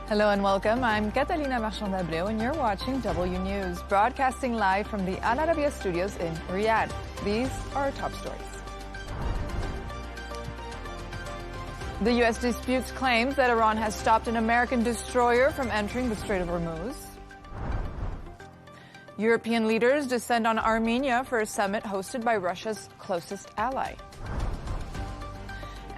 Hello and welcome. I'm Catalina Marchand-Abreu and you're watching W News, broadcasting live from the Al Arabiya studios in Riyadh. These are our top stories. The U.S. disputes claims that Iran has stopped an American destroyer from entering the Strait of Hormuz. European leaders descend on Armenia for a summit hosted by Russia's closest ally.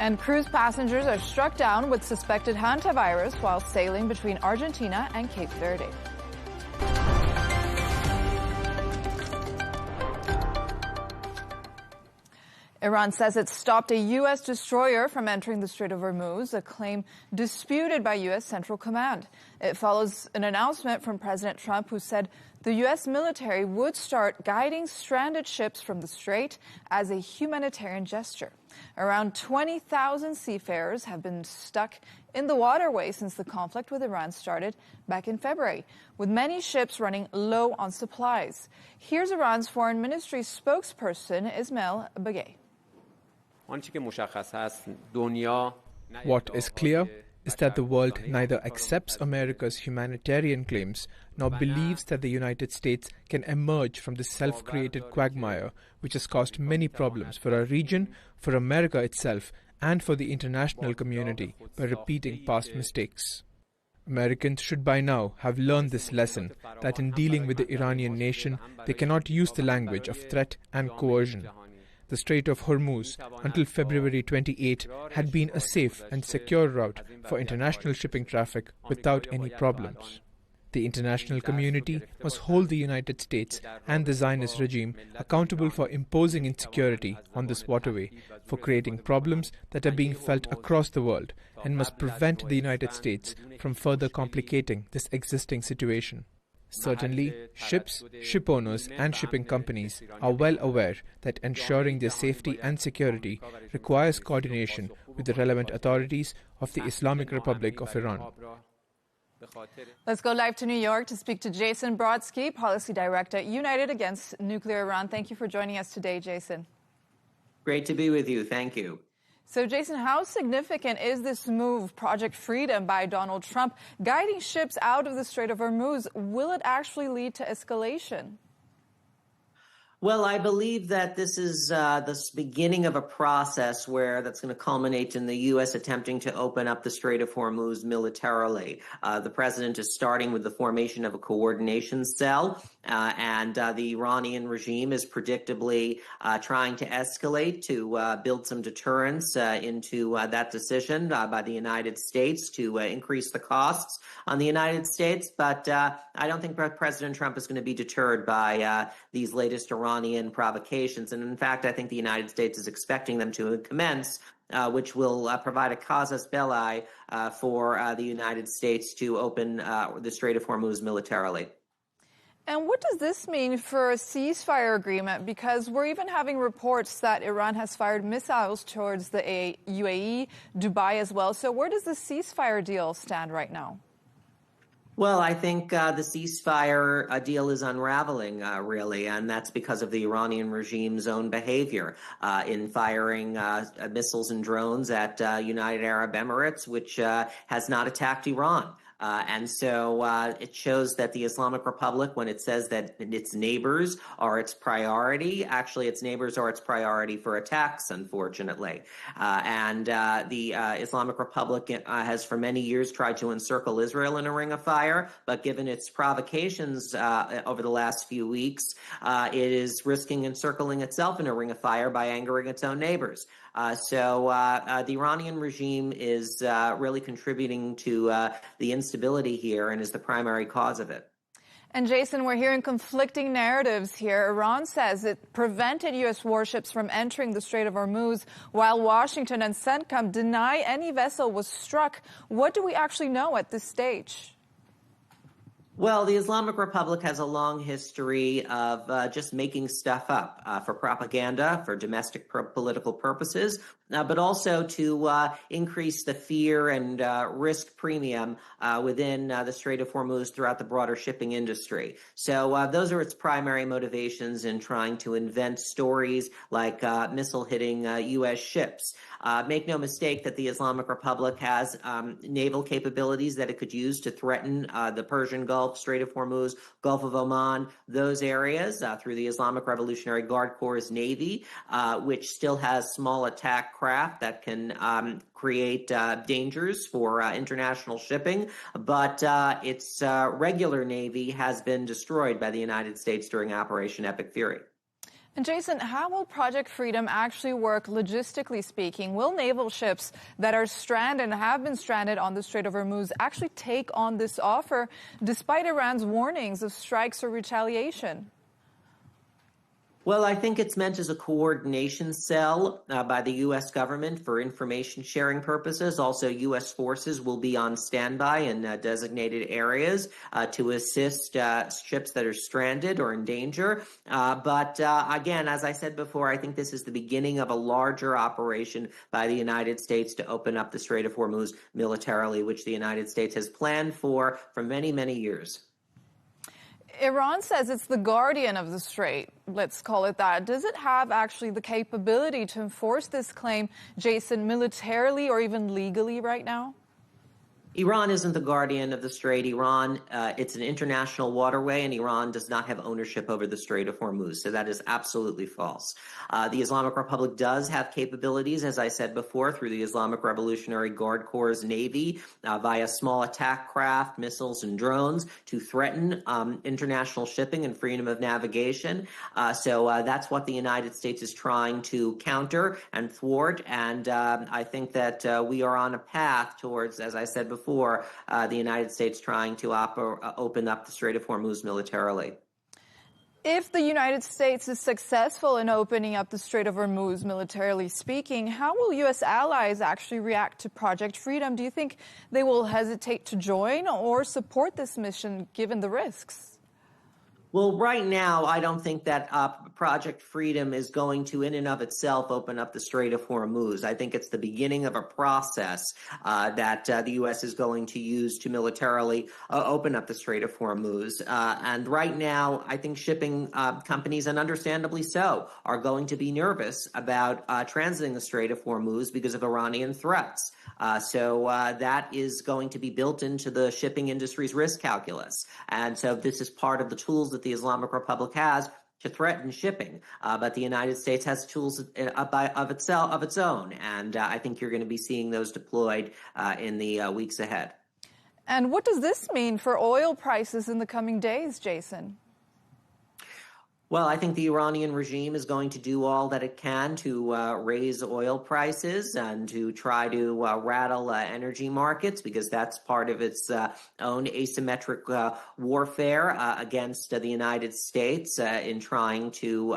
And cruise passengers are struck down with suspected hantavirus while sailing between Argentina and Cape Verde. Iran says it stopped a U.S. destroyer from entering the Strait of Hormuz, a claim disputed by U.S. Central Command. It follows an announcement from President Trump, who said the U.S. military would start guiding stranded ships from the Strait as a humanitarian gesture. Around 20,000 seafarers have been stuck in the waterway since the conflict with Iran started back in February, with many ships running low on supplies. Here's Iran's foreign ministry spokesperson, Ismail Bagay. What is clear is that the world neither accepts America's humanitarian claims nor believes that the United States can emerge from this self-created quagmire, which has caused many problems for our region, for America itself, and for the international community by repeating past mistakes. Americans should by now have learned this lesson, that in dealing with the Iranian nation, they cannot use the language of threat and coercion. The Strait of Hormuz, until February 28, had been a safe and secure route for international shipping traffic without any problems. The international community must hold the United States and the Zionist regime accountable for imposing insecurity on this waterway, for creating problems that are being felt across the world, and must prevent the United States from further complicating this existing situation. Certainly, ships, ship owners and shipping companies are well aware that ensuring their safety and security requires coordination with the relevant authorities of the Islamic Republic of Iran. Let's go live to New York to speak to Jason Brodsky, Policy Director at United Against Nuclear Iran. Thank you for joining us today, Jason. Great to be with you. Thank you. So, Jason, how significant is this move, Project Freedom, by Donald Trump, guiding ships out of the Strait of Hormuz? Will it actually lead to escalation? Well, I believe that this is the beginning of a process that's going to culminate in the U.S. attempting to open up the Strait of Hormuz militarily. The president is starting with the formation of a coordination cell, and the Iranian regime is predictably trying to escalate to build some deterrence into that decision by the United States to increase the costs on the United States. But I don't think President Trump is going to be deterred by these latest Iranian provocations. And in fact, I think the United States is expecting them to commence, which will provide a casus belli for the United States to open the Strait of Hormuz militarily. And what does this mean for a ceasefire agreement? Because we're even having reports that Iran has fired missiles towards the UAE, Dubai as well. So where does the ceasefire deal stand right now? Well, I think the ceasefire deal is unraveling, really, and that's because of the Iranian regime's own behavior in firing missiles and drones at United Arab Emirates, which has not attacked Iran. And so it shows that the Islamic Republic, when it says that its neighbors are its priority, actually its neighbors are its priority for attacks, unfortunately. And the Islamic Republic has for many years tried to encircle Israel in a ring of fire, but given its provocations over the last few weeks, it is risking encircling itself in a ring of fire by angering its own neighbors. So the Iranian regime is really contributing to the instability here and is the primary cause of it. And Jason, we're hearing conflicting narratives here. Iran says it prevented U.S. warships from entering the Strait of Hormuz, while Washington and CENTCOM deny any vessel was struck. What do we actually know at this stage? Well, the Islamic Republic has a long history of just making stuff up for propaganda, for domestic political purposes, but also to increase the fear and risk premium within the Strait of Hormuz throughout the broader shipping industry. So those are its primary motivations in trying to invent stories like missile hitting U.S. ships. Make no mistake that the Islamic Republic has naval capabilities that it could use to threaten the Persian Gulf, Strait of Hormuz, Gulf of Oman, those areas through the Islamic Revolutionary Guard Corps' Navy, which still has small attack craft that can create dangers for international shipping. But its regular Navy has been destroyed by the United States during Operation Epic Fury. And Jason, how will Project Freedom actually work logistically speaking? Will naval ships that are stranded and have been stranded on the Strait of Hormuz actually take on this offer despite Iran's warnings of strikes or retaliation? Well, I think it's meant as a coordination cell by the U.S. government for information sharing purposes. Also, U.S. forces will be on standby in designated areas to assist ships that are stranded or in danger. But again, as I said before, I think this is the beginning of a larger operation by the United States to open up the Strait of Hormuz militarily, which the United States has planned for many, many years. Iran says it's the guardian of the Strait, let's call it that. Does it have actually the capability to enforce this claim, Jason, militarily or even legally right now? Iran isn't the guardian of the Strait. Iran, it's an international waterway, and Iran does not have ownership over the Strait of Hormuz. So that is absolutely false. The Islamic Republic does have capabilities, as I said before, through the Islamic Revolutionary Guard Corps' Navy, via small attack craft, missiles, and drones to threaten international shipping and freedom of navigation. So that's what the United States is trying to counter and thwart. And I think that we are on a path towards, as I said before, the United States trying to open up the Strait of Hormuz militarily. If the United States is successful in opening up the Strait of Hormuz, militarily speaking, how will U.S. allies actually react to Project Freedom? Do you think they will hesitate to join or support this mission given the risks? Well, right now, I don't think that Project Freedom is going to, in and of itself, open up the Strait of Hormuz. I think it's the beginning of a process that the U.S. is going to use to militarily open up the Strait of Hormuz. And right now, I think shipping companies, and understandably so, are going to be nervous about transiting the Strait of Hormuz because of Iranian threats. So that is going to be built into the shipping industry's risk calculus. And so this is part of the tools that the Islamic Republic has to threaten shipping. But the United States has tools of its own. And I think you're going to be seeing those deployed in the weeks ahead. And what does this mean for oil prices in the coming days, Jason? Well, I think the Iranian regime is going to do all that it can to raise oil prices and to try to rattle energy markets, because that's part of its own asymmetric warfare against the United States in trying to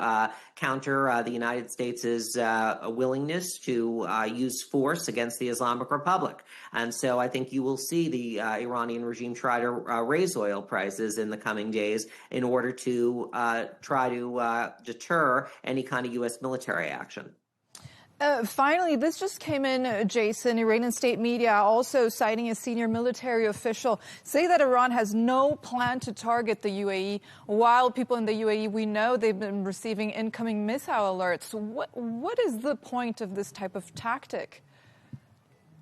counter the United States' willingness to use force against the Islamic Republic. And so I think you will see the Iranian regime try to raise oil prices in the coming days in order to try to deter any kind of U.S. military action. Finally, this just came in, Jason. Iranian state media also citing a senior military official say that Iran has no plan to target the UAE, while people in the UAE, we know they've been receiving incoming missile alerts. What is the point of this type of tactic?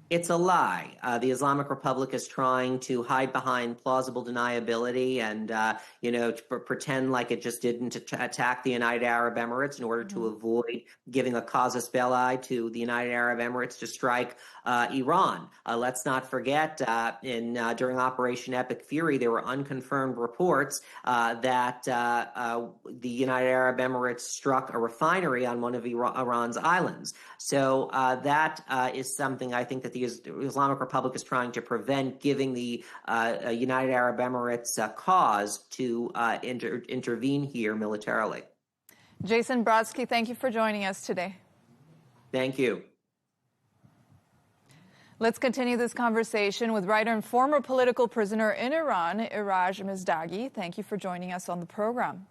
It's a lie. The Islamic Republic is trying to hide behind plausible deniability and, to pretend like it just didn't attack the United Arab Emirates in order to avoid giving a casus belli to the United Arab Emirates to strike Iran. Let's not forget, during Operation Epic Fury, there were unconfirmed reports that the United Arab Emirates struck a refinery on one of Iran's islands. So that is something I think that the Islamic Republic is trying to prevent, giving the United Arab Emirates cause to intervene here militarily. Jason Brodsky, thank you for joining us today. Thank you. Let's continue this conversation with writer and former political prisoner in Iran, Iraj Mizdaghi. Thank you for joining us on the program.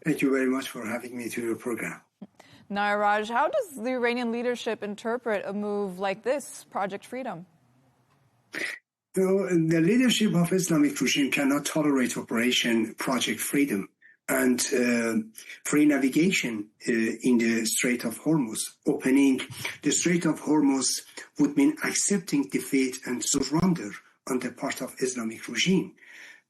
Thank you very much for having me to your program. Now, Iraj, how does the Iranian leadership interpret a move like this, Project Freedom? The leadership of Islamic regime cannot tolerate Operation Project Freedom and free navigation in the Strait of Hormuz. Opening the Strait of Hormuz would mean accepting defeat and surrender on the part of Islamic regime.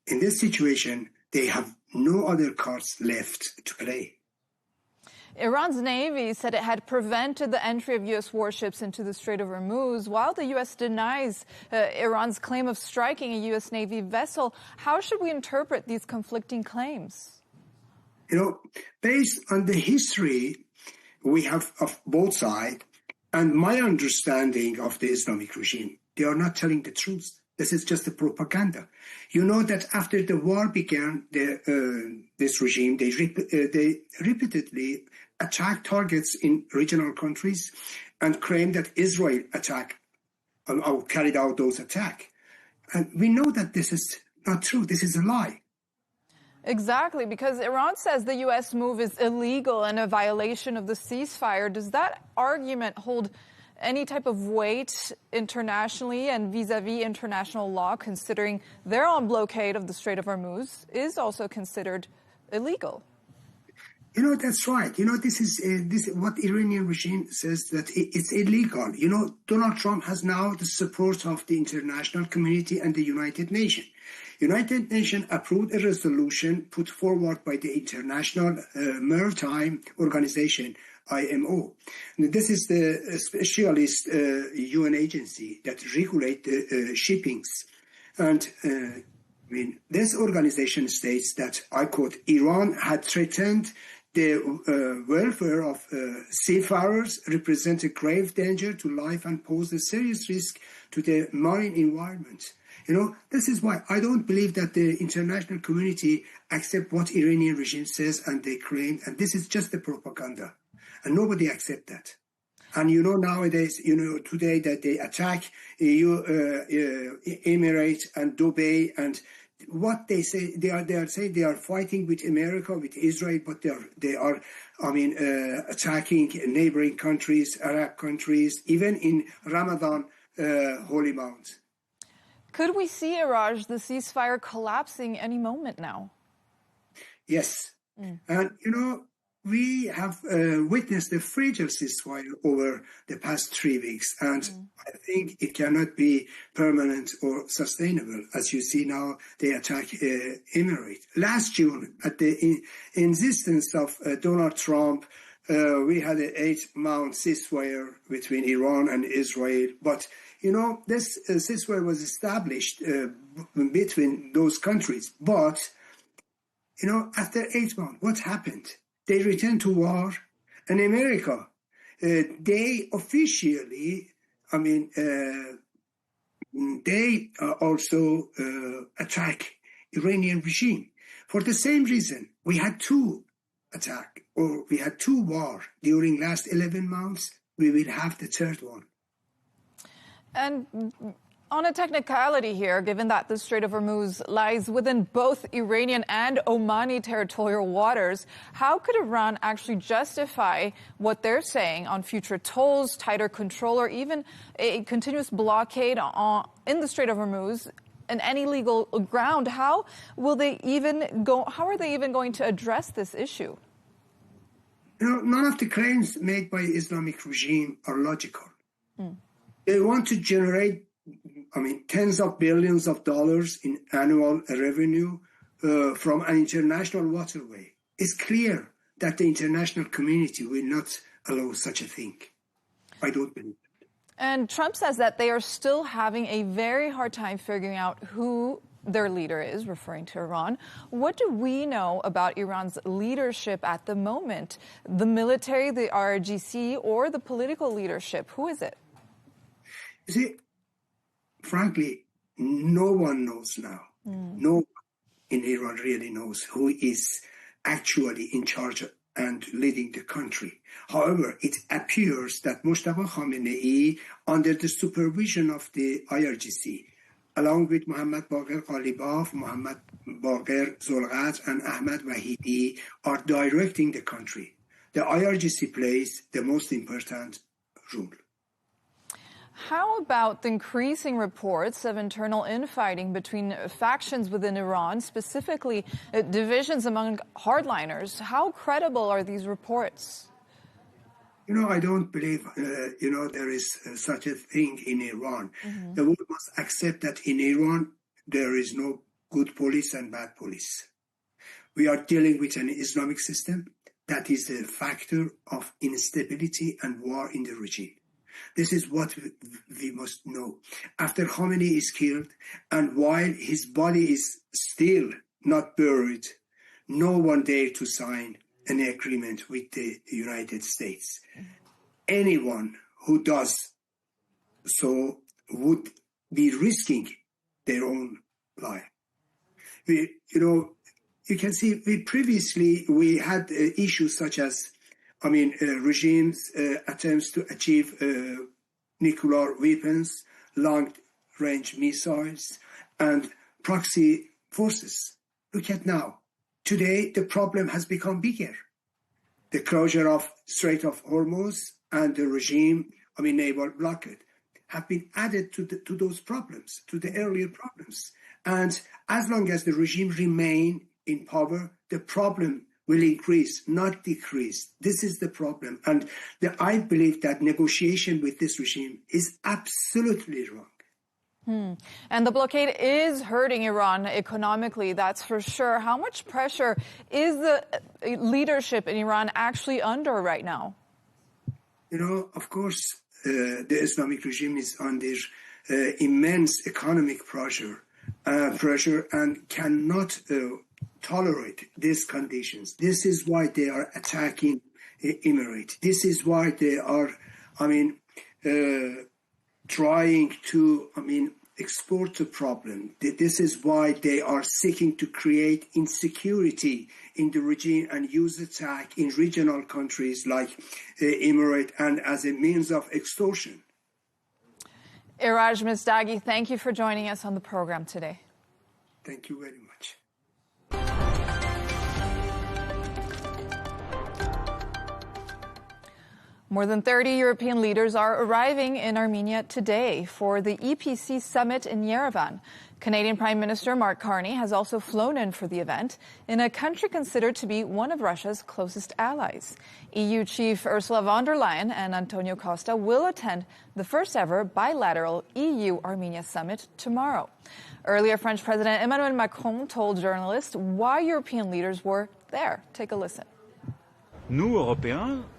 In this situation, they have no other cards left to play. Iran's Navy said it had prevented the entry of U.S. warships into the Strait of Hormuz, while the U.S. denies Iran's claim of striking a U.S. Navy vessel. How should we interpret these conflicting claims? Based on the history we have of both sides and my understanding of the Islamic regime, they are not telling the truth. This is just a propaganda. You know that after the war began, this regime, they repeatedly attacked targets in regional countries and claimed that Israel carried out those attacks. And we know that this is not true. This is a lie. Exactly, because Iran says the U.S. move is illegal and a violation of the ceasefire. Does that argument hold any type of weight internationally and vis-a-vis international law, considering their own blockade of the Strait of Hormuz is also considered illegal? That's right. This is what Iranian regime says, that it's illegal. Donald Trump has now the support of the international community and the United Nations. United Nations approved a resolution put forward by the International Maritime Organization, IMO. This is the specialist UN agency that regulates the shippings. And this organization states that, I quote, Iran had threatened the welfare of seafarers, represent a grave danger to life and pose a serious risk to the marine environment. This is why I don't believe that the international community accept what Iranian regime says and they claim, and this is just the propaganda. And nobody accepts that. And nowadays, today that they attack Emirates and Dubai, and what they say, they are saying they are fighting with America, with Israel, but they are attacking neighboring countries, Arab countries, even in Ramadan, holy month. Could we see, Iraj, the ceasefire collapsing any moment now? Yes. And, we have witnessed a fragile ceasefire over the past 3 weeks, and I think it cannot be permanent or sustainable. As you see now, they attack Emirates. Last June, at the insistence of Donald Trump, we had an 8-month ceasefire between Iran and Israel. But, this ceasefire was established between those countries. But, after 8 months, what happened? They returned to war, and America, they officially, they also attack Iranian regime. For the same reason, we had 2 attacks, or we had 2 wars during last 11 months. We will have the 3rd one. And on a technicality here, given that the Strait of Hormuz lies within both Iranian and Omani territorial waters, how could Iran actually justify what they're saying on future tolls, tighter control, or even a continuous blockade in the Strait of Hormuz and any legal ground? How are they even going to address this issue? None of the claims made by Islamic regime are logical. They want to generate tens of billions of dollars in annual revenue from an international waterway. It's clear that the international community will not allow such a thing. I don't believe it. And Trump says that they are still having a very hard time figuring out who their leader is, referring to Iran. What do we know about Iran's leadership at the moment? The military, the RGC, or the political leadership? Who is it? You see, frankly, no one knows now. No one in Iran really knows who is actually in charge and leading the country. However, it appears that Mustafa Khamenei, under the supervision of the IRGC, along with Mohammad Baqir Ghalibaf, Mohammad Baqir Zolgat, and Ahmad Wahidi, are directing the country. The IRGC plays the most important role. How about the increasing reports of internal infighting between factions within Iran, specifically divisions among hardliners? How credible are these reports? I don't believe, there is such a thing in Iran. Mm-hmm. The world must accept that in Iran, there is no good police and bad police. We are dealing with an Islamic system that is a factor of instability and war in the region. This is what we must know. After Khamenei is killed, and while his body is still not buried, no one dared to sign an agreement with the United States. Anyone who does so would be risking their own life. You can see we had issues such as regimes' attempts to achieve nuclear weapons, long-range missiles, and proxy forces. Look at now. Today, the problem has become bigger. The closure of Strait of Hormuz and the regime, naval blockade, have been added to those problems, to the earlier problems. And as long as the regime remain in power, the problem will increase, not decrease. This is the problem. And I believe that negotiation with this regime is absolutely wrong. And the blockade is hurting Iran economically, that's for sure. How much pressure is the leadership in Iran actually under right now? Of course, the Islamic regime is under immense economic pressure and cannot tolerate these conditions. This is why they are attacking Emirates. This is why they are, trying to, export the problem. This is why they are seeking to create insecurity in the region and use attack in regional countries like Emirates and as a means of extortion. Iraj Mistaghi, thank you for joining us on the program today. Thank you very much. More than 30 European leaders are arriving in Armenia today for the EPC summit in Yerevan. Canadian Prime Minister Mark Carney has also flown in for the event in a country considered to be one of Russia's closest allies. EU Chief Ursula von der Leyen and Antonio Costa will attend the first ever bilateral EU-Armenia summit tomorrow. Earlier, French President Emmanuel Macron told journalists why European leaders were there. Take a listen.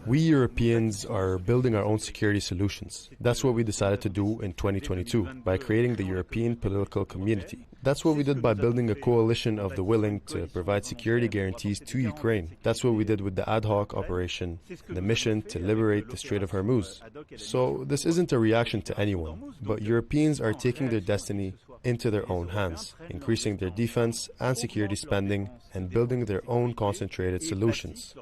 We Europeans are building our own security solutions. That's what we decided to do in 2022 by creating the European Political Community. That's what we did by building a coalition of the willing to provide security guarantees to Ukraine. That's what we did with the ad hoc operation, the mission to liberate the Strait of Hormuz. So this isn't a reaction to anyone, but Europeans are taking their destiny into their own hands, increasing their defense and security spending and building their own concentrated solutions.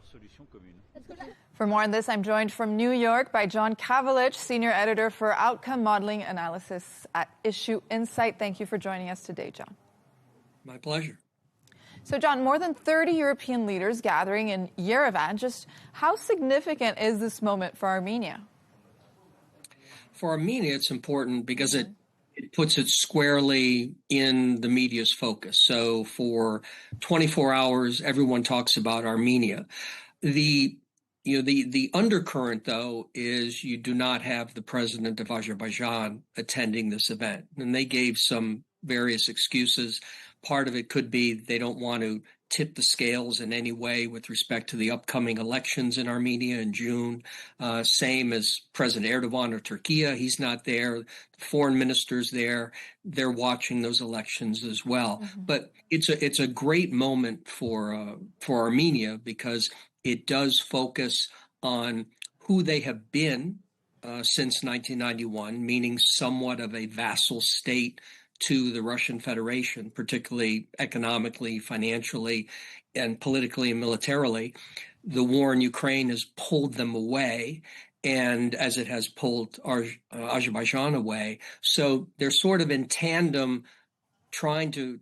For more on this, I'm joined from New York by John Kavalich, Senior Editor for Outcome Modeling Analysis at Issue Insight. Thank you for joining us today, John. My pleasure. So, John, more than 30 European leaders gathering in Yerevan. Just how significant is this moment for Armenia? For Armenia, it's important because it puts it squarely in the media's focus. So for 24 hours, everyone talks about Armenia. The undercurrent, though, is you do not have the president of Azerbaijan attending this event. And they gave some various excuses. Part of it could be they don't want to tip the scales in any way with respect to the upcoming elections in Armenia in June. Same as President Erdogan of Turkey. He's not there. The foreign minister's there. They're watching those elections as well. Mm-hmm. But it's a great moment for Armenia because it does focus on who they have been since 1991, meaning somewhat of a vassal state to the Russian Federation, particularly economically, financially, and politically and militarily. the war in Ukraine has pulled them away, and as it has pulled Azerbaijan away. So they're sort of in tandem, trying to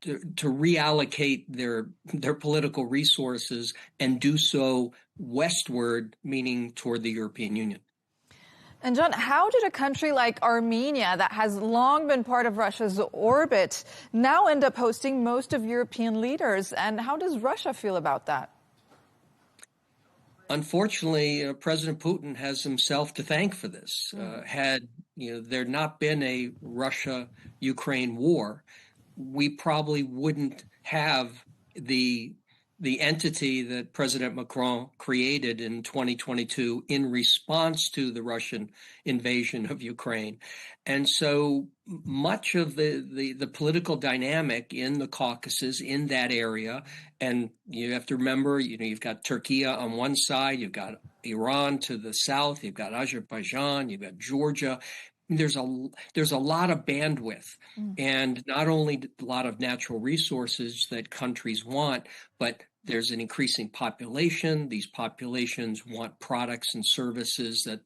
reallocate their political resources and do so westward, meaning toward the European Union. And John, how did a country like Armenia, that has long been part of Russia's orbit, now end up hosting most of European leaders? And how does Russia feel about that? Unfortunately, President Putin has himself to thank for this. Had there not been a Russia-Ukraine war, we probably wouldn't have the entity that President Macron created in 2022 in response to the Russian invasion of Ukraine. And so much of the political dynamic in the Caucasus, in that area, and you have to remember, you've got Turkey on one side, you've got Iran to the south, you've got Azerbaijan, you've got Georgia. There's a lot of bandwidth, and not only a lot of natural resources that countries want, but there's an increasing population. These populations want products and services that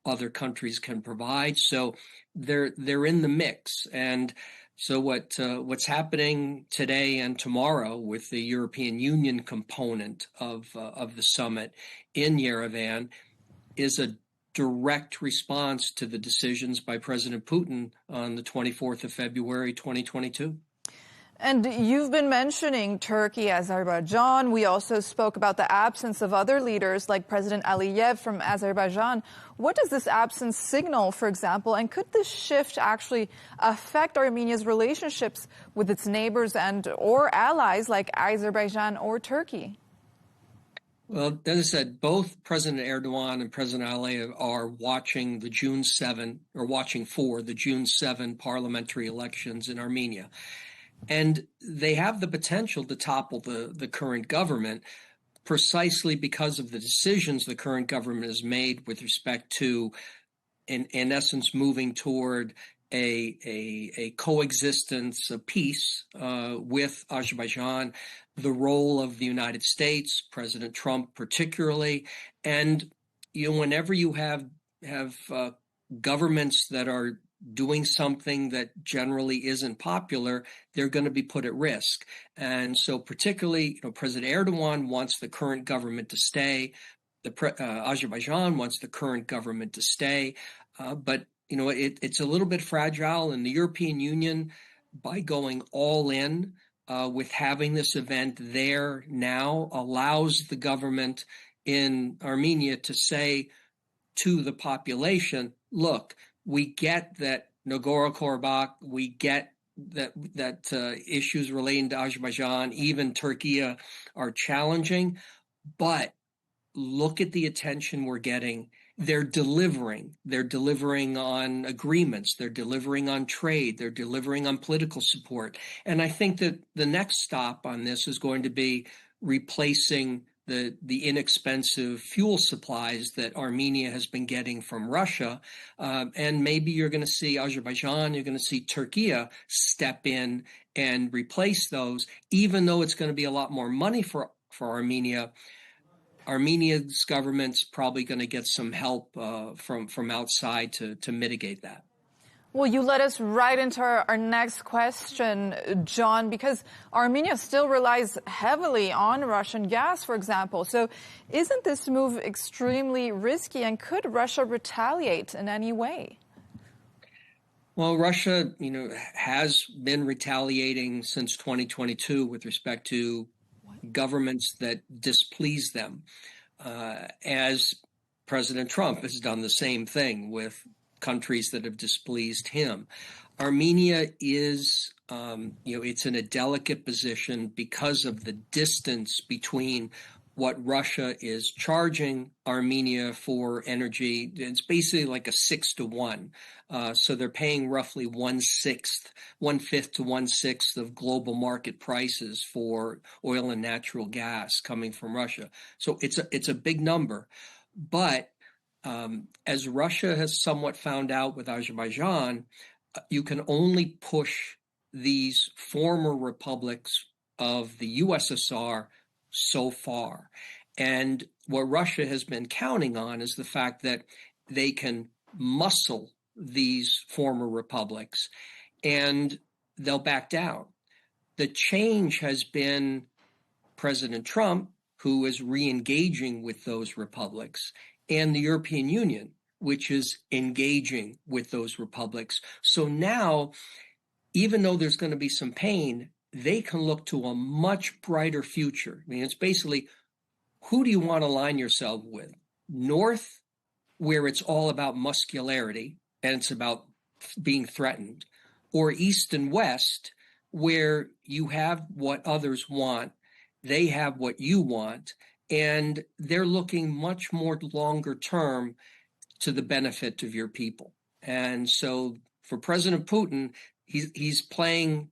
other countries can provide. So they're in the mix. And so what's happening today and tomorrow with the European Union component of the summit in Yerevan is a direct response to the decisions by President Putin on the 24th of February, 2022. And you've been mentioning Turkey, Azerbaijan. We also spoke about the absence of other leaders like President Aliyev from Azerbaijan. What does this absence signal, for example, and could this shift actually affect Armenia's relationships with its neighbors and or allies like Azerbaijan or Turkey? Well, as I said, both President Erdogan and President Aliyev are watching for the June 7 parliamentary elections in Armenia. And they have the potential to topple the current government precisely because of the decisions the current government has made with respect to, in essence, moving toward a coexistence, a peace with Azerbaijan, the role of the United States, President Trump particularly. And whenever you have governments that are doing something that generally isn't popular, they're going to be put at risk. And so particularly, President Erdogan wants the current government to stay. Azerbaijan wants the current government to stay. But it's a little bit fragile, and the European Union, by going all in with having this event there now, allows the government in Armenia to say to the population, look, we get that Nagorno-Karabakh, we get that issues relating to Azerbaijan, even Turkey, are challenging, but look at the attention we're getting. They're delivering on agreements, they're delivering on trade, they're delivering on political support. And I think that the next stop on this is going to be replacing the inexpensive fuel supplies that Armenia has been getting from Russia. And maybe you're going to see Azerbaijan, you're going to see Turkey step in and replace those, even though it's going to be a lot more money for Armenia. Armenia's government's probably going to get some help from outside to mitigate that. Well, you led us right into our next question, John, because Armenia still relies heavily on Russian gas, for example. So isn't this move extremely risky, and could Russia retaliate in any way? Well, Russia, has been retaliating since 2022 with respect to governments that displease them, as President Trump has done the same thing with countries that have displeased him. Armenia is, it's in a delicate position because of the distance between what Russia is charging Armenia for energy. It's basically like a 6-to-1. So they're paying roughly 1/5 to 1/6 of global market prices for oil and natural gas coming from Russia. So it's a big number. But as Russia has somewhat found out with Azerbaijan, you can only push these former republics of the USSR so far. And what Russia has been counting on is the fact that they can muscle these former republics and they'll back down. The change has been President Trump, who is re-engaging with those republics, and the European Union, which is engaging with those republics. So now, even though there's going to be some pain, they can look to a much brighter future. I mean, it's basically, who do you want to align yourself with? North, where it's all about muscularity and it's about being threatened, or East and West, where you have what others want, they have what you want, and they're looking much more longer term to the benefit of your people. And so for President Putin, he's playing,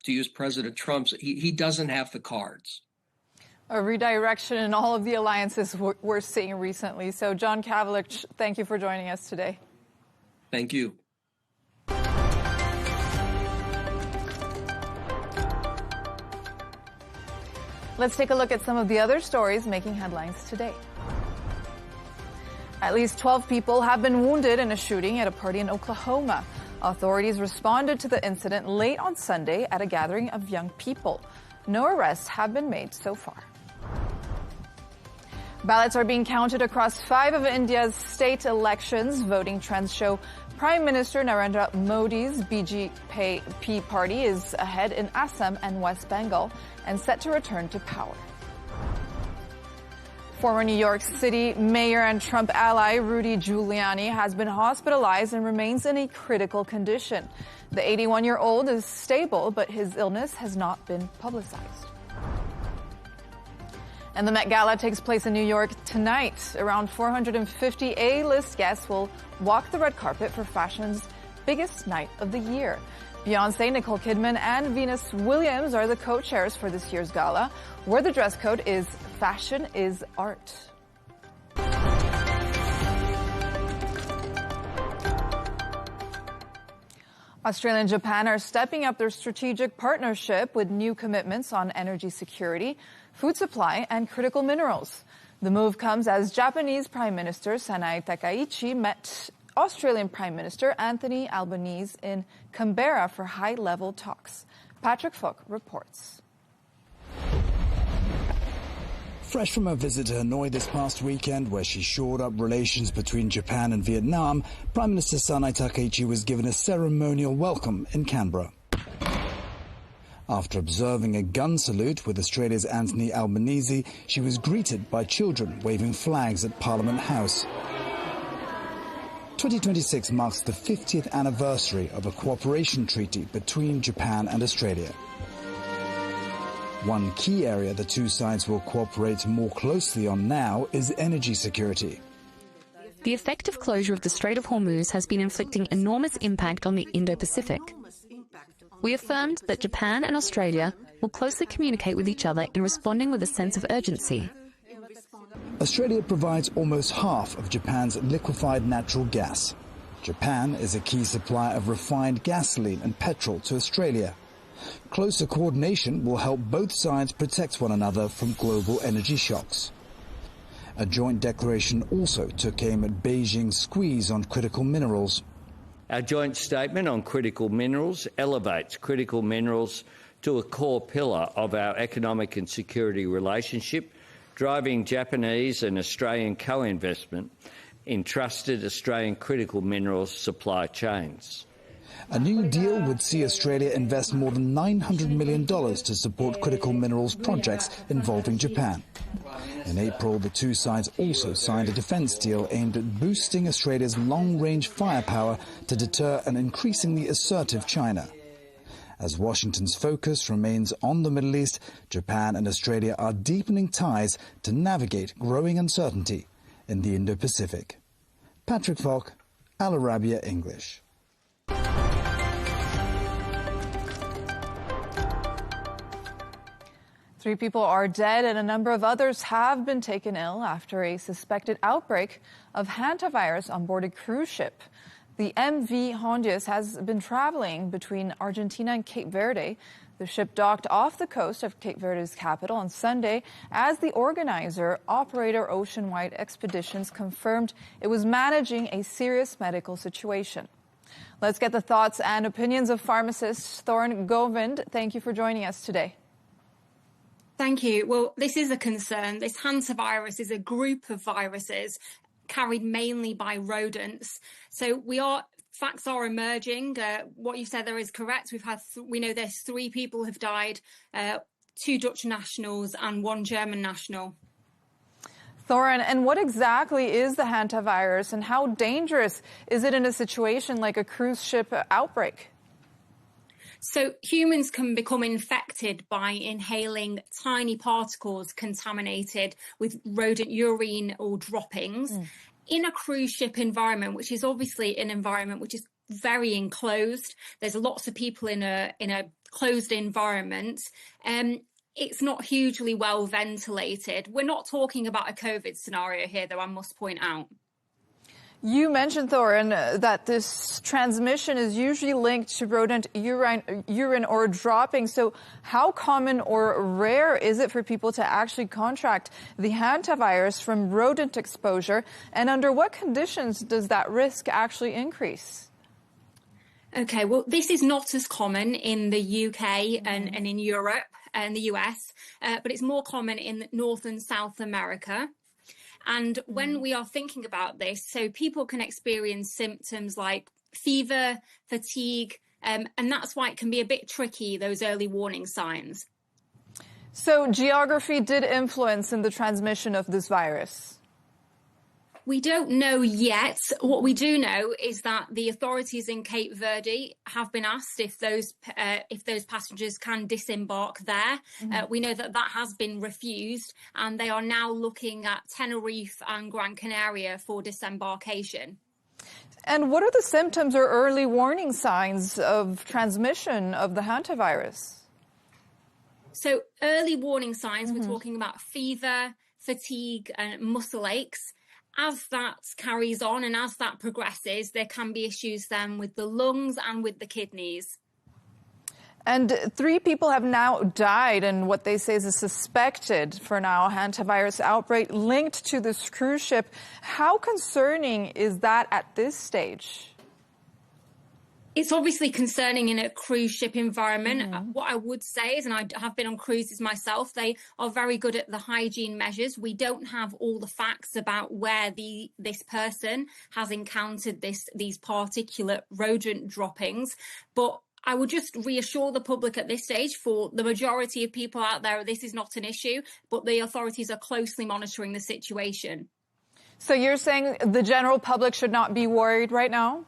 to use President Trump's, he doesn't have the cards. A redirection in all of the alliances we're seeing recently. So John Kavlich, thank you for joining us today. Thank you. Let's take a look at some of the other stories making headlines today. At least 12 people have been wounded in a shooting at a party in Oklahoma. Authorities responded to the incident late on Sunday at a gathering of young people. No arrests have been made so far. Ballots are being counted across 5 of India's state elections. Voting trends show Prime Minister Narendra Modi's BJP party is ahead in Assam and West Bengal and set to return to power. Former New York City mayor and Trump ally Rudy Giuliani has been hospitalized and remains in a critical condition. The 81-year-old is stable, but his illness has not been publicized. And the Met Gala takes place in New York tonight. Around 450 A-list guests will walk the red carpet for fashion's biggest night of the year. Beyoncé, Nicole Kidman, and Venus Williams are the co-chairs for this year's gala, where the dress code is "Fashion is Art." Australia and Japan are stepping up their strategic partnership with new commitments on energy security, food supply, and critical minerals. The move comes as Japanese Prime Minister Sanae Takaichi met Australian Prime Minister Anthony Albanese in Canberra for high-level talks. Patrick Fook reports. Fresh from a visit to Hanoi this past weekend, where she shored up relations between Japan and Vietnam, Prime Minister Sanae Takaichi was given a ceremonial welcome in Canberra. After observing a gun salute with Australia's Anthony Albanese, she was greeted by children waving flags at Parliament House. 2026 marks the 50th anniversary of a cooperation treaty between Japan and Australia. One key area the two sides will cooperate more closely on now is energy security. The effective closure of the Strait of Hormuz has been inflicting enormous impact on the Indo-Pacific. We affirmed that Japan and Australia will closely communicate with each other in responding with a sense of urgency. Australia provides almost half of Japan's liquefied natural gas. Japan is a key supplier of refined gasoline and petrol to Australia. Closer coordination will help both sides protect one another from global energy shocks. A joint declaration also took aim at Beijing's squeeze on critical minerals. Our joint statement on critical minerals elevates critical minerals to a core pillar of our economic and security relationship, driving Japanese and Australian co-investment in trusted Australian critical minerals supply chains. A new deal would see Australia invest more than $900 million to support critical minerals projects involving Japan. In April, the two sides also signed a defence deal aimed at boosting Australia's long-range firepower to deter an increasingly assertive China. As Washington's focus remains on the Middle East, Japan and Australia are deepening ties to navigate growing uncertainty in the Indo-Pacific. Patrick Fock, Al Arabiya English. Three people are dead and a number of others have been taken ill after a suspected outbreak of hantavirus on board a cruise ship. The MV Hondius has been traveling between Argentina and Cape Verde. The ship docked off the coast of Cape Verde's capital on Sunday as the organizer, operator Oceanwide Expeditions, confirmed it was managing a serious medical situation. Let's get the thoughts and opinions of pharmacist Thoran Govind. Thank you for joining us today. Thank you. Well, this is a concern. This hantavirus is a group of viruses carried mainly by rodents. So facts are emerging. What you said there is correct. We know there's 3 people have died, 2 Dutch nationals and 1 German national. Thoran, and what exactly is the hantavirus and how dangerous is it in a situation like a cruise ship outbreak? So humans can become infected by inhaling tiny particles contaminated with rodent urine or droppings. In a cruise ship environment, which is obviously an environment which is very enclosed, there's lots of people in a closed environment. It's not hugely well ventilated. We're not talking about a COVID scenario here, though, I must point out. You mentioned, Thoran, that this transmission is usually linked to rodent urine or dropping. So how common or rare is it for people to actually contract the hantavirus from rodent exposure? And under what conditions does that risk actually increase? Okay, well, this is not as common in the UK and in Europe and the US, but it's more common in North and South America. And when we are thinking about this, so people can experience symptoms like fever, fatigue, and that's why it can be a bit tricky, those early warning signs. So geography did influence in the transmission of this virus? We don't know yet. What we do know is that the authorities in Cape Verde have been asked if those passengers can disembark there. We know that has been refused, and they are now looking at Tenerife and Gran Canaria for disembarkation. And what are the symptoms or early warning signs of transmission of the hantavirus? So early warning signs, we're talking about fever, fatigue, and muscle aches. As that carries on and as that progresses, there can be issues then with the lungs and with the kidneys. And 3 people have now died in what they say is a suspected, for now, hantavirus outbreak linked to this cruise ship. How concerning is that at this stage? It's obviously concerning in a cruise ship environment. What I would say is, and I have been on cruises myself, they are very good at the hygiene measures. We don't have all the facts about where this person has encountered these particulate rodent droppings. But I would just reassure the public at this stage, for the majority of people out there, this is not an issue, but the authorities are closely monitoring the situation. So you're saying the general public should not be worried right now?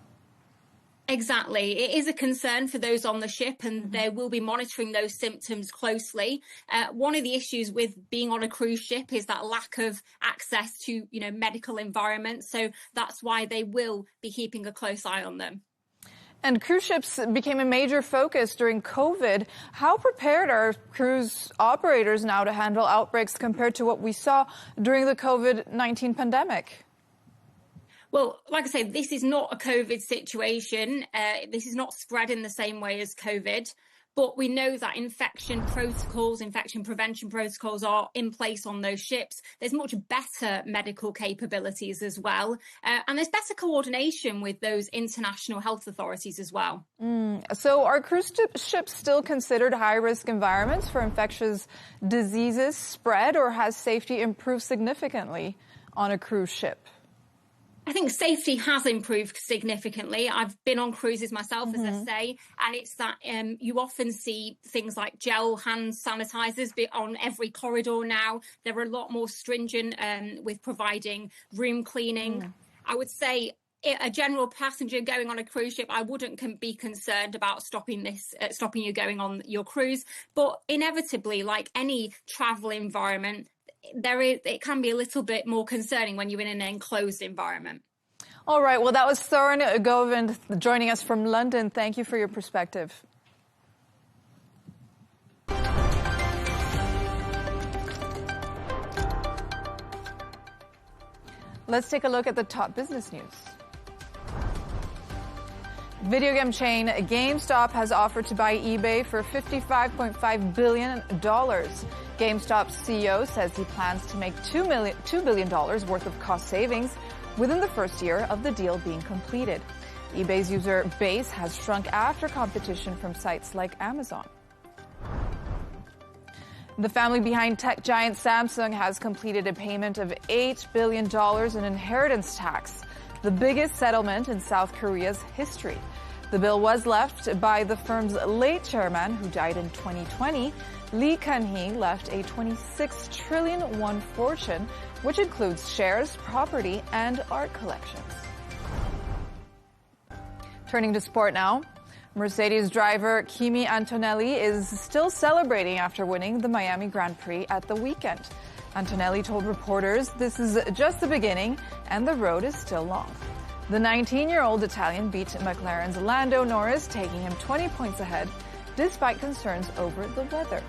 Exactly. It is a concern for those on the ship, and they will be monitoring those symptoms closely. One of the issues with being on a cruise ship is that lack of access to, medical environments. So that's why they will be keeping a close eye on them. And cruise ships became a major focus during COVID. How prepared are cruise operators now to handle outbreaks compared to what we saw during the COVID-19 pandemic? Well, like I say, this is not a COVID situation. This is not spread in the same way as COVID. But we know that infection prevention protocols are in place on those ships. There's much better medical capabilities as well. And there's better coordination with those international health authorities as well. So are cruise ships still considered high-risk environments for infectious diseases spread, or has safety improved significantly on a cruise ship? I think safety has improved significantly. I've been on cruises myself, as I say, and it's that you often see things like gel hand sanitizers on every corridor now. They're a lot more stringent with providing room cleaning. I would say a general passenger going on a cruise ship, I wouldn't be concerned about stopping you going on your cruise. But inevitably, like any travel environment, it can be a little bit more concerning when you're in an enclosed environment. All right. Well, that was Thoran Govind joining us from London. Thank you for your perspective. Let's take a look at the top business news. Video game chain GameStop has offered to buy eBay for $55.5 billion. GameStop's CEO says he plans to make $2 billion worth of cost savings within the first year of the deal being completed. eBay's user base has shrunk after competition from sites like Amazon. The family behind tech giant Samsung has completed a payment of $8 billion in inheritance tax, the biggest settlement in South Korea's history. The bill was left by the firm's late chairman, who died in 2020. Leigh Ann left a 26 trillion won fortune, which includes shares, property, and art collections. Turning to sport now. Mercedes driver Kimi Antonelli is still celebrating after winning the Miami Grand Prix at the weekend. Antonelli told reporters this is just the beginning and the road is still long. The 19-year-old Italian beat McLaren's Lando Norris, taking him 20 points ahead, despite concerns over the weather.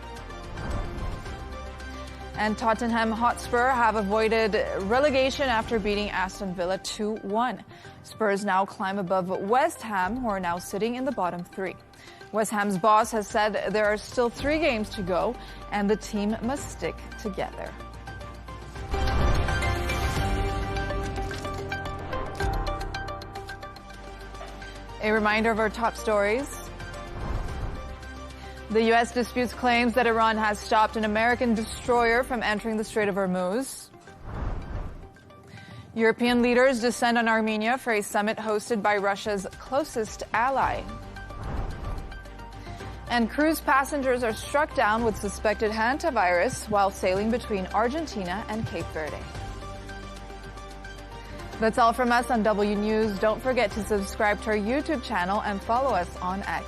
And Tottenham Hotspur have avoided relegation after beating Aston Villa 2-1. Spurs now climb above West Ham, who are now sitting in the bottom three. West Ham's boss has said there are still 3 games to go, and the team must stick together. A reminder of our top stories. The U.S. disputes claims that Iran has stopped an American destroyer from entering the Strait of Hormuz. European leaders descend on Armenia for a summit hosted by Russia's closest ally. And cruise passengers are struck down with suspected hantavirus while sailing between Argentina and Cape Verde. That's all from us on W News. Don't forget to subscribe to our YouTube channel and follow us on X.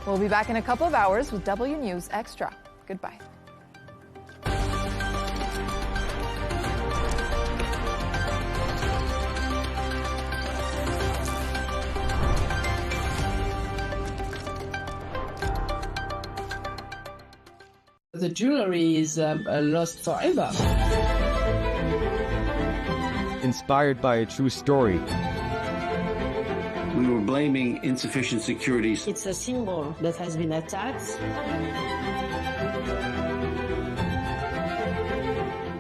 We'll be back in a couple of hours with W News Extra. Goodbye. The jewelry is lost forever. Inspired by a true story. We were blaming insufficient security. It's a symbol that has been attacked.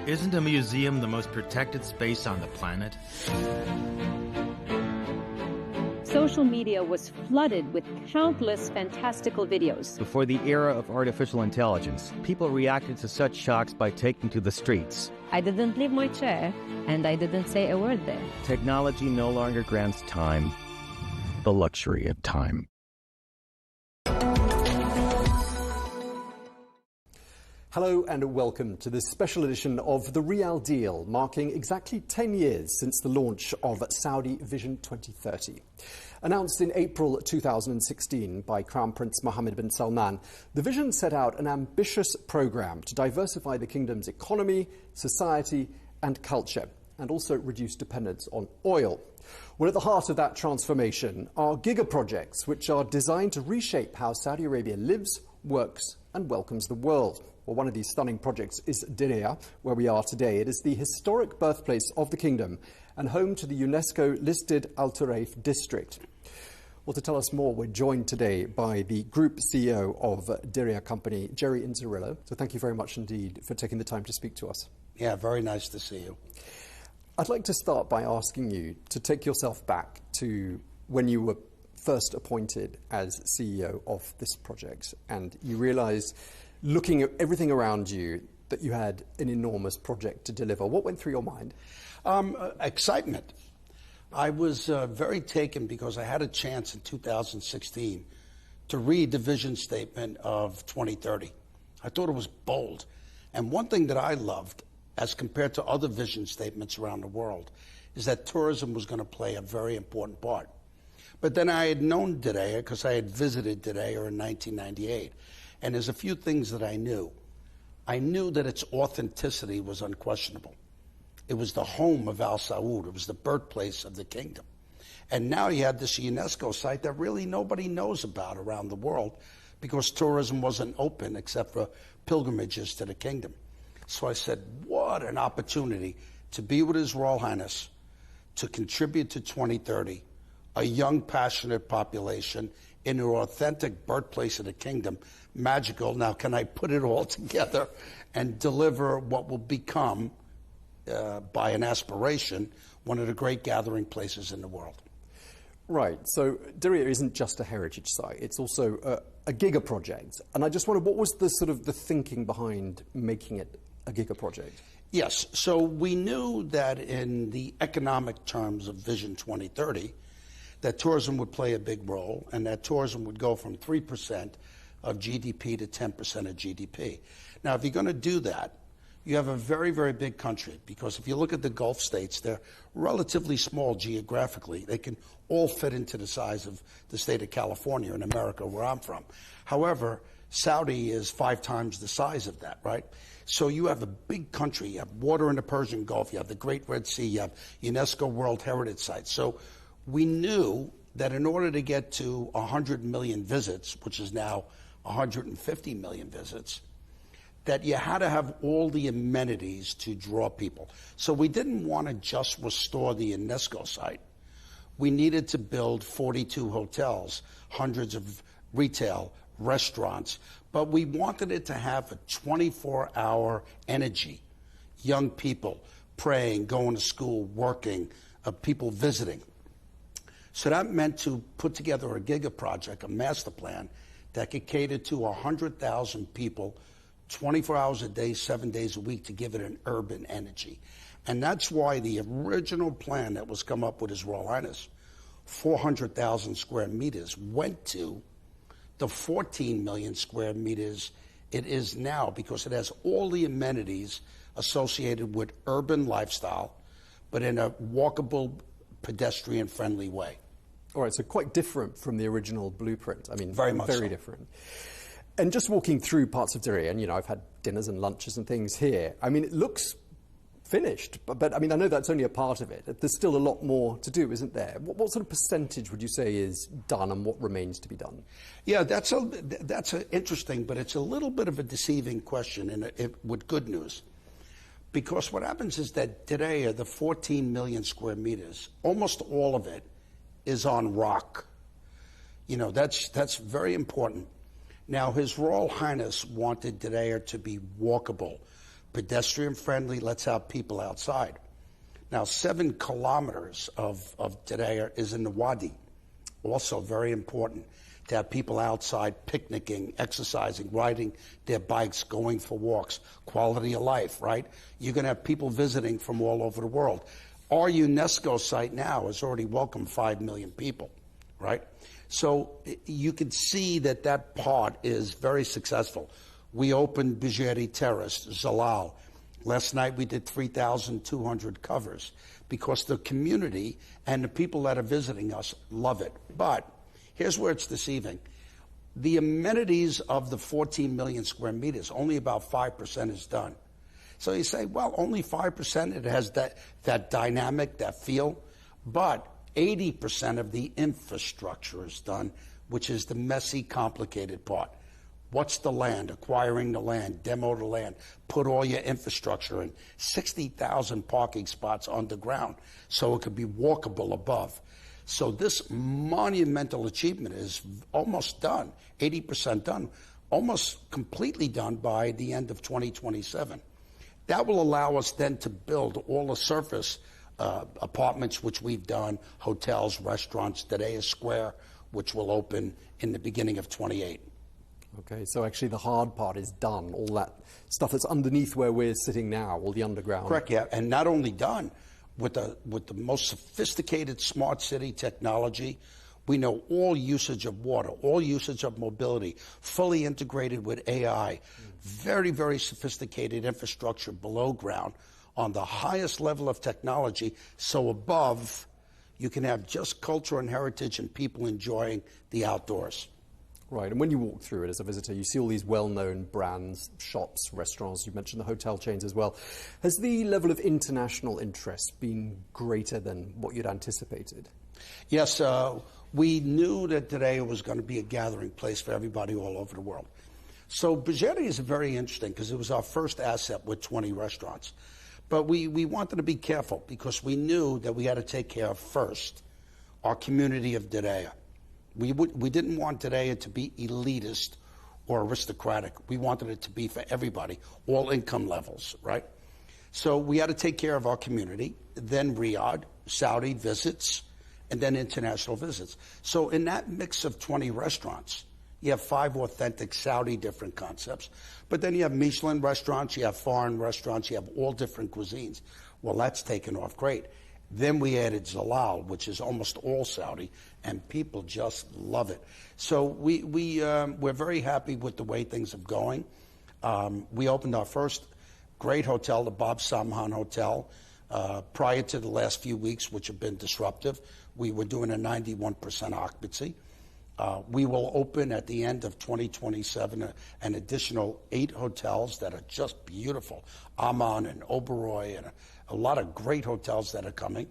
Isn't a museum the most protected space on the planet? Social media was flooded with countless fantastical videos. Before the era of artificial intelligence, people reacted to such shocks by taking to the streets. I didn't leave my chair, and I didn't say a word there. Technology no longer grants time, the luxury of time. Hello and welcome to this special edition of The Real Deal, marking exactly 10 years since the launch of Saudi Vision 2030. Announced in April 2016 by Crown Prince Mohammed bin Salman, the vision set out an ambitious programme to diversify the kingdom's economy, society and culture, and also reduce dependence on oil. Well, at the heart of that transformation are giga-projects which are designed to reshape how Saudi Arabia lives, works and welcomes the world. Well, one of these stunning projects is Diriyah, where we are today. It is the historic birthplace of the kingdom and home to the UNESCO-listed Al Turaif district. Well, to tell us more, we're joined today by the Group CEO of Diriyah Company, Jerry Inzerillo. So thank you very much indeed for taking the time to speak to us. Yeah, very nice to see you. I'd like to start by asking you to take yourself back to when you were first appointed as CEO of this project and you realised, looking at everything around you, that you had an enormous project to deliver. What went through your mind? Excitement. I was very taken because I had a chance in 2016 to read the vision statement of 2030. I thought it was bold. And one thing that I loved, as compared to other vision statements around the world, is that tourism was going to play a very important part. But then I had known Diriyah because I had visited Diriyah in 1998. And there's a few things that I knew. I knew that its authenticity was unquestionable. It was the home of Al Saud. It was the birthplace of the kingdom. And now you had this UNESCO site that really nobody knows about around the world because tourism wasn't open except for pilgrimages to the kingdom. So I said, what an opportunity to be with His Royal Highness, to contribute to 2030 a young, passionate population in an authentic birthplace of the kingdom, magical. Now, can I put it all together and deliver what will become, by an aspiration, one of the great gathering places in the world? Right, so Diriyah isn't just a heritage site, it's also a giga project. And I just wondered, what was the sort of the thinking behind making it a giga project? Yes, so we knew that in the economic terms of Vision 2030, that tourism would play a big role, and that tourism would go from 3% of GDP to 10% of GDP. Now, if you're going to do that, you have a very, very big country, because if you look at the Gulf states, they're relatively small geographically. They can all fit into the size of the state of California in America, where I'm from. However, Saudi is 5 times the size of that, right? So you have a big country. You have water in the Persian Gulf. You have the Great Red Sea. You have UNESCO World Heritage Sites. So we knew that in order to get to 100 million visits, which is now 150 million visits, that you had to have all the amenities to draw people. So we didn't want to just restore the UNESCO site. We needed to build 42 hotels, hundreds of retail, restaurants, but we wanted it to have a 24-hour energy. Young people praying, going to school, working, people visiting. So that meant to put together a giga project, a master plan, that could cater to 100,000 people 24 hours a day, 7 days a week, to give it an urban energy. And that's why the original plan that was come up with His Royal Highness, 400,000 square meters, went to the 14 million square meters it is now, because it has all the amenities associated with urban lifestyle, but in a walkable, pedestrian-friendly way. All right, so quite different from the original blueprint. I mean, very much very so. different. And just walking through parts of Diriyah, and, you know, I've had dinners and lunches and things here. I mean, it looks finished, but I mean, I know that's only a part of it. There's still a lot more to do, isn't there? What sort of percentage would you say is done, and what remains to be done? Yeah, that's interesting, but it's a little bit of a deceiving question, with good news. Because what happens is that Diriyah, the 14 million square meters, almost all of it is on rock. You know, that's very important. Now, His Royal Highness wanted Diriyah to be walkable, pedestrian-friendly, let's have people outside. Now, 7 kilometers of Diriyah is in the Wadi, also very important, to have people outside picnicking, exercising, riding their bikes, going for walks, quality of life, right? You're going to have people visiting from all over the world. Our UNESCO site now has already welcomed 5 million people, right? So you can see that that part is very successful. We opened Bijeri Terrace, Zalal. Last night we did 3,200 covers, because the community and the people that are visiting us love it. But here's where it's deceiving. The amenities of the 14 million square meters, only about 5% is done. So you say, well, only 5%, it has that dynamic, that feel, but 80% of the infrastructure is done, which is the messy, complicated part. What's the land? Acquiring the land, demo the land, put all your infrastructure in. 60,000 parking spots underground, so it could be walkable above. So this monumental achievement is almost done, 80% done, almost completely done by the end of 2027. That will allow us then to build all the surface apartments, which we've done, hotels, restaurants, Diriyah Square, which will open in the beginning of 28. Okay, so actually the hard part is done, all that stuff that's underneath where we're sitting now, all the underground. Correct, yeah, and not only done, with the most sophisticated smart city technology. We know all usage of water, all usage of mobility, fully integrated with AI, very, very sophisticated infrastructure below ground on the highest level of technology. So above, you can have just culture and heritage and people enjoying the outdoors. Right, and when you walk through it as a visitor, you see all these well-known brands, shops, restaurants. You mentioned the hotel chains as well. Has the level of international interest been greater than what you'd anticipated? Yes, we knew that Diriyah was going to be a gathering place for everybody all over the world. So Bijeri is very interesting because it was our first asset with 20 restaurants. But we wanted to be careful because we knew that we had to take care of first our community of Diriyah. We didn't want Diriyah to be elitist or aristocratic. We wanted it to be for everybody, all income levels, right? So we had to take care of our community, then Riyadh, Saudi visits, and then international visits. So in that mix of 20 restaurants, you have 5 authentic Saudi different concepts, but then you have Michelin restaurants, you have foreign restaurants, you have all different cuisines. Well, that's taken off great. Then we added Zalal, which is almost all Saudi, and people just love it. So we're very happy with the way things are going. We opened our first great hotel, the Bob Samhan Hotel, prior to the last few weeks, which have been disruptive. We were doing a 91% occupancy. We will open at the end of 2027 an additional 8 hotels that are just beautiful. Amman and Oberoi and a lot of great hotels that are coming.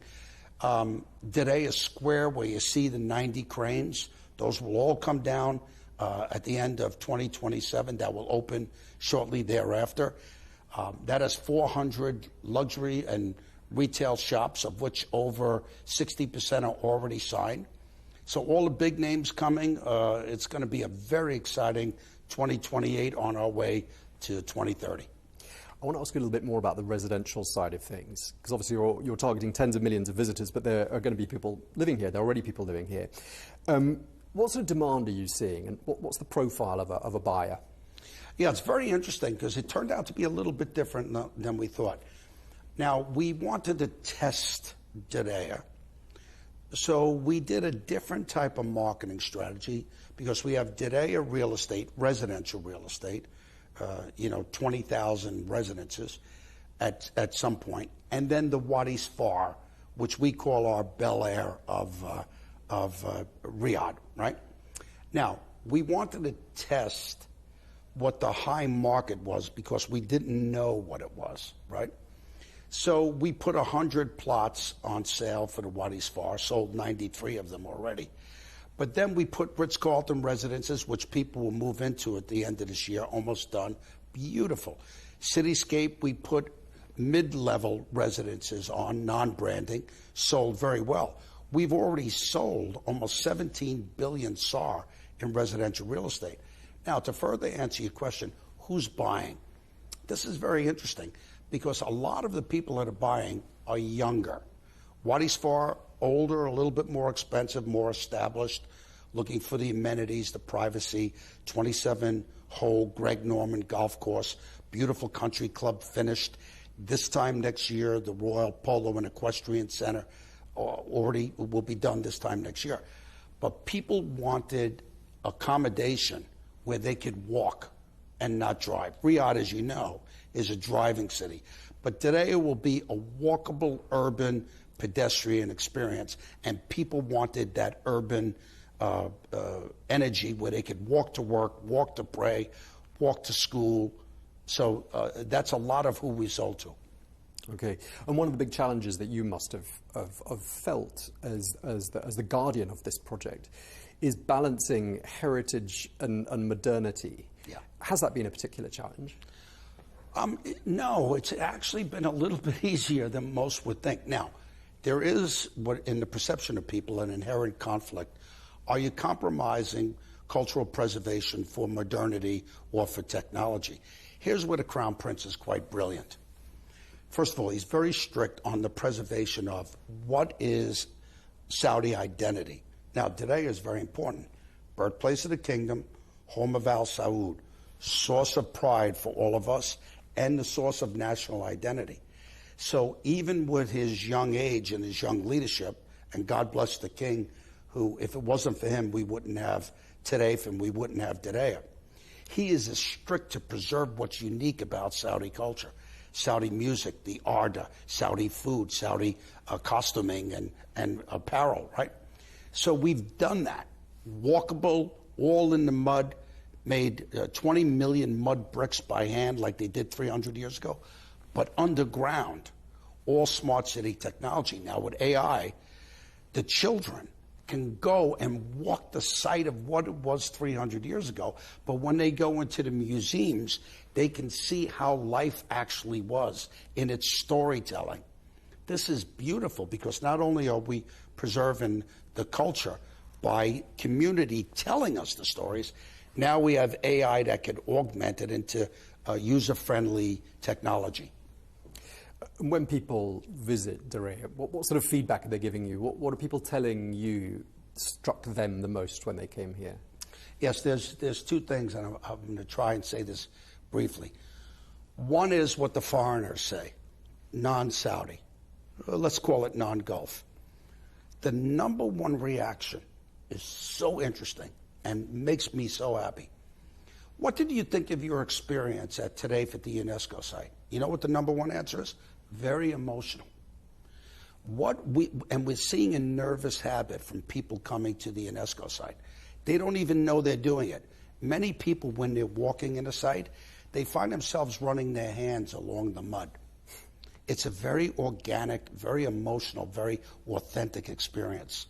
Diriyah Square, where you see the 90 cranes, those will all come down at the end of 2027. That will open shortly thereafter. That has 400 luxury and retail shops, of which over 60% are already signed. So all the big names coming. It's going to be a very exciting 2028 on our way to 2030. I want to ask you a little bit more about the residential side of things, because obviously you're targeting tens of millions of visitors, but there are going to be people living here. There are already people living here. What sort of demand are you seeing, and what's the profile of a buyer? Yeah, it's very interesting because it turned out to be a little bit different than we thought. Now, we wanted to test Diriyah. So we did a different type of marketing strategy because we have Diriyah real estate, residential real estate, 20,000 residences at some point. And then the Wadi Sfar, which we call our Bel Air of Riyadh, right? Now, we wanted to test what the high market was because we didn't know what it was, right? So we put 100 plots on sale for the Wadi Sfar, sold 93 of them already. But then we put Ritz-Carlton residences, which people will move into at the end of this year, almost done. Beautiful. Cityscape, we put mid-level residences on, non-branding, sold very well. We've already sold almost 17 billion SAR in residential real estate. Now, to further answer your question, who's buying? This is very interesting because a lot of the people that are buying are younger. Wadi Sfar, older, a little bit more expensive, more established, looking for the amenities, the privacy, 27-hole Greg Norman golf course, beautiful country club finished. This time next year, the Royal Polo and Equestrian Center already will be done this time next year. But people wanted accommodation where they could walk and not drive. Riyadh, as you know, is a driving city. But today it will be a walkable, urban, pedestrian experience. And people wanted that urban energy where they could walk to work, walk to pray, walk to school. So that's a lot of who we sold to. Okay. And one of the big challenges that you must have felt as the guardian of this project is balancing heritage and modernity. Yeah. Has that been a particular challenge? No, it's actually been a little bit easier than most would think. Now, there is, what in the perception of people, an inherent conflict. Are you compromising cultural preservation for modernity or for technology? Here's where the Crown Prince is quite brilliant. First of all, he's very strict on the preservation of what is Saudi identity. Now, today is very important. Birthplace of the kingdom, home of Al Saud, source of pride for all of us, and the source of national identity. So even with his young age and his young leadership, and God bless the king, who, if it wasn't for him, we wouldn't have Tareif and we wouldn't have Diriyah. He is as strict to preserve what's unique about Saudi culture. Saudi music, the Arda, Saudi food, Saudi costuming and apparel, right? So we've done that. Walkable, all in the mud, made 20 million mud bricks by hand like they did 300 years ago, but underground, all smart city technology. Now with AI, the children can go and walk the site of what it was 300 years ago, but when they go into the museums, they can see how life actually was in its storytelling. This is beautiful because not only are we preserving the culture by community telling us the stories. Now we have AI that could augment it into user-friendly technology. When people visit Diriyah, what sort of feedback are they giving you? What are people telling you struck them the most when they came here? Yes, there's two things, and I'm going to try and say this briefly. One is what the foreigners say, non-Saudi. Let's call it non-Gulf. The number one reaction is so interesting and makes me so happy. What did you think of your experience at Today at the UNESCO site? You know what the number one answer is? Very emotional. We're seeing a nervous habit from people coming to the UNESCO site. They don't even know they're doing it. Many people, when they're walking in a site, they find themselves running their hands along the mud. It's a very organic, very emotional, very authentic experience.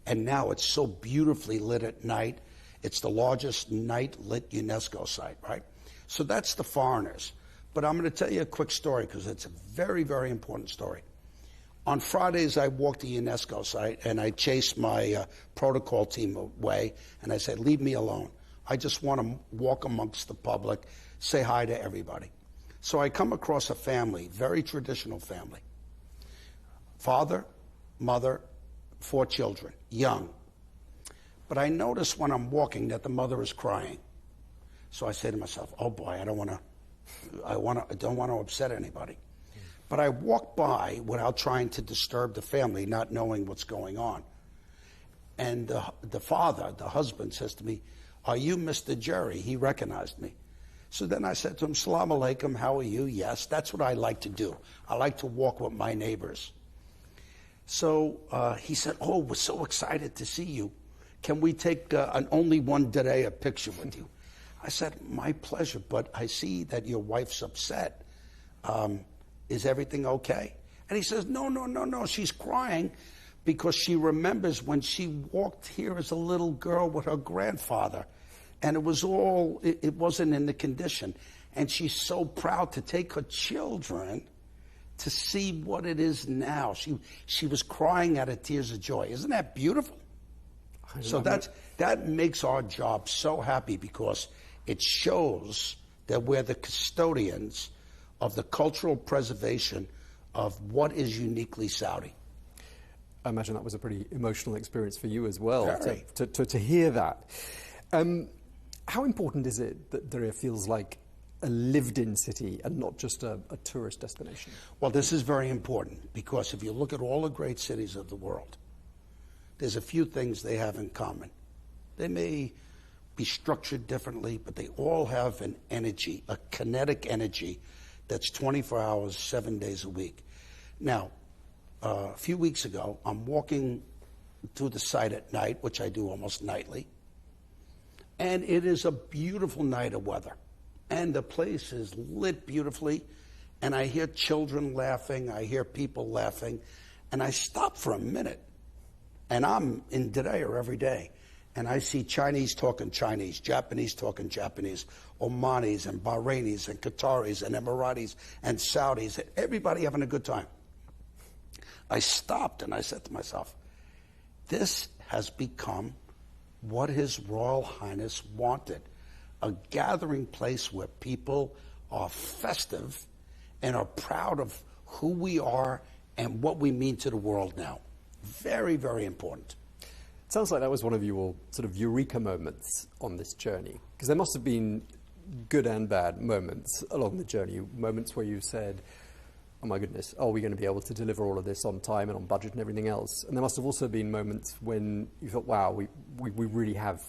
And now it's so beautifully lit at night. It's the largest night-lit UNESCO site, right? So that's the foreigners. But I'm going to tell you a quick story because it's a very, very important story. On Fridays, I walked the UNESCO site, and I chased my protocol team away, and I said, leave me alone. I just want to walk amongst the public, say hi to everybody. So I come across a family, very traditional family. Father, mother, 4 children, young. But I notice when I'm walking that the mother is crying. So I say to myself, oh boy, I don't want to upset anybody. But I walk by without trying to disturb the family, not knowing what's going on. And the father, the husband, says to me, are you Mr. Jerry? He recognized me. So then I said to him, Salaam alaikum, how are you? Yes, that's what I like to do. I like to walk with my neighbors. So he said, oh, we're so excited to see you. Can we take an only one day a picture with you? I said, my pleasure, but I see that your wife's upset. Is everything okay? And he says, no, she's crying because she remembers when she walked here as a little girl with her grandfather. And it wasn't in the condition. And she's so proud to take her children to see what it is now. She was crying out of tears of joy. Isn't that beautiful? So that makes our job so happy because it shows that we're the custodians of the cultural preservation of what is uniquely Saudi. I imagine that was a pretty emotional experience for you as well, Very. to hear that. How important is it that Diriyah feels like a lived-in city and not just a tourist destination? Well, this is very important because if you look at all the great cities of the world, there's a few things they have in common. They may be structured differently, but they all have an energy, a kinetic energy that's 24 hours, 7 days a week. Now, a few weeks ago, I'm walking through the site at night, which I do almost nightly, and it is a beautiful night of weather. And the place is lit beautifully, and I hear children laughing, I hear people laughing, and I stop for a minute. And I'm in Diriyah every day, and I see Chinese talking Chinese, Japanese talking Japanese, Omanis and Bahrainis and Qataris and Emiratis and Saudis, everybody having a good time. I stopped and I said to myself, this has become what His Royal Highness wanted, a gathering place where people are festive and are proud of who we are and what we mean to the world now. Very, very important. It sounds like that was one of your sort of eureka moments on this journey, because there must have been good and bad moments along the journey, moments where you said, oh my goodness, are we going to be able to deliver all of this on time and on budget and everything else? And there must have also been moments when you thought, wow, we really have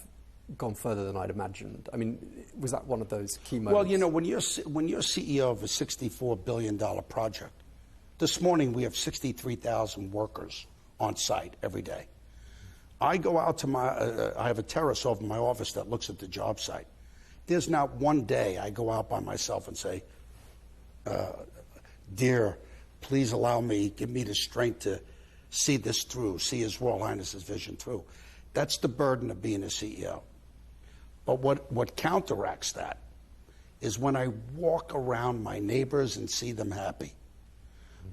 gone further than I'd imagined. I mean, was that one of those key moments? Well, you know, when you're CEO of a $64 billion project, this morning we have 63,000 workers on site every day. I go out to I have a terrace over my office that looks at the job site. There's not one day I go out by myself and say, dear, please allow me, give me the strength to see this through, see His Royal Highness's vision through. That's the burden of being a CEO. But what counteracts that is when I walk around my neighbors and see them happy.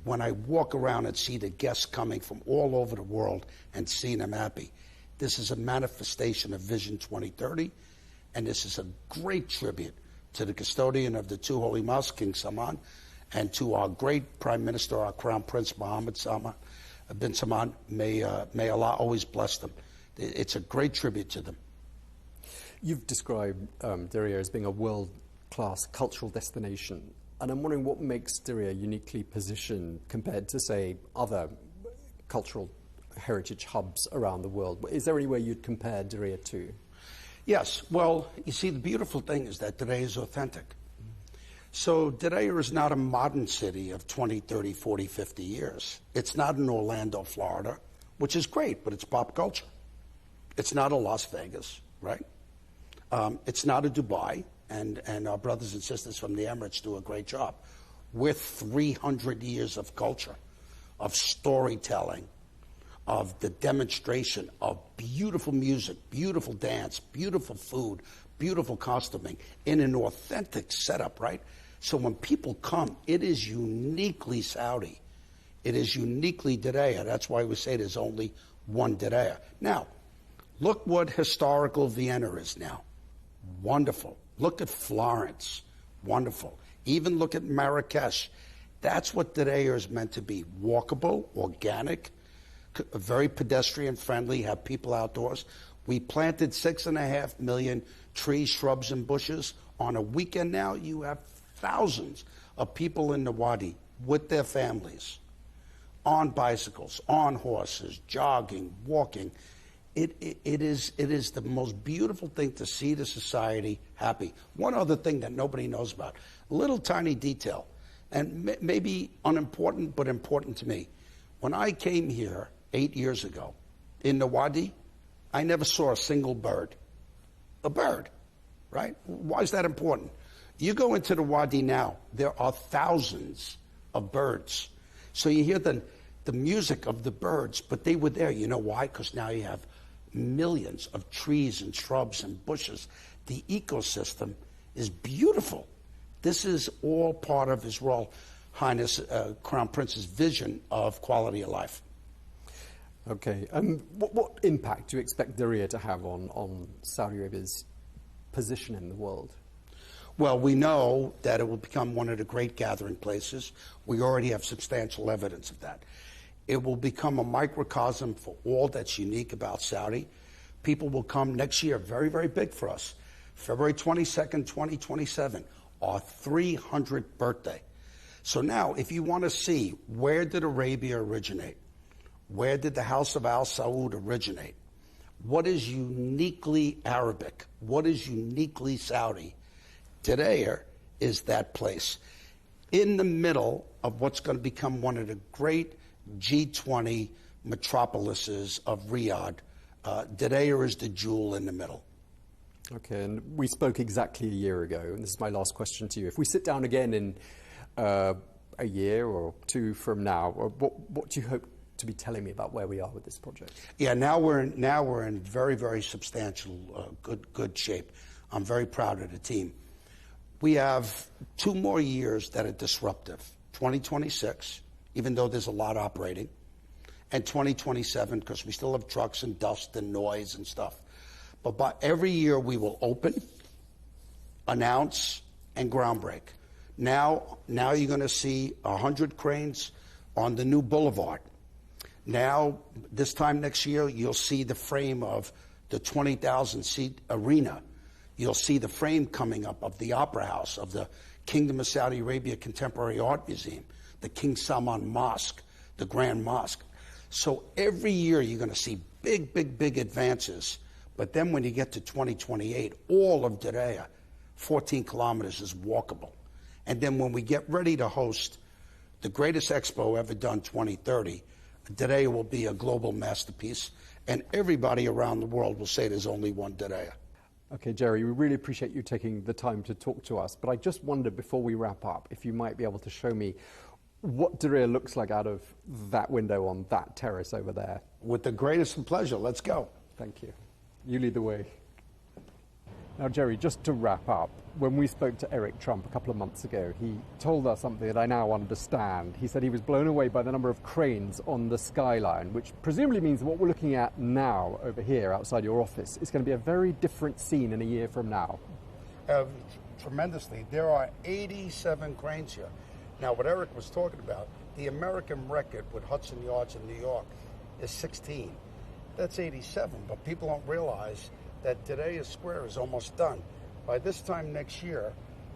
when I walk around and see the guests coming from all over the world and seeing them happy. This is a manifestation of Vision 2030, and this is a great tribute to the custodian of the two holy mosques, King Salman, and to our great Prime Minister, our Crown Prince Mohammed bin Salman. May Allah always bless them. It's a great tribute to them. You've described Diriyah as being a world-class cultural destination, and I'm wondering what makes Diriyah uniquely positioned compared to, say, other cultural heritage hubs around the world. Is there any way you'd compare Diriyah to? Yes. Well, you see, the beautiful thing is that Diriyah is authentic. So Diriyah is not a modern city of 20, 30, 40, 50 years. It's not in Orlando, Florida, which is great, but it's pop culture. It's not a Las Vegas, right? It's not a Dubai, and our brothers and sisters from the Emirates do a great job. With 300 years of culture, of storytelling, of the demonstration of beautiful music, beautiful dance, beautiful food, beautiful costuming in an authentic setup, right? So when people come, it is uniquely Saudi. It is uniquely Diriyah. That's why we say there's only one Diriyah. Now, look what historical Vienna is now. Wonderful. Look at Florence. Wonderful. Even look at Marrakesh. That's what Diriyah is meant to be. Walkable, organic, very pedestrian friendly, have people outdoors. We planted 6.5 million trees, shrubs, and bushes. On a weekend now, you have thousands of people in the Wadi with their families, on bicycles, on horses, jogging, walking. It is the most beautiful thing to see the society happy. One other thing that nobody knows about, a little tiny detail, and maybe unimportant, but important to me. When I came here 8 years ago, in the Wadi, I never saw a single bird. A bird, right? Why is that important? You go into the Wadi now, there are thousands of birds. So you hear the music of the birds, but they were there. You know why? Because now you have millions of trees and shrubs and bushes. The ecosystem is beautiful. This is all part of His Royal Highness Crown Prince's vision of quality of life. Okay. What impact do you expect Diriyah to have on Saudi Arabia's position in the world? Well, we know that it will become one of the great gathering places. We already have substantial evidence of that. It will become a microcosm for all that's unique about Saudi. People will come next year, very, very big for us. February 22nd, 2027, our 300th birthday. So now, if you want to see where did Arabia originate, where did the House of Al Saud originate, what is uniquely Arabic, what is uniquely Saudi, Diriyah is that place. In the middle of what's going to become one of the great G20 metropolises of Riyadh, Diriyah is the jewel in the middle. Okay, and we spoke exactly a year ago, and this is my last question to you. If we sit down again in a year or two from now, what do you hope to be telling me about where we are with this project? Yeah, now we're in very, very substantial, good shape. I'm very proud of the team. We have 2 more years that are disruptive. 2026, even though there's a lot operating, and 2027, because we still have trucks and dust and noise and stuff. But by every year we will open, announce, and ground break. Now you're going to see 100 cranes on the new boulevard. Now, this time next year, you'll see the frame of the 20,000-seat arena. You'll see the frame coming up of the Opera House, of the Kingdom of Saudi Arabia Contemporary Art Museum, the King Salman Mosque, the Grand Mosque. So every year you're going to see big, big, big advances. But then when you get to 2028, all of Diriyah, 14 kilometers, is walkable. And then when we get ready to host the greatest expo ever done, 2030, Diriyah will be a global masterpiece, and everybody around the world will say there's only one Diriyah. Okay, Jerry, we really appreciate you taking the time to talk to us, but I just wondered, before we wrap up, if you might be able to show me what Diriyah looks like out of that window on that terrace over there. With the greatest of pleasure. Let's go. Thank you. You lead the way. Now, Jerry, just to wrap up, when we spoke to Eric Trump a couple of months ago, he told us something that I now understand. He said he was blown away by the number of cranes on the skyline, which presumably means that what we're looking at now over here outside your office is going to be a very different scene in a year from now. Tremendously. There are 87 cranes here. Now, what Eric was talking about, the American record with Hudson Yards in New York is 16. That's 87, but people don't realize that Dedeya Square is almost done. By this time next year,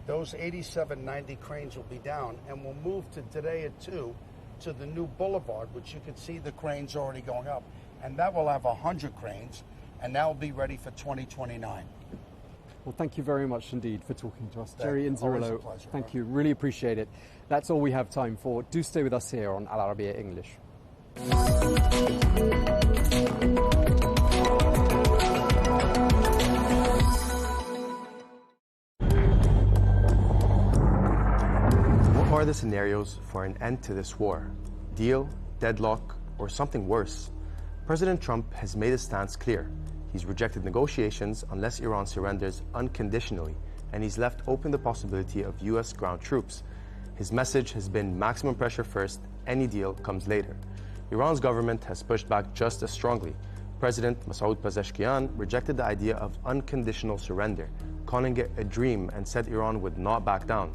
those 87, 90 cranes will be down, and we'll move to Dedeya 2 to the new boulevard, which you can see the cranes already going up. And that will have 100 cranes, and that will be ready for 2029. Well, thank you very much indeed for talking to us. Jerry Inzerillo, thank you. Really appreciate it. That's all we have time for. Do stay with us here on Al Arabiya English. What are the scenarios for an end to this war? Deal, deadlock, or something worse? President Trump has made his stance clear. He's rejected negotiations unless Iran surrenders unconditionally, and he's left open the possibility of U.S. ground troops. His message has been maximum pressure first, any deal comes later. Iran's government has pushed back just as strongly. President Masoud Pezeshkian rejected the idea of unconditional surrender, calling it a dream, and said Iran would not back down.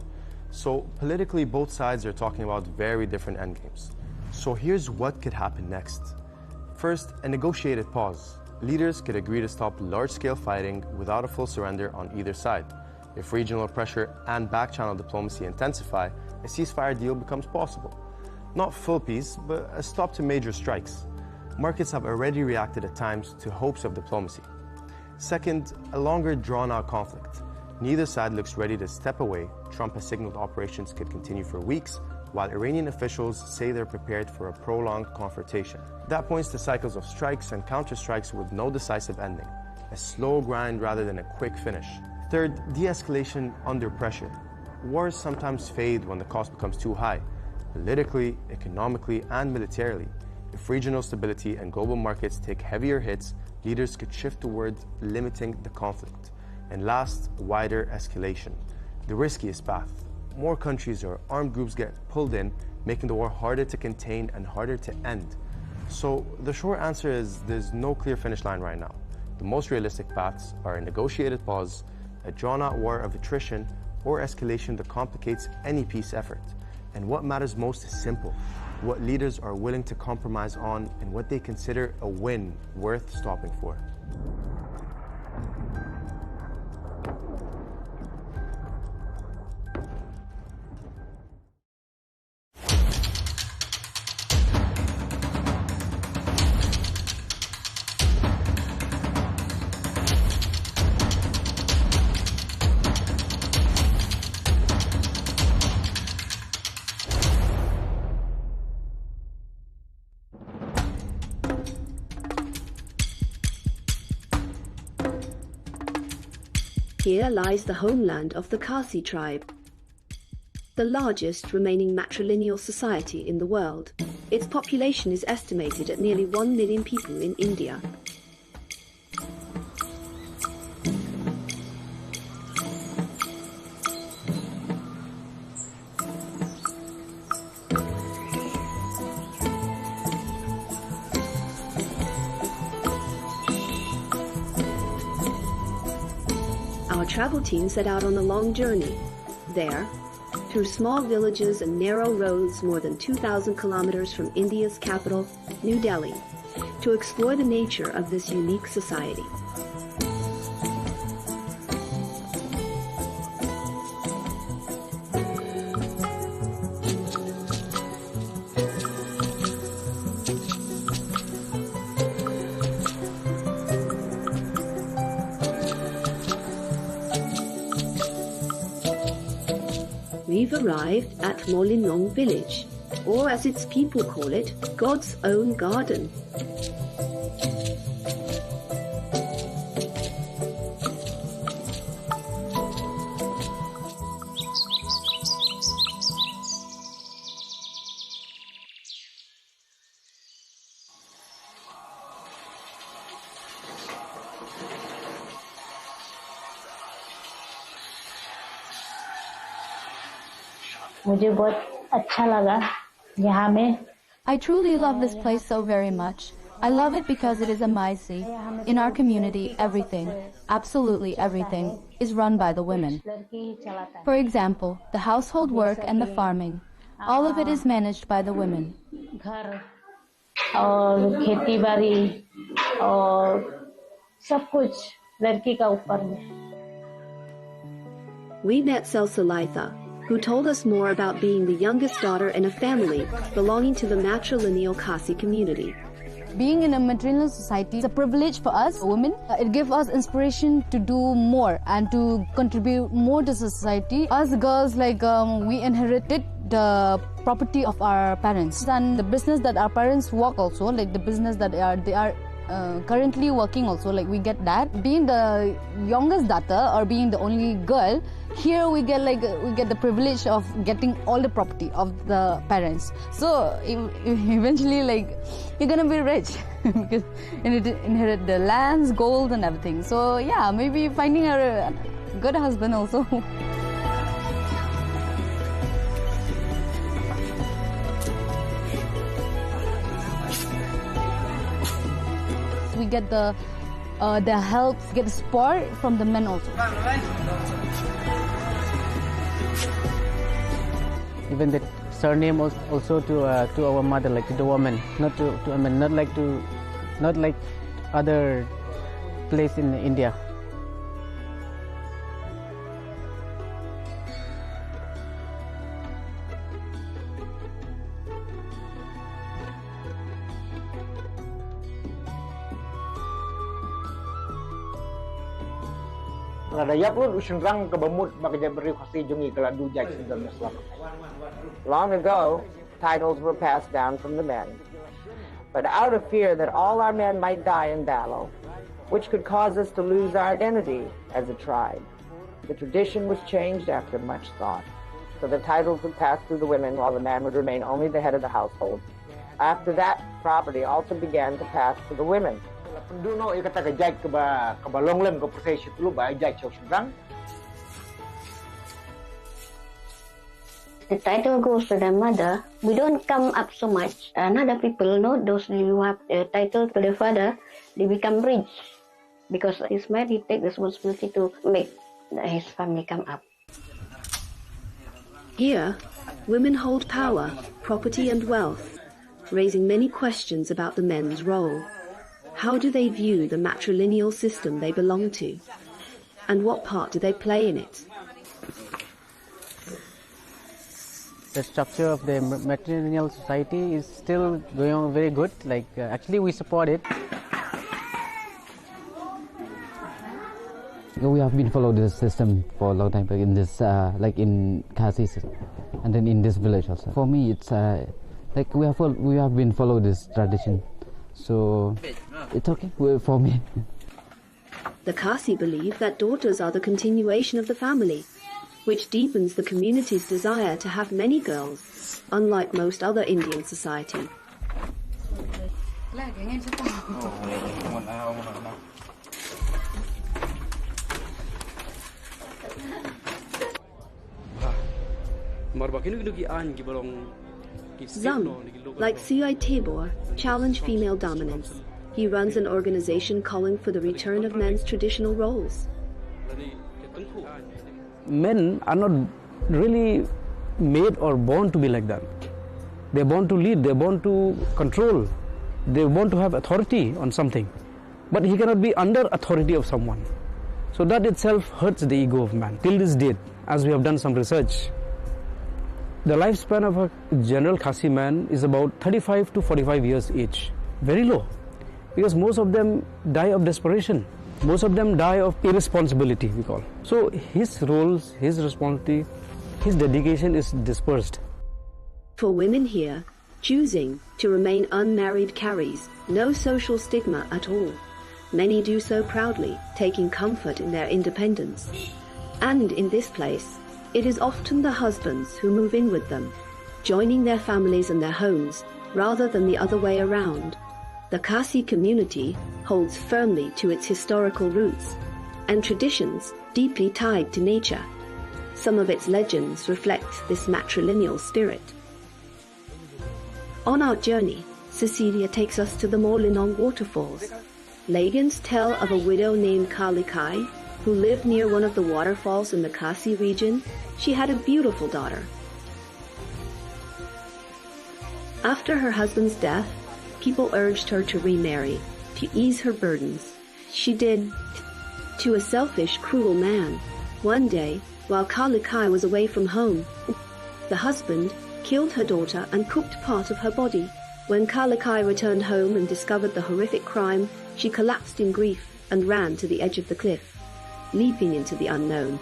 So politically, both sides are talking about very different endgames. So here's what could happen next. First, a negotiated pause. Leaders could agree to stop large-scale fighting without a full surrender on either side. If regional pressure and back-channel diplomacy intensify, a ceasefire deal becomes possible. Not full peace, but a stop to major strikes. Markets have already reacted at times to hopes of diplomacy. Second, a longer drawn-out conflict. Neither side looks ready to step away. Trump has signaled operations could continue for weeks, while Iranian officials say they're prepared for a prolonged confrontation. That points to cycles of strikes and counterstrikes with no decisive ending, a slow grind rather than a quick finish. Third, de-escalation under pressure. Wars sometimes fade when the cost becomes too high, politically, economically, and militarily. If regional stability and global markets take heavier hits, leaders could shift toward limiting the conflict. And last, wider escalation, the riskiest path. More countries or armed groups get pulled in, making the war harder to contain and harder to end. So the short answer is there's no clear finish line right now. The most realistic paths are a negotiated pause, a drawn-out war of attrition, or escalation that complicates any peace effort. And what matters most is simple: what leaders are willing to compromise on and what they consider a win worth stopping for. Here lies the homeland of the Khasi tribe, the largest remaining matrilineal society in the world. Its population is estimated at nearly 1 million people in India. Our travel team set out on a long journey. There, through small villages and narrow roads more than 2,000 kilometers from India's capital, New Delhi, to explore the nature of this unique society. We've arrived at Molinong village, or as its people call it, God's own garden. मुझे बहुत अच्छा लगा यहाँ में. I truly love this place so very much. I love it because it is a Maisi. In our community, everything, absolutely everything, is run by the women. For example, the household work and the farming. All of it is managed by the women. घर और खेती बाड़ी और सब कुछ लड़की का ऊपर में. We met Celsa Laitha, who told us more about being the youngest daughter in a family belonging to the matrilineal Khasi community. Being in a matrilineal society is a privilege for us women. It gives us inspiration to do more and to contribute more to society. Us girls, we inherited the property of our parents and the business that our parents work also, like the business that they are currently working also, like we get that. Being the youngest daughter or being the only girl, here we get the privilege of getting all the property of the parents. So eventually you're gonna be rich because you need to inherit the lands, gold and everything. So yeah, maybe finding a good husband also. We get the help, get the support from the men also. Even the surname also to our mother, like to the woman, not to I mean, not like other place in India. Long ago, titles were passed down from the men. But out of fear that all our men might die in battle, which could cause us to lose our identity as a tribe, the tradition was changed after much thought. So the titles would pass through the women while the man would remain only the head of the household. After that, property also began to pass to the women. The title goes to the mother. We don't come up so much. Other people know those who have the title to the father, they become rich. Because he's married, he takes the responsibility to make his family come up. Here, women hold power, property and wealth, raising many questions about the men's role. How do they view the matrilineal system they belong to? And what part do they play in it? The structure of the matrilineal society is still going on very good. Actually, we support it. We have been following this system for a long time, in this, in Khasi, and then in this village also. For me, it's we have been following this tradition, so it's okay for me. The Khasi believe that daughters are the continuation of the family, which deepens the community's desire to have many girls, unlike most other Indian society. Zam, like Suai Tibor, challenge female dominance. He runs an organization calling for the return of men's traditional roles. Men are not really made or born to be like that. They're born to lead, they're born to control, they want to have authority on something. But he cannot be under authority of someone. So that itself hurts the ego of man. Till this date, as we have done some research, the lifespan of a general Khasi man is about 35 to 45 years age. Very low. Because most of them die of desperation. Most of them die of irresponsibility, we call. So his roles, his responsibility, his dedication is dispersed. For women here, choosing to remain unmarried carries no social stigma at all. Many do so proudly, taking comfort in their independence. And in this place, it is often the husbands who move in with them, joining their families and their homes, rather than the other way around. The Khasi community holds firmly to its historical roots and traditions deeply tied to nature. Some of its legends reflect this matrilineal spirit. On our journey, Cecilia takes us to the Molinong waterfalls. Legends tell of a widow named Kalikai who lived near one of the waterfalls in the Khasi region. She had a beautiful daughter. After her husband's death, people urged her to remarry, to ease her burdens. She did, to a selfish, cruel man. One day, while Kalikai was away from home, the husband killed her daughter and cooked part of her body. When Kalikai returned home and discovered the horrific crime, she collapsed in grief and ran to the edge of the cliff, leaping into the unknown.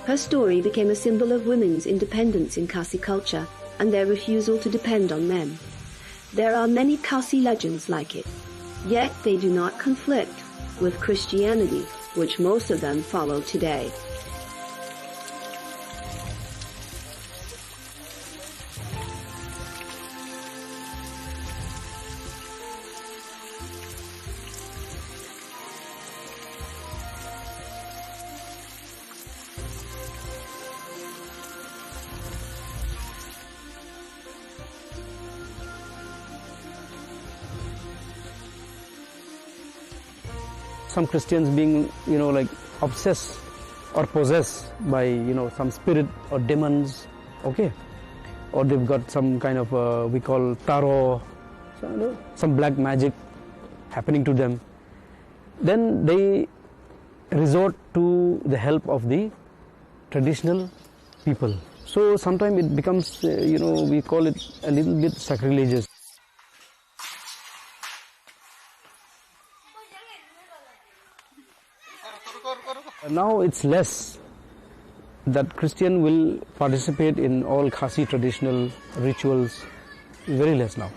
Her story became a symbol of women's independence in Khasi culture and their refusal to depend on men. There are many Khasi legends like it, yet they do not conflict with Christianity, which most of them follow today. Some Christians being, like obsessed or possessed by, some spirit or demons, okay? Or they've got some kind of, we call tarot, some black magic happening to them. Then they resort to the help of the traditional people. So sometimes it becomes, we call it a little bit sacrilegious. Now it's less that Christian will participate in all Khasi traditional rituals, very less now.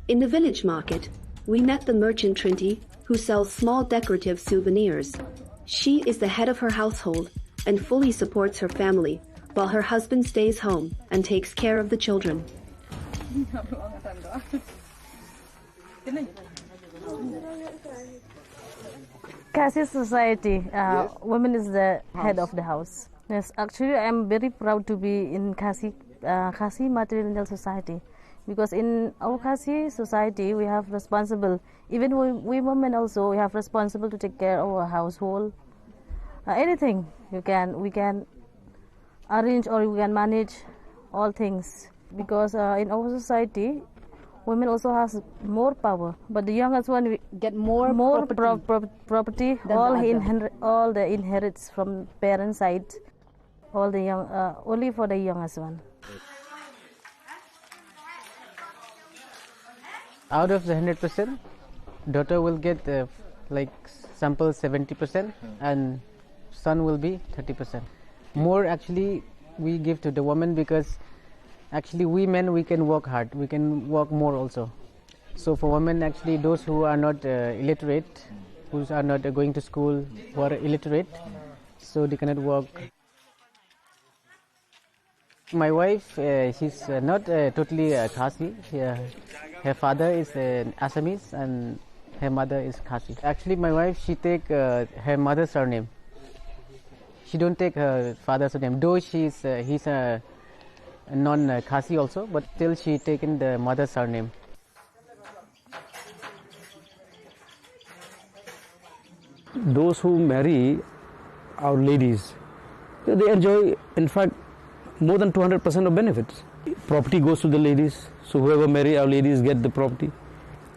In the village market, we met the merchant Trinity, who sells small decorative souvenirs. She is the head of her household and fully supports her family, while her husband stays home and takes care of the children. Khasi society, women is the head of the house. Yes, actually I am very proud to be in Khasi matrilineal society. Because in our Khasi society, we have responsible, even we women also, we have responsible to take care of our household. Anything we can arrange or we can manage all things. Because in our society, women also has more power. But the youngest one we get more property. All the inherits from parents' side. All the young, only for the youngest one. Out of the 100%, daughter will get sample 70% and son will be 30%. More actually we give to the woman because actually we men, we can work hard, we can work more also. So for women actually those who are not illiterate, who are not going to school, who are illiterate, so they cannot work. My wife, she's not totally Khasi. Her father is Assamese and her mother is Khasi. Actually, my wife, she take her mother's surname. She don't take her father's surname. Though he's a non-Khasi also, but still she taken the mother's surname. Those who marry our ladies, they enjoy, in fact, more than 200% of benefits. Property goes to the ladies, so whoever marry our ladies get the property.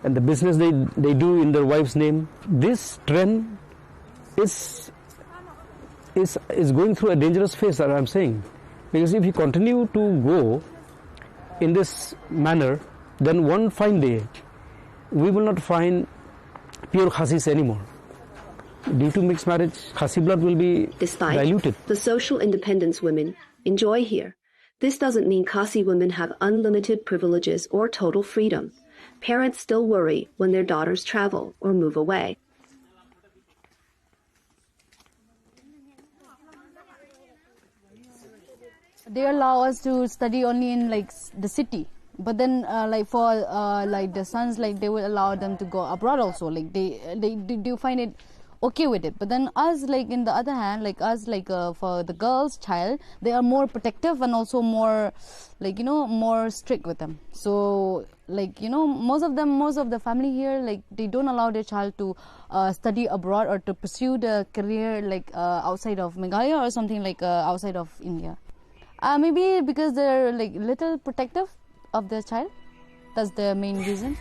And the business they do in their wife's name. This trend is going through a dangerous phase, that I'm saying. Because if you continue to go in this manner, then one fine day, we will not find pure Khasis anymore. Due to mixed marriage, Khasi blood will be diluted. The social independence women enjoy here, this doesn't mean Khasi women have unlimited privileges or total freedom. Parents still worry when their daughters travel or move away. They allow us to study only in like the city, but then like for like the sons, like they will allow them to go abroad also. Like they do find it okay with it. But then us, like in the other hand, like us, like for the girls' child, they are more protective and also more, like, you know, more strict with them. So like, you know, most of the family here, like they don't allow their child to study abroad or to pursue the career like outside of Meghalaya or something like outside of India. Maybe because they're like little protective of their child. That's the main reason.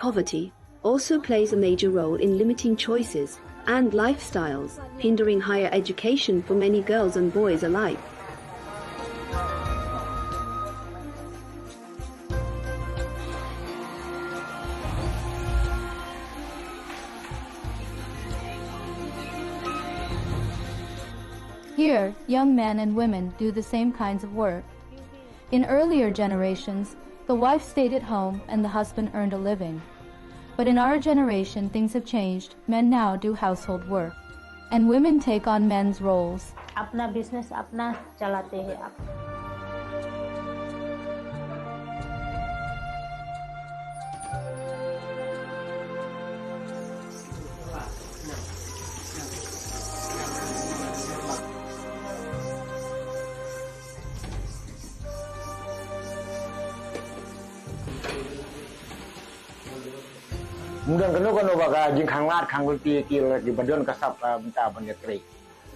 Poverty also plays a major role in limiting choices and lifestyles, hindering higher education for many girls and boys alike. Here, young men and women do the same kinds of work. In earlier generations, the wife stayed at home and the husband earned a living. But in our generation, things have changed. Men now do household work, and women take on men's roles. Apna business apna chalate hai.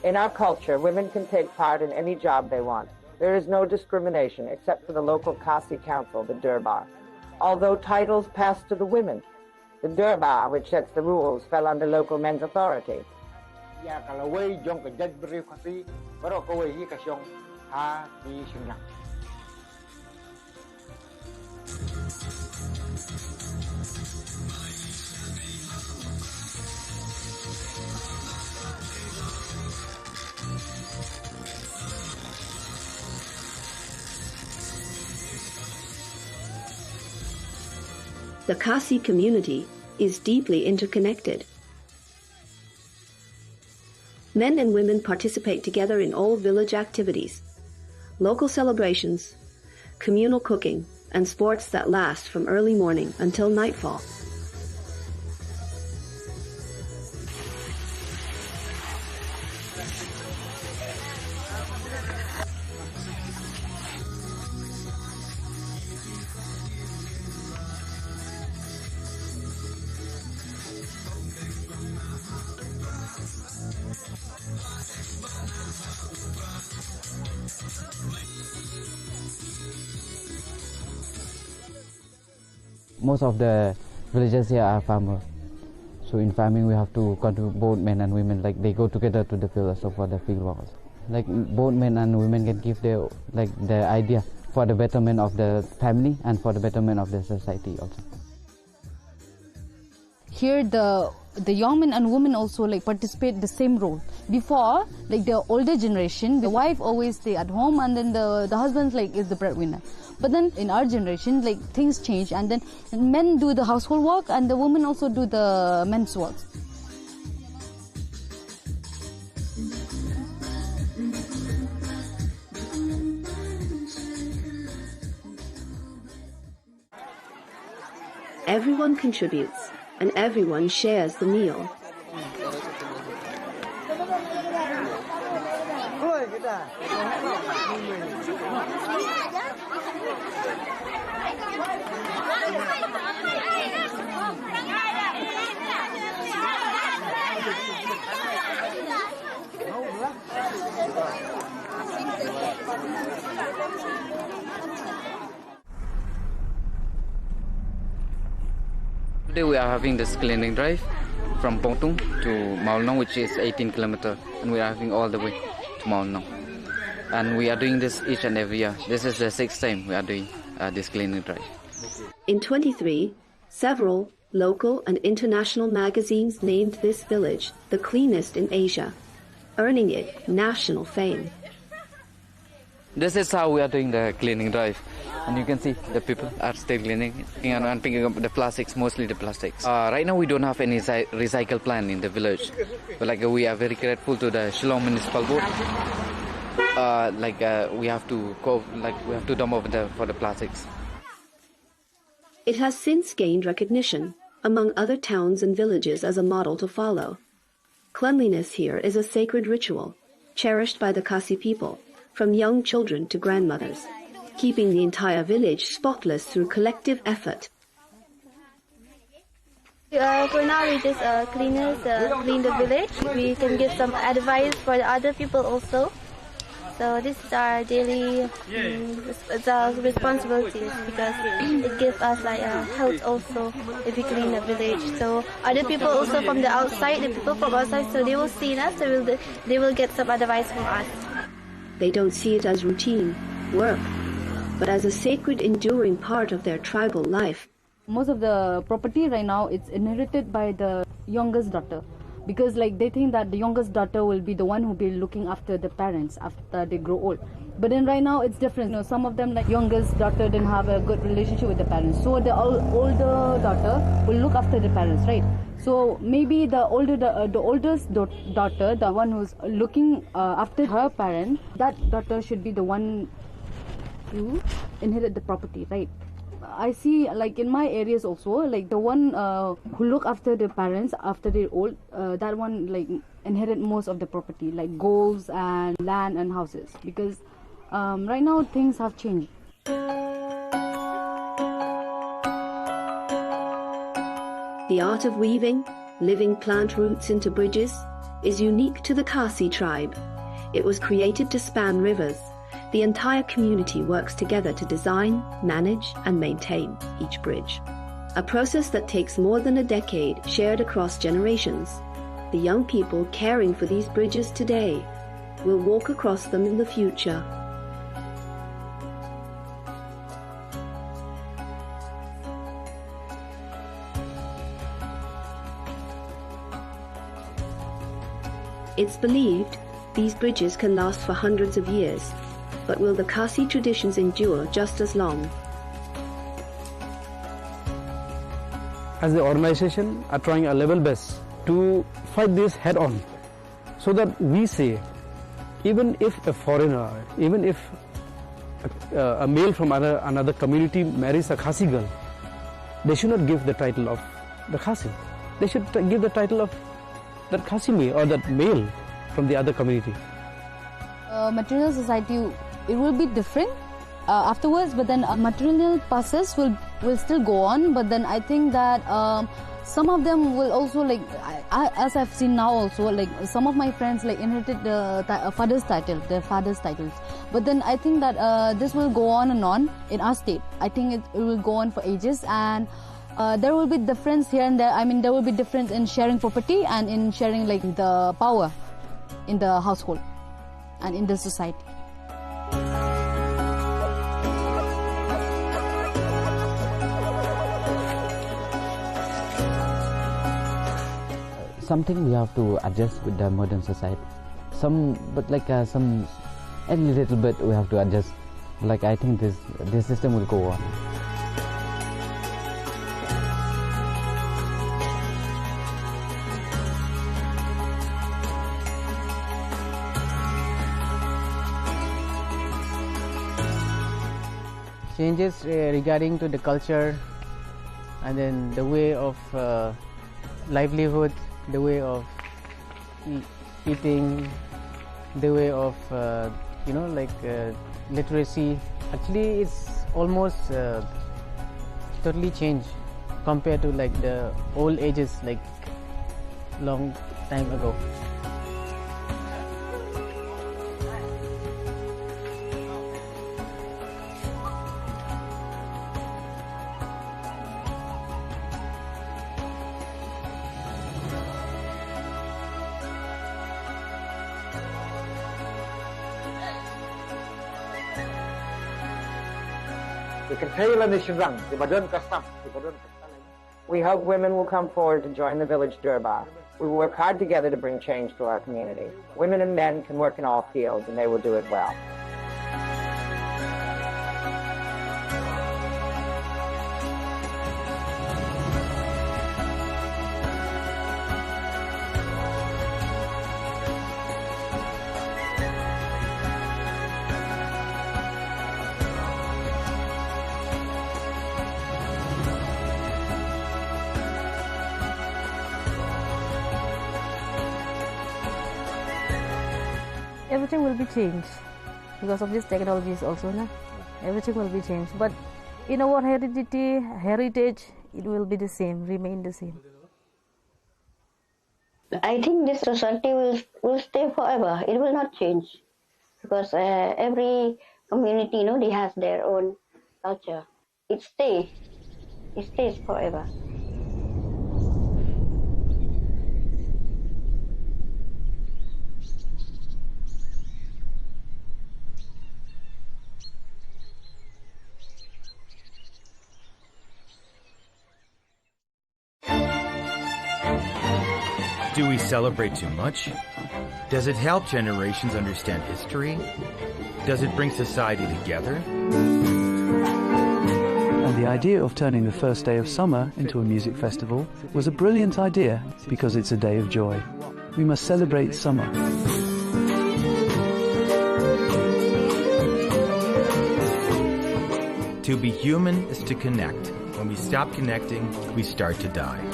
In our culture, women can take part in any job they want. There is no discrimination except for the local Khasi council, the Durbar. Although titles passed to the women, the Durbar, which sets the rules, fell under local men's authority. The Khasi community is deeply interconnected. Men and women participate together in all village activities, local celebrations, communal cooking, and sports that last from early morning until nightfall. Most of the villagers here are farmers. So in farming we have to contribute both men and women, like they go together to the field also for the field work. Like both men and women can give their idea for the betterment of the family and for the betterment of the society also. Here the young men and women also like participate the same role. Before, like the older generation, the wife always stay at home and then the husband like is the breadwinner. But then in our generation, like things change and then men do the household work and the women also do the men's work. Everyone contributes and everyone shares the meal. Today we are having this cleaning drive from Bongtung to Maolnong, which is 18 kilometers, and we are having all the way to Maolnong. And we are doing this each and every year. This is the 6th time we are doing this cleaning drive. In 23, several local and international magazines named this village the cleanest in Asia, earning it national fame. This is how we are doing the cleaning drive. And you can see the people are still cleaning and picking up the plastics, mostly the plastics. Right now we don't have any recycle plan in the village. But we are very grateful to the Shillong Municipal Board. We have to go, we have to dump over for the plastics. It has since gained recognition among other towns and villages as a model to follow. Cleanliness here is a sacred ritual, cherished by the Khasi people, from young children to grandmothers, keeping the entire village spotless through collective effort. For now, we just clean the village. We can give some advice for the other people also. So this is our daily responsibilities, because it gives us health also if we clean the village. So other people also from the outside, the people from outside, so they will see us, so they will get some advice from us. They don't see it as routine work, but as a sacred, enduring part of their tribal life. Most of the property right now, it's inherited by the youngest daughter, because they think that the youngest daughter will be the one who will be looking after the parents after they grow old. But then right now it's different. Some of them, youngest daughter, didn't have a good relationship with the parents, so the older daughter will look after the parents, right? So maybe the oldest daughter, the one who's looking after her parent, that daughter should be the one to inherit the property, right? I see, in my areas also, the one who look after the parents after they're old, that one inherit most of the property, like golds and land and houses, because right now things have changed. The art of weaving, living plant roots into bridges, is unique to the Khasi tribe. It was created to span rivers. The entire community works together to design, manage, and maintain each bridge. A process that takes more than a decade, shared across generations. The young people caring for these bridges today will walk across them in the future. It's believed these bridges can last for hundreds of years. But will the Khasi traditions endure just as long? As the organization are trying our level best to fight this head on, so that we say, even if a foreigner, even if a male from another community marries a Khasi girl, they should not give the title of the Khasi. They should give the title of that Khasi male or that male from the other community. Material society, it will be different afterwards, but then material process will still go on. But then I think that some of them will also, as I've seen now also, some of my friends inherited the father's title, their father's titles. But then I think that this will go on and on in our state. I think it will go on for ages, and there will be difference here and there. I mean, there will be difference in sharing property and in sharing the power in the household and in the society. Something we have to adjust with the modern society. A little bit we have to adjust. I think this system will go on. Changes regarding to the culture, and then the way of livelihood, the way of eating, the way of literacy. Actually, it's almost totally changed compared to the old ages, long time ago. We hope women will come forward to join the village Durbar. We will work hard together to bring change to our community. Women and men can work in all fields, and they will do it well. Everything will be changed because of this technologies also. No? Everything will be changed. But in our heritage, it will be the same, remain the same. I think this society will stay forever. It will not change because every community, they have their own culture. It stays forever. Do we celebrate too much? Does it help generations understand history? Does it bring society together? And the idea of turning the first day of summer into a music festival was a brilliant idea because it's a day of joy. We must celebrate summer. To be human is to connect. When we stop connecting, we start to die.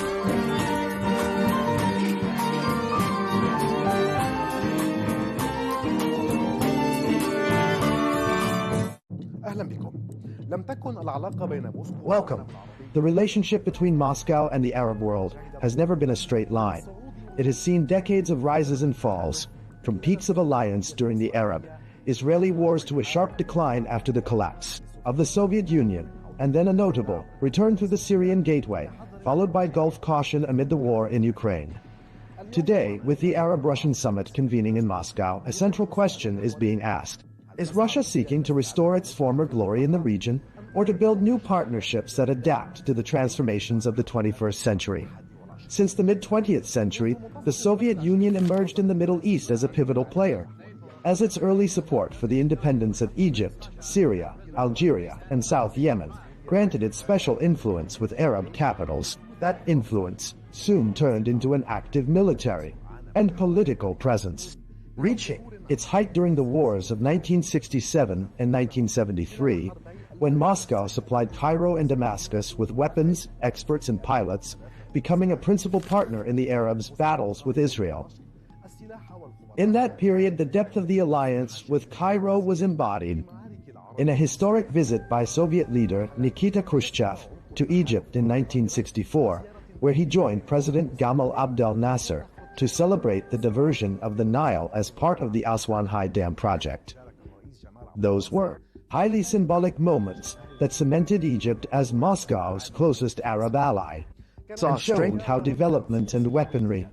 Welcome. The relationship between Moscow and the Arab world has never been a straight line. It has seen decades of rises and falls, from peaks of alliance during the Arab-Israeli wars to a sharp decline after the collapse of the Soviet Union, and then a notable return through the Syrian gateway, followed by Gulf caution amid the war in Ukraine. Today, with the Arab-Russian summit convening in Moscow, a central question is being asked. Is Russia seeking to restore its former glory in the region, or to build new partnerships that adapt to the transformations of the 21st century? Since the mid-20th century, the Soviet Union emerged in the Middle East as a pivotal player. As its early support for the independence of Egypt, Syria, Algeria, and South Yemen granted it special influence with Arab capitals, that influence soon turned into an active military and political presence, reaching its height during the wars of 1967 and 1973, when Moscow supplied Cairo and Damascus with weapons, experts, and pilots, becoming a principal partner in the Arabs' battles with Israel. In that period, the depth of the alliance with Cairo was embodied in a historic visit by Soviet leader Nikita Khrushchev to Egypt in 1964, where he joined President Gamal Abdel Nasser to celebrate the diversion of the Nile as part of the Aswan High Dam project. Those were highly symbolic moments that cemented Egypt as Moscow's closest Arab ally, and showed how development and weaponry,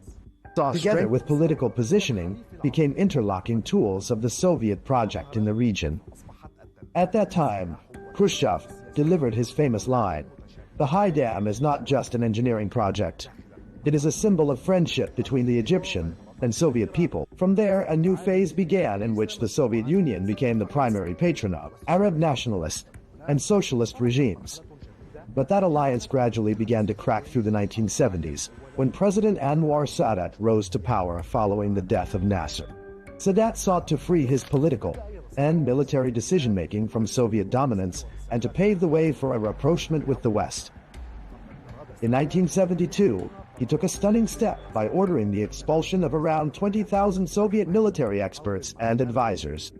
together with political positioning, became interlocking tools of the Soviet project in the region. At that time, Khrushchev delivered his famous line, "The High Dam is not just an engineering project. It is a symbol of friendship between the Egyptian and Soviet people." From there, a new phase began in which the Soviet Union became the primary patron of Arab nationalist and socialist regimes. But that alliance gradually began to crack through the 1970s, when President Anwar Sadat rose to power following the death of Nasser. Sadat sought to free his political and military decision-making from Soviet dominance and to pave the way for a rapprochement with the West. In 1972, he took a stunning step by ordering the expulsion of around 20,000 Soviet military experts and advisors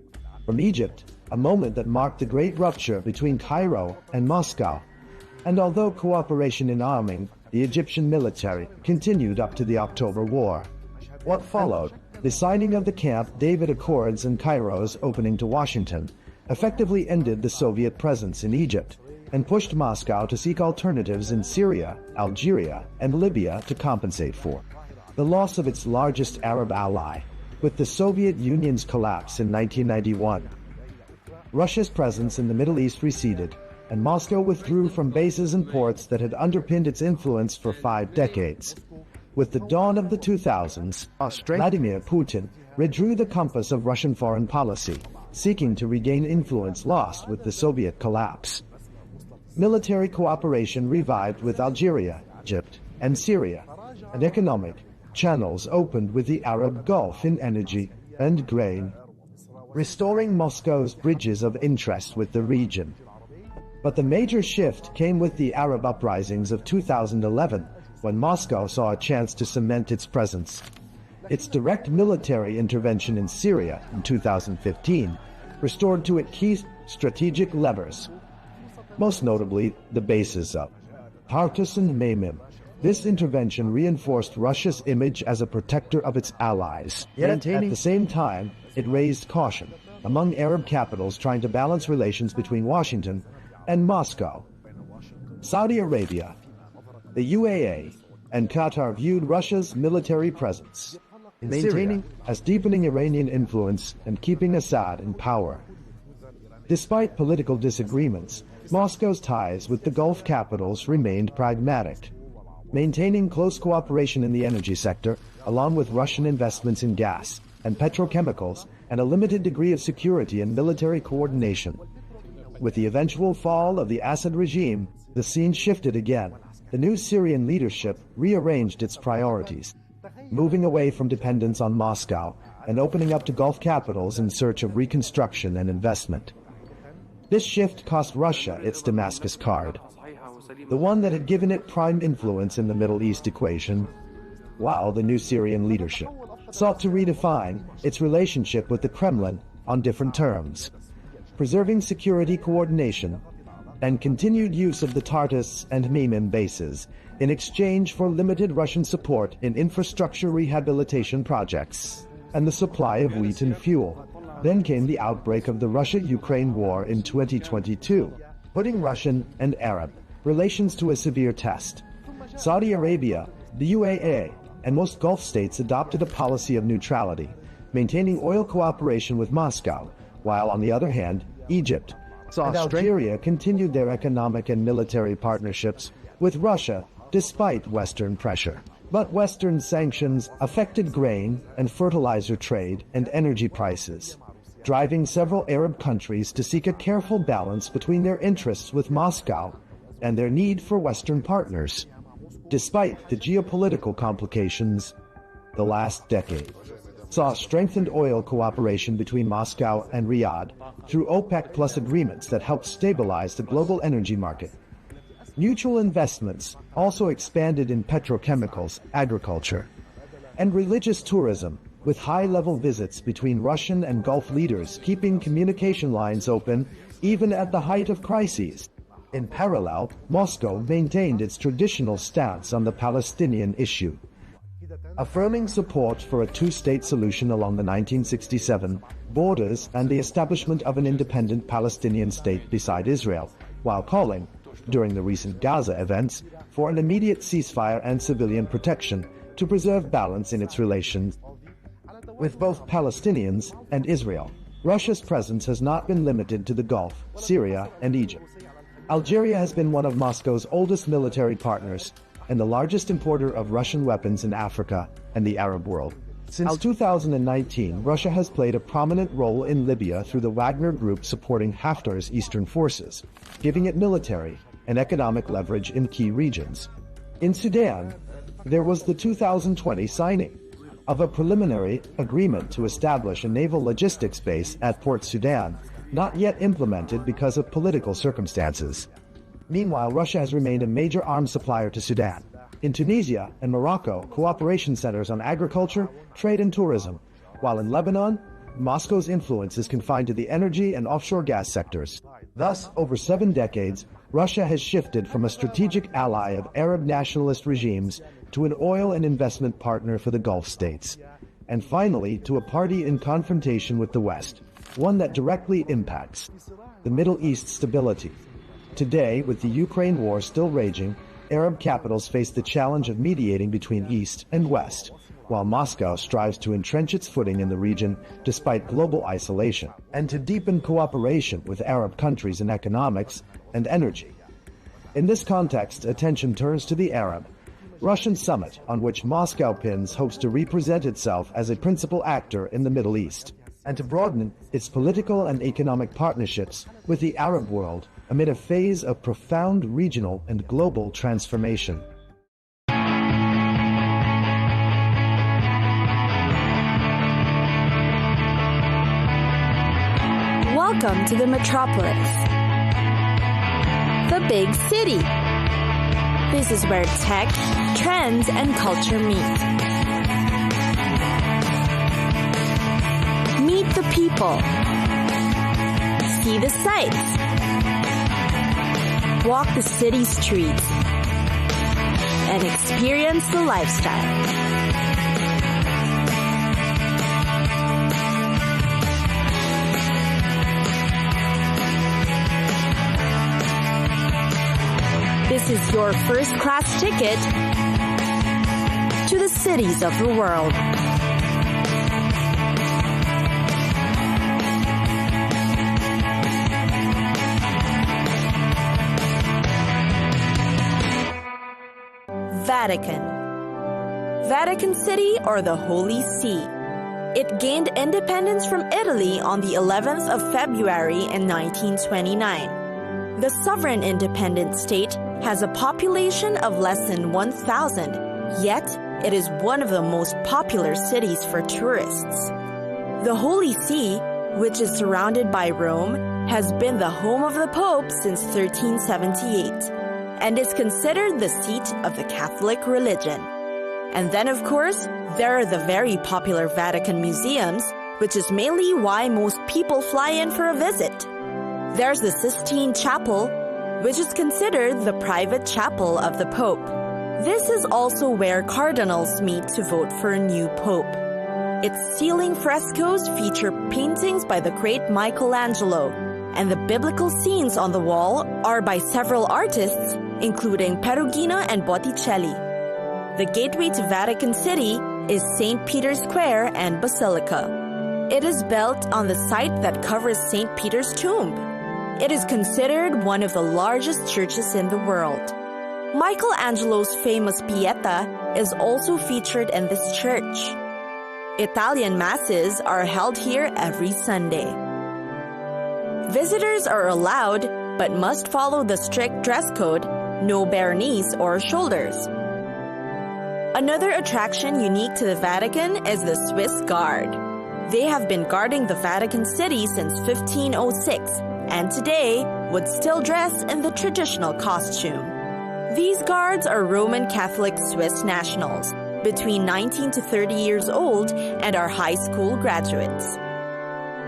from Egypt, a moment that marked the great rupture between Cairo and Moscow. And although cooperation in arming the Egyptian military continued up to the October War, what followed, the signing of the Camp David Accords and Cairo's opening to Washington, effectively ended the Soviet presence in Egypt and pushed Moscow to seek alternatives in Syria, Algeria, and Libya to compensate for the loss of its largest Arab ally. With the Soviet Union's collapse in 1991, Russia's presence in the Middle East receded, and Moscow withdrew from bases and ports that had underpinned its influence for 5 decades. With the dawn of the 2000s, Vladimir Putin redrew the compass of Russian foreign policy, seeking to regain influence lost with the Soviet collapse. Military cooperation revived with Algeria, Egypt, and Syria, and economic channels opened with the Arab Gulf in energy and grain, restoring Moscow's bridges of interest with the region. But the major shift came with the Arab uprisings of 2011, when Moscow saw a chance to cement its presence. Its direct military intervention in Syria in 2015 restored to it key strategic levers, most notably the bases of Tartus and Memim. This intervention reinforced Russia's image as a protector of its allies. Yet at the same time, it raised caution among Arab capitals trying to balance relations between Washington and Moscow. Saudi Arabia, the UAE, and Qatar viewed Russia's military presence in Syria as deepening Iranian influence and keeping Assad in power. Despite political disagreements, Moscow's ties with the Gulf capitals remained pragmatic, maintaining close cooperation in the energy sector, along with Russian investments in gas and petrochemicals, and a limited degree of security and military coordination. With the eventual fall of the Assad regime, the scene shifted again. The new Syrian leadership rearranged its priorities, moving away from dependence on Moscow and opening up to Gulf capitals in search of reconstruction and investment. This shift cost Russia its Damascus card, the one that had given it prime influence in the Middle East equation, while the new Syrian leadership sought to redefine its relationship with the Kremlin on different terms, preserving security coordination and continued use of the Tartus and Memim bases in exchange for limited Russian support in infrastructure rehabilitation projects and the supply of wheat and fuel. Then came the outbreak of the Russia-Ukraine war in 2022, putting Russian and Arab relations to a severe test. Saudi Arabia, the UAE, and most Gulf states adopted a policy of neutrality, maintaining oil cooperation with Moscow, while on the other hand, Egypt and Algeria continued their economic and military partnerships with Russia despite Western pressure. But Western sanctions affected grain and fertilizer trade and energy prices, driving several Arab countries to seek a careful balance between their interests with Moscow and their need for Western partners. Despite the geopolitical complications, the last decade saw strengthened oil cooperation between Moscow and Riyadh through OPEC Plus agreements that helped stabilize the global energy market. Mutual investments also expanded in petrochemicals, agriculture, and religious tourism, with high-level visits between Russian and Gulf leaders keeping communication lines open even at the height of crises. In parallel, Moscow maintained its traditional stance on the Palestinian issue, affirming support for a two-state solution along the 1967 borders and the establishment of an independent Palestinian state beside Israel, while calling, during the recent Gaza events, for an immediate ceasefire and civilian protection to preserve balance in its relations with both Palestinians and Israel. Russia's presence has not been limited to the Gulf, Syria, and Egypt. Algeria has been one of Moscow's oldest military partners and the largest importer of Russian weapons in Africa and the Arab world. Since 2019, Russia has played a prominent role in Libya through the Wagner Group supporting Haftar's eastern forces, giving it military and economic leverage in key regions. In Sudan, there was the 2020 signing of a preliminary agreement to establish a naval logistics base at Port Sudan, not yet implemented because of political circumstances. Meanwhile, Russia has remained a major arms supplier to Sudan. In Tunisia and Morocco, cooperation centers on agriculture, trade, and tourism, while in Lebanon, Moscow's influence is confined to the energy and offshore gas sectors. Thus, over 7 decades, Russia has shifted from a strategic ally of Arab nationalist regimes to an oil and investment partner for the Gulf states, and finally to a party in confrontation with the West, one that directly impacts the Middle East stability. Today, with the Ukraine war still raging, Arab capitals face the challenge of mediating between East and West, while Moscow strives to entrench its footing in the region despite global isolation, and to deepen cooperation with Arab countries in economics and energy. In this context, attention turns to the Arab Russian Summit, on which Moscow hopes to represent itself as a principal actor in the Middle East and to broaden its political and economic partnerships with the Arab world amid a phase of profound regional and global transformation. Welcome to the metropolis, the big city. This is where tech, trends, and culture meet. Meet the people. See the sights. Walk the city streets. And experience the lifestyle. This is your first-class ticket to the cities of the world. Vatican. Vatican City, or the Holy See. It gained independence from Italy on the 11th of February in 1929. The sovereign independent state has a population of less than 1,000, yet it is one of the most popular cities for tourists. The Holy See, which is surrounded by Rome, has been the home of the Pope since 1378 and is considered the seat of the Catholic religion. And then, of course, there are the very popular Vatican museums, which is mainly why most people fly in for a visit. There's the Sistine Chapel, which is considered the private chapel of the Pope. This is also where cardinals meet to vote for a new Pope. Its ceiling frescoes feature paintings by the great Michelangelo, and the biblical scenes on the wall are by several artists, including Perugino and Botticelli. The gateway to Vatican City is St. Peter's Square and Basilica. It is built on the site that covers St. Peter's tomb. It is considered one of the largest churches in the world. Michelangelo's famous Pieta is also featured in this church. Italian masses are held here every Sunday. Visitors are allowed, but must follow the strict dress code, no bare knees or shoulders. Another attraction unique to the Vatican is the Swiss Guard. They have been guarding the Vatican City since 1506, and today would still dress in the traditional costume. These guards are Roman Catholic Swiss nationals, between 19 to 30 years old, and are high school graduates.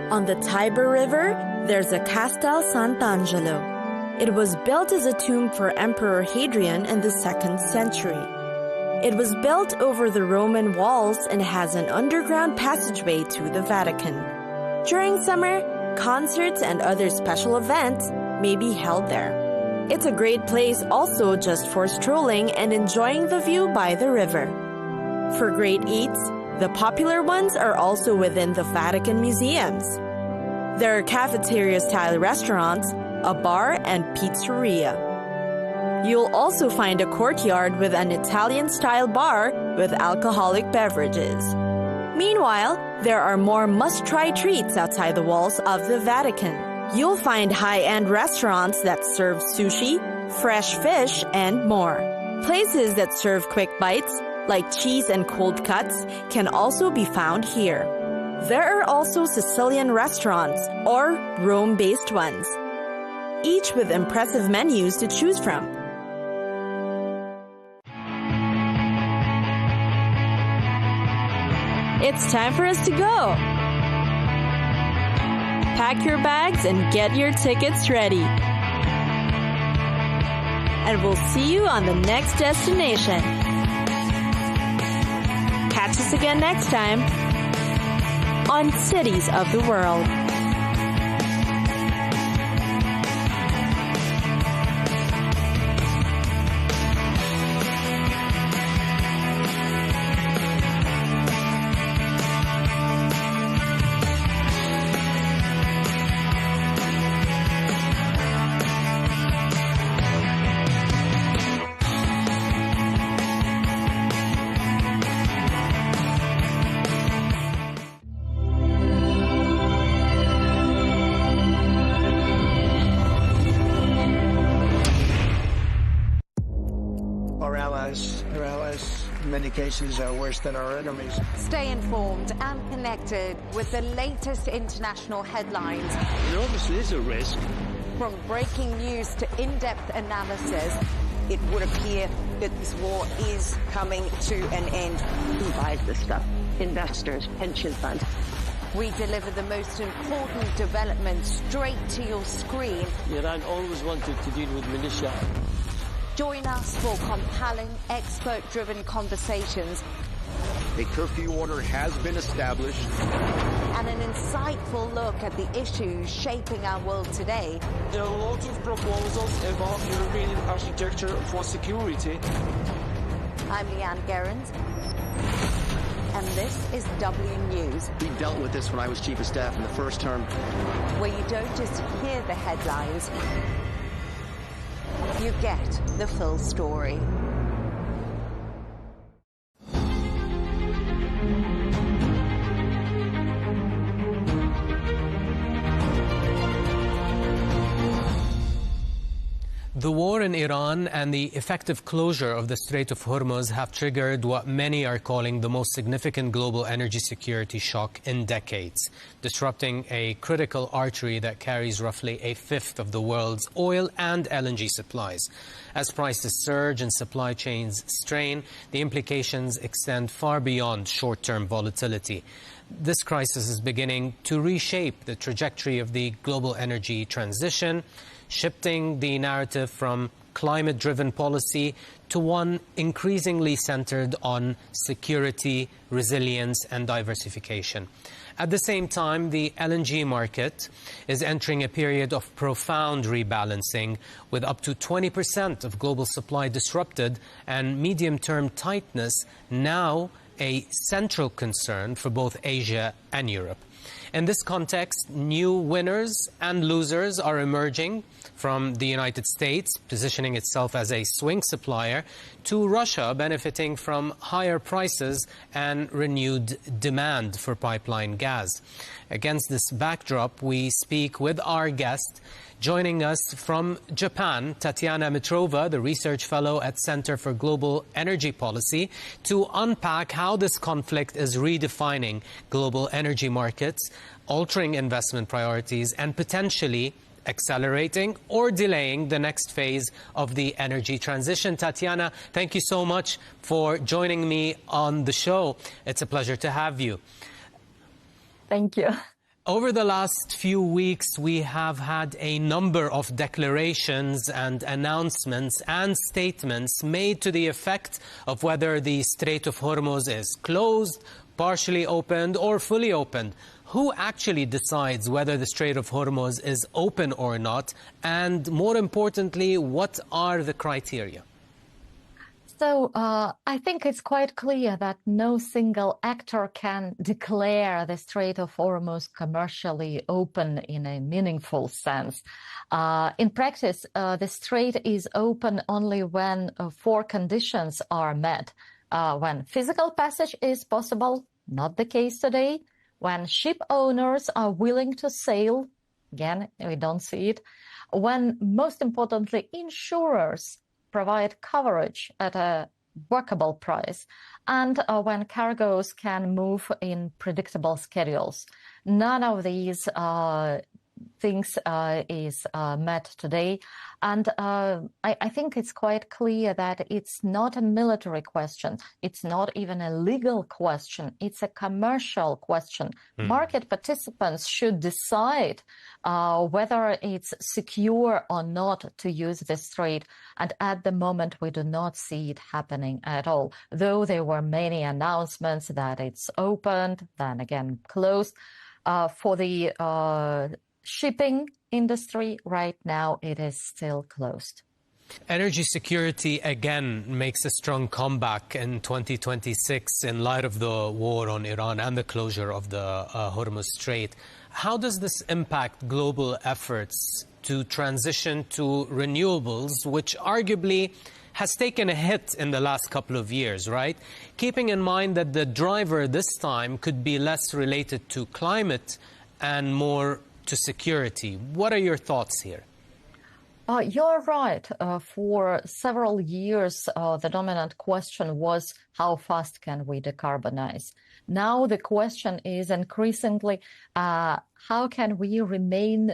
On the Tiber River, there's a Castel Sant'Angelo. It was built as a tomb for Emperor Hadrian in the 2nd century. It was built over the Roman walls and has an underground passageway to the Vatican. During summer, concerts and other special events may be held there. It's a great place also just for strolling and enjoying the view by the river. For great eats, the popular ones are also within the Vatican museums. There are cafeteria-style restaurants, a bar, and pizzeria. You'll also find a courtyard with an Italian-style bar with alcoholic beverages. Meanwhile, there are more must-try treats outside the walls of the Vatican. You'll find high-end restaurants that serve sushi, fresh fish, and more. Places that serve quick bites, like cheese and cold cuts, can also be found here. There are also Sicilian restaurants, or Rome-based ones, each with impressive menus to choose from. It's time for us to go! Pack your bags and get your tickets ready. And we'll see you on the next destination. Catch us again next time on Cities of the World. our allies. Our allies, in many cases, are worse than our enemies. Stay informed and connected with the latest international headlines. There obviously is a risk. From breaking news to in-depth analysis, it would appear that this war is coming to an end. Who buys this stuff? Investors, pension funds. We deliver the most important developments straight to your screen. Iran always wanted to deal with militia. Join us for compelling, expert-driven conversations. A curfew order has been established. And an insightful look at the issues shaping our world today. There are a lot of proposals about European architecture for security. I'm Leigh Ann Gerrans, and this is W News. We dealt with this when I was Chief of Staff in the first term. Where you don't just hear the headlines, you get the full story. The war in Iran and the effective closure of the Strait of Hormuz have triggered what many are calling the most significant global energy security shock in decades, disrupting a critical artery that carries roughly a fifth of the world's oil and LNG supplies. As prices surge and supply chains strain, the implications extend far beyond short-term volatility. This crisis is beginning to reshape the trajectory of the global energy transition, shifting the narrative from climate-driven policy to one increasingly centered on security, resilience, and diversification. At the same time, the LNG market is entering a period of profound rebalancing, with up to 20% of global supply disrupted and medium-term tightness now a central concern for both Asia and Europe. In this context, new winners and losers are emerging, from the United States positioning itself as a swing supplier to Russia benefiting from higher prices and renewed demand for pipeline gas. Against this backdrop, we speak with our guest. Joining us from Japan, Tatiana Mitrova, the research fellow at Center for Global Energy Policy, to unpack how this conflict is redefining global energy markets, altering investment priorities, and potentially accelerating or delaying the next phase of the energy transition. Tatiana, thank you so much for joining me on the show. It's a pleasure to have you. Thank you. Over the last few weeks, we have had a number of declarations and announcements and statements made to the effect of whether the Strait of Hormuz is closed, partially opened, or fully opened. Who actually decides whether the Strait of Hormuz is open or not? And more importantly, what are the criteria? So I think it's quite clear that no single actor can declare the Strait of Hormuz commercially open in a meaningful sense. In practice, the strait is open only when four conditions are met. When physical passage is possible, not the case today. When ship owners are willing to sail, again, we don't see it. When, most importantly, insurers provide coverage at a workable price, and when cargoes can move in predictable schedules. None of these things is met today. And I think it's quite clear that it's not a military question. It's not even a legal question. It's a commercial question. Market participants should decide whether it's secure or not to use the strait. And at the moment, we do not see it happening at all. Though there were many announcements that it's opened, then again closed. For the shipping industry, right now, it is still closed. Energy security again makes a strong comeback in 2026 in light of the war on Iran and the closure of the Hormuz Strait. How does this impact global efforts to transition to renewables, which arguably has taken a hit in the last couple of years, right? Keeping in mind that the driver this time could be less related to climate and more to security. What are your thoughts here? You're right. For several years, the dominant question was how fast can we decarbonize? Now the question is increasingly how can we remain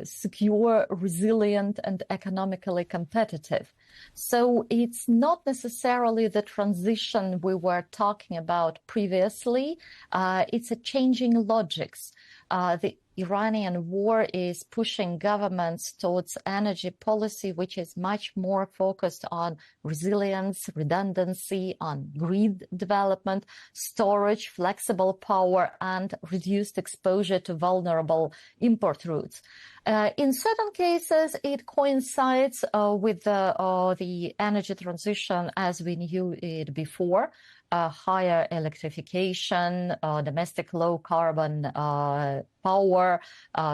secure, resilient, and economically competitive? So it's not necessarily the transition we were talking about previously. It's a changing logics. The Iranian war is pushing governments towards energy policy, which is much more focused on resilience, redundancy, on grid development, storage, flexible power, and reduced exposure to vulnerable import routes. In certain cases, it coincides with the energy transition as we knew it before. Higher electrification, domestic low-carbon power,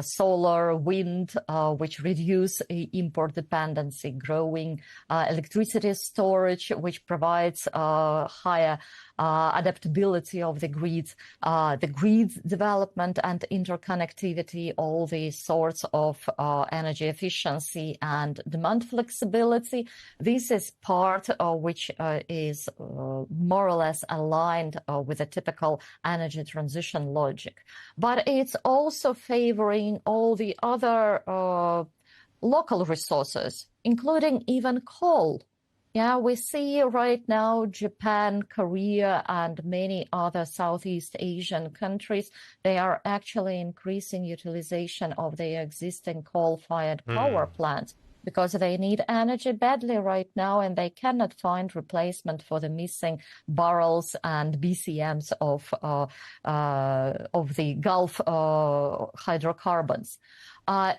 solar, wind, which reduce import dependency, growing electricity storage, which provides higher adaptability of the grid development and interconnectivity, all these sorts of energy efficiency and demand flexibility. This is part which is more or less aligned with the typical energy transition logic. But it's also favoring all the other local resources, including even coal. Yeah, we see right now Japan, Korea, and many other Southeast Asian countries, they are actually increasing utilization of their existing coal-fired power plants because they need energy badly right now and they cannot find replacement for the missing barrels and BCMs of the Gulf hydrocarbons.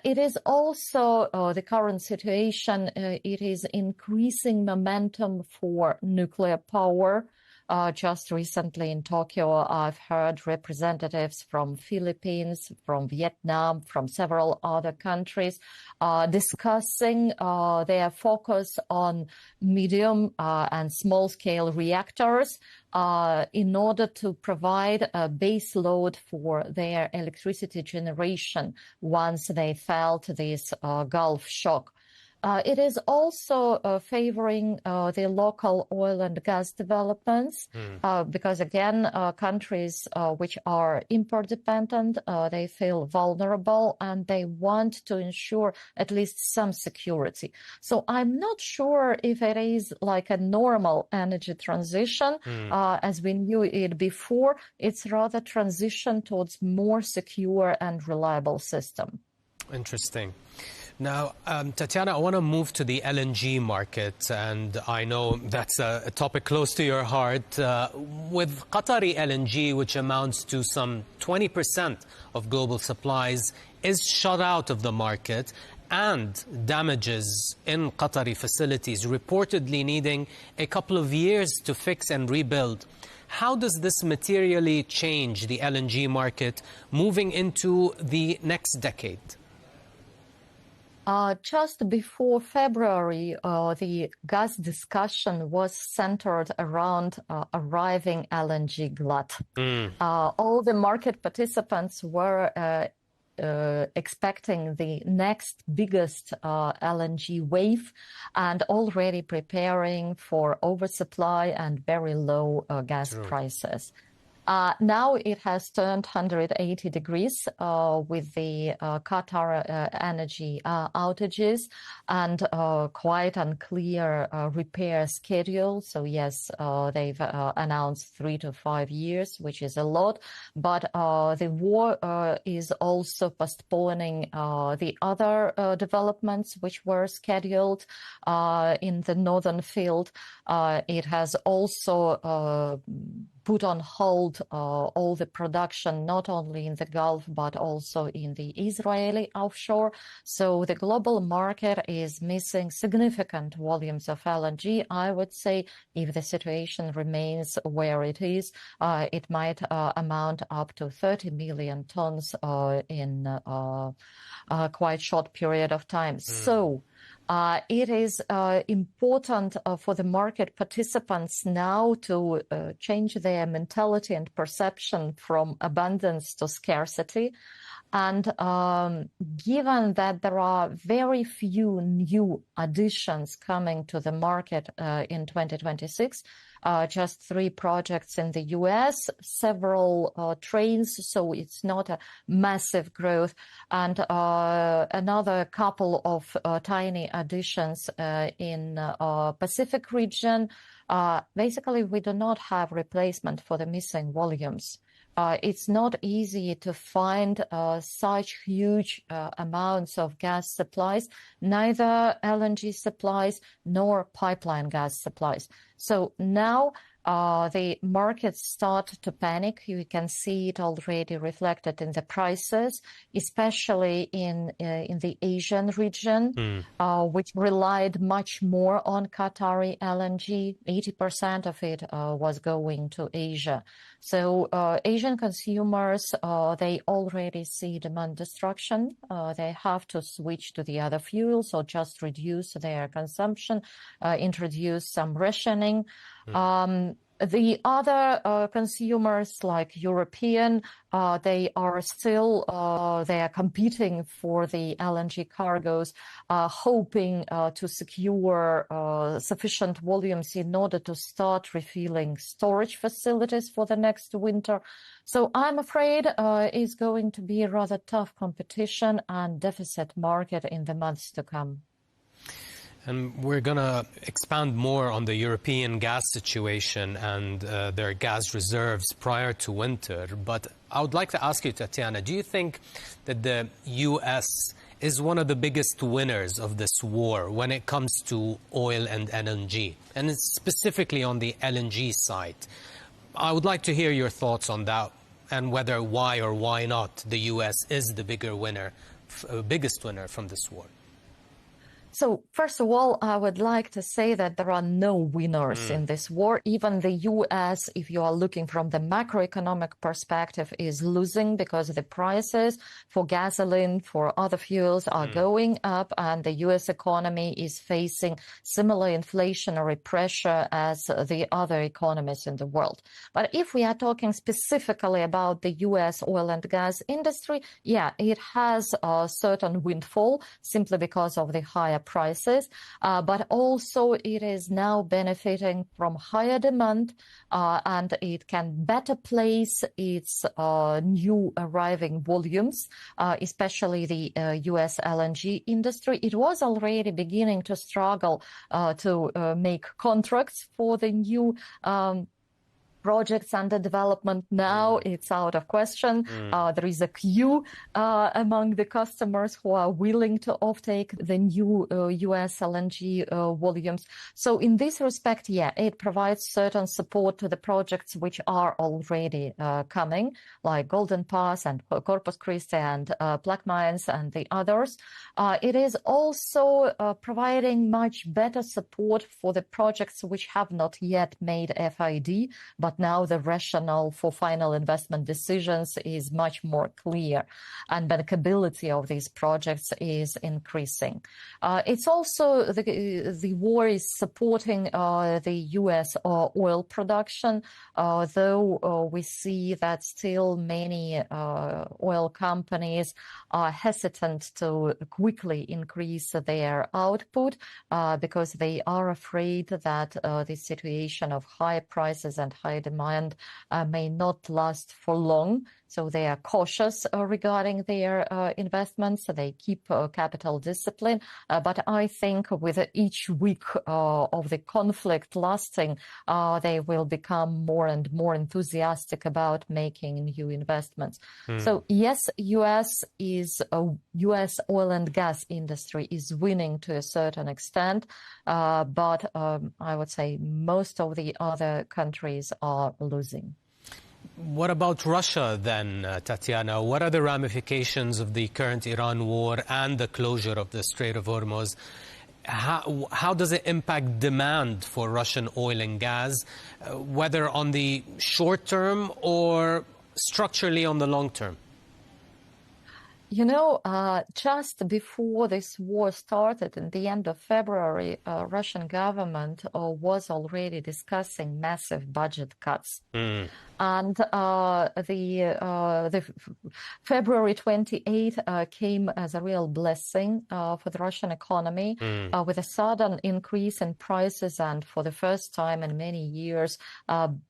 It is also the current situation, it is increasing momentum for nuclear power. Just recently in Tokyo, I've heard representatives from Philippines, from Vietnam, from several other countries discussing their focus on medium and small-scale reactors in order to provide a base load for their electricity generation once they felt this Gulf shock. It is also favoring the local oil and gas developments because, again, countries which are import dependent, they feel vulnerable and they want to ensure at least some security. So I'm not sure if it is like a normal energy transition as we knew it before. It's rather transition towards more secure and reliable system. Interesting. Now, Tatiana, I want to move to the LNG market, and I know that's a topic close to your heart. With Qatari LNG, which amounts to some 20% of global supplies, is shut out of the market, and damages in Qatari facilities reportedly needing a couple of years to fix and rebuild. How does this materially change the LNG market moving into the next decade? Just before February, the gas discussion was centered around arriving LNG glut. All the market participants were expecting the next biggest LNG wave and already preparing for oversupply and very low gas prices. Now it has turned 180 degrees with the Qatar energy outages and quite unclear repair schedule. So yes, they've announced 3 to 5 years, which is a lot. But the war is also postponing the other developments which were scheduled in the northern field. It has also put on hold all the production, not only in the Gulf, but also in the Israeli offshore. So the global market is missing significant volumes of LNG. I would say if the situation remains where it is, it might amount up to 30 million tons in a quite short period of time. So It is important for the market participants now to change their mentality and perception from abundance to scarcity. And given that there are very few new additions coming to the market in 2026, just 3 projects in the US, several trains, so it's not a massive growth, and another couple of tiny additions in Pacific region. Basically, we do not have replacement for the missing volumes. It's not easy to find such huge amounts of gas supplies, neither LNG supplies nor pipeline gas supplies. So now the markets start to panic. You can see it already reflected in the prices, especially in the Asian region, which relied much more on Qatari LNG. 80% of it was going to Asia. So Asian consumers, they already see demand destruction. They have to switch to the other fuels or just reduce their consumption, introduce some rationing. The other consumers, like European, they are still they are competing for the LNG cargoes, hoping to secure sufficient volumes in order to start refilling storage facilities for the next winter. So I'm afraid it's going to be a rather tough competition and deficit market in the months to come. And we're going to expand more on the European gas situation and their gas reserves prior to winter. But I would like to ask you, Tatiana, do you think that the U.S. is one of the biggest winners of this war when it comes to oil and LNG, and it's specifically on the LNG side? I would like to hear your thoughts on that and whether why or why not the U.S. is the biggest winner from this war. So, first of all, I would like to say that there are no winners in this war. Even the U.S., if you are looking from the macroeconomic perspective, is losing because the prices for gasoline, for other fuels are going up, and the U.S. economy is facing similar inflationary pressure as the other economies in the world. But if we are talking specifically about the U.S. oil and gas industry, yeah, it has a certain windfall simply because of the higher prices, but also it is now benefiting from higher demand, and it can better place its new arriving volumes, especially the US LNG industry. It was already beginning to struggle to make contracts for the new projects under development. Now it's out of question. There is a queue among the customers who are willing to offtake the new US LNG volumes. So in this respect, yeah, it provides certain support to the projects which are already coming, like Golden Pass and Corpus Christi and Plaquemines and the others. It is also providing much better support for the projects which have not yet made FID, but now the rationale for final investment decisions is much more clear, and bankability of these projects is increasing. It's also the war is supporting the U.S. oil production, though we see that still many oil companies are hesitant to quickly increase their output because they are afraid that the situation of high prices and high demand may not last for long. So they are cautious regarding their investments. So they keep capital discipline. But I think with each week of the conflict lasting, they will become more and more enthusiastic about making new investments. So yes, US oil and gas industry is winning to a certain extent, but I would say most of the other countries are losing. What about Russia then, Tatiana? What are the ramifications of the current Iran war and the closure of the Strait of Hormuz? How does it impact demand for Russian oil and gas, whether on the short term or structurally on the long term? You know, just before this war started, in the end of February, Russian government was already discussing massive budget cuts. And the February 28 came as a real blessing for the Russian economy, with a sudden increase in prices, and for the first time in many years,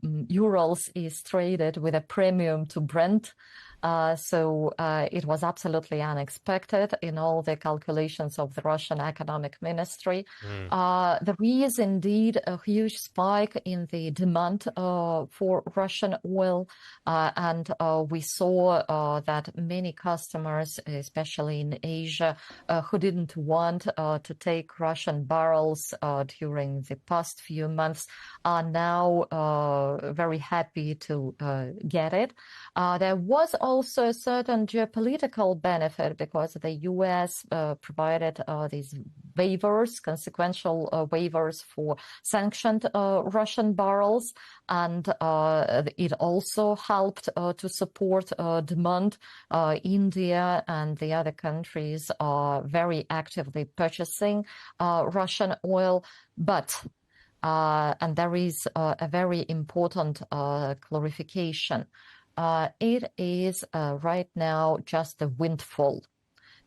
Urals is traded with a premium to Brent. So it was absolutely unexpected in all the calculations of the Russian Economic Ministry. There is indeed a huge spike in the demand for Russian oil, and we saw that many customers, especially in Asia, who didn't want to take Russian barrels during the past few months, are now very happy to get it. There was also a certain geopolitical benefit because the U.S. provided these waivers, consequential waivers for sanctioned Russian barrels, and it also helped to support demand. India and the other countries are very actively purchasing Russian oil, but and there is a very important clarification. It is right now just a windfall.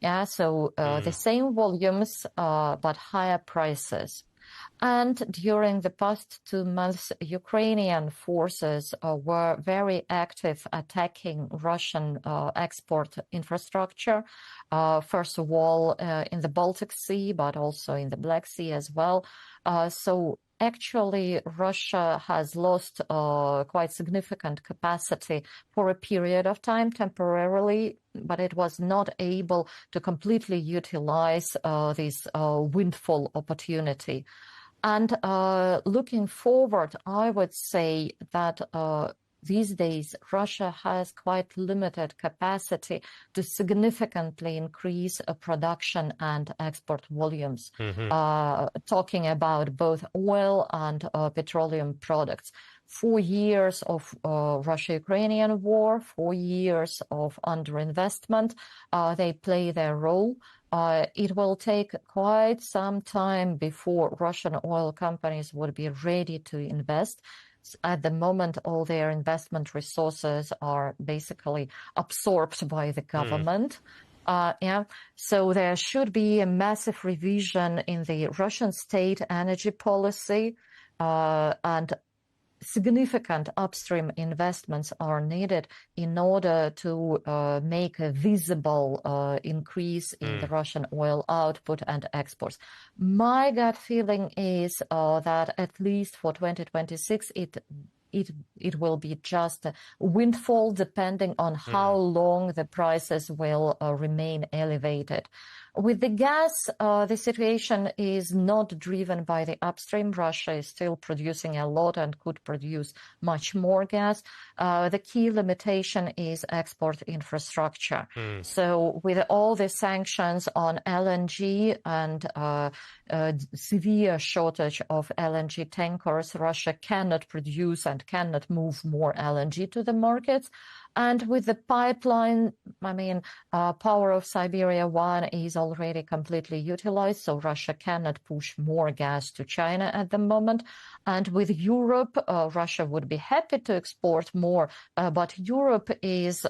Yeah, so the same volumes, but higher prices. And during the past 2 months, Ukrainian forces were very active attacking Russian export infrastructure, first of all in the Baltic Sea, but also in the Black Sea as well. So actually, Russia has lost quite significant capacity for a period of time temporarily, but it was not able to completely utilize this windfall opportunity. And looking forward, I would say that these days, Russia has quite limited capacity to significantly increase production and export volumes, talking about both oil and petroleum products. 4 years of Russia-Ukrainian war, 4 years of underinvestment, they play their role. It will take quite some time before Russian oil companies would be ready to invest. At the moment, all their investment resources are basically absorbed by the government. So there should be a massive revision in the Russian state energy policy, and significant upstream investments are needed in order to make a visible increase in the Russian oil output and exports. My gut feeling is that at least for 2026, it will be just a windfall, depending on how long the prices will remain elevated. With the gas, the situation is not driven by the upstream. Russia is still producing a lot and could produce much more gas. The key limitation is export infrastructure. So with all the sanctions on LNG and severe shortage of LNG tankers, Russia cannot produce and cannot move more LNG to the markets. And with the pipeline, Power of Siberia 1 is already completely utilized, so Russia cannot push more gas to China at the moment. And with Europe, Russia would be happy to export more, but Europe is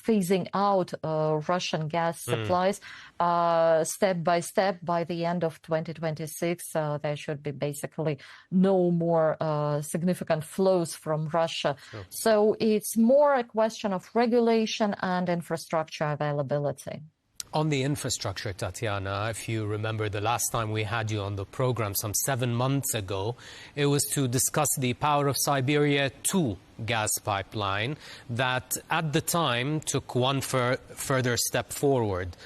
phasing out Russian gas supplies step by step. By the end of 2026, there should be basically no more significant flows from Russia. So it's more a question of regulation and infrastructure availability. On the infrastructure, Tatiana, if you remember the last time we had you on the program some 7 months ago, it was to discuss the Power of Siberia 2 gas pipeline that at the time took one further step forward.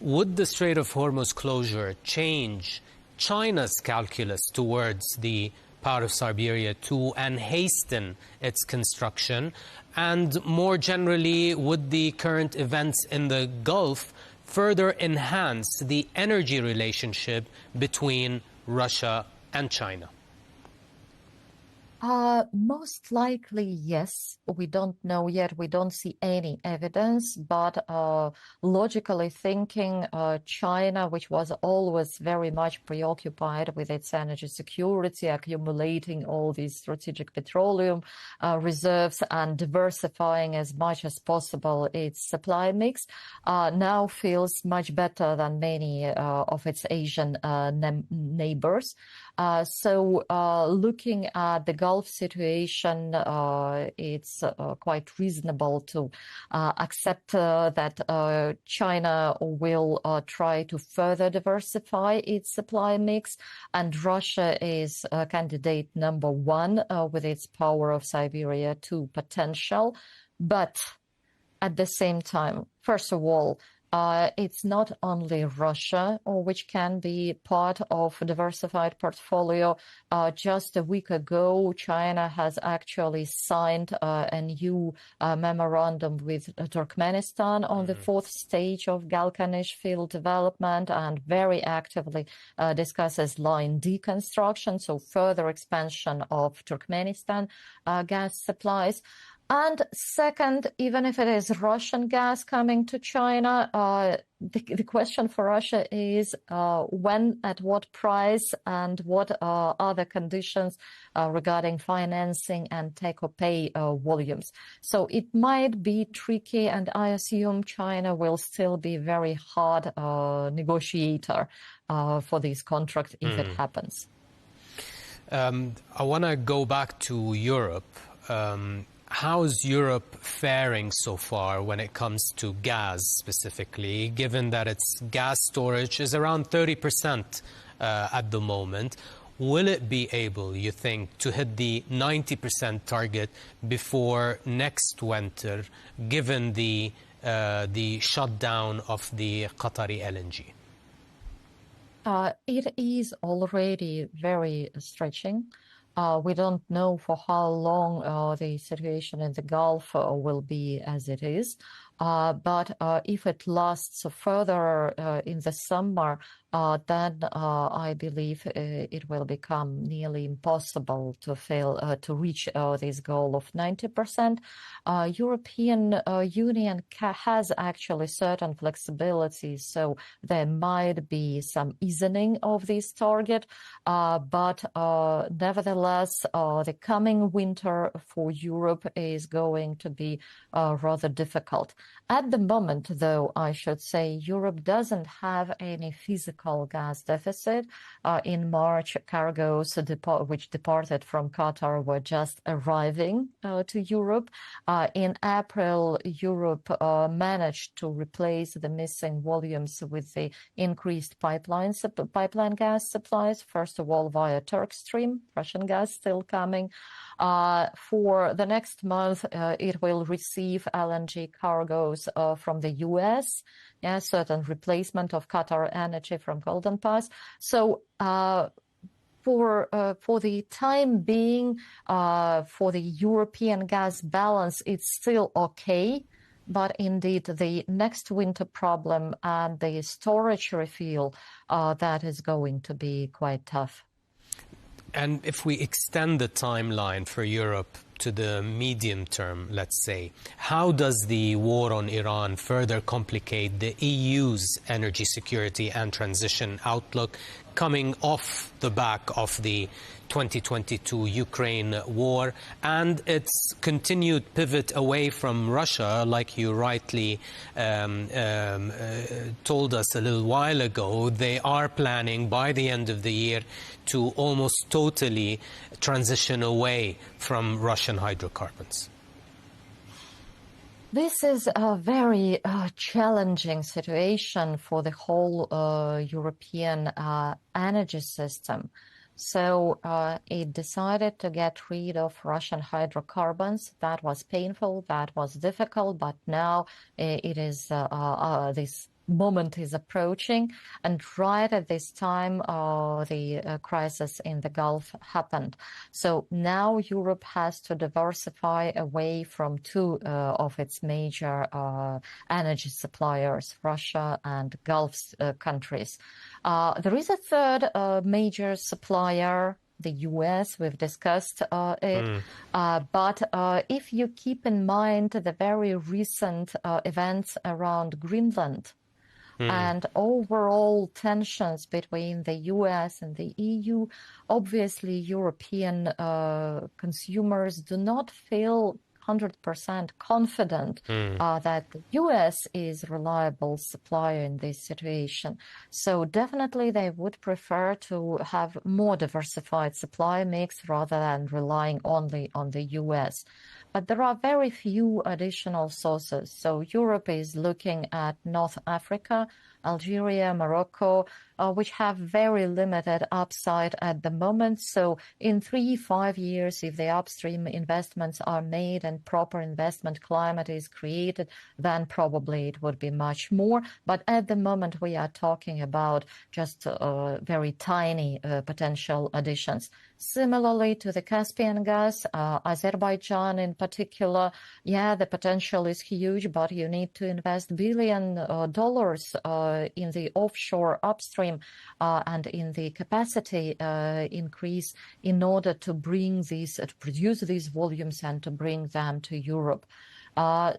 Would the Strait of Hormuz closure change China's calculus towards the Power of Siberia 2 and hasten its construction? And more generally, would the current events in the Gulf further enhance the energy relationship between Russia and China? Most likely, yes. We don't know yet. We don't see any evidence, but logically thinking, China, which was always very much preoccupied with its energy security, accumulating all these strategic petroleum reserves and diversifying as much as possible its supply mix, now feels much better than many of its Asian neighbors. So looking at the Gulf situation, it's quite reasonable to accept that China will try to further diversify its supply mix, and Russia is candidate number one with its Power of Siberia 2 potential. But at the same time, first of all, it's not only Russia, which can be part of a diversified portfolio. Just a week ago, China has actually signed a new memorandum with Turkmenistan on the fourth stage of Galkanish field development, and very actively discusses line deconstruction, so further expansion of Turkmenistan gas supplies. And second, even if it is Russian gas coming to China, the question for Russia is when, at what price, and what are the conditions regarding financing and take-or-pay volumes. So it might be tricky, and I assume China will still be very hard negotiator for these contracts if it happens. I want to go back to Europe. How's Europe faring so far when it comes to gas specifically, given that its gas storage is around 30% at the moment? Will it be able, you think, to hit the 90% target before next winter, given the shutdown of the Qatari LNG? It is already very stretching. We don't know for how long the situation in the Gulf will be as it is. But if it lasts further in the summer, then I believe it will become nearly impossible to reach this goal of 90%. European Union has actually certain flexibilities, so there might be some easing of this target. But nevertheless, the coming winter for Europe is going to be rather difficult. At the moment, though, I should say, Europe doesn't have any physical gas deficit. In March, cargoes which departed from Qatar were just arriving to Europe. In April, Europe managed to replace the missing volumes with the increased pipeline gas supplies, first of all via Turkstream, Russian gas still coming. For the next month, it will receive LNG cargoes from the US, certain replacement of Qatar energy from Golden Pass. So for the time being, for the European gas balance, it's still okay. But indeed, the next winter problem and the storage refill, that is going to be quite tough. And if we extend the timeline for Europe to the medium term, let's say, how does the war on Iran further complicate the EU's energy security and transition outlook coming off the back of the 2022 Ukraine war and its continued pivot away from Russia, like you rightly told us a little while ago? They are planning by the end of the year to almost totally transition away from Russian hydrocarbons. This is a very challenging situation for the whole European energy system. So it decided to get rid of Russian hydrocarbons. That was painful, that was difficult, but now it is this moment is approaching, and right at this time the crisis in the Gulf happened. So now Europe has to diversify away from two of its major energy suppliers, Russia and Gulf countries. There is a third major supplier, the US. We've discussed it. But if you keep in mind the very recent events around Greenland, and overall tensions between the US and the EU, obviously European consumers do not feel 100% confident that the US is a reliable supplier in this situation. So definitely they would prefer to have more diversified supply mix rather than relying only on the US. But there are very few additional sources. So Europe is looking at North Africa, Algeria, Morocco, which have very limited upside at the moment. So in 3-5 years, if the upstream investments are made and proper investment climate is created, then probably it would be much more. But at the moment, we are talking about just very tiny potential additions. Similarly to the Caspian gas, Azerbaijan in particular, yeah, the potential is huge, but you need to invest $1 billion in the offshore upstream and in the capacity increase in order to bring these, to produce these volumes and to bring them to Europe.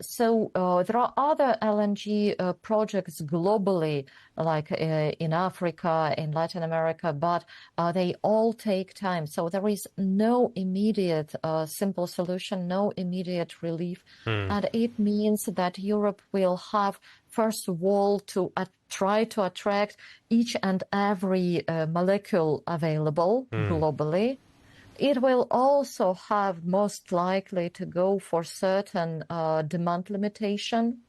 So there are other LNG projects globally, like in Africa, in Latin America, but they all take time. So there is no immediate simple solution, no immediate relief. And it means that Europe will have, first of all, to try to attract each and every molecule available globally. It will also have most likely to go for certain demand limitation,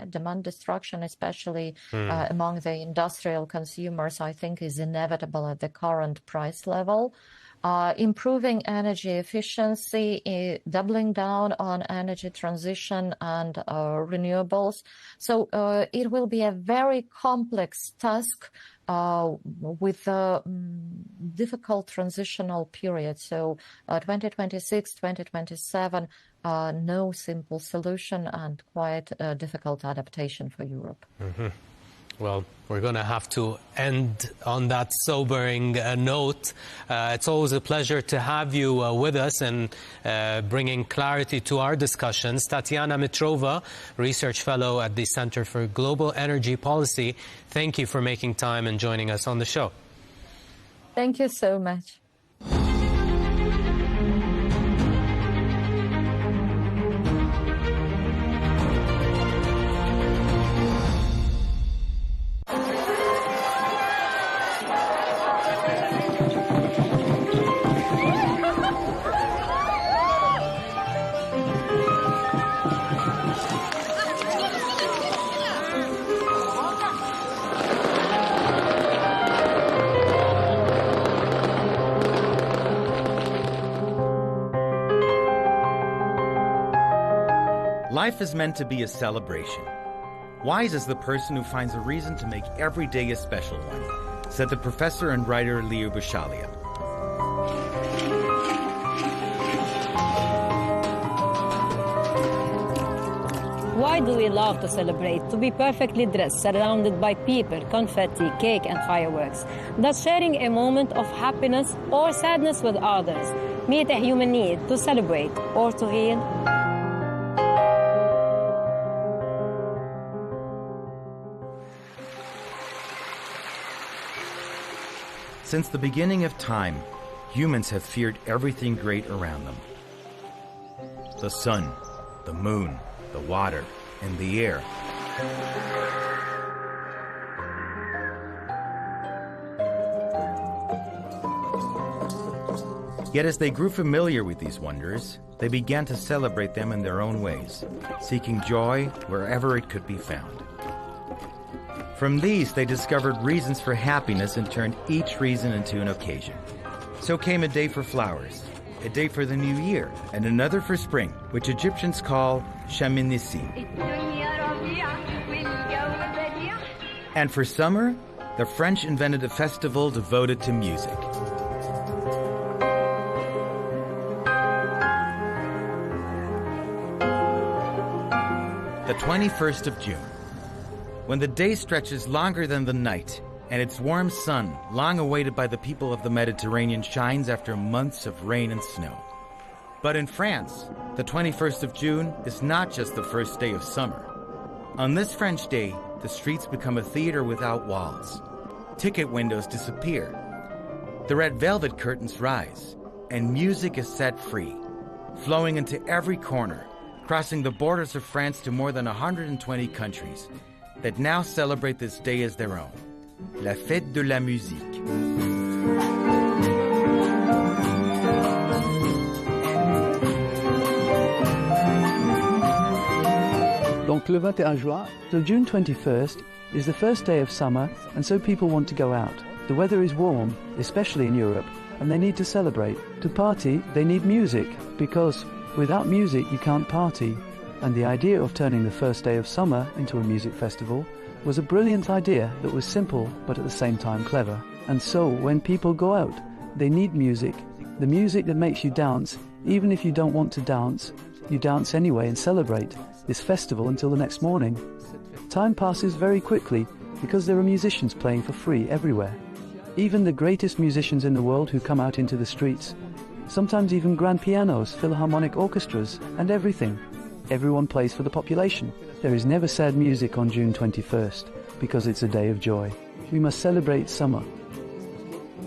demand destruction, especially among the industrial consumers, I think is inevitable at the current price level. Improving energy efficiency, doubling down on energy transition and renewables. So it will be a very complex task with a difficult transitional period. So 2026, 2027, no simple solution and quite a difficult adaptation for Europe. Well, we're going to have to end on that sobering note. It's always a pleasure to have you with us and bringing clarity to our discussions. Tatiana Mitrova, Research Fellow at the Center for Global Energy Policy, thank you for making time and joining us on the show. Thank you so much. Life is meant to be a celebration. Wise is the person who finds a reason to make every day a special one, said the professor and writer Leigh Ann. Why do we love to celebrate? To be perfectly dressed, surrounded by people, confetti, cake and fireworks. Thus sharing a moment of happiness or sadness with others. Meet a human need to celebrate or to heal. Since the beginning of time, humans have feared everything great around them. The sun, the moon, the water, and the air. Yet as they grew familiar with these wonders, they began to celebrate them in their own ways, seeking joy wherever it could be found. From these, they discovered reasons for happiness and turned each reason into an occasion. So came a day for flowers, a day for the new year, and another for spring, which Egyptians call Shaminissi. And for summer, the French invented a festival devoted to music. The 21st of June. When the day stretches longer than the night, and its warm sun, long awaited by the people of the Mediterranean, shines after months of rain and snow. But in France, the 21st of June is not just the first day of summer. On this French day, the streets become a theater without walls. Ticket windows disappear. The red velvet curtains rise, and music is set free, flowing into every corner, crossing the borders of France to more than 120 countries that now celebrate this day as their own. La fête de la musique. Donc le 21 juin. So June 21st is the first day of summer, and so people want to go out. The weather is warm, especially in Europe, and they need to celebrate. To party, they need music, because without music you can't party. And the idea of turning the first day of summer into a music festival was a brilliant idea that was simple but at the same time clever. And so when people go out, they need music, the music that makes you dance. Even if you don't want to dance, you dance anyway and celebrate this festival until the next morning. Time passes very quickly because there are musicians playing for free everywhere. Even the greatest musicians in the world who come out into the streets, sometimes even grand pianos, philharmonic orchestras, and everything. Everyone plays for the population. There is never sad music on June 21st because it's a day of joy. We must celebrate summer.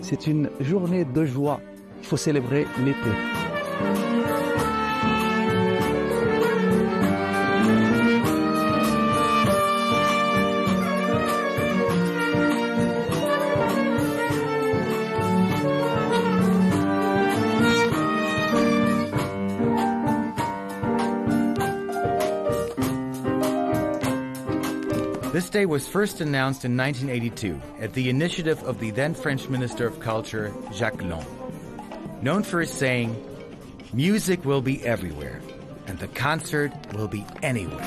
C'est une journée de joie. Il faut célébrer l'été. This day was first announced in 1982 at the initiative of the then French Minister of Culture, Jacques Long. Known for his saying, "Music will be everywhere, and the concert will be anywhere."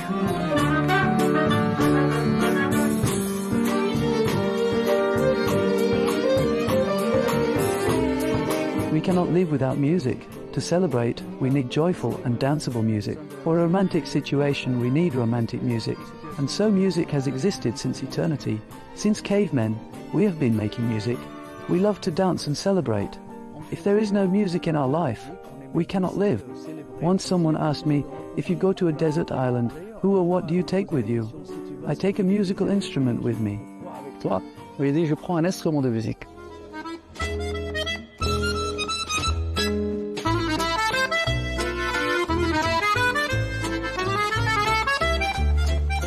We cannot live without music. To celebrate, we need joyful and danceable music. For a romantic situation, we need romantic music. And so music has existed since eternity. Since cavemen, we have been making music. We love to dance and celebrate. If there is no music in our life, we cannot live. Once someone asked me, if you go to a desert island, who or what do you take with you? I take a musical instrument with me. Toi, vous voyez, je prends un instrument de musique.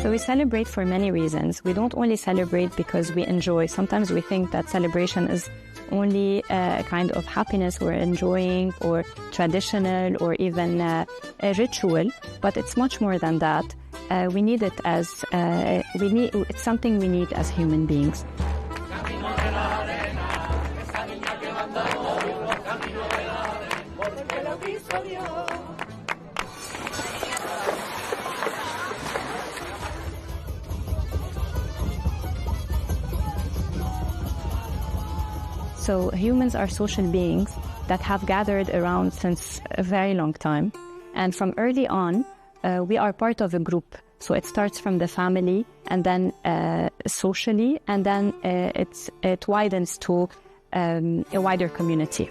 So we celebrate for many reasons. We don't only celebrate because we enjoy. Sometimes we think that celebration is only a kind of happiness we're enjoying, or traditional, or even a ritual. But it's much more than that. We need it as it's something we need as human beings. So humans are social beings that have gathered around since a very long time. And from early on, we are part of a group. So it starts from the family, and then socially, and then it widens to a wider community.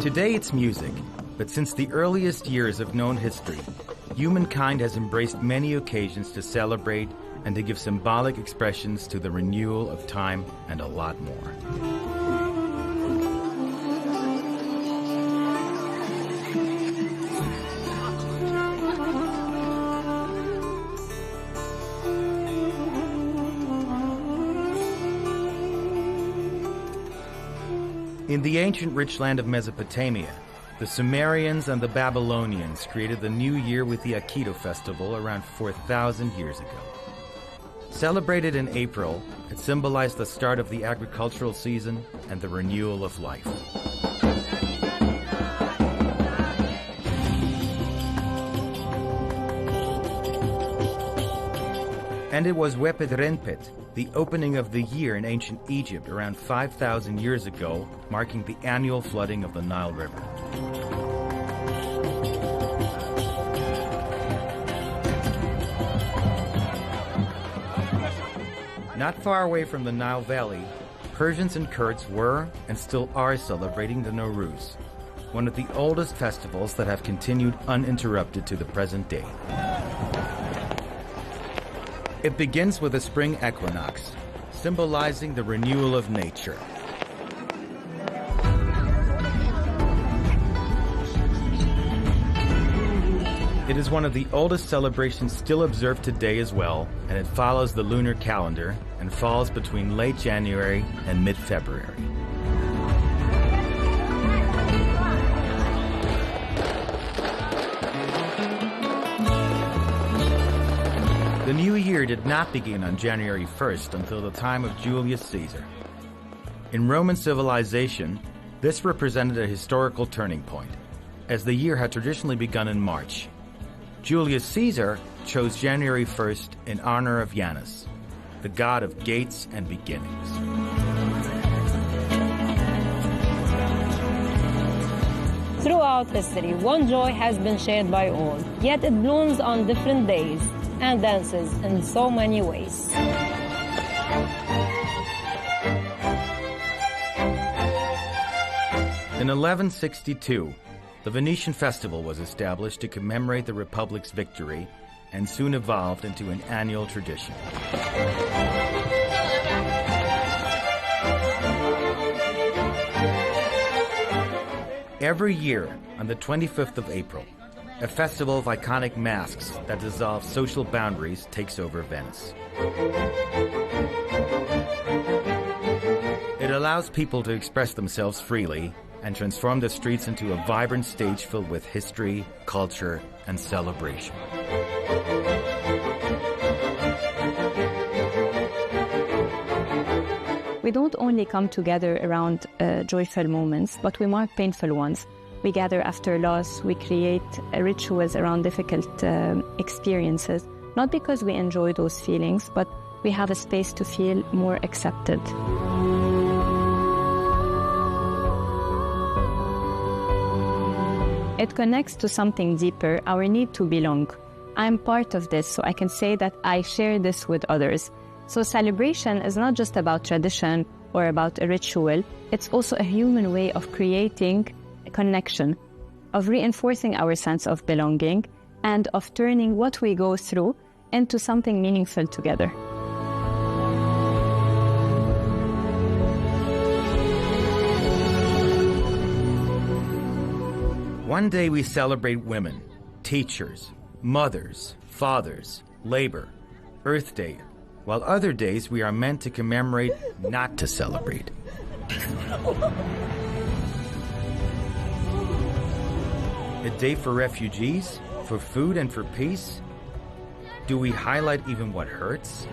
Today it's music. But since the earliest years of known history, humankind has embraced many occasions to celebrate and to give symbolic expressions to the renewal of time and a lot more. In the ancient rich land of Mesopotamia, the Sumerians and the Babylonians created the new year with the Aikido festival around 4,000 years ago. Celebrated in April, it symbolized the start of the agricultural season and the renewal of life. And it was Wepet-Renpet, the opening of the year in ancient Egypt around 5,000 years ago, marking the annual flooding of the Nile River. Not far away from the Nile Valley, Persians and Kurds were and still are celebrating the Nowruz, one of the oldest festivals that have continued uninterrupted to the present day. It begins with a spring equinox, symbolizing the renewal of nature. It is one of the oldest celebrations still observed today as well, and it follows the lunar calendar and falls between late January and mid-February. The new year did not begin on January 1st until the time of Julius Caesar. In Roman civilization, this represented a historical turning point, as the year had traditionally begun in March. Julius Caesar chose January 1st in honor of Janus, the god of gates and beginnings. Throughout history, one joy has been shared by all, yet it blooms on different days and dances in so many ways. In 1162, the Venetian festival was established to commemorate the Republic's victory and soon evolved into an annual tradition. Every year, on the 25th of April, a festival of iconic masks that dissolve social boundaries takes over Venice. It allows people to express themselves freely and transform the streets into a vibrant stage filled with history, culture, and celebration. We don't only come together around joyful moments, but we mark painful ones. We gather after loss, we create rituals around difficult experiences, not because we enjoy those feelings, but we have a space to feel more accepted. It connects to something deeper, our need to belong. I'm part of this, so I can say that I share this with others. So celebration is not just about tradition or about a ritual, it's also a human way of creating a connection, of reinforcing our sense of belonging, and of turning what we go through into something meaningful together. One day we celebrate women, teachers, mothers, fathers, labor, Earth Day, while other days we are meant to commemorate, not to celebrate. A day for refugees, for food and for peace? Do we highlight even what hurts?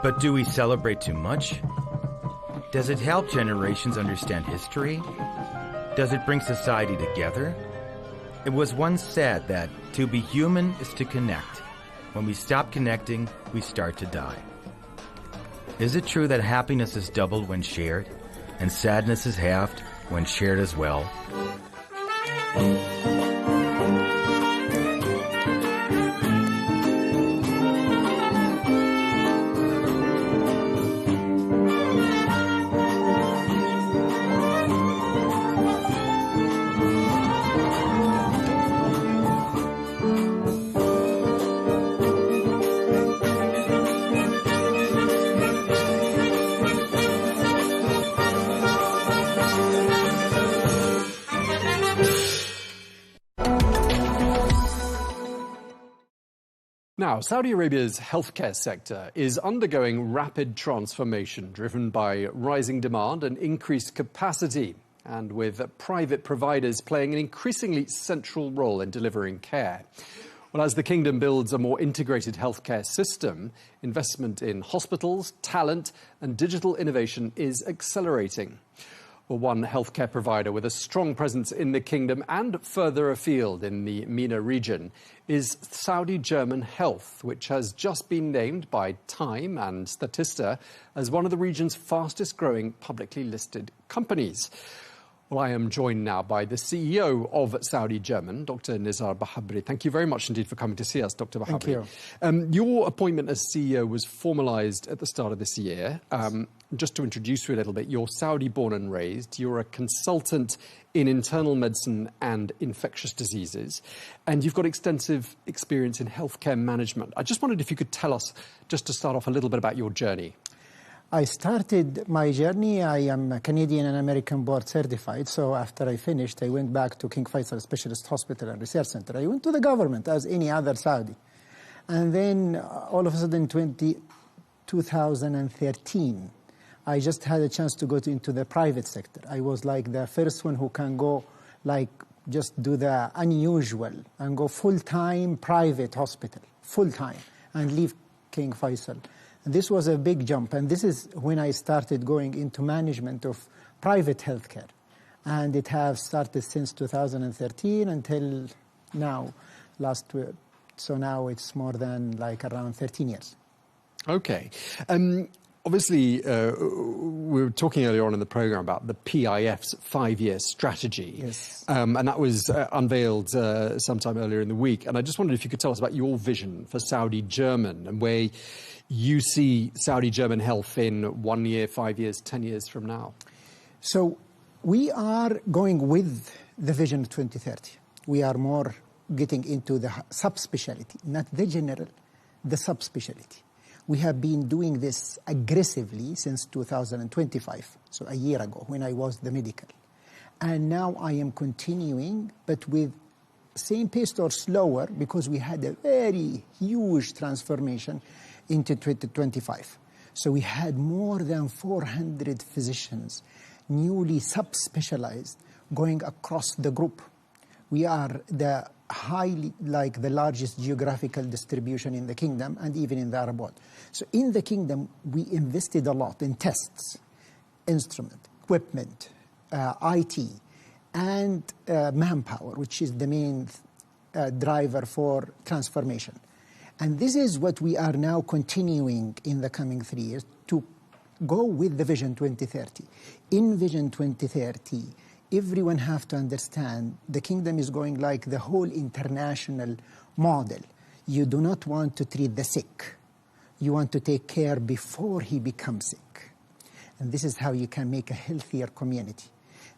But do we celebrate too much? Does it help generations understand history? Does it bring society together? It was once said that to be human is to connect. When we stop connecting, we start to die. Is it true that happiness is doubled when shared, and sadness is halved when shared as well? Now, Saudi Arabia's healthcare sector is undergoing rapid transformation driven by rising demand and increased capacity, and with private providers playing an increasingly central role in delivering care. Well, as the kingdom builds a more integrated healthcare system, investment in hospitals, talent and digital innovation is accelerating. Well, one healthcare provider with a strong presence in the kingdom and further afield in the MENA region is Saudi German Health, which has just been named by Time and Statista as one of the region's fastest growing publicly listed companies. Well, I am joined now by the CEO of Saudi German, Dr. Nizar Bahabri. Thank you very much indeed for coming to see us, Dr. Bahabri. Thank you. Your appointment as CEO was formalised at the start of this year. Just to introduce you a little bit, you're Saudi-born and raised. You're a consultant in internal medicine and infectious diseases, and you've got extensive experience in healthcare management. I just wondered if you could tell us, just to start off, a little bit about your journey. I started my journey. I am Canadian and American board certified. So after I finished, I went back to King Faisal Specialist Hospital and Research Center. I went to the government as any other Saudi. And then all of a sudden, 2013, I just had a chance to go into the private sector. I was like the first one who can go, like, just do the unusual and go full-time private hospital, full-time, and leave King Faisal. This was a big jump, and this is when I started going into management of private healthcare. And it has started since 2013 until now, so now it's more than like around 13 years. Okay. Obviously, we were talking earlier on in the programme about the PIF's 5-year strategy. Yes. And that was unveiled sometime earlier in the week. And I just wondered if you could tell us about your vision for Saudi German and where you see Saudi German Health in 1 year, 5 years, 10 years from now. So we are going with the Vision 2030. We are more getting into the subspecialty, not the general, the subspecialty. We have been doing this aggressively since 2025, so a year ago when I was the medical. And now I am continuing, but with same pace or slower, because we had a very huge transformation into 2025. So we had more than 400 physicians, newly subspecialized, going across the group. We are the the largest geographical distribution in the kingdom and even in the Arab world. So in the kingdom, we invested a lot in tests, instrument, equipment, IT, and manpower, which is the main driver for transformation. And this is what we are now continuing in the coming 3 years to go with the Vision 2030. In Vision 2030, everyone have to understand the kingdom is going like the whole international model. You do not want to treat the sick. You want to take care before he becomes sick. And this is how you can make a healthier community.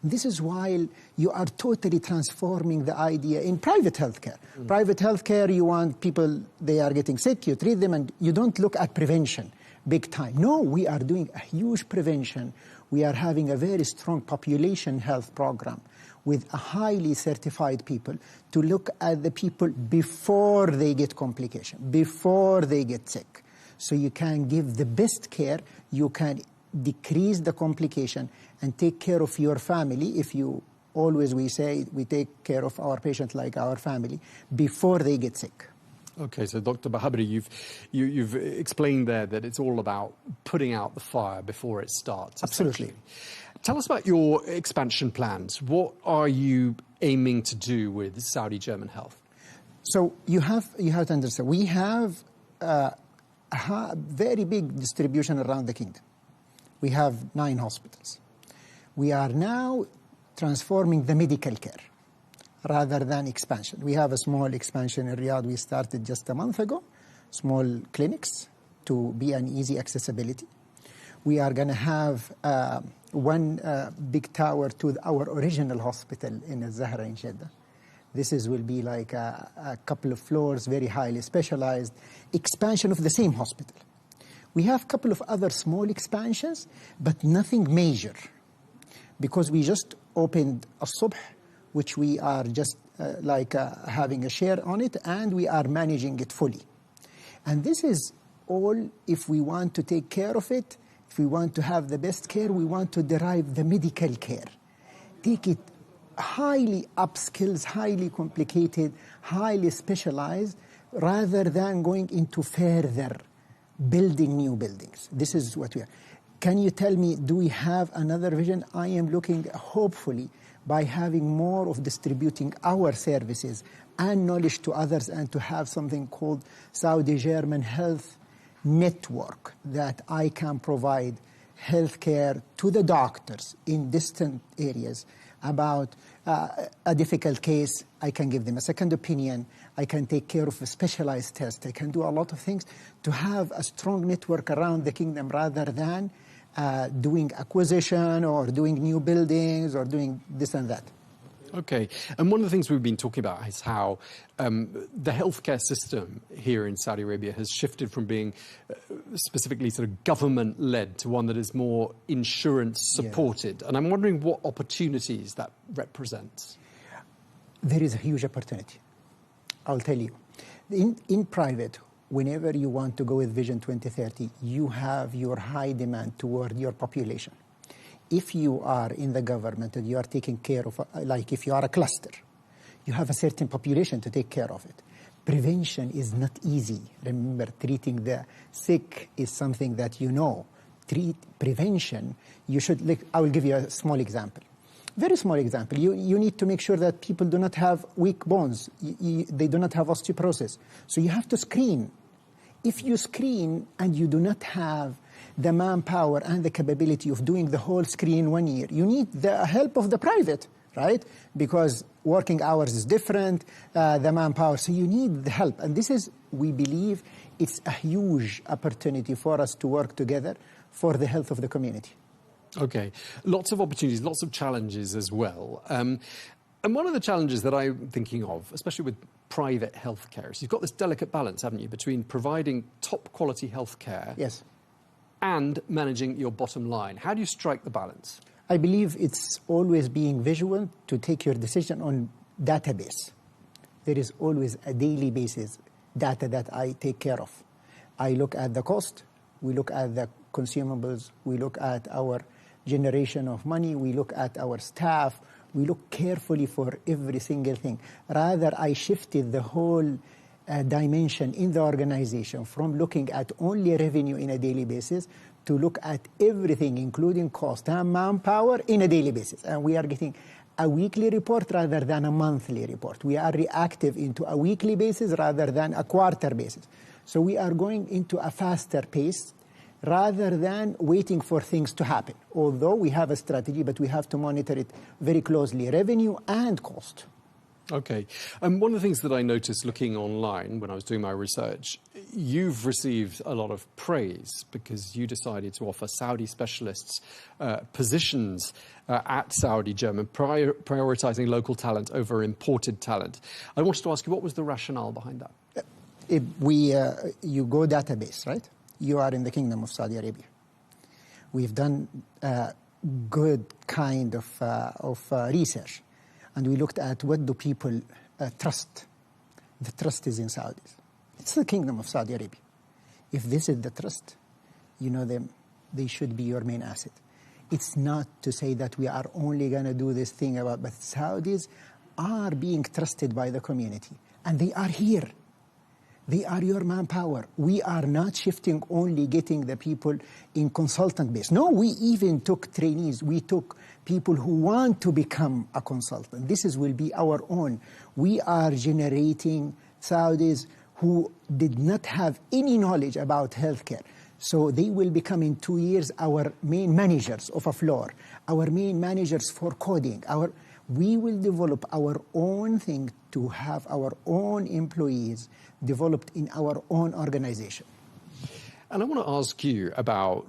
This is why you are totally transforming the idea in private healthcare. Private healthcare, you want people, they are getting sick, you treat them, and you don't look at prevention big time. No, we are doing a huge prevention. We are having a very strong population health program with a highly certified people to look at the people before they get complication, before they get sick. So you can give the best care, you can decrease the complication and take care of your family. If you always, we say, we take care of our patients like our family before they get sick. Okay, so Dr. Bahabri, you've explained there that it's all about putting out the fire before it starts. Absolutely. Tell us about your expansion plans. What are you aiming to do with Saudi German Health? So you have to understand, we have a very big distribution around the kingdom. We have 9 hospitals. We are now transforming the medical care rather than expansion. We have a small expansion in Riyadh. We started just a month ago, small clinics to be an easy accessibility. We are going to have one big tower to our original hospital in Al-Zahra in Jeddah. This will be like a couple of floors, very highly specialized, expansion of the same hospital. We have a couple of other small expansions, but nothing major, because we just opened Al-Subh, which we are just having a share on it, and we are managing it fully. And this is all if we want to take care of it, if we want to have the best care, we want to derive the medical care. Take it highly upskilled, highly complicated, highly specialized, rather than going into further building new buildings. This is what we are. Can you tell me, do we have another vision? I am looking, hopefully, by having more of distributing our services and knowledge to others, and to have something called Saudi-German Health Network, that I can provide healthcare to the doctors in distant areas about a difficult case. I can give them a second opinion. I can take care of a specialized test. I can do a lot of things to have a strong network around the kingdom, rather than doing acquisition or doing new buildings or doing this and that. Okay, and one of the things we've been talking about is how the healthcare system here in Saudi Arabia has shifted from being specifically sort of government-led to one that is more insurance-supported. Yeah. And I'm wondering what opportunities that represents. There is a huge opportunity. I'll tell you. In private, whenever you want to go with Vision 2030, you have your high demand toward your population. If you are in the government and you are taking care of, like if you are a cluster, you have a certain population to take care of it. Prevention is not easy. Remember, treating the sick is something that you know. Prevention, you should, like, I will give you a small example. Very small example. You need to make sure that people do not have weak bones. They do not have osteoporosis. So you have to screen. If you screen and you do not have the manpower and the capability of doing the whole screen in 1 year, you need the help of the private, right? Because working hours is different, the manpower, so you need the help. And this is, we believe, it's a huge opportunity for us to work together for the health of the community. Okay, lots of opportunities, lots of challenges as well. And one of the challenges that I'm thinking of, especially with private healthcare, is you've got this delicate balance, haven't you, between providing top quality healthcare, yes, and managing your bottom line. How do you strike the balance? I believe it's always being visual to take your decision on database. There is always a daily basis data that I take care of. I look at the cost, we look at the consumables, we look at our generation of money, we look at our staff, we look carefully for every single thing. Rather, I shifted the whole dimension in the organization from looking at only revenue in a daily basis to look at everything, including cost and manpower, in a daily basis. And we are getting a weekly report rather than a monthly report. We are reactive into a weekly basis rather than a quarter basis. So we are going into a faster pace rather than waiting for things to happen. Although we have a strategy, but we have to monitor it very closely, revenue and cost. Okay. One of the things that I noticed looking online when I was doing my research, you've received a lot of praise because you decided to offer Saudi specialists positions at Saudi German, prioritizing local talent over imported talent. I wanted to ask you, what was the rationale behind that? You go database, right? You are in the Kingdom of Saudi Arabia. We've done good kind of research. And we looked at what do people trust. The trust is in Saudis. It's the Kingdom of Saudi Arabia. If this is the trust, you know them, they should be your main asset. It's not to say that we are only going to do this thing about, but Saudis are being trusted by the community. And they are here. They are your manpower. We are not shifting only getting the people in consultant base. No, we even took trainees. We took people who want to become a consultant. This will be our own. We are generating Saudis who did not have any knowledge about healthcare. So they will become in 2 years our main managers of a floor, our main managers for coding. We will develop our own thing to have our own employees developed in our own organization. And I want to ask you about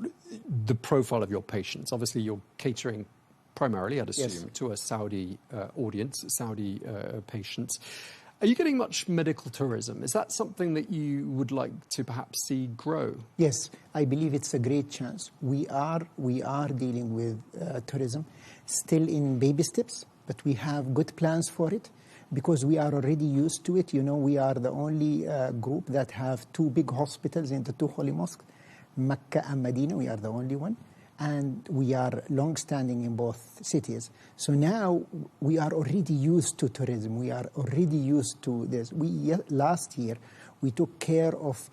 the profile of your patients. Obviously, you're catering primarily, I'd assume, yes, to a Saudi audience, Saudi patients. Are you getting much medical tourism? Is that something that you would like to perhaps see grow? Yes, I believe it's a great chance. We are dealing with tourism, still in baby steps, but we have good plans for it because we are already used to it. You know, we are the only group that have 2 big hospitals in the 2 holy mosques, Mecca and Medina. We are the only one. And we are long-standing in both cities. So now we are already used to tourism. We are already used to this. Last year, we took care of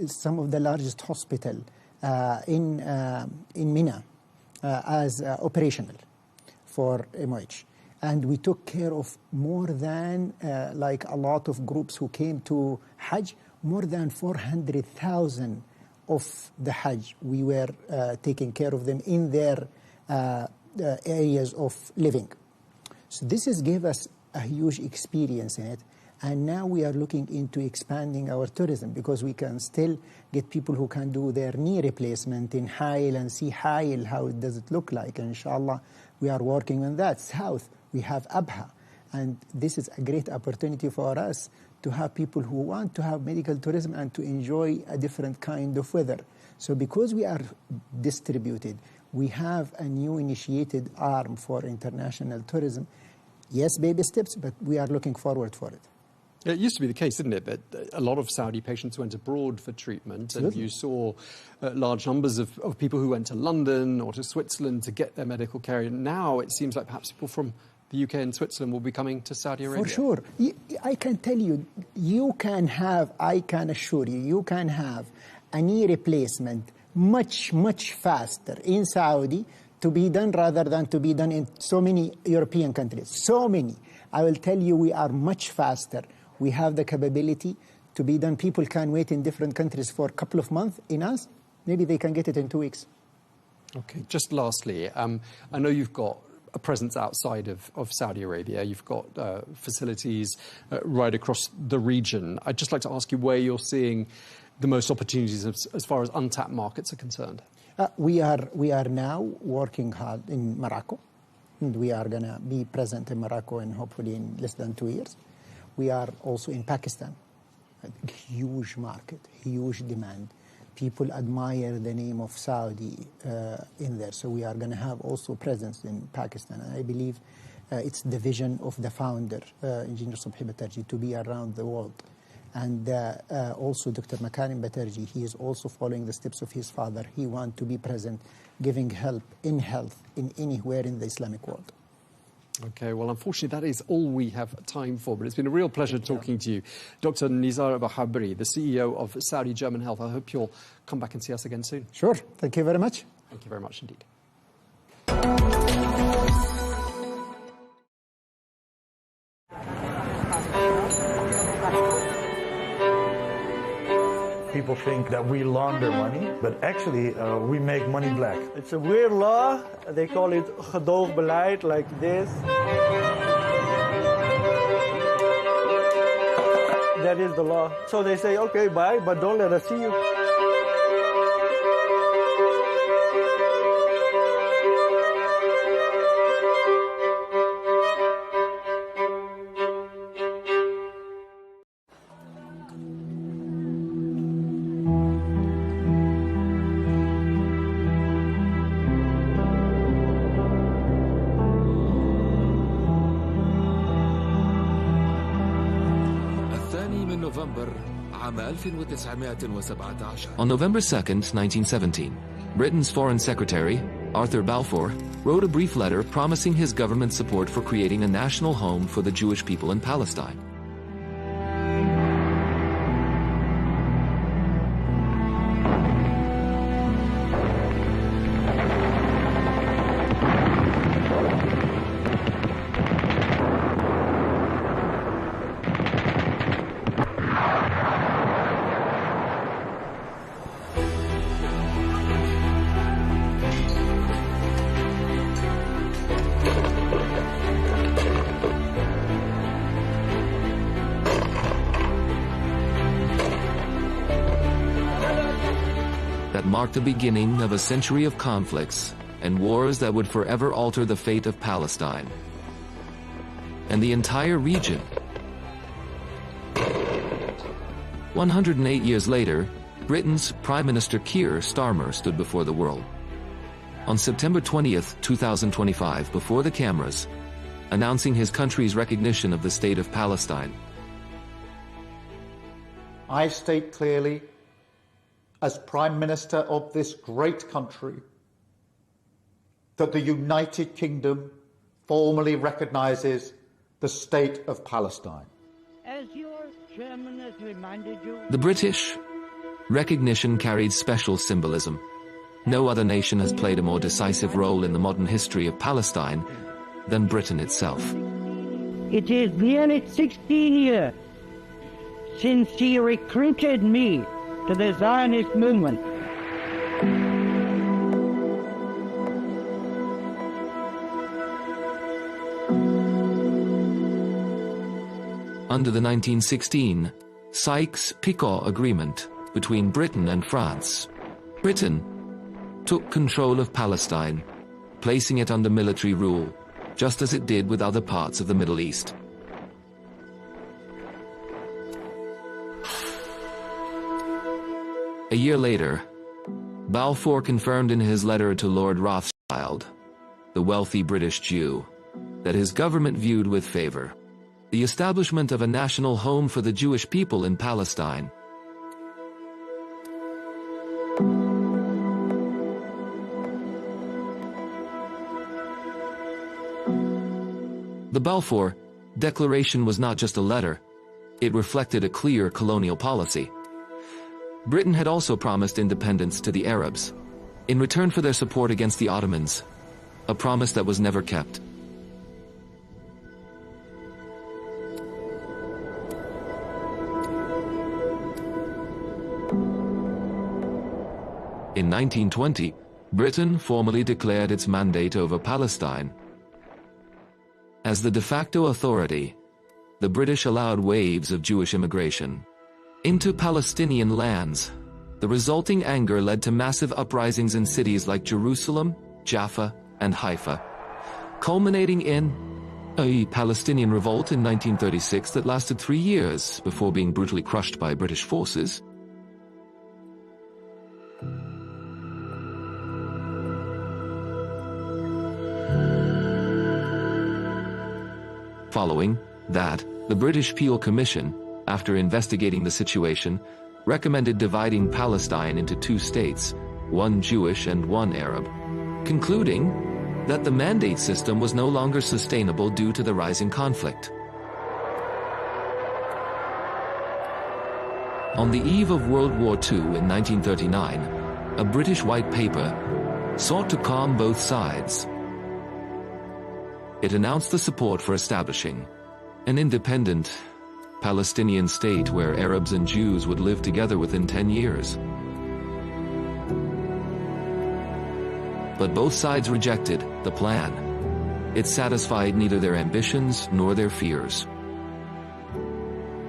some of the largest hospital in Mina as operational for MOH. And we took care of more than, like a lot of groups who came to Hajj, more than 400,000 of the Hajj. We were taking care of them in their areas of living. So this has gave us a huge experience in it. And now we are looking into expanding our tourism because we can still get people who can do their knee replacement in Hail and see Hail, how does it look like. And inshallah, we are working on that. South, we have Abha. And this is a great opportunity for us to have people who want to have medical tourism and to enjoy a different kind of weather. So because we are distributed, we have a new initiated arm for international tourism. Yes, baby steps, but we are looking forward for it. It used to be the case, didn't it, that a lot of Saudi patients went abroad for treatment. Absolutely. And you saw large numbers of people who went to London or to Switzerland to get their medical care. And now it seems like perhaps people from the UK and Switzerland will be coming to Saudi Arabia. For sure. I can tell you, I can assure you, you can have a knee replacement much, much faster in Saudi to be done rather than to be done in so many European countries. So many. I will tell you, we are much faster. We have the capability to be done. People can wait in different countries for a couple of months. In us, maybe they can get it in 2 weeks. Okay, just lastly, I know you've got a presence outside of Saudi Arabia. You've got facilities right across the region. I'd just like to ask you where you're seeing the most opportunities as far as untapped markets are concerned. We are now working hard in Morocco. And we are going to be present in Morocco and hopefully in less than 2 years. We are also in Pakistan, a huge market, huge demand. People admire the name of Saudi in there. So we are going to have also presence in Pakistan. And I believe it's the vision of the founder, Engineer Subhi Batarji, to be around the world. And also Dr. Makarim Batarji, he is also following the steps of his father. He wants to be present, giving help in health in anywhere in the Islamic world. Okay, well, unfortunately, that is all we have time for, but it's been a real pleasure talking to you. Dr. Nizar Bahabri, the CEO of Saudi German Health. I hope you'll come back and see us again soon. Sure. Thank you very much. Thank you very much indeed. People think that we launder money, but actually we make money black. It's a weird law. They call it gedoogbeleid, like this. That is the law. So they say, okay, bye, but don't let us see you. On November 2nd, 1917, Britain's Foreign Secretary, Arthur Balfour, wrote a brief letter promising his government's support for creating a national home for the Jewish people in Palestine. Marked the beginning of a century of conflicts and wars that would forever alter the fate of Palestine and the entire region. 108 years later, Britain's Prime Minister Keir Starmer stood before the world. On September 20th, 2025, before the cameras, announcing his country's recognition of the state of Palestine. I state clearly, as Prime Minister of this great country, that the United Kingdom formally recognizes the state of Palestine. As your chairman has reminded you, The British recognition carried special symbolism. No other nation has played a more decisive role in the modern history of Palestine than Britain itself. It is nearly 16 years since she recruited me to the Zionist movement. Under the 1916 Sykes-Picot Agreement between Britain and France, Britain took control of Palestine, placing it under military rule, just as it did with other parts of the Middle East. A year later, Balfour confirmed in his letter to Lord Rothschild, the wealthy British Jew, that his government viewed with favor the establishment of a national home for the Jewish people in Palestine. The Balfour Declaration was not just a letter, it reflected a clear colonial policy. Britain had also promised independence to the Arabs, in return for their support against the Ottomans, a promise that was never kept. In 1920, Britain formally declared its mandate over Palestine. As the de facto authority, the British allowed waves of Jewish immigration into Palestinian lands. The resulting anger led to massive uprisings in cities like Jerusalem, Jaffa, and Haifa, culminating in a Palestinian revolt in 1936 that lasted 3 years before being brutally crushed by British forces. Following that, the British Peel Commission, after investigating the situation, recommended dividing Palestine into 2 states, one Jewish and one Arab, concluding that the mandate system was no longer sustainable due to the rising conflict. On the eve of World War II in 1939, a British white paper sought to calm both sides. It announced the support for establishing an independent Palestinian state where Arabs and Jews would live together within 10 years. But both sides rejected the plan. It satisfied neither their ambitions nor their fears.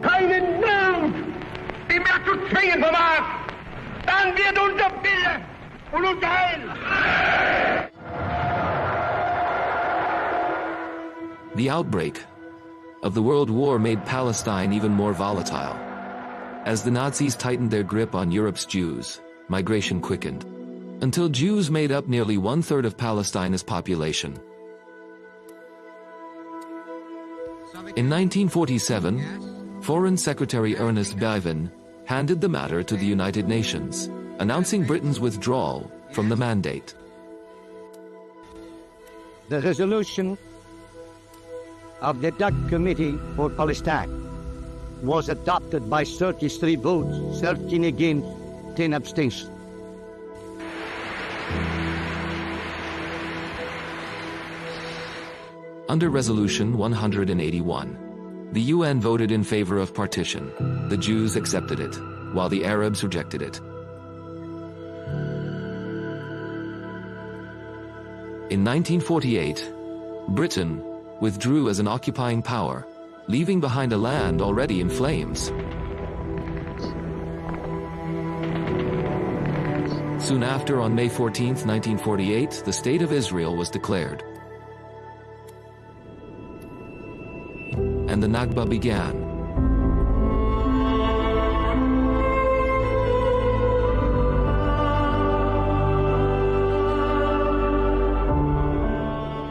Keinen Mut, die mehr zu zwingen vermag, dann wird unser Wille und unser Heil. The outbreak of the World War made Palestine even more volatile. As the Nazis tightened their grip on Europe's Jews, migration quickened, until Jews made up nearly 1/3 of Palestine's population. In 1947, Foreign Secretary Ernest Bevin handed the matter to the United Nations, announcing Britain's withdrawal from the mandate. The resolution of the Dutch Committee for Palestine was adopted by 33 votes, 13 against, 10 abstentions. Under Resolution 181, the UN voted in favor of partition. The Jews accepted it, while the Arabs rejected it. In 1948, Britain withdrew as an occupying power, leaving behind a land already in flames. Soon after, on May 14, 1948, the State of Israel was declared. And the Nakba began.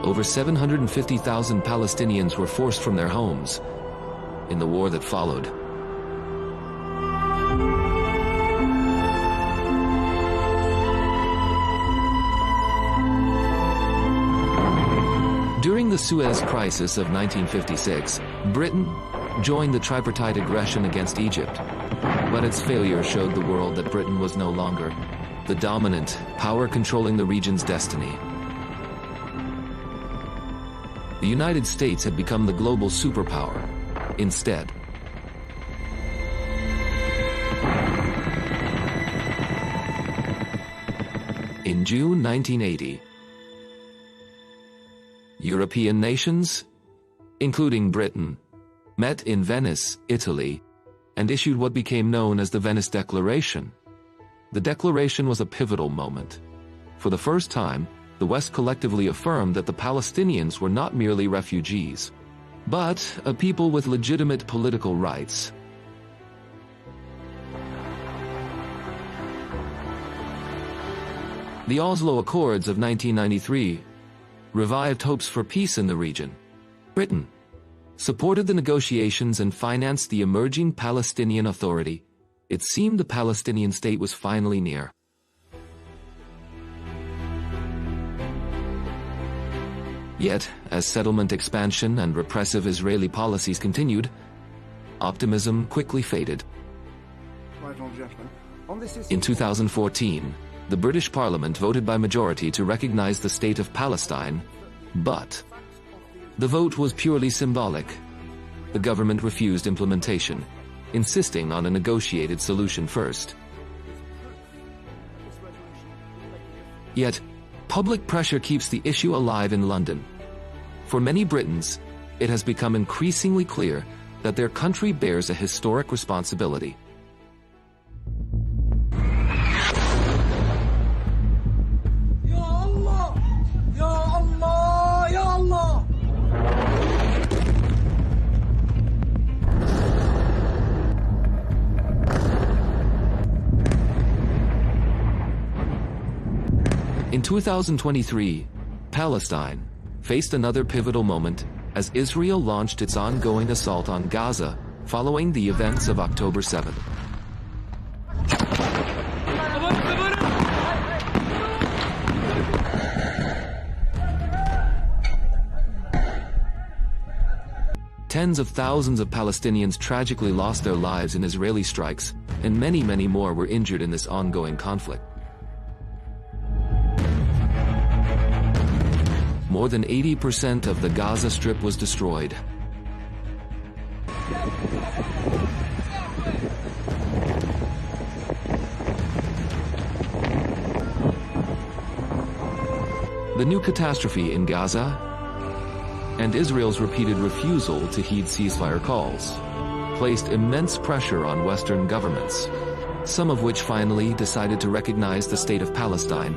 Over 750,000 Palestinians were forced from their homes in the war that followed. During the Suez Crisis of 1956, Britain joined the tripartite aggression against Egypt, but its failure showed the world that Britain was no longer the dominant power controlling the region's destiny. The United States had become the global superpower instead. In June 1980, European nations, including Britain, met in Venice, Italy, and issued what became known as the Venice Declaration. The declaration was a pivotal moment. For the first time, the West collectively affirmed that the Palestinians were not merely refugees, but a people with legitimate political rights. The Oslo Accords of 1993 revived hopes for peace in the region. Britain supported the negotiations and financed the emerging Palestinian Authority. It seemed the Palestinian state was finally near. Yet, as settlement expansion and repressive Israeli policies continued, optimism quickly faded. In 2014, the British Parliament voted by majority to recognize the state of Palestine, but the vote was purely symbolic. The government refused implementation, insisting on a negotiated solution first. Yet, public pressure keeps the issue alive in London. For many Britons, it has become increasingly clear that their country bears a historic responsibility. In 2023, Palestine faced another pivotal moment as Israel launched its ongoing assault on Gaza following the events of October 7th. Tens of thousands of Palestinians tragically lost their lives in Israeli strikes, and many, many more were injured in this ongoing conflict. More than 80% of the Gaza Strip was destroyed. The new catastrophe in Gaza and Israel's repeated refusal to heed ceasefire calls placed immense pressure on Western governments, some of which finally decided to recognize the state of Palestine.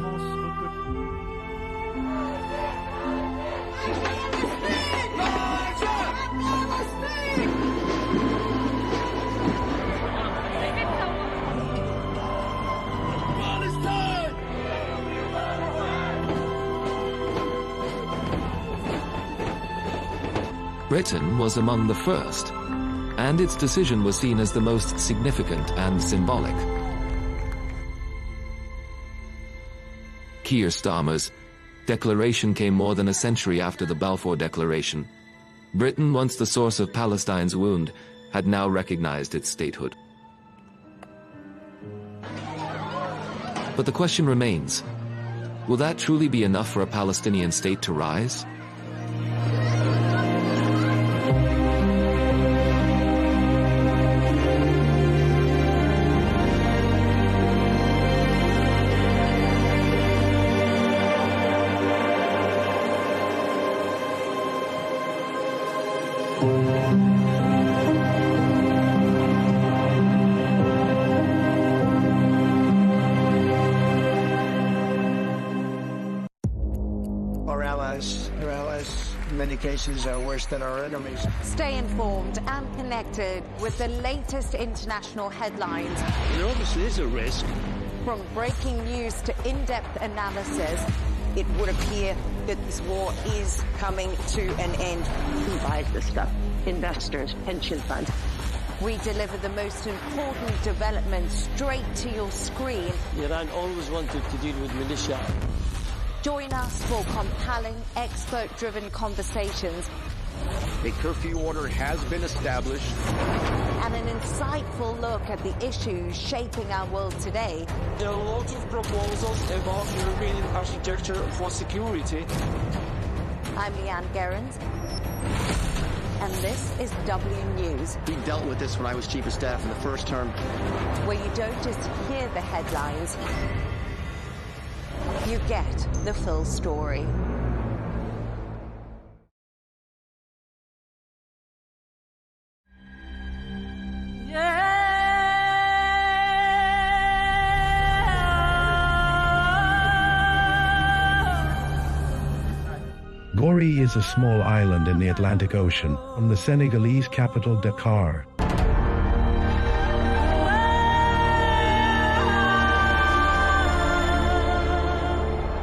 Britain was among the first, and its decision was seen as the most significant and symbolic. Keir Starmer's declaration came more than a century after the Balfour Declaration. Britain, once the source of Palestine's wound, had now recognized its statehood. But the question remains, will that truly be enough for a Palestinian state to rise? Are worse than our enemies. Stay informed and connected with the latest international headlines. There obviously is a risk. From breaking news to in-depth analysis, it would appear that this war is coming to an end. Who buys this stuff? Investors, pension funds. We deliver the most important developments straight to your screen. Iran always wanted to deal with militia. Join us for compelling, expert-driven conversations A curfew order has been established. And an insightful look at the issues shaping our world today. There are lots of proposals about European architecture for security. I'm Leigh Ann Gerrans, and this is W News. We dealt with this when I was Chief of Staff in the first term. Where you don't just hear the headlines, you get the full story. Gori is a small island in the Atlantic Ocean from the Senegalese capital Dakar.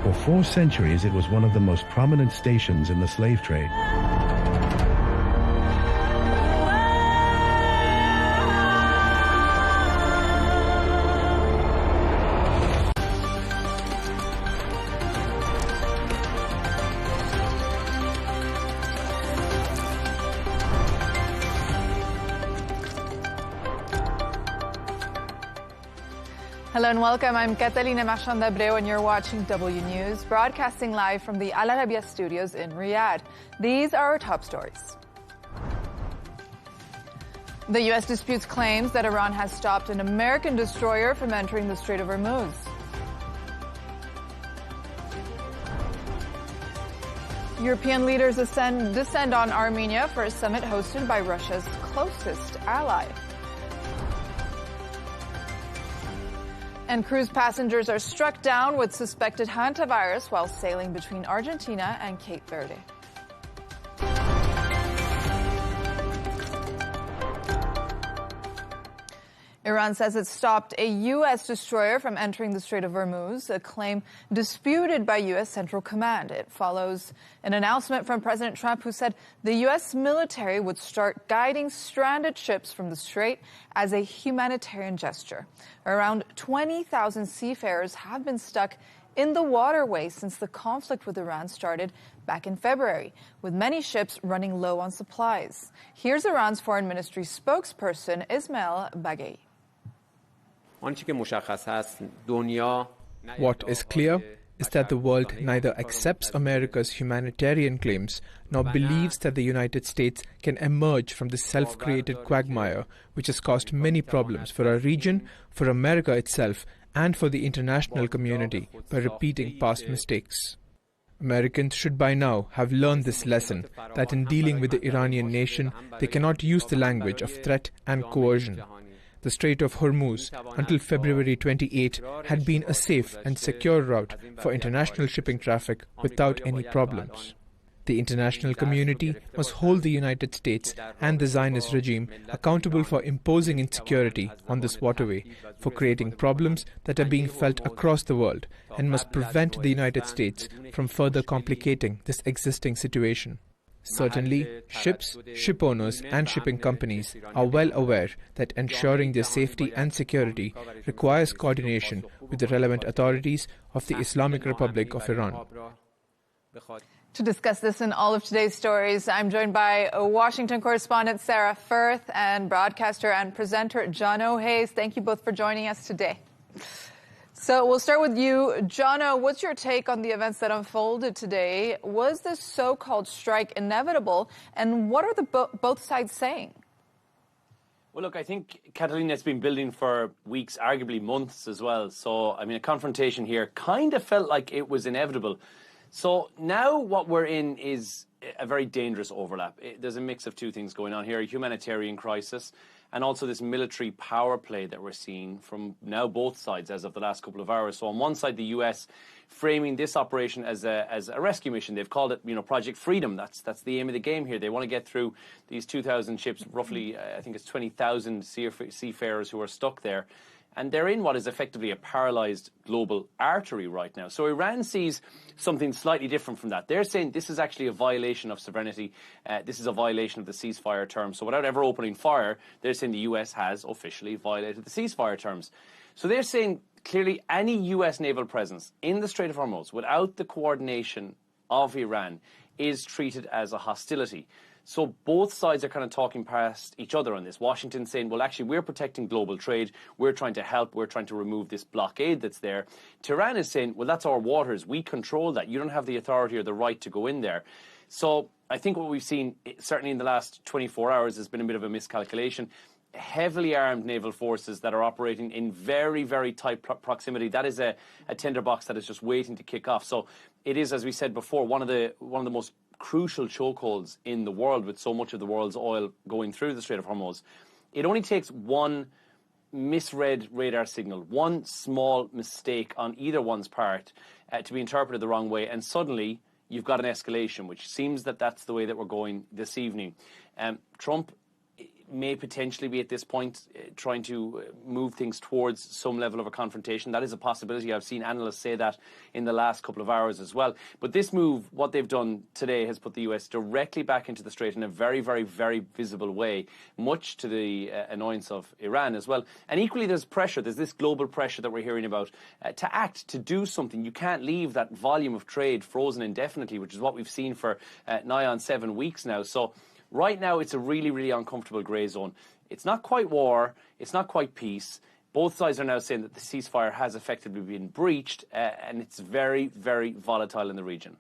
For 4 centuries, it was one of the most prominent stations in the slave trade. Hello and welcome. I'm Catalina Marchand-Abreu and you're watching W News, broadcasting live from the Al Arabiya studios in Riyadh. These are our top stories. The U.S. disputes claims that Iran has stopped an American destroyer from entering the Strait of Hormuz. European leaders descend on Armenia for a summit hosted by Russia's closest ally. And cruise passengers are struck down with suspected hantavirus while sailing between Argentina and Cape Verde. Iran says it stopped a U.S. destroyer from entering the Strait of Hormuz, a claim disputed by U.S. Central Command. It follows an announcement from President Trump, who said the U.S. military would start guiding stranded ships from the Strait as a humanitarian gesture. Around 20,000 seafarers have been stuck in the waterway since the conflict with Iran started back in February, with many ships running low on supplies. Here's Iran's foreign ministry spokesperson, Ismail Baghei. What is clear is that the world neither accepts America's humanitarian claims nor believes that the United States can emerge from this self-created quagmire, which has caused many problems for our region, for America itself, and for the international community by repeating past mistakes. Americans should by now have learned this lesson, that in dealing with the Iranian nation, they cannot use the language of threat and coercion. The Strait of Hormuz, until February 28, had been a safe and secure route for international shipping traffic without any problems. The international community must hold the United States and the Zionist regime accountable for imposing insecurity on this waterway, for creating problems that are being felt across the world, and must prevent the United States from further complicating this existing situation. Certainly, ships, ship owners and shipping companies are well aware that ensuring their safety and security requires coordination with the relevant authorities of the Islamic Republic of Iran. To discuss this and all of today's stories, I'm joined by Washington correspondent Sarah Firth and broadcaster and presenter John O'Hayes. Thank you both for joining us today. So we'll start with you. Jono, what's your take on the events that unfolded today? Was this so-called strike inevitable? And what are the both sides saying? Well, look, I think Catalina has been building for weeks, arguably months as well. So, I mean, a confrontation here kind of felt like it was inevitable. So now what we're in is a very dangerous overlap. There's a mix of two things going on here, a humanitarian crisis and also this military power play that we're seeing from now both sides as of the last couple of hours. So on one side, the US framing this operation as a rescue mission. They've called it, Project Freedom. That's the aim of the game here. They want to get through these 2,000 ships, roughly, I think it's 20,000 seafarers who are stuck there. And they're in what is effectively a paralyzed global artery right now. So Iran sees something slightly different from that. They're saying this is actually a violation of sovereignty. This is a violation of the ceasefire terms. So without ever opening fire, they're saying the US has officially violated the ceasefire terms. So they're saying clearly any US naval presence in the Strait of Hormuz without the coordination of Iran is treated as a hostility. So both sides are kind of talking past each other on this. Washington saying, well, actually, we're protecting global trade. We're trying to help. We're trying to remove this blockade that's there. Tehran is saying, well, that's our waters. We control that. You don't have the authority or the right to go in there. So I think what we've seen, certainly in the last 24 hours, has been a bit of a miscalculation. Heavily armed naval forces that are operating in very, very tight proximity. That is a tinderbox that is just waiting to kick off. So it is, as we said before, one of the most crucial chokeholds in the world, with so much of the world's oil going through the Strait of Hormuz. It only takes one misread radar signal, one small mistake on either one's part to be interpreted the wrong way, and suddenly you've got an escalation, which seems that that's the way that we're going this evening. Trump may potentially be at this point trying to move things towards some level of a confrontation. That is a possibility. I've seen analysts say that in the last couple of hours as well. But this move, what they've done today, has put the US directly back into the Strait in a very, very, very visible way, much to the annoyance of Iran as well. And equally, there's pressure. There's this global pressure that we're hearing about to act, to do something. You can't leave that volume of trade frozen indefinitely, which is what we've seen for nigh on 7 weeks now. So right now, it's a really, really uncomfortable grey zone. It's not quite war. It's not quite peace. Both sides are now saying that the ceasefire has effectively been breached, and it's very, very volatile in the region.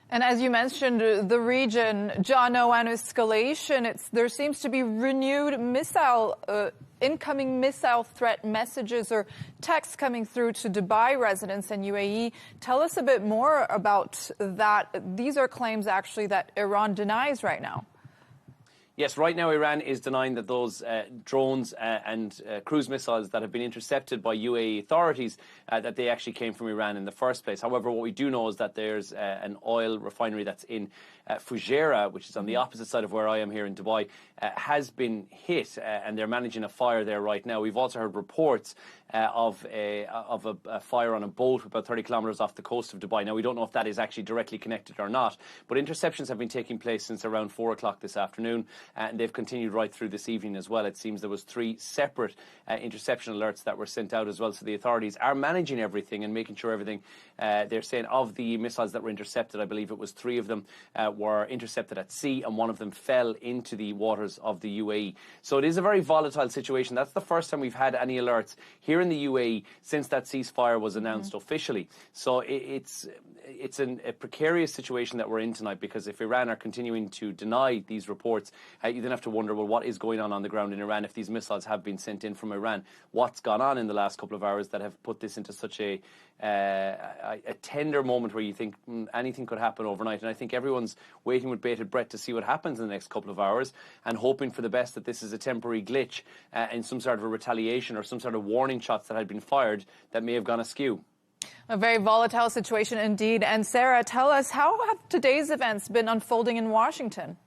And as you mentioned, the region, John, an escalation. There seems to be renewed incoming missile threat messages or texts coming through to Dubai residents and UAE. Tell us a bit more about that. These are claims, actually, that Iran denies right now. Yes, right now Iran is denying that those drones and cruise missiles that have been intercepted by UAE authorities, that they actually came from Iran in the first place. However, what we do know is that there's an oil refinery that's in Fujairah, which is on the opposite side of where I am here in Dubai, has been hit, and they're managing a fire there right now. We've also heard reports of a fire on a boat about 30 kilometres off the coast of Dubai. Now, we don't know if that is actually directly connected or not, but interceptions have been taking place since around 4 o'clock this afternoon, and they've continued right through this evening as well. It seems there was 3 separate interception alerts that were sent out as well, so the authorities are managing everything and making sure everything. They're saying of the missiles that were intercepted, I believe it was 3 of them were intercepted at sea, and 1 of them fell into the waters of the UAE. So it is a very volatile situation. That's the first time we've had any alerts here in the UAE since that ceasefire was announced officially. So it's a precarious situation that we're in tonight, because if Iran are continuing to deny these reports, you then have to wonder, well, what is going on the ground in Iran? If these missiles have been sent in from Iran, what's gone on in the last couple of hours that have put this into such a tender moment where you think anything could happen overnight? And I think everyone's waiting with bated breath to see what happens in the next couple of hours, and hoping for the best that this is a temporary glitch in some sort of a retaliation or some sort of warning shots that had been fired that may have gone askew. A very volatile situation indeed. And Sarah, tell us, how have today's events been unfolding in Washington?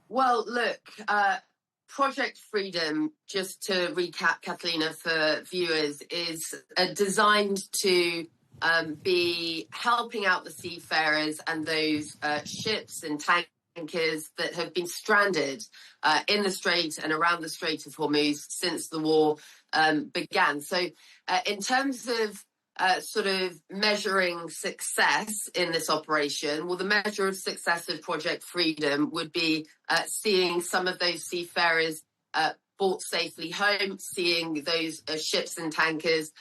Well, look, Project Freedom, just to recap, Catalina, for viewers, is designed to be helping out the seafarers and those ships and tankers that have been stranded in the Strait and around the Strait of Hormuz since the war began. So in terms of sort of measuring success in this operation, well, the measure of success of Project Freedom would be seeing some of those seafarers brought safely home, seeing those ships and tankers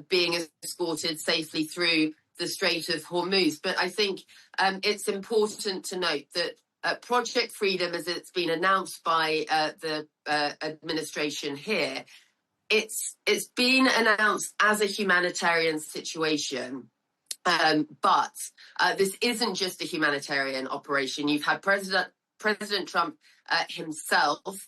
being escorted safely through the Strait of Hormuz. But I think it's important to note that Project Freedom, as it's been announced by the administration here, it's been announced as a humanitarian situation, but this isn't just a humanitarian operation. You've had President Trump himself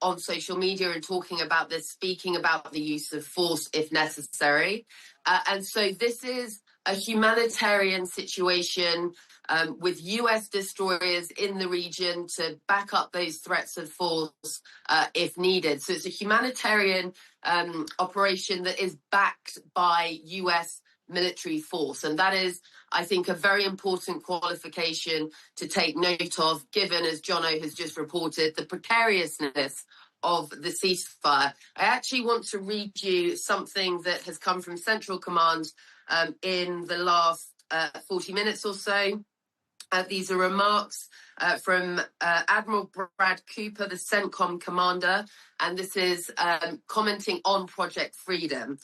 on social media and talking about this, speaking about the use of force if necessary. And so this is a humanitarian situation with US destroyers in the region to back up those threats of force if needed. So it's a humanitarian operation that is backed by US military force. And that is, I think, a very important qualification to take note of, given, as Jono has just reported, the precariousness of the ceasefire. I actually want to read you something that has come from Central Command in the last 40 minutes or so. These are remarks from Admiral Brad Cooper, the CENTCOM commander, and this is commenting on Project Freedom.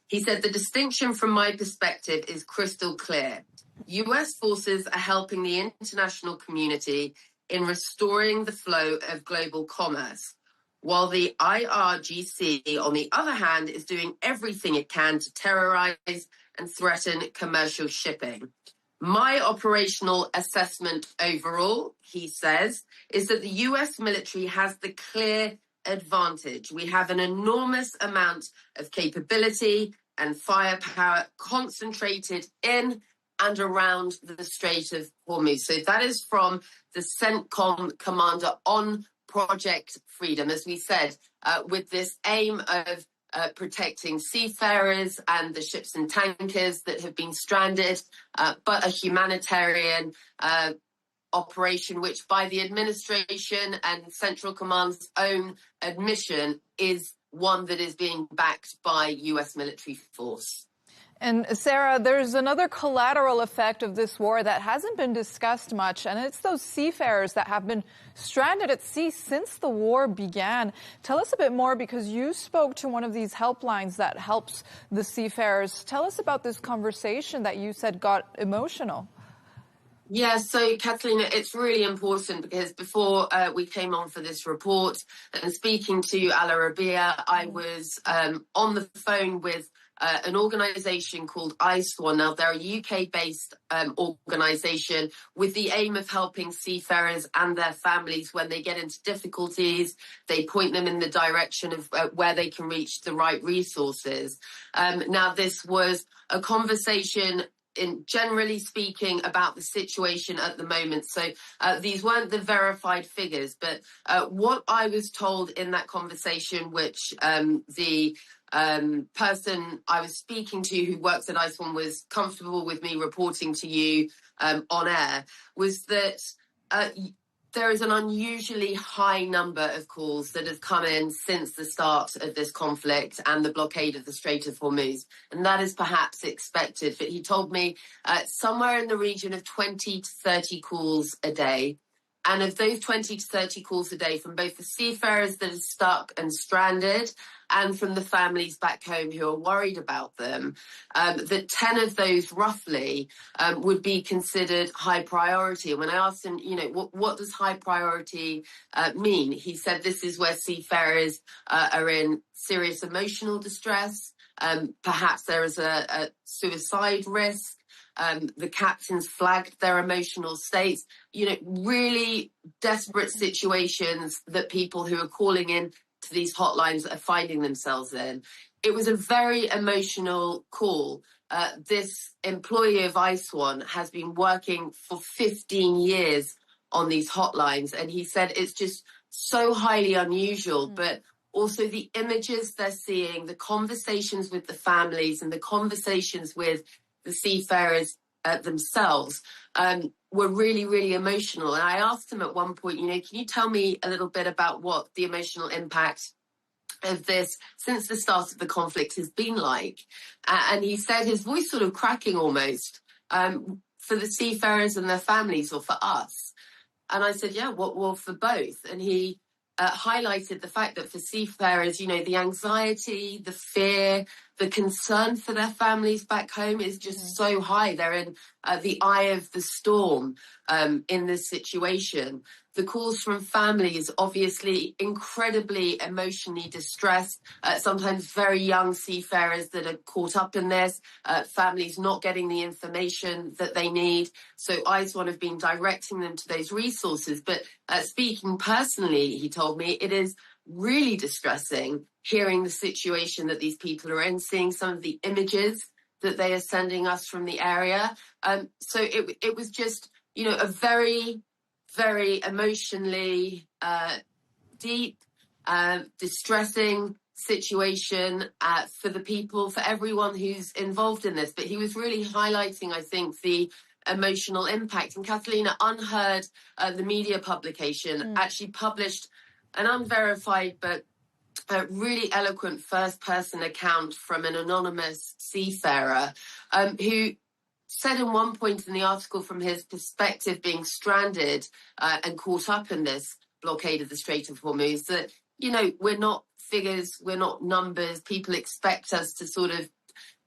He said, "The distinction from my perspective is crystal clear. US forces are helping the international community in restoring the flow of global commerce, while the IRGC, on the other hand, is doing everything it can to terrorize and threaten commercial shipping. My operational assessment overall," he says, "is that the US military has the clear advantage. We have an enormous amount of capability and firepower concentrated in and around the Strait of Hormuz." So that is from the CENTCOM commander on Project Freedom, as we said, with this aim of protecting seafarers and the ships and tankers that have been stranded, but a humanitarian operation, which by the administration and Central Command's own admission is one that is being backed by US military force. And Sarah, there's another collateral effect of this war that hasn't been discussed much, and it's those seafarers that have been stranded at sea since the war began. Tell us a bit more, because you spoke to one of these helplines that helps the seafarers. Tell us about this conversation that you said got emotional. Yeah, so Catalina, it's really important because before we came on for this report and speaking to Al Arabiya, I was on the phone with an organisation called ISWAN. Now, they're a UK-based organisation with the aim of helping seafarers and their families when they get into difficulties. They point them in the direction of where they can reach the right resources. Now, this was a conversation in generally speaking about the situation at the moment. So these weren't the verified figures, but what I was told in that conversation, which the person I was speaking to who works at ISWAN was comfortable with me reporting to you on air, was that there is an unusually high number of calls that have come in since the start of this conflict and the blockade of the Strait of Hormuz. And that is perhaps expected. But he told me somewhere in the region of 20 to 30 calls a day. And of those 20 to 30 calls a day from both the seafarers that are stuck and stranded and from the families back home who are worried about them, that 10 of those roughly would be considered high priority. And when I asked him, you know, what does high priority mean? He said this is where seafarers are in serious emotional distress. Perhaps there is a suicide risk. The captains flagged their emotional states, you know, really desperate situations that people who are calling in to these hotlines are finding themselves in. It was a very emotional call. This employee of ISWAN has been working for 15 years on these hotlines, and he said it's just so highly unusual, but also the images they're seeing, the conversations with the families and the conversations with the seafarers themselves were really, really emotional. And I asked him at one point, you know, can you tell me a little bit about what the emotional impact of this since the start of the conflict has been like? And he said, his voice sort of cracking almost, for the seafarers and their families, or for us. And I said, yeah, well, for both. And he highlighted the fact that for seafarers, you know, the anxiety, the fear, the concern for their families back home is just so high. They're in the eye of the storm in this situation. The calls from families, obviously incredibly emotionally distressed, sometimes very young seafarers that are caught up in this, families not getting the information that they need. So ISWAN have been directing them to those resources. But speaking personally, he told me, it is really distressing hearing the situation that these people are in, seeing some of the images that they are sending us from the area. So it was just, you know, a very, very emotionally deep, distressing situation for the people, for everyone who's involved in this. But he was really highlighting, I think, the emotional impact. And Catalina, Unheard, the media publication, actually published an unverified but really eloquent first-person account from an anonymous seafarer who said in one point in the article, from his perspective, being stranded and caught up in this blockade of the Strait of Hormuz, that, you know, we're not figures, we're not numbers. People expect us to sort of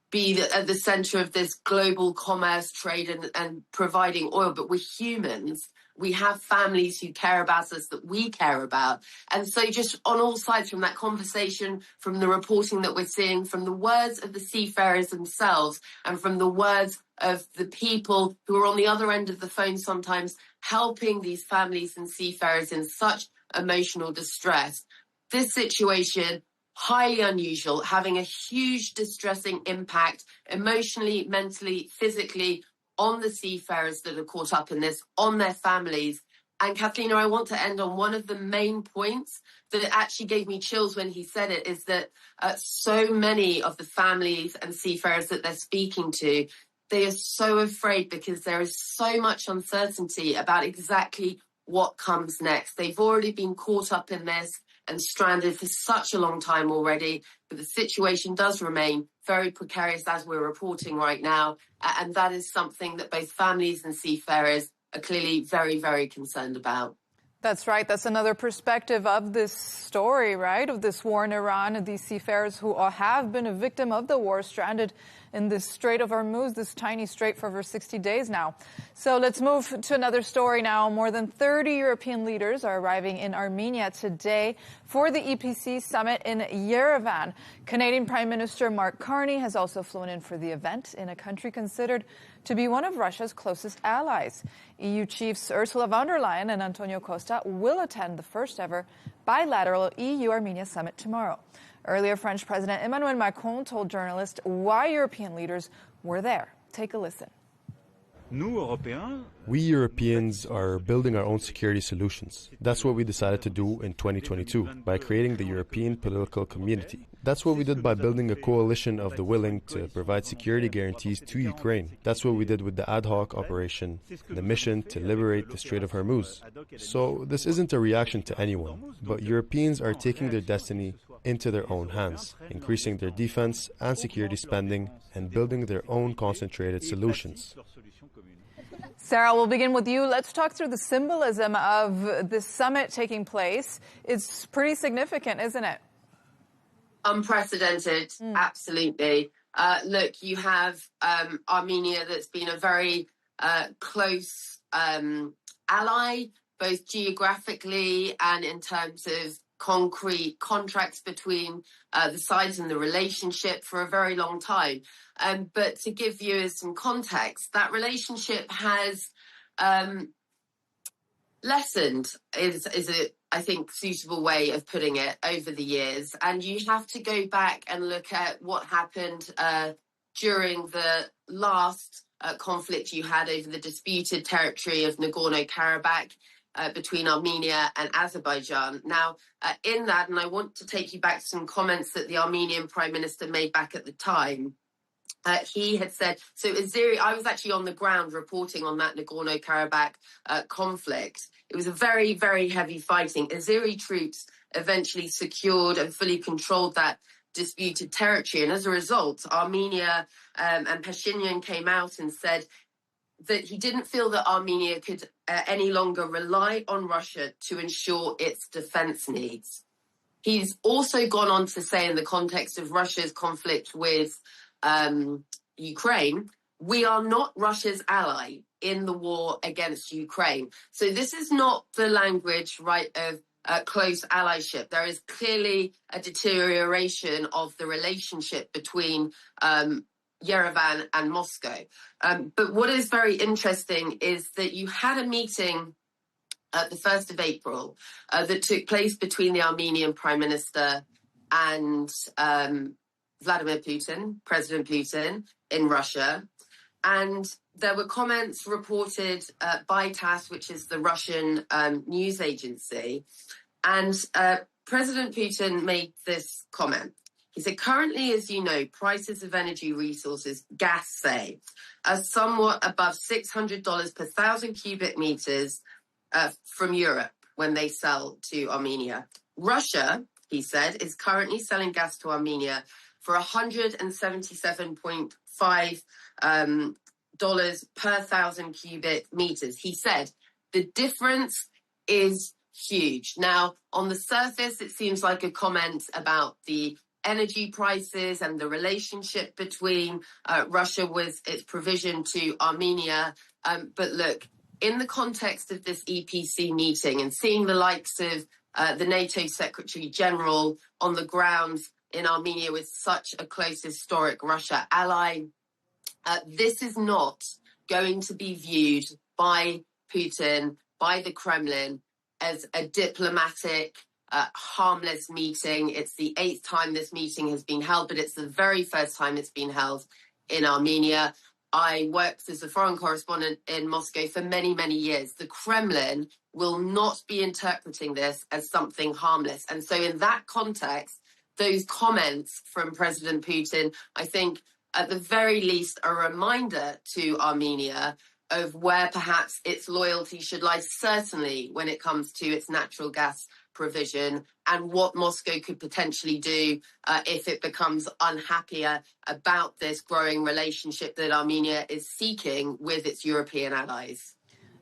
be at the center of this global commerce, trade and providing oil, but we're humans. We have families who care about us, that we care about. And so just on all sides, from that conversation, from the reporting that we're seeing, from the words of the seafarers themselves, and from the words of the people who are on the other end of the phone sometimes helping these families and seafarers in such emotional distress, this situation, highly unusual, having a huge distressing impact emotionally, mentally, physically on the seafarers that are caught up in this, on their families. And Kathleen, I want to end on one of the main points that actually gave me chills when he said it, is that so many of the families and seafarers that they're speaking to, they are so afraid because there is so much uncertainty about exactly what comes next. They've already been caught up in this and stranded for such a long time already, but the situation does remain very precarious as we're reporting right now, and that is something that both families and seafarers are clearly very, very concerned about. That's right. That's another perspective of this story, right, of this war in Iran, and these seafarers who have been a victim of the war, stranded in this Strait of Hormuz, this tiny strait, for over 60 days now. So let's move to another story now. More than 30 European leaders are arriving in Armenia today for the EPC summit in Yerevan. Canadian Prime Minister Mark Carney has also flown in for the event in a country considered to be one of Russia's closest allies. EU chiefs Ursula von der Leyen and Antonio Costa will attend the first ever bilateral EU-Armenia summit tomorrow. Earlier, French President Emmanuel Macron told journalists why European leaders were there. Take a listen. We Europeans are building our own security solutions. That's what we decided to do in 2022 by creating the European Political Community. That's what we did by building a coalition of the willing to provide security guarantees to Ukraine. That's what we did with the ad hoc operation, the mission to liberate the Strait of Hormuz. So this isn't a reaction to anyone, but Europeans are taking their destiny into their own hands, increasing their defense and security spending and building their own concentrated solutions. Sarah, we'll begin with you. Let's talk through the symbolism of this summit taking place. It's pretty significant, isn't it? Unprecedented, absolutely. Look, you have Armenia that's been a very close ally, both geographically and in terms of concrete contracts between the sides and the relationship for a very long time. But to give viewers some context, that relationship has lessened, is a, I think, suitable way of putting it, over the years. And you have to go back and look at what happened during the last conflict you had over the disputed territory of Nagorno-Karabakh between Armenia and Azerbaijan. Now, in that, and I want to take you back to some comments that the Armenian Prime Minister made back at the time. He had said, so Azeri, I was actually on the ground reporting on that Nagorno-Karabakh conflict. It was a very, very heavy fighting. Azeri troops eventually secured and fully controlled that disputed territory. And as a result, Armenia and Pashinyan came out and said that he didn't feel that Armenia could any longer rely on Russia to ensure its defense needs. He's also gone on to say, in the context of Russia's conflict with Ukraine, we are not Russia's ally in the war against Ukraine. So this is not the language, right, of close allyship. There is clearly a deterioration of the relationship between Yerevan and Moscow. But what is very interesting is that you had a meeting at the 1st of April that took place between the Armenian Prime Minister and Vladimir Putin, President Putin, in Russia. And there were comments reported by TASS, which is the Russian news agency. And President Putin made this comment. He said, currently, as you know, prices of energy resources, gas, say, are somewhat above $600 per 1,000 cubic meters from Europe when they sell to Armenia. Russia, he said, is currently selling gas to Armenia for $177.5 per 1,000 cubic meters. He said the difference is huge. Now, on the surface, it seems like a comment about the energy prices and the relationship between Russia with its provision to Armenia. But look, in the context of this EPC meeting and seeing the likes of the NATO Secretary General on the ground in Armenia with such a close historic Russia ally, this is not going to be viewed by Putin, by the Kremlin, as a diplomatic, harmless meeting. It's the 8th time this meeting has been held, but it's the very first time it's been held in Armenia. I worked as a foreign correspondent in Moscow for many, many years. The Kremlin will not be interpreting this as something harmless. And so in that context, those comments from President Putin, I think, at the very least, a reminder to Armenia of where perhaps its loyalty should lie, certainly when it comes to its natural gas provision, and what Moscow could potentially do if it becomes unhappier about this growing relationship that Armenia is seeking with its European allies.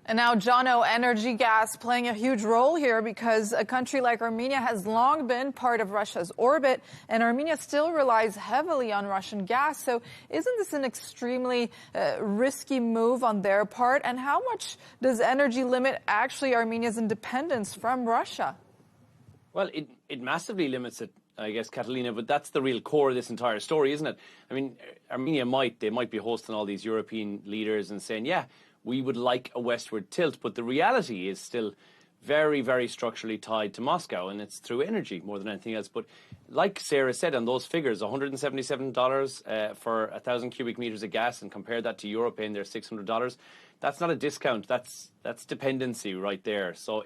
And now, Jono, energy gas playing a huge role here because a country like Armenia has long been part of Russia's orbit, and Armenia still relies heavily on Russian gas. So isn't this an extremely risky move on their part? And how much does energy limit actually Armenia's independence from Russia? Well, it massively limits it, I guess, Catalina, but that's the real core of this entire story, isn't it? I mean, Armenia might be hosting all these European leaders and saying, yeah, we would like a westward tilt, but the reality is still very, very structurally tied to Moscow, and it's through energy more than anything else. But like Sarah said on those figures, $177 for 1,000 cubic meters of gas, and compare that to Europe paying their $600, that's not a discount. That's dependency right there. So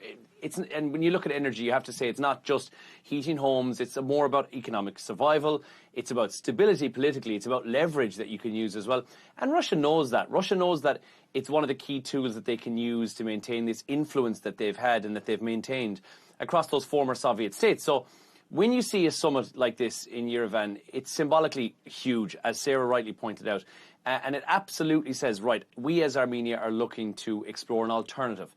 and when you look at energy, you have to say it's not just heating homes. It's more about economic survival. It's about stability politically. It's about leverage that you can use as well. And Russia knows that. Russia knows that it's one of the key tools that they can use to maintain this influence that they've had and that they've maintained across those former Soviet states. So when you see a summit like this in Yerevan, it's symbolically huge, as Sarah rightly pointed out. And it absolutely says, right, we as Armenia are looking to explore an alternative.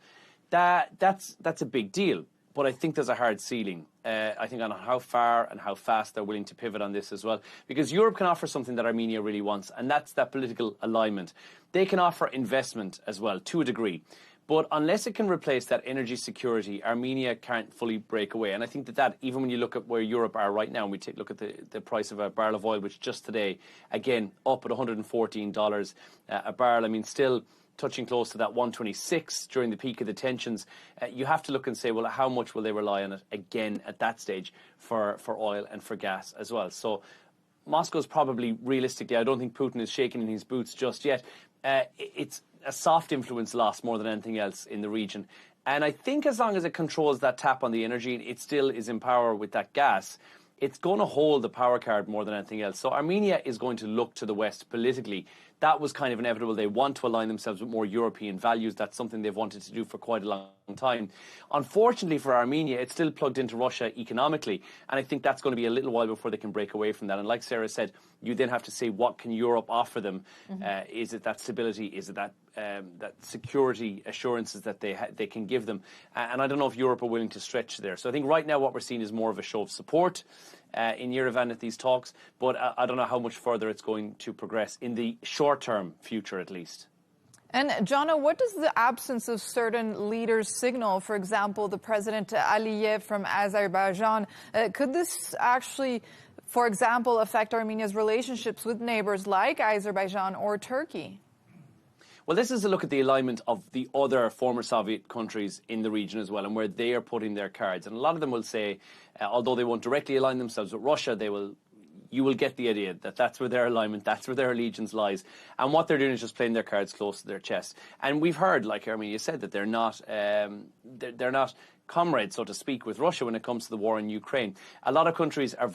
That's a big deal. But I think there's a hard ceiling, I think, on how far and how fast they're willing to pivot on this as well. Because Europe can offer something that Armenia really wants, and that's that political alignment. They can offer investment as well, to a degree. But unless it can replace that energy security, Armenia can't fully break away. And I think that even when you look at where Europe are right now, and we take a look at the price of a barrel of oil, which just today, again, up at $114 a barrel, I mean, still touching close to that 126 during the peak of the tensions, you have to look and say, well, how much will they rely on it again at that stage for oil and for gas as well? So Moscow's probably, realistically, I don't think Putin is shaking in his boots just yet. It's a soft influence loss more than anything else in the region. And I think as long as it controls that tap on the energy, it still is in power with that gas, it's going to hold the power card more than anything else. So Armenia is going to look to the West politically. That was kind of inevitable. They want to align themselves with more European values. That's something they've wanted to do for quite a long time. Unfortunately for Armenia, it's still plugged into Russia economically. And I think that's going to be a little while before they can break away from that. And like Sarah said, you then have to say, what can Europe offer them? Mm-hmm. Is it that stability? Is it that security assurances that they can give them? And I don't know if Europe are willing to stretch there. So I think right now what we're seeing is more of a show of support in Yerevan at these talks, but I don't know how much further it's going to progress in the short-term future, at least. And, Jono, what does the absence of certain leaders signal? For example, the President Aliyev from Azerbaijan. Could this actually, for example, affect Armenia's relationships with neighbors like Azerbaijan or Turkey? Well, this is a look at the alignment of the other former Soviet countries in the region as well, and where they are putting their cards. And a lot of them will say, although they won't directly align themselves with Russia, you will get the idea that that's where their alignment, that's where their allegiance lies. And what they're doing is just playing their cards close to their chest. And we've heard, like Armenia said, that they're not comrades, so to speak, with Russia when it comes to the war in Ukraine. A lot of countries are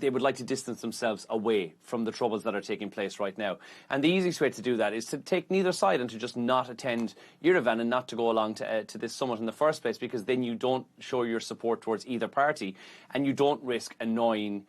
they would like to distance themselves away from the troubles that are taking place right now. And the easiest way to do that is to take neither side and to just not attend Yerevan and not to go along to this summit in the first place, because then you don't show your support towards either party and you don't risk annoying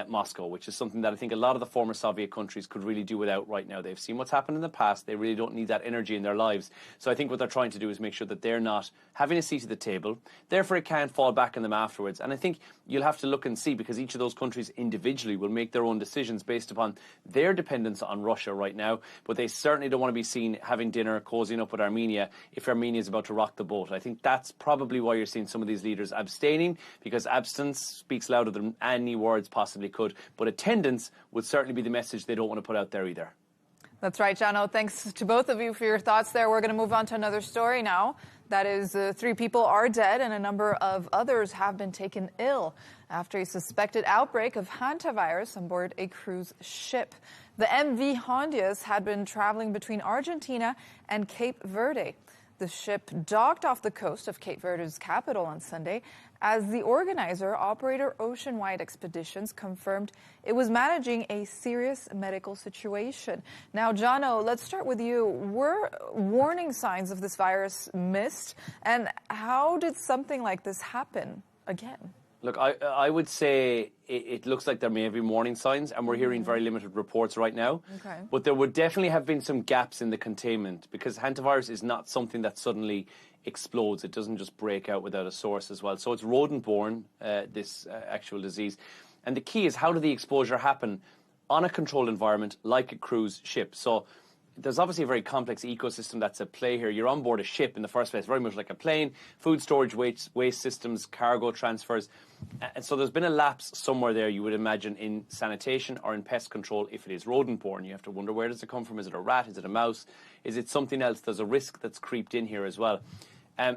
Moscow, which is something that I think a lot of the former Soviet countries could really do without right now. They've seen what's happened in the past. They really don't need that energy in their lives. So I think what they're trying to do is make sure that they're not having a seat at the table. Therefore, it can't fall back on them afterwards. And I think you'll have to look and see, because each of those countries individually will make their own decisions based upon their dependence on Russia right now. But they certainly don't want to be seen having dinner, cozying up with Armenia if Armenia is about to rock the boat. I think that's probably why you're seeing some of these leaders abstaining, because absence speaks louder than any words possibly could, but attendance would certainly be the message they don't want to put out there either. That's right, Jono. Thanks to both of you for your thoughts there. We're going to move on to another story now. That is, 3 people are dead and a number of others have been taken ill after a suspected outbreak of hantavirus on board a cruise ship. The MV Hondias had been traveling between Argentina and Cape Verde. The ship docked off the coast of Cape Verde's capital on Sunday as the organizer, operator Oceanwide Expeditions, confirmed it was managing a serious medical situation. Now, Jono, let's start with you. Were warning signs of this virus missed? And how did something like this happen again? Look, I would say it looks like there may have been warning signs, and we're hearing very limited reports right now. Okay. But there would definitely have been some gaps in the containment, because hantavirus is not something that suddenly explodes. It doesn't just break out without a source as well. So it's rodent-borne, this actual disease. And the key is, how did the exposure happen on a controlled environment like a cruise ship? So there's obviously a very complex ecosystem that's at play here. You're on board a ship in the first place, very much like a plane, food storage, waste systems, cargo transfers. And so there's been a lapse somewhere there, you would imagine, in sanitation or in pest control. If it is rodent-borne, you have to wonder, where does it come from? Is it a rat? Is it a mouse? Is it something else? There's a risk that's creeped in here as well.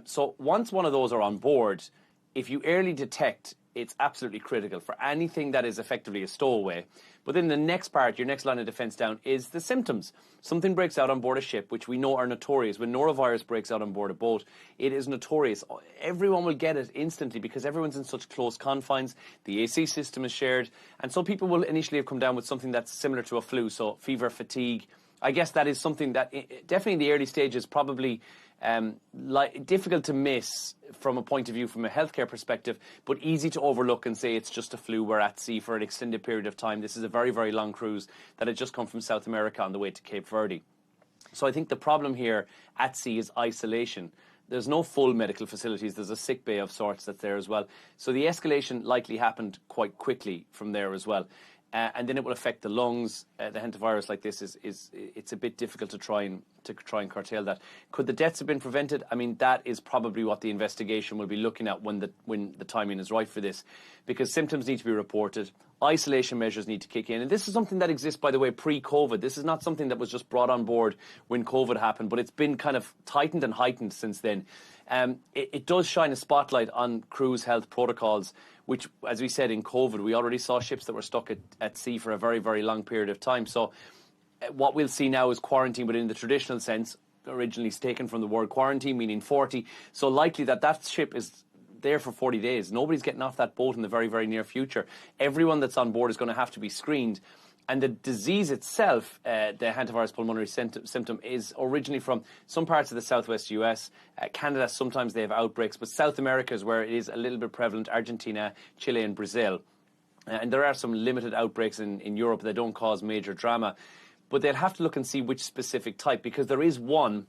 So once one of those are on board, if you early detect, it's absolutely critical for anything that is effectively a stowaway. But then the next part, your next line of defence down, is the symptoms. Something breaks out on board a ship, which we know are notorious. When norovirus breaks out on board a boat, it is notorious. Everyone will get it instantly because everyone's in such close confines. The AC system is shared. And so people will initially have come down with something that's similar to a flu, so fever, fatigue. I guess that is something that definitely in the early stages probably difficult to miss from a point of view from a healthcare perspective, but easy to overlook and say it's just a flu. We're at sea for an extended period of time. This is a very, very long cruise that had just come from South America on the way to Cape Verde. So I think the problem here at sea is isolation. There's no full medical facilities. There's a sick bay of sorts that's there as well. So the escalation likely happened quite quickly from there as well. And then it will affect the lungs. The hantavirus like this it's a bit difficult to try and curtail that. Could the deaths have been prevented? I mean, that is probably what the investigation will be looking at when the timing is right for this, because symptoms need to be reported, isolation measures need to kick in, and this is something that exists, by the way, pre-COVID. This is not something that was just brought on board when COVID happened, but it's been kind of tightened and heightened since then. It does shine a spotlight on cruise health protocols, which, as we said, in COVID, we already saw ships that were stuck at sea for a very, very long period of time. So what we'll see now is quarantine, but in the traditional sense, originally taken from the word quarantine, meaning 40. So likely that ship is there for 40 days. Nobody's getting off that boat in the very, very near future. Everyone that's on board is going to have to be screened. And the disease itself, the hantavirus pulmonary symptom, is originally from some parts of the southwest US. Canada, sometimes they have outbreaks, but South America is where it is a little bit prevalent, Argentina, Chile and Brazil. And there are some limited outbreaks in Europe that don't cause major drama. But they'll have to look and see which specific type, because there is one,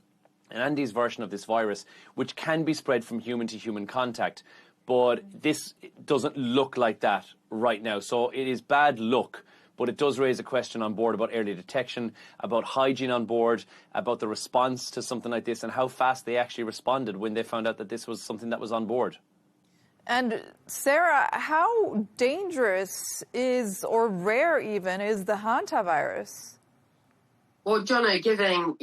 an Andes version of this virus, which can be spread from human to human contact. But this doesn't look like that right now. So it is bad luck. But it does raise a question on board about early detection, about hygiene on board, about the response to something like this, and how fast they actually responded when they found out that this was something that was on board. And Sarah, how dangerous is, or rare even, is the hantavirus? Well, Jono, giving,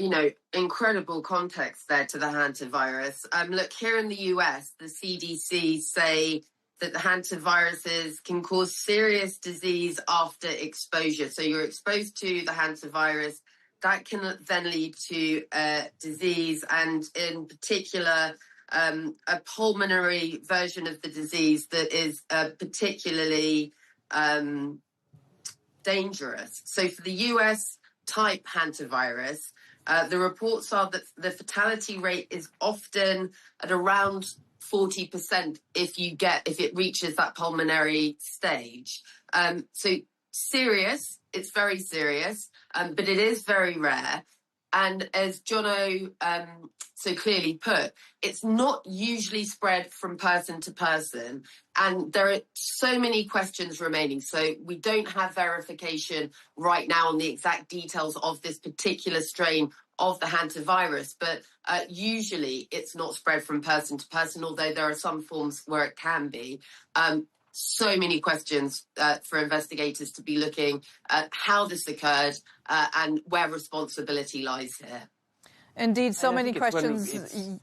incredible context there to the hantavirus. Look, here in the US, the CDC say that the hantaviruses can cause serious disease after exposure. So you're exposed to the hantavirus, that can then lead to disease, and in particular, a pulmonary version of the disease that is particularly dangerous. So for the US type hantavirus, the reports are that the fatality rate is often at around 40% if it reaches that pulmonary stage. So serious, it's very serious, but it is very rare. And as Jono so clearly put, it's not usually spread from person to person. And there are so many questions remaining. So we don't have verification right now on the exact details of this particular strain of the hantavirus, but usually it's not spread from person to person, although there are some forms where it can be. So many questions for investigators to be looking at how this occurred and where responsibility lies here. Indeed, so many questions.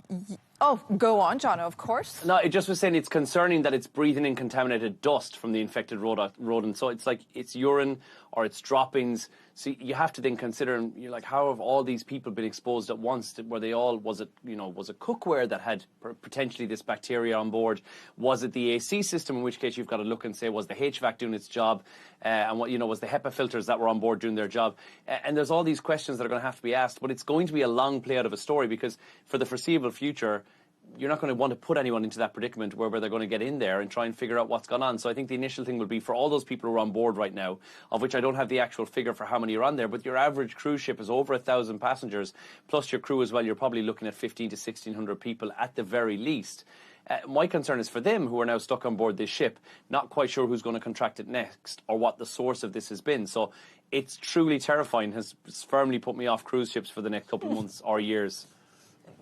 Oh, go on, John, of course. No, it just was saying it's concerning that it's breathing in contaminated dust from the infected rodent. So it's like it's urine or it's droppings. So you have to then consider, you're like, how have all these people been exposed at once? Were they all, was it cookware that had potentially this bacteria on board? Was it the AC system, in which case you've got to look and say, was the HVAC doing its job? And what, was the HEPA filters that were on board doing their job? And there's all these questions that are going to have to be asked, but it's going to be a long play out of a story, because for the foreseeable future, you're not going to want to put anyone into that predicament where they're going to get in there and try and figure out what's gone on. So I think the initial thing will be for all those people who are on board right now, of which I don't have the actual figure for how many are on there, but your average cruise ship is over 1,000 passengers, plus your crew as well. You're probably looking at 1,500 to 1,600 people at the very least. My concern is for them who are now stuck on board this ship, not quite sure who's going to contract it next or what the source of this has been. So it's truly terrifying, has firmly put me off cruise ships for the next couple of months or years.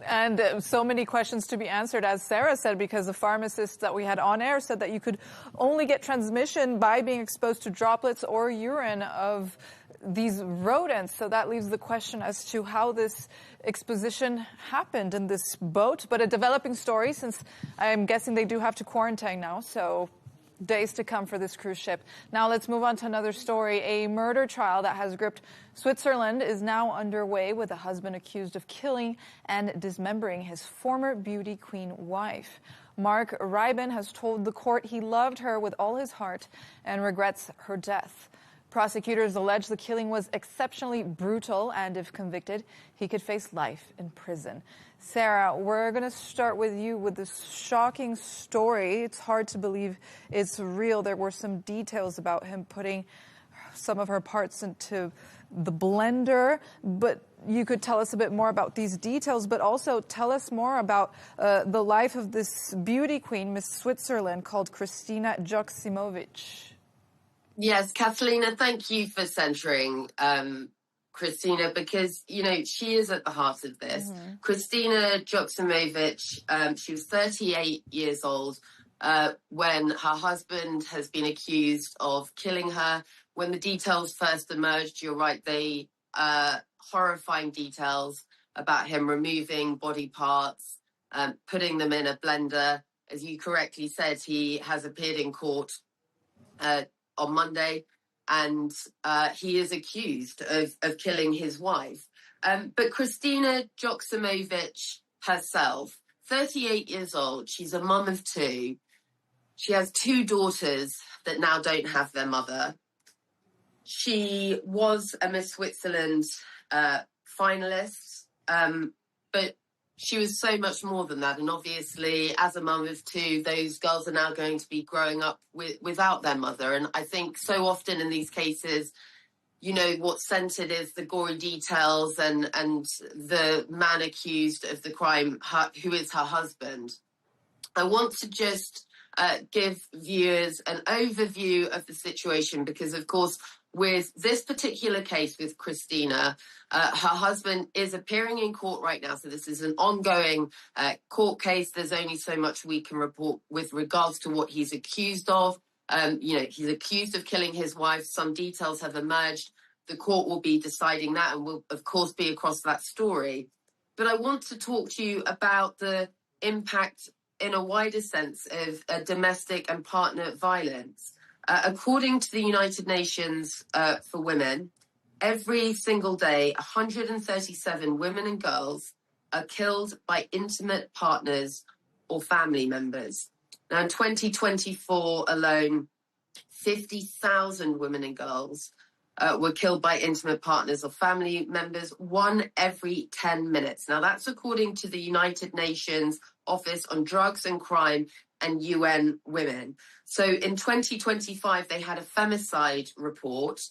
And so many questions to be answered, as Sarah said, because the pharmacist that we had on air said that you could only get transmission by being exposed to droplets or urine of these rodents. So that leaves the question as to how this exposition happened in this boat. But a developing story, since I'm guessing they do have to quarantine now. So days to come for this cruise ship. Now let's move on to another story. A murder trial that has gripped Switzerland is now underway, with a husband accused of killing and dismembering his former beauty queen wife. Mark Reiben has told the court he loved her with all his heart and regrets her death. Prosecutors allege the killing was exceptionally brutal, and if convicted, he could face life in prison. Sarah, we're going to start with you with this shocking story. It's hard to believe it's real. There were some details about him putting some of her parts into the blender, but you could tell us a bit more about these details, but also tell us more about the life of this beauty queen, Miss Switzerland, called Kristina Joksimovic. Yes, Catalina, thank you for centering Kristina, because, she is at the heart of this. Mm-hmm. Kristina Joksimovic, she was 38 years old when her husband has been accused of killing her. When the details first emerged, you're right, they horrifying details about him removing body parts, putting them in a blender. As you correctly said, he has appeared in court on Monday, and he is accused of killing his wife. But Kristina Joksimovic herself, 38 years old, she's a mum of two. She has two daughters that now don't have their mother. She was a Miss Switzerland finalist, but she was so much more than that. And obviously, as a mum of two, those girls are now going to be growing up without their mother. And I think so often in these cases, what's centered is the gory details and the man accused of the crime, who is her husband. I want to just give viewers an overview of the situation, because, of course, with this particular case with Kristina, her husband is appearing in court right now. So this is an ongoing court case. There's only so much we can report with regards to what he's accused of. He's accused of killing his wife. Some details have emerged. The court will be deciding that and will, of course, be across that story. But I want to talk to you about the impact in a wider sense of domestic and partner violence. According to the United Nations for Women, every single day, 137 women and girls are killed by intimate partners or family members. Now, in 2024 alone, 50,000 women and girls were killed by intimate partners or family members, 1 every 10 minutes. Now, that's according to the United Nations Office on Drugs and Crime and UN Women. So in 2025, they had a femicide report,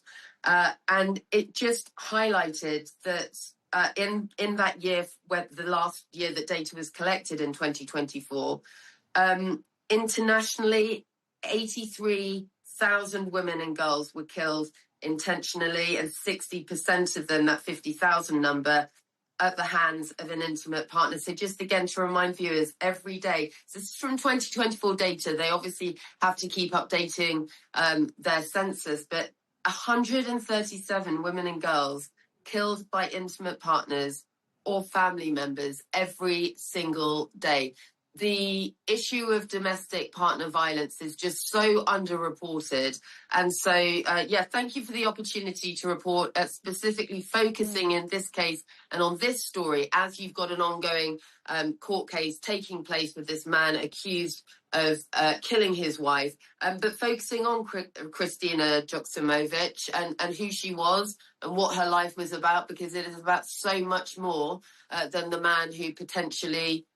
and it just highlighted that in that year, the last year that data was collected in 2024, internationally, 83,000 women and girls were killed intentionally, and 60% of them, that 50,000 number, at the hands of an intimate partner. So just again to remind viewers, every day, so this is from 2024 data, they obviously have to keep updating their census, but 137 women and girls killed by intimate partners or family members every single day. The issue of domestic partner violence is just so underreported. And so, thank you for the opportunity to report, specifically focusing in this case and on this story, as you've got an ongoing court case taking place with this man accused of killing his wife, but focusing on Kristina Joksimovic and who she was and what her life was about, because it is about so much more than the man who potentially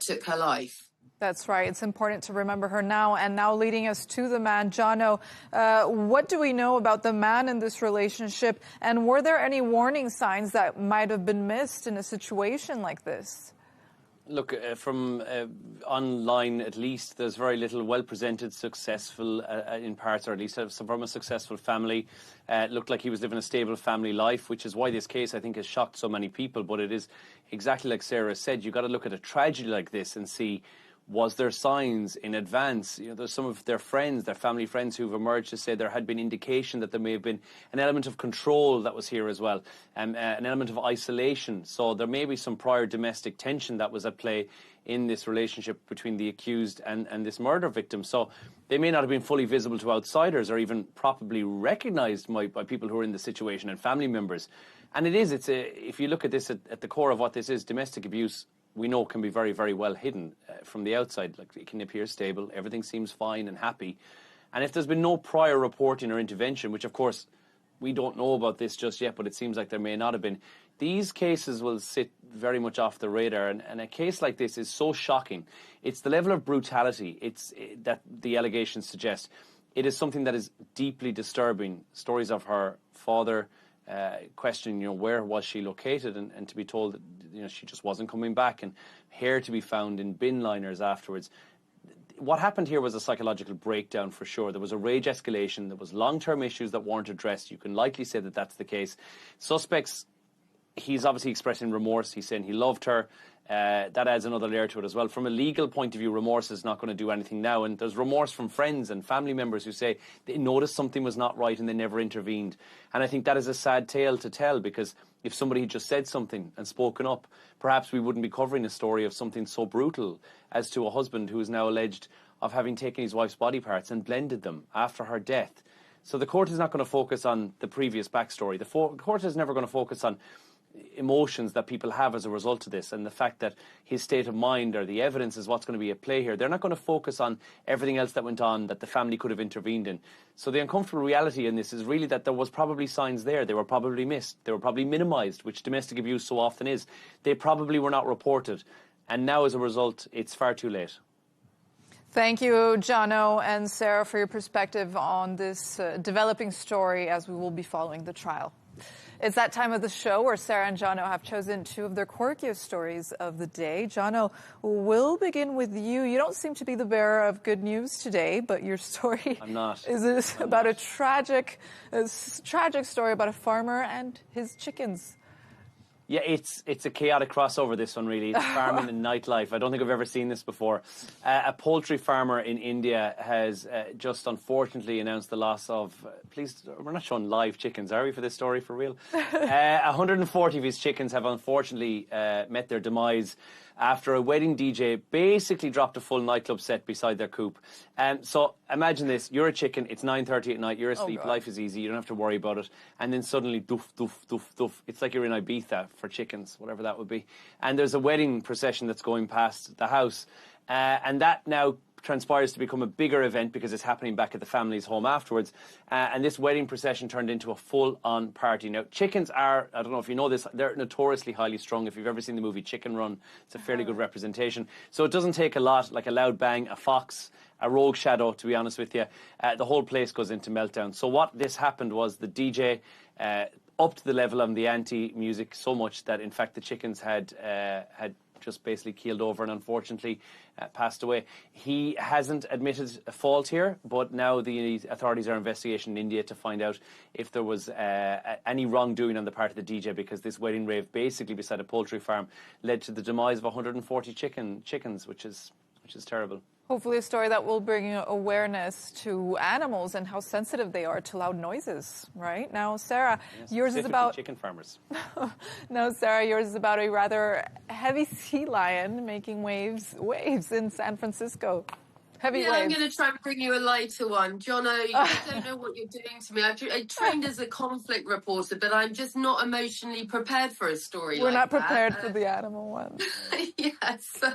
took her life. That's right. It's important to remember her now. And now leading us to the man, Jono, what do we know about the man in this relationship? And were there any warning signs that might have been missed in a situation like this? Look, from online at least, there's very little well-presented, successful in parts, or at least from a successful family. Looked like he was living a stable family life, which is why this case, I think, has shocked so many people. But it is exactly like Sarah said, you've got to look at a tragedy like this and see, was there signs in advance? You know, there's some of their friends, their family friends, who've emerged to say there had been indication that there may have been an element of control that was here as well, an element of isolation. So there may be some prior domestic tension that was at play in this relationship between the accused and this murder victim. So they may not have been fully visible to outsiders or even probably recognised by people who are in the situation and family members. And if you look at this at the core of what this is, domestic abuse, we know can be very, very well hidden from the outside. Like, it can appear stable, everything seems fine and happy. And if there's been no prior reporting or intervention, which of course we don't know about this just yet, but it seems like there may not have been, these cases will sit very much off the radar. And a case like this is so shocking. It's the level of brutality that the allegations suggest. It is something that is deeply disturbing. Stories of her father questioning, where was she located, and to be told that, she just wasn't coming back, and hair to be found in bin liners afterwards. What happened here was a psychological breakdown for sure. There was a rage escalation. There was long-term issues that weren't addressed. You can likely say that that's the case. Suspects, he's obviously expressing remorse. He's saying he loved her. That adds another layer to it as well. From a legal point of view, remorse is not going to do anything now. And there's remorse from friends and family members who say they noticed something was not right and they never intervened. And I think that is a sad tale to tell, because if somebody had just said something and spoken up, perhaps we wouldn't be covering a story of something so brutal as to a husband who is now alleged of having taken his wife's body parts and blended them after her death. So the court is not going to focus on the previous backstory. The court is never going to focus on emotions that people have as a result of this, and the fact that his state of mind or the evidence is what's going to be at play here. They're not going to focus on everything else that went on that the family could have intervened in. So the uncomfortable reality in this is really that there was probably signs there. They were probably missed. They were probably minimised, which domestic abuse so often is. They probably were not reported. And now, as a result, it's far too late. Thank you, Jono and Sarah, for your perspective on this developing story as we will be following the trial. It's that time of the show where Sarah and Jono have chosen two of their quirkiest stories of the day. Jono, we'll begin with you. You don't seem to be the bearer of good news today, but your story is about a tragic story about a farmer and his chickens. Yeah, it's a chaotic crossover, this one, really. It's farming and nightlife. I don't think I've ever seen this before. A poultry farmer in India has just unfortunately announced the loss of, please, we're not showing live chickens, are we, for this story, for real? 140 of his chickens have unfortunately met their demise after a wedding DJ basically dropped a full nightclub set beside their coop. So imagine this, you're a chicken, it's 9:30 at night, you're asleep, life is easy, you don't have to worry about it. And then suddenly, doof, doof, doof, doof. It's like you're in Ibiza for chickens, whatever that would be. And there's a wedding procession that's going past the house. And that now transpires to become a bigger event because it's happening back at the family's home afterwards. And this wedding procession turned into a full-on party. Now, chickens are, I don't know if you know this, they're notoriously highly strung. If you've ever seen the movie Chicken Run, it's a fairly good representation. So it doesn't take a lot, like a loud bang, a fox, a rogue shadow, to be honest with you. The whole place goes into meltdown. So what this happened was the DJ upped the level of the anti-music so much that, in fact, the chickens had just basically keeled over and unfortunately passed away. He hasn't admitted a fault here, but now the authorities are investigating in India to find out if there was any wrongdoing on the part of the DJ, because this wedding rave basically beside a poultry farm led to the demise of 140 chickens, which is terrible. Hopefully a story that will bring awareness to animals and how sensitive they are to loud noises, right? Now, Sarah, yours is about... chicken farmers. No, Sarah, yours is about a rather heavy sea lion making waves in San Francisco. Heavy waves. I'm going to try and bring you a lighter one. Jono, you don't know what you're doing to me. I trained as a conflict reporter, but I'm just not emotionally prepared for a story We're like not that. prepared for the animal one. Yeah, so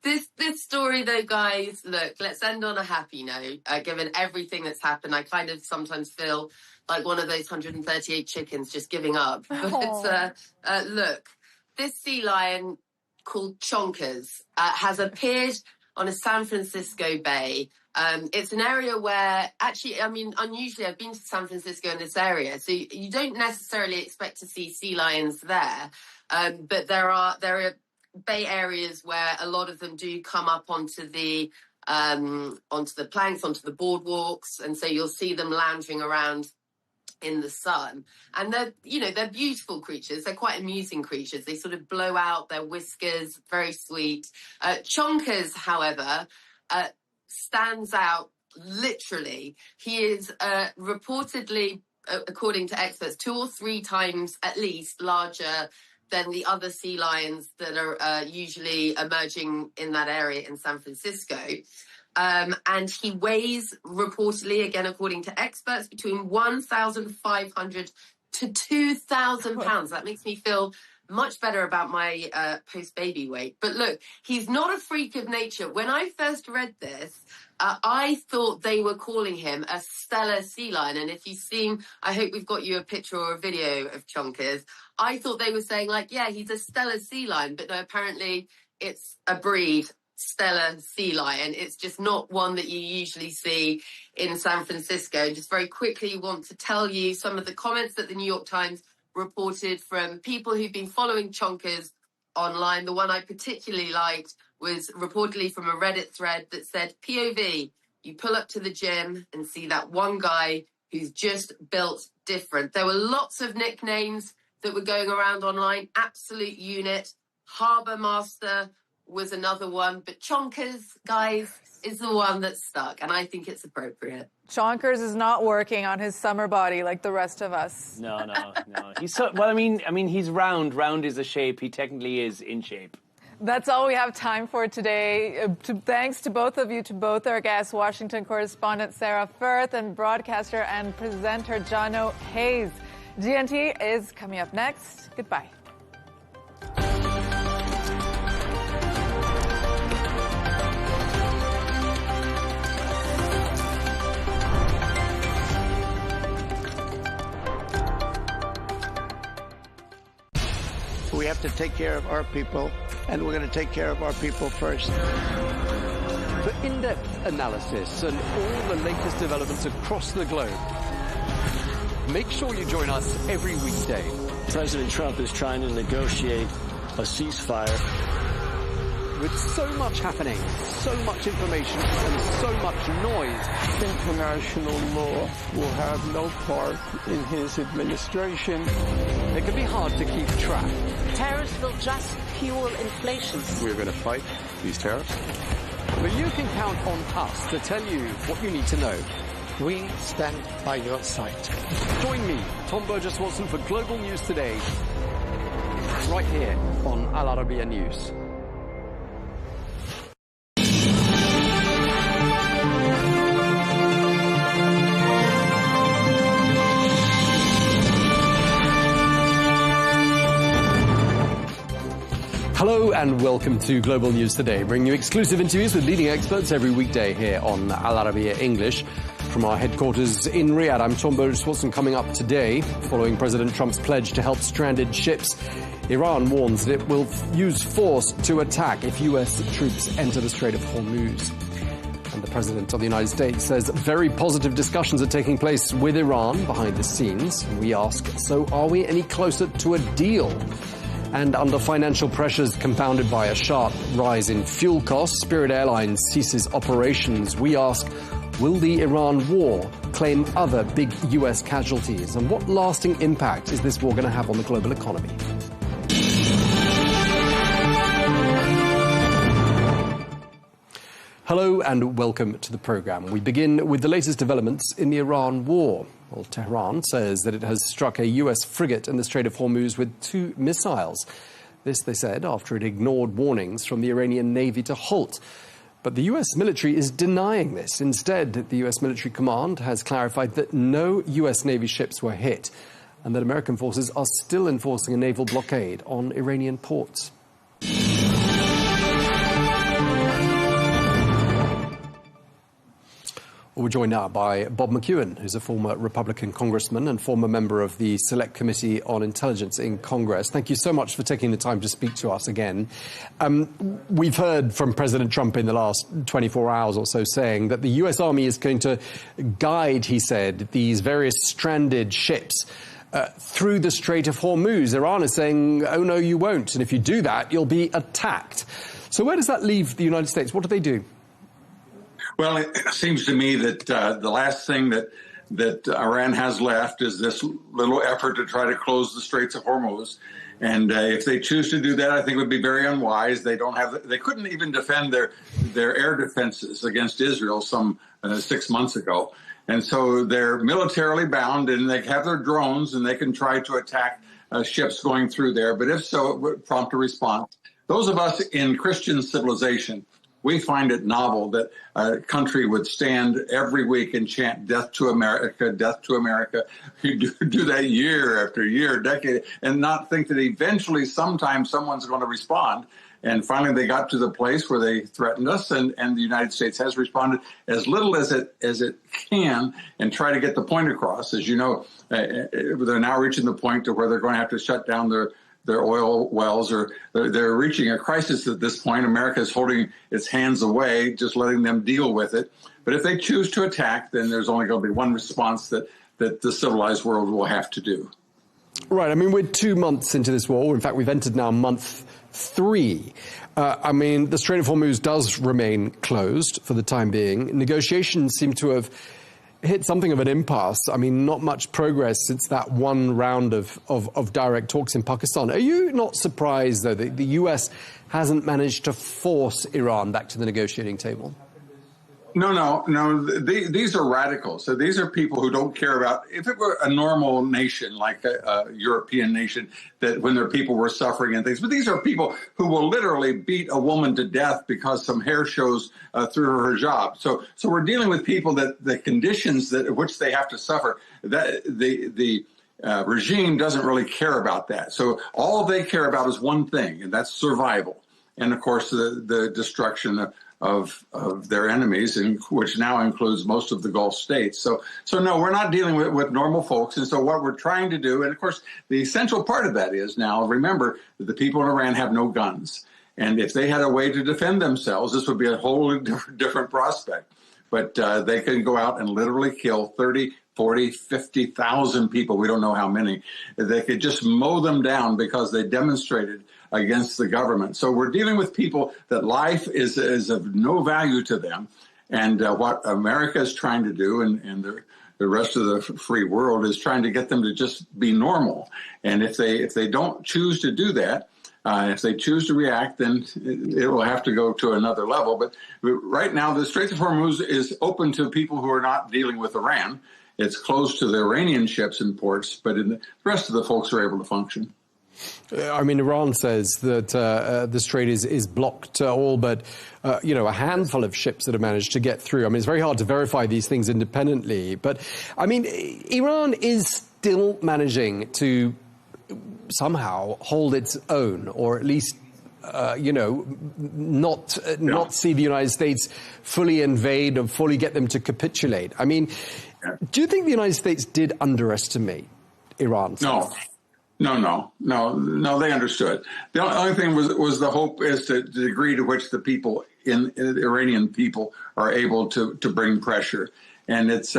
this story, though, guys, look, let's end on a happy note. Given everything that's happened, I kind of sometimes feel like one of those 138 chickens just giving up. But look, this sea lion called Chonkers has appeared on a San Francisco bay. It's an area where, actually, I mean, unusually, I've been to San Francisco in this area, so you don't necessarily expect to see sea lions there. But there are bay areas where a lot of them do come up onto the planks, onto the boardwalks, and so you'll see them lounging around in the sun. And they're beautiful creatures. They're quite amusing creatures. They sort of blow out their whiskers, very sweet. Chonkers, however, stands out literally. He is reportedly, according to experts, 2 or 3 times at least larger than the other sea lions that are usually emerging in that area in San Francisco. And he weighs, reportedly, again, according to experts, between 1,500 to 2,000 pounds. That makes me feel much better about my post-baby weight. But look, he's not a freak of nature. When I first read this, I thought they were calling him a stellar sea lion. And if you've seen, I hope we've got you a picture or a video of Chonkers. I thought they were saying, like, yeah, he's a stellar sea lion. But no, apparently it's a breed, stellar sea lion. It's just not one that you usually see in San Francisco. Just very quickly want to tell you some of the comments that the New York Times reported from people who've been following Chonkers online. The one I particularly liked was reportedly from a Reddit thread that said, POV, you pull up to the gym and see that one guy who's just built different. There were lots of nicknames that were going around online. Absolute Unit, Harbour Master was another one. But Chonkers, guys, is the one that stuck, and I think it's appropriate. Chonkers is not working on his summer body like the rest of us. No. He's so, well, I mean, he's round. Round is a shape. He technically is in shape. That's all we have time for today. Thanks to both of you, to both our guests, Washington correspondent Sarah Firth and broadcaster and presenter Jono Hayes. GNT is coming up next. Goodbye. We have to take care of our people, and we're going to take care of our people first. For in-depth analysis and all the latest developments across the globe, make sure you join us every weekday. President Trump is trying to negotiate a ceasefire. With so much happening, so much information, and so much noise, international law will have no part in his administration. It can be hard to keep track. Tariffs will just fuel inflation. We're going to fight these tariffs. But you can count on us to tell you what you need to know. We stand by your side. Join me, Tom Burges Watson, for Global News Today, right here on Al Arabiya News. Hello and welcome to Global News Today, bringing you exclusive interviews with leading experts every weekday here on Arabiya English. From our headquarters in Riyadh, I'm Tom Burges Watson. Coming up today, following President Trump's pledge to help stranded ships, Iran warns that it will use force to attack if US troops enter the Strait of Hormuz. And the President of the United States says very positive discussions are taking place with Iran behind the scenes. We ask, so are we any closer to a deal? And under financial pressures compounded by a sharp rise in fuel costs, Spirit Airlines ceases operations. We ask, will the Iran war claim other big US casualties? And what lasting impact is this war going to have on the global economy? Hello and welcome to the programme. We begin with the latest developments in the Iran war. Well, Tehran says that it has struck a US frigate in the Strait of Hormuz with 2 missiles. This, they said, after it ignored warnings from the Iranian Navy to halt. But the US military is denying this. Instead, the US military command has clarified that no US Navy ships were hit and that American forces are still enforcing a naval blockade on Iranian ports. We're joined now by Bob McEwen, who's a former Republican congressman and former member of the Select Committee on Intelligence in Congress. Thank you so much for taking the time to speak to us again. We've heard from President Trump in the last 24 hours or so saying that the US Army is going to guide, he said, these various stranded ships through the Strait of Hormuz. Iran is saying, oh, no, you won't. And if you do that, you'll be attacked. So where does that leave the United States? What do they do? Well, it seems to me that the last thing that Iran has left is this little effort to try to close the Straits of Hormuz. And if they choose to do that, I think it would be very unwise. They couldn't even defend their air defenses against Israel some 6 months ago. And so they're militarily bound, and they have their drones, and they can try to attack ships going through there. But if so, it would prompt a response. Those of us in Christian civilization, we find it novel that a country would stand every week and chant death to America, death to America. You do that year after year, decade, and not think that eventually sometime someone's going to respond. And finally, they got to the place where they threatened us, and the United States has responded as little as it can and try to get the point across. As you know, they're now reaching the point to where they're going to have to shut down their oil wells, or they're reaching a crisis at this point. America is holding its hands away, just letting them deal with it. But if they choose to attack, then there's only going to be one response that the civilized world will have to do. Right. I mean, we're 2 months into this war. In fact, we've entered now month 3. I mean, the Strait of Hormuz does remain closed for the time being. Negotiations seem to have hit something of an impasse. I mean, not much progress since that one round of direct talks in Pakistan. Are you not surprised, though, that the US hasn't managed to force Iran back to the negotiating table? No. These are radicals. So these are people who don't care about, if it were a normal nation, like a European nation, that when their people were suffering and things. But these are people who will literally beat a woman to death because some hair shows through her hijab. So we're dealing with people that the conditions which they have to suffer, that the regime doesn't really care about that. So all they care about is one thing, and that's survival. And of course, the destruction of their enemies, which now includes most of the Gulf states. So no, we're not dealing with normal folks. And so what we're trying to do, and of course, the essential part of that is now, remember that the people in Iran have no guns. And if they had a way to defend themselves, this would be a whole different prospect. But they can go out and literally kill 30, 40, 50,000 people. We don't know how many. They could just mow them down because they demonstrated against the government. So we're dealing with people that life is of no value to them. And what America is trying to do, and the rest of the free world is trying to get them to just be normal. And if they don't choose to do that, if they choose to react, then it will have to go to another level. But right now, the Strait of Hormuz is open to people who are not dealing with Iran. It's closed to the Iranian ships and ports, but the rest of the folks are able to function. I mean, Iran says that the Strait is blocked to all but, a handful of ships that have managed to get through. I mean, it's very hard to verify these things independently. But, I mean, Iran is still managing to somehow hold its own, or at least not see the United States fully invade and fully get them to capitulate. I mean, do you think the United States did underestimate Iran? No, they understood. The only thing was the hope as to the degree to which the people the Iranian people are able to bring pressure. And it's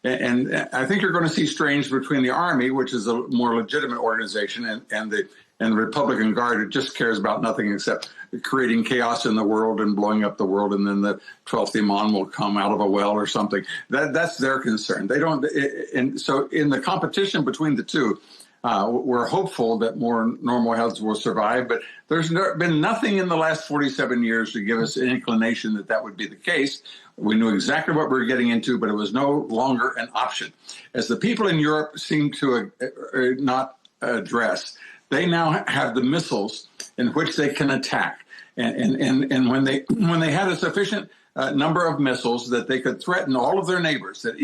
and I think you're going to see strains between the army, which is a more legitimate organization, and the Republican Guard, who just cares about nothing except creating chaos in the world and blowing up the world, and then the 12th Imam will come out of a well or something. That's their concern. They don't. And so in the competition between the two, we're hopeful that more normal heads will survive, but there's been nothing in the last 47 years to give us an inclination that would be the case. We knew exactly what we were getting into, but it was no longer an option. As the people in Europe seem to not address, they now have the missiles in which they can attack. And when they had a sufficient number of missiles that they could threaten all of their neighbors, that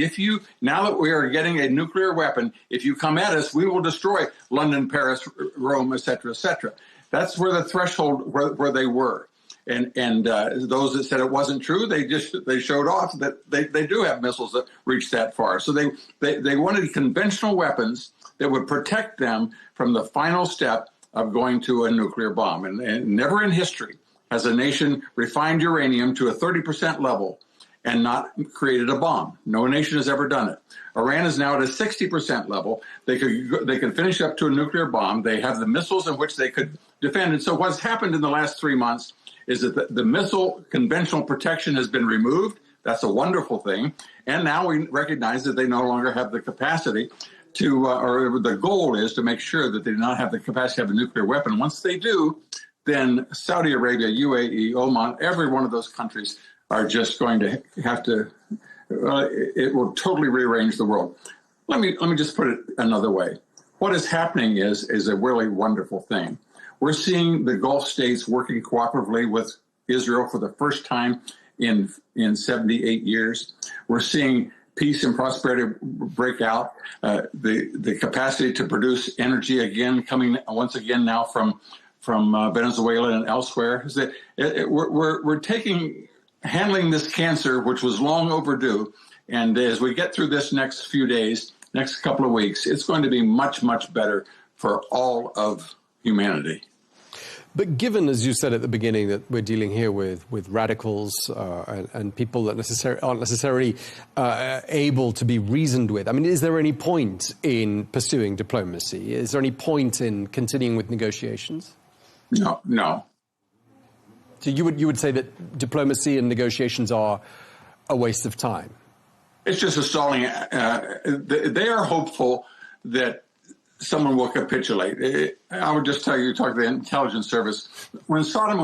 now that we are getting a nuclear weapon, if you come at us, we will destroy London, Paris, Rome, et cetera, et cetera. That's where the threshold where they were. And those that said it wasn't true, they showed off that they do have missiles that reach that far. So they wanted conventional weapons that would protect them from the final step of going to a nuclear bomb. And never in history has a nation refined uranium to a 30% level and not created a bomb. No nation has ever done it. Iran is now at a 60% level. They could finish up to a nuclear bomb. They have the missiles in which they could defend. And so what's happened in the last 3 months is that the missile conventional protection has been removed. That's a wonderful thing. And now we recognize that they no longer have the capacity to, or the goal is to make sure that they do not have the capacity to have a nuclear weapon. Once they do, then Saudi Arabia, UAE, Oman, every one of those countries are just going to have to, it will totally rearrange the world. Let me just put it another way. What is happening is a really wonderful thing. We're seeing the Gulf states working cooperatively with Israel for the first time in 78 years. We're seeing peace and prosperity break out. The capacity to produce energy again, coming once again now from Venezuela and elsewhere. Is that we're handling this cancer, which was long overdue. And as we get through this next few days, next couple of weeks, it's going to be much, much better for all of humanity. But given, as you said at the beginning, that we're dealing here with radicals and people that aren't necessarily able to be reasoned with, I mean, is there any point in pursuing diplomacy? Is there any point in continuing with negotiations? No. So you would say that diplomacy and negotiations are a waste of time? It's just a stalling. They are hopeful that someone will capitulate. I would just tell you, talk to the intelligence service, when Saddam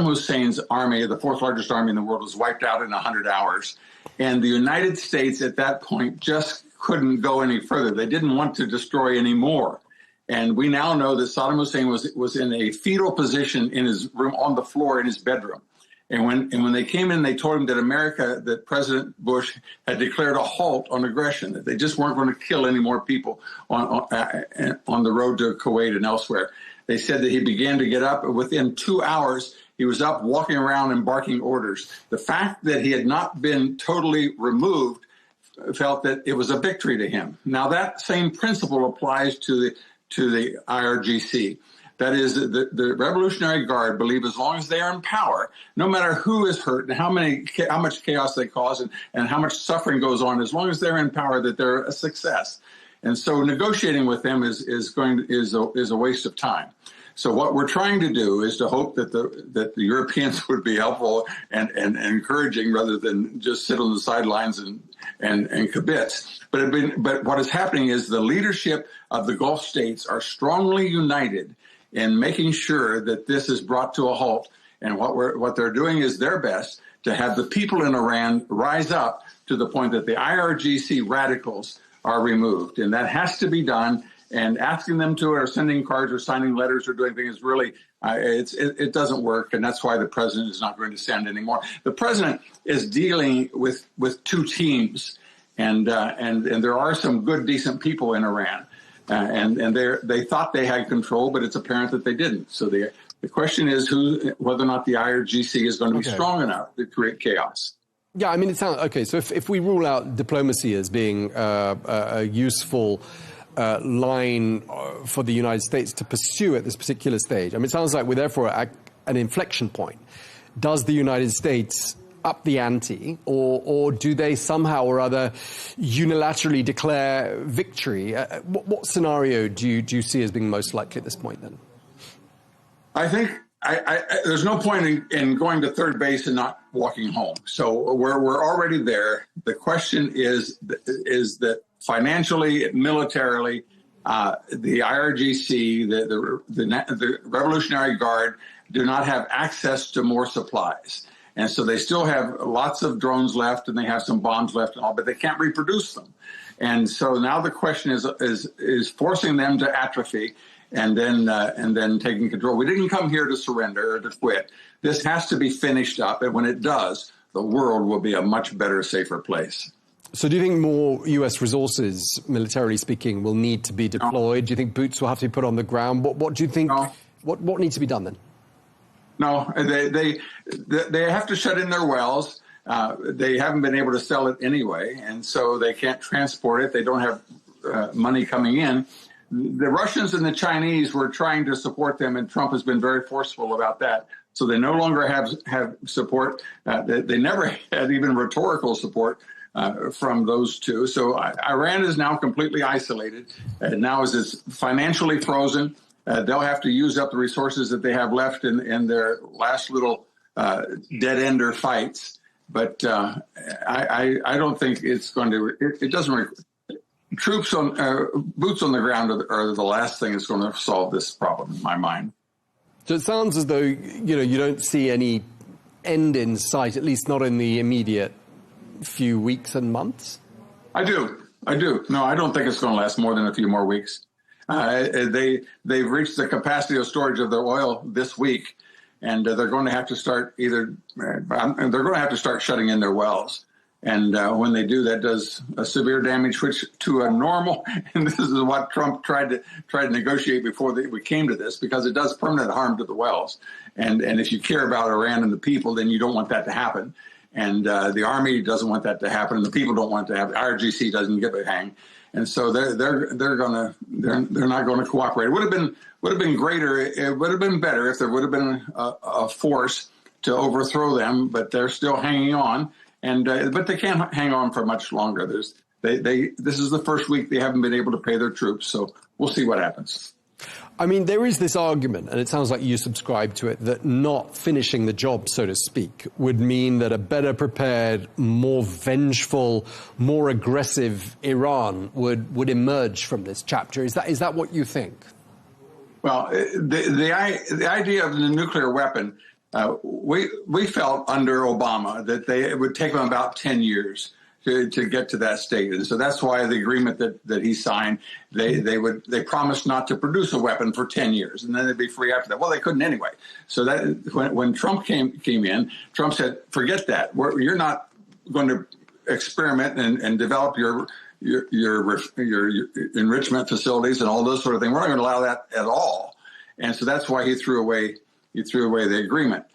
Hussein's army, the fourth largest army in the world, was wiped out in 100 hours, and the United States at that point just couldn't go any further. They didn't want to destroy any more. And we now know that Saddam Hussein was in a fetal position in his room, on the floor in his bedroom. And when they came in, they told him that President Bush had declared a halt on aggression, that they just weren't going to kill any more people on the road to Kuwait and elsewhere. They said that he began to get up. Within 2 hours, he was up, walking around and barking orders. The fact that he had not been totally removed felt that it was a victory to him. Now, that same principle applies to the IRGC. That is, the Revolutionary Guard believe as long as they are in power, no matter who is hurt and how much chaos they cause and how much suffering goes on, as long as they're in power, that they're a success. And so negotiating with them is a waste of time. So what we're trying to do is to hope that the Europeans would be helpful and encouraging rather than just sit on the sidelines and kibitz. But what is happening is the leadership of the Gulf states are strongly united in making sure that this is brought to a halt. And what they're doing is their best to have the people in Iran rise up to the point that the IRGC radicals are removed. And that has to be done. And asking them to, or sending cards or signing letters or doing things, really, it doesn't work. And that's why the president is not going to send anymore. The president is dealing with two teams. And there are some good, decent people in Iran. And they thought they had control, but it's apparent that they didn't. So The question is whether or not the IRGC is going to be strong enough to create chaos. Yeah, I mean, it sounds okay. So if we rule out diplomacy as being a useful line for the United States to pursue at this particular stage, I mean, it sounds like we're therefore at an inflection point. Does the United States up the ante, or do they somehow or other unilaterally declare victory? What scenario do you see as being most likely at this point then? I think there's no point in going to third base and not walking home. So we're already there. The question is that financially, militarily, the IRGC, the Revolutionary Guard, do not have access to more supplies. And so they still have lots of drones left, and they have some bombs left and all, but they can't reproduce them. And so now the question is forcing them to atrophy and then taking control. We didn't come here to surrender or to quit. This has to be finished up, and when it does, the world will be a much better, safer place. So do you think more U.S. resources, militarily speaking, will need to be deployed? Do you think boots will have to be put on the ground? What do you think? What needs to be done then? No, they have to shut in their wells. They haven't been able to sell it anyway, and so they can't transport it. They don't have money coming in. The Russians and the Chinese were trying to support them, and Trump has been very forceful about that. So they no longer have support. They never had even rhetorical support from those two. So Iran is now completely isolated. Now as it's financially frozen, they'll have to use up the resources that they have left in their last little dead-ender fights. But I don't think it's going to. It doesn't. Troops on boots on the ground are the last thing that's going to solve this problem, in my mind. So it sounds as though you don't see any end in sight, at least not in the immediate few weeks and months. I do. No, I don't think it's going to last more than a few more weeks. They've reached the capacity of storage of their oil this week, and they're going to have to start shutting in their wells. And when they do, that does a severe damage, which to a normal, and this is what Trump tried to negotiate before we came to this, because it does permanent harm to the wells. And if you care about Iran and the people, then you don't want that to happen. And the army doesn't want that to happen, and the people don't want it to happen. IRGC doesn't give a hang, and so they're not going to cooperate. It would have been greater. It would have been better if there would have been a force to overthrow them, but they're still hanging on. But they can't hang on for much longer. This is the first week they haven't been able to pay their troops, so we'll see what happens. I mean, there is this argument, and it sounds like you subscribe to it, that not finishing the job, so to speak, would mean that a better prepared, more vengeful, more aggressive Iran would emerge from this chapter. Is that what you think? Well, the idea of the nuclear weapon, we felt under Obama that it would take them about 10 years to get to that state. And so that's why the agreement that he signed, they promised not to produce a weapon for 10 years, and then they'd be free after that. Well, they couldn't anyway. So that when Trump came in, Trump said, forget that. You're not going to experiment and develop your enrichment facilities and all those sort of things. We're not going to allow that at all. And so that's why he threw away the agreement.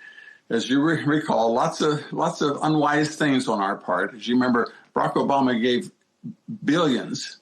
As you recall, lots of unwise things on our part. As you remember, Barack Obama gave billions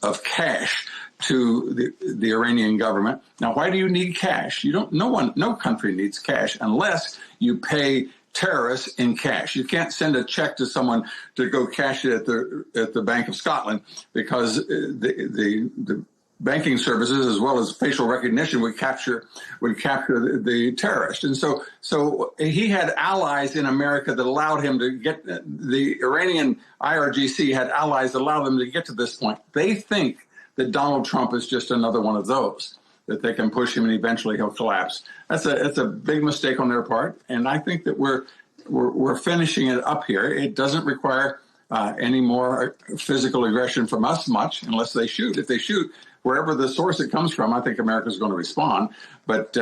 of cash to the Iranian government. Now, why do you need cash? No country needs cash unless you pay terrorists in cash. You can't send a check to someone to go cash it at the Bank of Scotland, because the banking services, as well as facial recognition, would capture the terrorist. And so he had allies in America that allowed him to get, the Iranian IRGC had allies that allowed them to get to this point. They think that Donald Trump is just another one of those, that they can push him and eventually he'll collapse. That's a big mistake on their part. And I think that we're finishing it up here. It doesn't require any more physical aggression from us much, unless they shoot. If they shoot, wherever the source it comes from, I think America is going to respond. But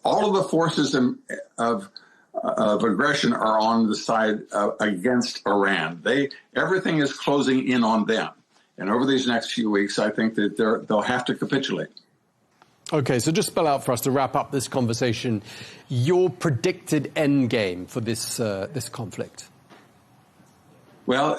all of the forces of aggression are on the side against Iran. Everything is closing in on them. And over these next few weeks, I think that they'll have to capitulate. Okay, so just spell out for us to wrap up this conversation your predicted end game for this this conflict. Well,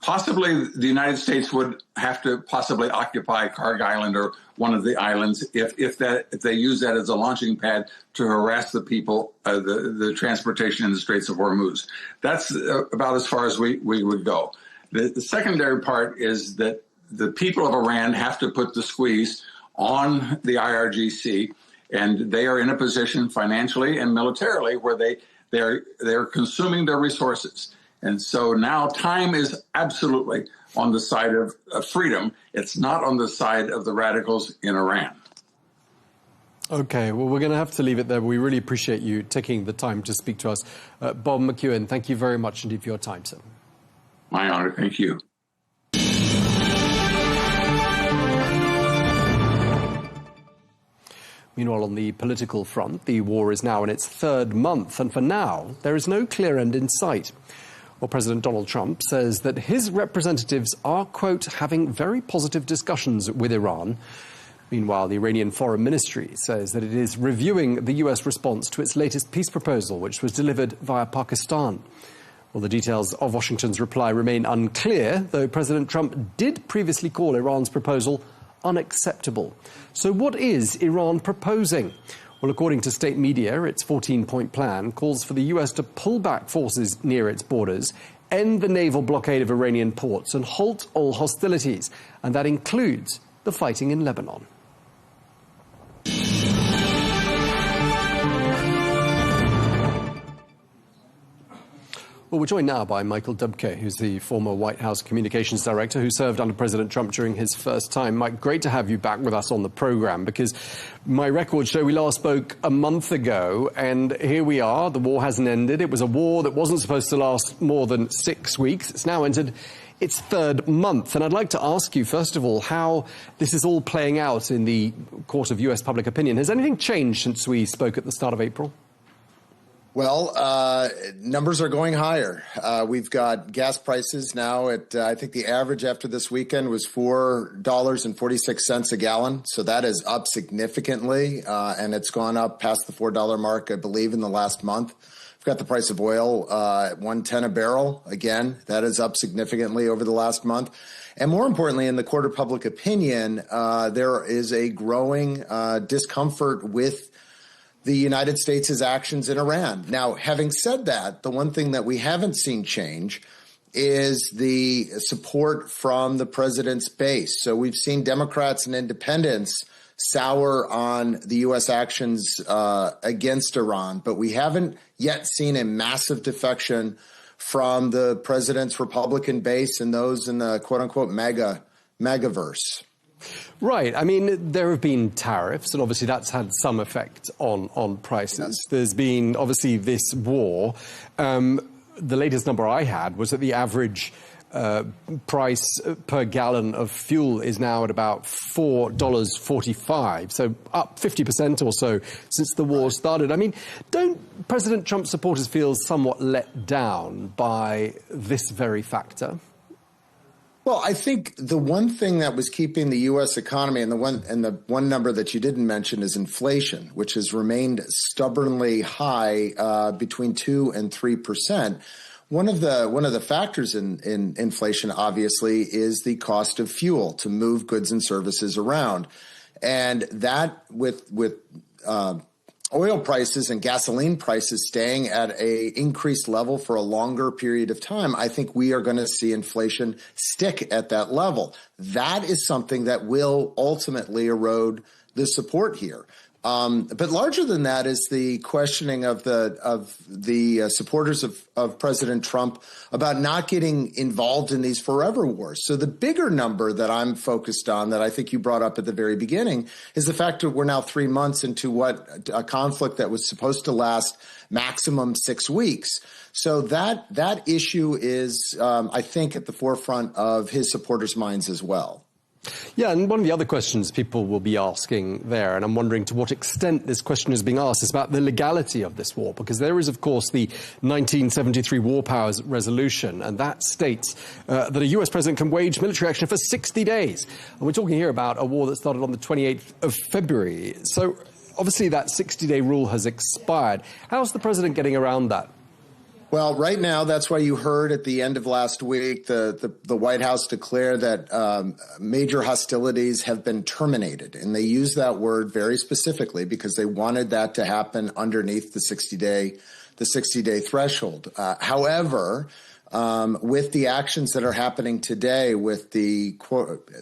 possibly the United States would have to possibly occupy Karg Island or one of the islands if they use that as a launching pad to harass the people, the transportation in the Straits of Hormuz. That's about as far as we would go. The secondary part is that the people of Iran have to put the squeeze on the IRGC, and they are in a position financially and militarily where they're consuming their resources. And so now time is absolutely on the side of freedom. It's not on the side of the radicals in Iran. Okay, well, we're going to have to leave it there. We really appreciate you taking the time to speak to us. Bob McEwen, thank you very much indeed for your time, sir. My honor. Thank you. Meanwhile, on the political front, the war is now in its third month, and for now, there is no clear end in sight. Well, President Donald Trump says that his representatives are, quote, having very positive discussions with Iran. Meanwhile, the Iranian Foreign Ministry says that it is reviewing the U.S. response to its latest peace proposal, which was delivered via Pakistan. Well, the details of Washington's reply remain unclear, though President Trump did previously call Iran's proposal unacceptable. So what is Iran proposing? Well, according to state media, its 14-point plan calls for the U.S. to pull back forces near its borders, end the naval blockade of Iranian ports, and halt all hostilities. And that includes the fighting in Lebanon. Well, we're joined now by Michael Dubke, who's the former White House communications director who served under President Trump during his first time. Mike, great to have you back with us on the program, because my records show we last spoke a month ago, and here we are. The war hasn't ended. It was a war that wasn't supposed to last more than 6 weeks. It's now entered its third month. And I'd like to ask you, first of all, how this is all playing out in the court of U.S. public opinion. Has anything changed since we spoke at the start of April? Well, numbers are going higher. We've got gas prices now at, I think the average after this weekend was $4.46 a gallon. So that is up significantly, and it's gone up past the $4 mark, I believe, in the last month. We've got the price of oil at $1.10 a barrel. Again, that is up significantly over the last month. And more importantly, in the court of public opinion, there is a growing discomfort with the United States' actions in Iran. Now, having said that, the one thing that we haven't seen change is the support from the president's base. So we've seen Democrats and independents sour on the U.S. actions against Iran, but we haven't yet seen a massive defection from the president's Republican base and those in the quote-unquote megaverse. Right. I mean, there have been tariffs, and obviously that's had some effect on prices. Yes. There's been, obviously, this war. The latest number I had was that the average price per gallon of fuel is now at about $4.45, so up 50% or so since the war started. I mean, don't President Trump supporters feel somewhat let down by this very factor? Well, I think the one thing that was keeping the U.S. economy, and the one number that you didn't mention, is inflation, which has remained stubbornly high, between 2% and 3%. One of the factors in inflation, obviously, is the cost of fuel to move goods and services around, and that with oil prices and gasoline prices staying at a increased level for a longer period of time, I think we are going to see inflation stick at that level. That is something that will ultimately erode the support here. But larger than that is the questioning of the supporters of President Trump about not getting involved in these forever wars. So the bigger number that I'm focused on, that I think you brought up at the very beginning, is the fact that we're now 3 months into a conflict that was supposed to last maximum 6 weeks. So that issue is, I think, at the forefront of his supporters' minds as well. Yeah, and one of the other questions people will be asking there, and I'm wondering to what extent this question is being asked, is about the legality of this war, because there is, of course, the 1973 War Powers Resolution, and that states that a US president can wage military action for 60 days. And we're talking here about a war that started on the 28th of February. So obviously that 60-day rule has expired. How's the president getting around that? Well, right now, that's why you heard at the end of last week the White House declare that major hostilities have been terminated. And they use that word very specifically because they wanted that to happen underneath the 60-day threshold. However, with the actions that are happening today, with the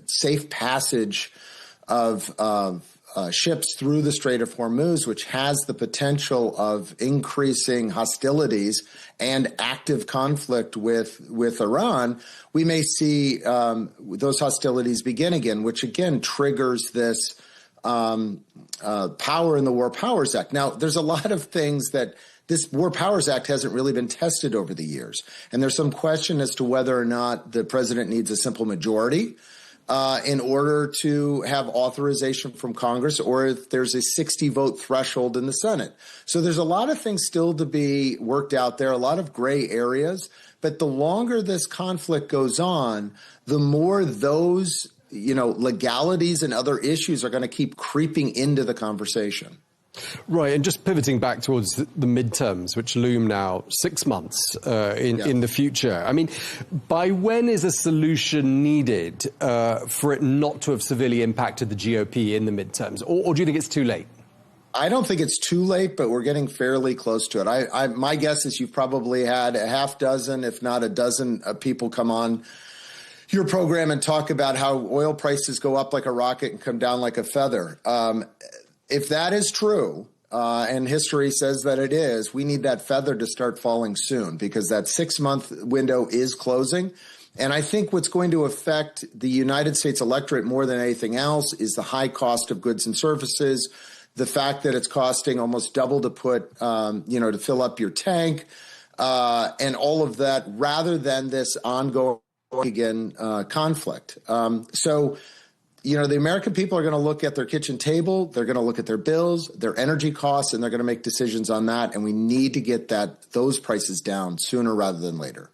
safe passage of ships through the Strait of Hormuz, which has the potential of increasing hostilities and active conflict with Iran, we may see those hostilities begin again, which again triggers this power in the War Powers Act. Now, there's a lot of things that this War Powers Act hasn't really been tested over the years, and there's some question as to whether or not the president needs a simple majority in order to have authorization from Congress, or if there's a 60-vote threshold in the Senate. So there's a lot of things still to be worked out there, a lot of gray areas. But the longer this conflict goes on, the more those, legalities and other issues are going to keep creeping into the conversation. Right, and just pivoting back towards the midterms, which loom now 6 months in the future. I mean, by when is a solution needed for it not to have severely impacted the GOP in the midterms? Or do you think it's too late? I don't think it's too late, but we're getting fairly close to it. My guess is you've probably had a half dozen, if not a dozen, people come on your program and talk about how oil prices go up like a rocket and come down like a feather. If that is true, and history says that it is, we need that feather to start falling soon because that 6-month window is closing. And I think what's going to affect the United States electorate more than anything else is the high cost of goods and services, the fact that it's costing almost double to put, to fill up your tank, and all of that, rather than this ongoing conflict. The American people are going to look at their kitchen table, they're going to look at their bills, their energy costs, and they're going to make decisions on that. And we need to get those prices down sooner rather than later.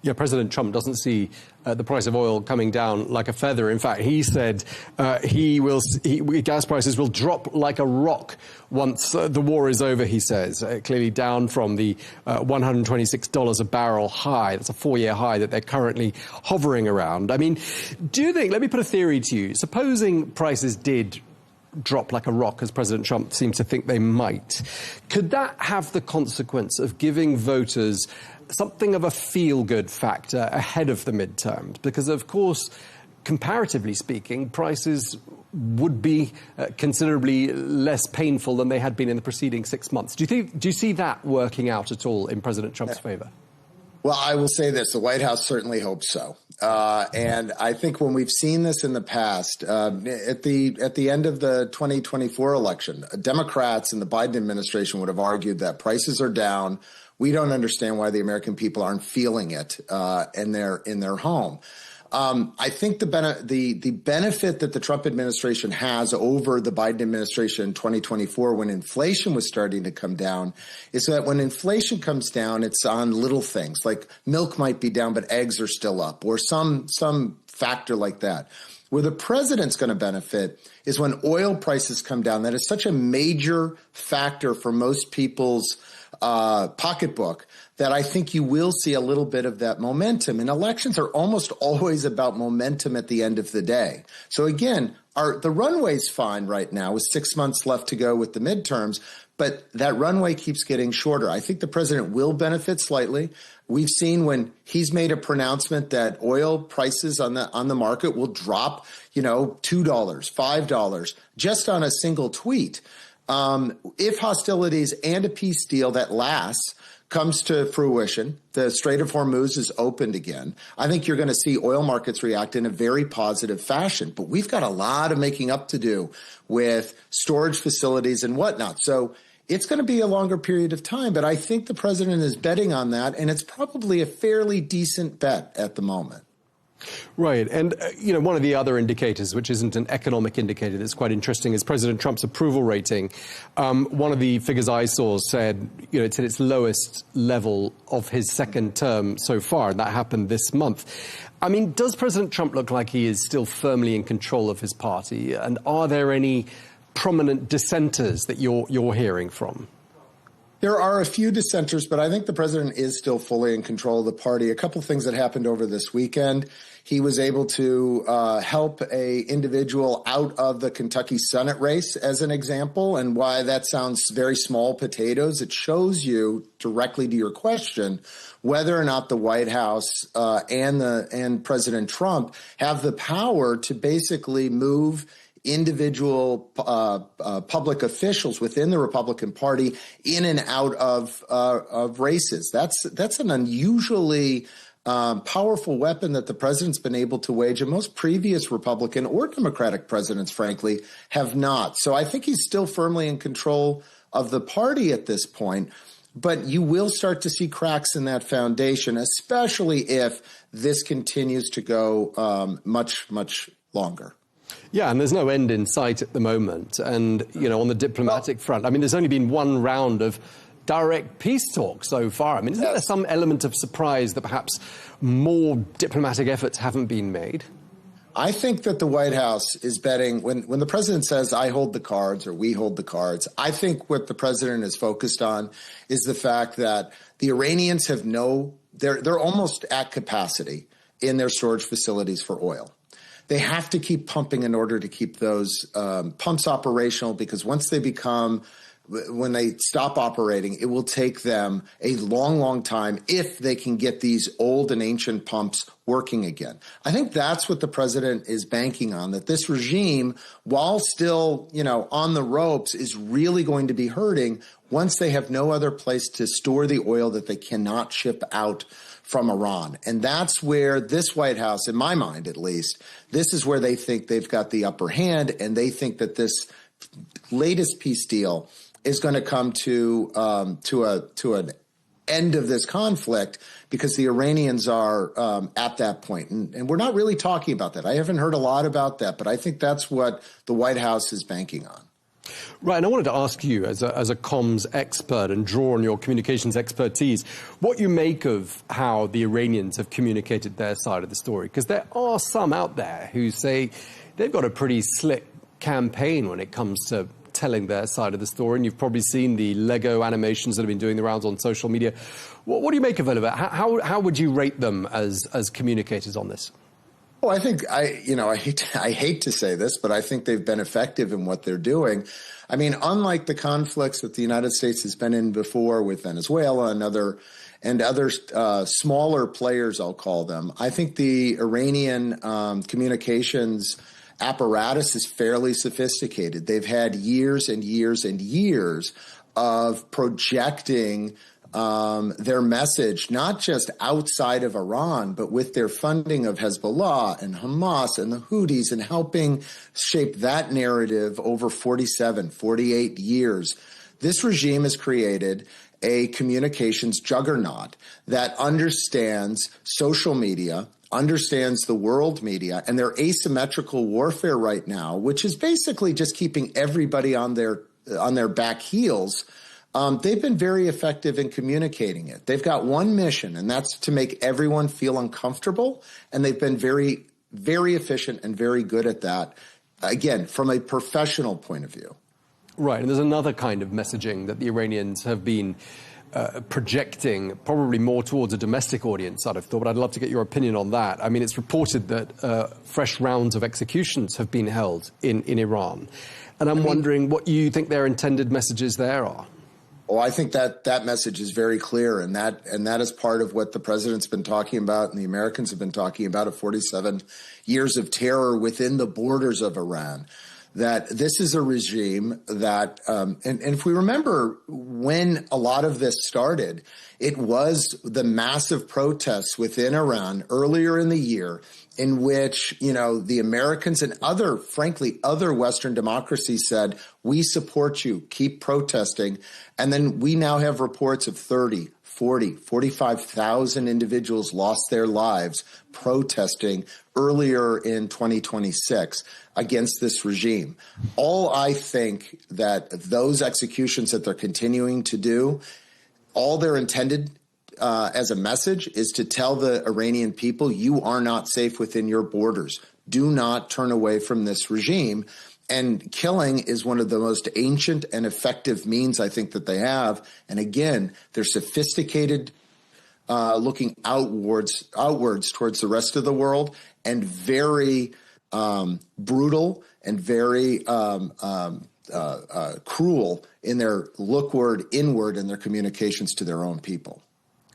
Yeah, President Trump doesn't see the price of oil coming down like a feather. In fact, he said gas prices will drop like a rock once the war is over, he says, clearly down from the $126 a barrel high. That's a 4-year high that they're currently hovering around. I mean, do you think, let me put a theory to you, supposing prices did drop like a rock, as President Trump seems to think they might, could that have the consequence of giving voters something of a feel-good factor ahead of the midterms? Because, of course, comparatively speaking, prices would be considerably less painful than they had been in the preceding 6 months. Do you see that working out at all in President Trump's favor? Well, I will say this. The White House certainly hopes so. And I think when we've seen this in the past, at the end of the 2024 election, Democrats and the Biden administration would have argued that prices are down. We don't understand why the American people aren't feeling it in their home. I think the benefit that the Trump administration has over the Biden administration in 2024, when inflation was starting to come down, is that when inflation comes down, it's on little things like milk might be down, but eggs are still up, or some factor like that. Where the president's going to benefit is when oil prices come down. That is such a major factor for most people's pocketbook that I think you will see a little bit of that momentum. And elections are almost always about momentum at the end of the day. So again, the runway's fine right now with 6 months left to go with the midterms, but that runway keeps getting shorter. I think the president will benefit slightly. We've seen when he's made a pronouncement that oil prices on the market will drop, $2, $5 just on a single tweet. If hostilities and a peace deal that lasts comes to fruition, the Strait of Hormuz is opened again, I think you're going to see oil markets react in a very positive fashion. But we've got a lot of making up to do with storage facilities and whatnot. So it's going to be a longer period of time. But I think the president is betting on that, and it's probably a fairly decent bet at the moment. Right. And, one of the other indicators, which isn't an economic indicator that's quite interesting, is President Trump's approval rating. One of the figures I saw said, it's at its lowest level of his second term so far, and that happened this month. I mean, does President Trump look like he is still firmly in control of his party? And are there any prominent dissenters that you're hearing from? There are a few dissenters, but I think the president is still fully in control of the party. A couple of things that happened over this weekend. He was able to help a individual out of the Kentucky Senate race, as an example, and why that sounds very small potatoes. It shows you, directly to your question, whether or not the White House and President Trump have the power to basically move individual public officials within the Republican Party in and out of races. That's an unusually powerful weapon that the president's been able to wage, and most previous Republican or Democratic presidents, frankly, have not. So I think he's still firmly in control of the party at this point. But you will start to see cracks in that foundation, especially if this continues to go much, much longer. Yeah, and there's no end in sight at the moment. And, on the diplomatic front, I mean, there's only been one round of direct peace talks so far. I mean, isn't there some element of surprise that perhaps more diplomatic efforts haven't been made? I think that the White House is betting, when the president says, I hold the cards or we hold the cards, I think what the president is focused on is the fact that the Iranians have they're almost at capacity in their storage facilities for oil. They have to keep pumping in order to keep those pumps operational, because when they stop operating, it will take them a long, long time if they can get these old and ancient pumps working again. I think that's what the president is banking on, that this regime, while still, on the ropes, is really going to be hurting once they have no other place to store the oil that they cannot ship out from Iran. And that's where this White House, in my mind at least, this is where they think they've got the upper hand, and they think that this latest peace deal is going to come to an end of this conflict, because the Iranians are at that point. And we're not really talking about that. I haven't heard a lot about that, but I think that's what the White House is banking on. Right, and I wanted to ask you, as a comms expert, and draw on your communications expertise, what you make of how the Iranians have communicated their side of the story. Because there are some out there who say they've got a pretty slick campaign when it comes to telling their side of the story, and you've probably seen the Lego animations that have been doing the rounds on social media. What do you make of it? How would you rate them as communicators on this? Well, I think I hate to say this, but I think they've been effective in what they're doing. I mean, unlike the conflicts that the United States has been in before with Venezuela and other smaller players, I'll call them, I think the Iranian communications apparatus is fairly sophisticated. They've had years and years and years of projecting their message, not just outside of Iran, but with their funding of Hezbollah and Hamas and the Houthis, and helping shape that narrative over 48 years. This regime has created a communications juggernaut that understands social media, understands the world media, and their asymmetrical warfare right now, which is basically just keeping everybody on their back heels. They've been very effective in communicating it. They've got one mission, and that's to make everyone feel uncomfortable. And they've been very, very efficient and very good at that, again, from a professional point of view. Right. And there's another kind of messaging that the Iranians have been projecting, probably more towards a domestic audience, I'd have thought, but I'd love to get your opinion on that. I mean, it's reported that fresh rounds of executions have been held in Iran. And I'm wondering what you think their intended messages there are. Oh, I think that message is very clear, and that is part of what the president's been talking about and the Americans have been talking about, of 47 years of terror within the borders of Iran. That this is a regime that, and if we remember when a lot of this started, it was the massive protests within Iran earlier in the year, in which, the Americans and other Western democracies said, we support you, keep protesting. And then we now have reports of 30, 45,000 individuals lost their lives protesting earlier in 2026 against this regime. All I think that those executions that they're continuing to do, all they're intended as a message is to tell the Iranian people, you are not safe within your borders. Do not turn away from this regime. And killing is one of the most ancient and effective means, I think, that they have. And again, they're sophisticated, looking outwards towards the rest of the world, and very brutal and very cruel in their inward in their communications to their own people.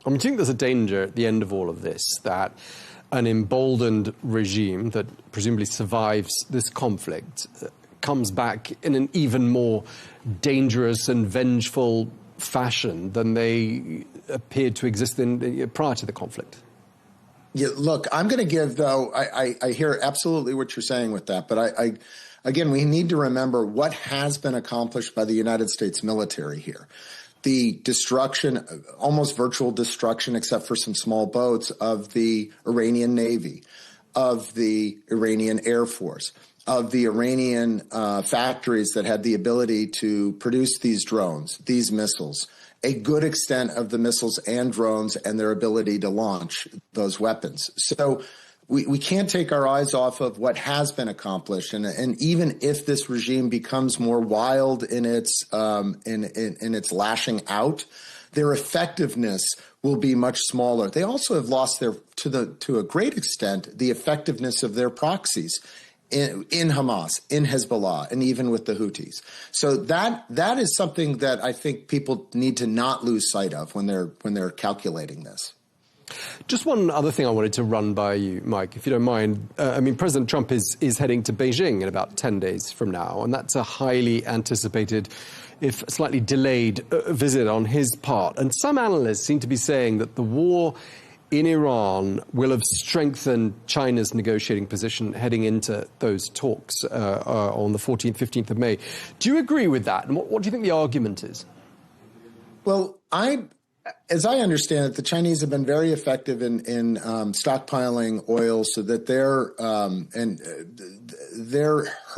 I think there's a danger at the end of all of this that an emboldened regime that presumably survives this conflict comes back in an even more dangerous and vengeful fashion than they appeared to exist in prior to the conflict. Yeah, look, I'm going to give, though, I hear absolutely what you're saying with that, but again, we need to remember what has been accomplished by the United States military here. The destruction, almost virtual destruction, except for some small boats, of the Iranian Navy, of the Iranian Air Force, of the Iranian factories that had the ability to produce these drones, these missiles, a good extent of the missiles and drones and their ability to launch those weapons. So we can't take our eyes off of what has been accomplished. And even if this regime becomes more wild in its lashing out, their effectiveness will be much smaller. They also have lost to a great extent, the effectiveness of their proxies in Hamas, in Hezbollah, and even with the Houthis. So that is something that I think people need to not lose sight of when they're calculating this. Just one other thing I wanted to run by you, Mike, if you don't mind. President Trump is heading to Beijing in about 10 days from now, and that's a highly anticipated, if slightly delayed, visit on his part. And some analysts seem to be saying that the war in Iran will have strengthened China's negotiating position heading into those talks on the 14th, 15th of May. Do you agree with that? And what do you think the argument is? Well, as I understand it, the Chinese have been very effective in stockpiling oil so that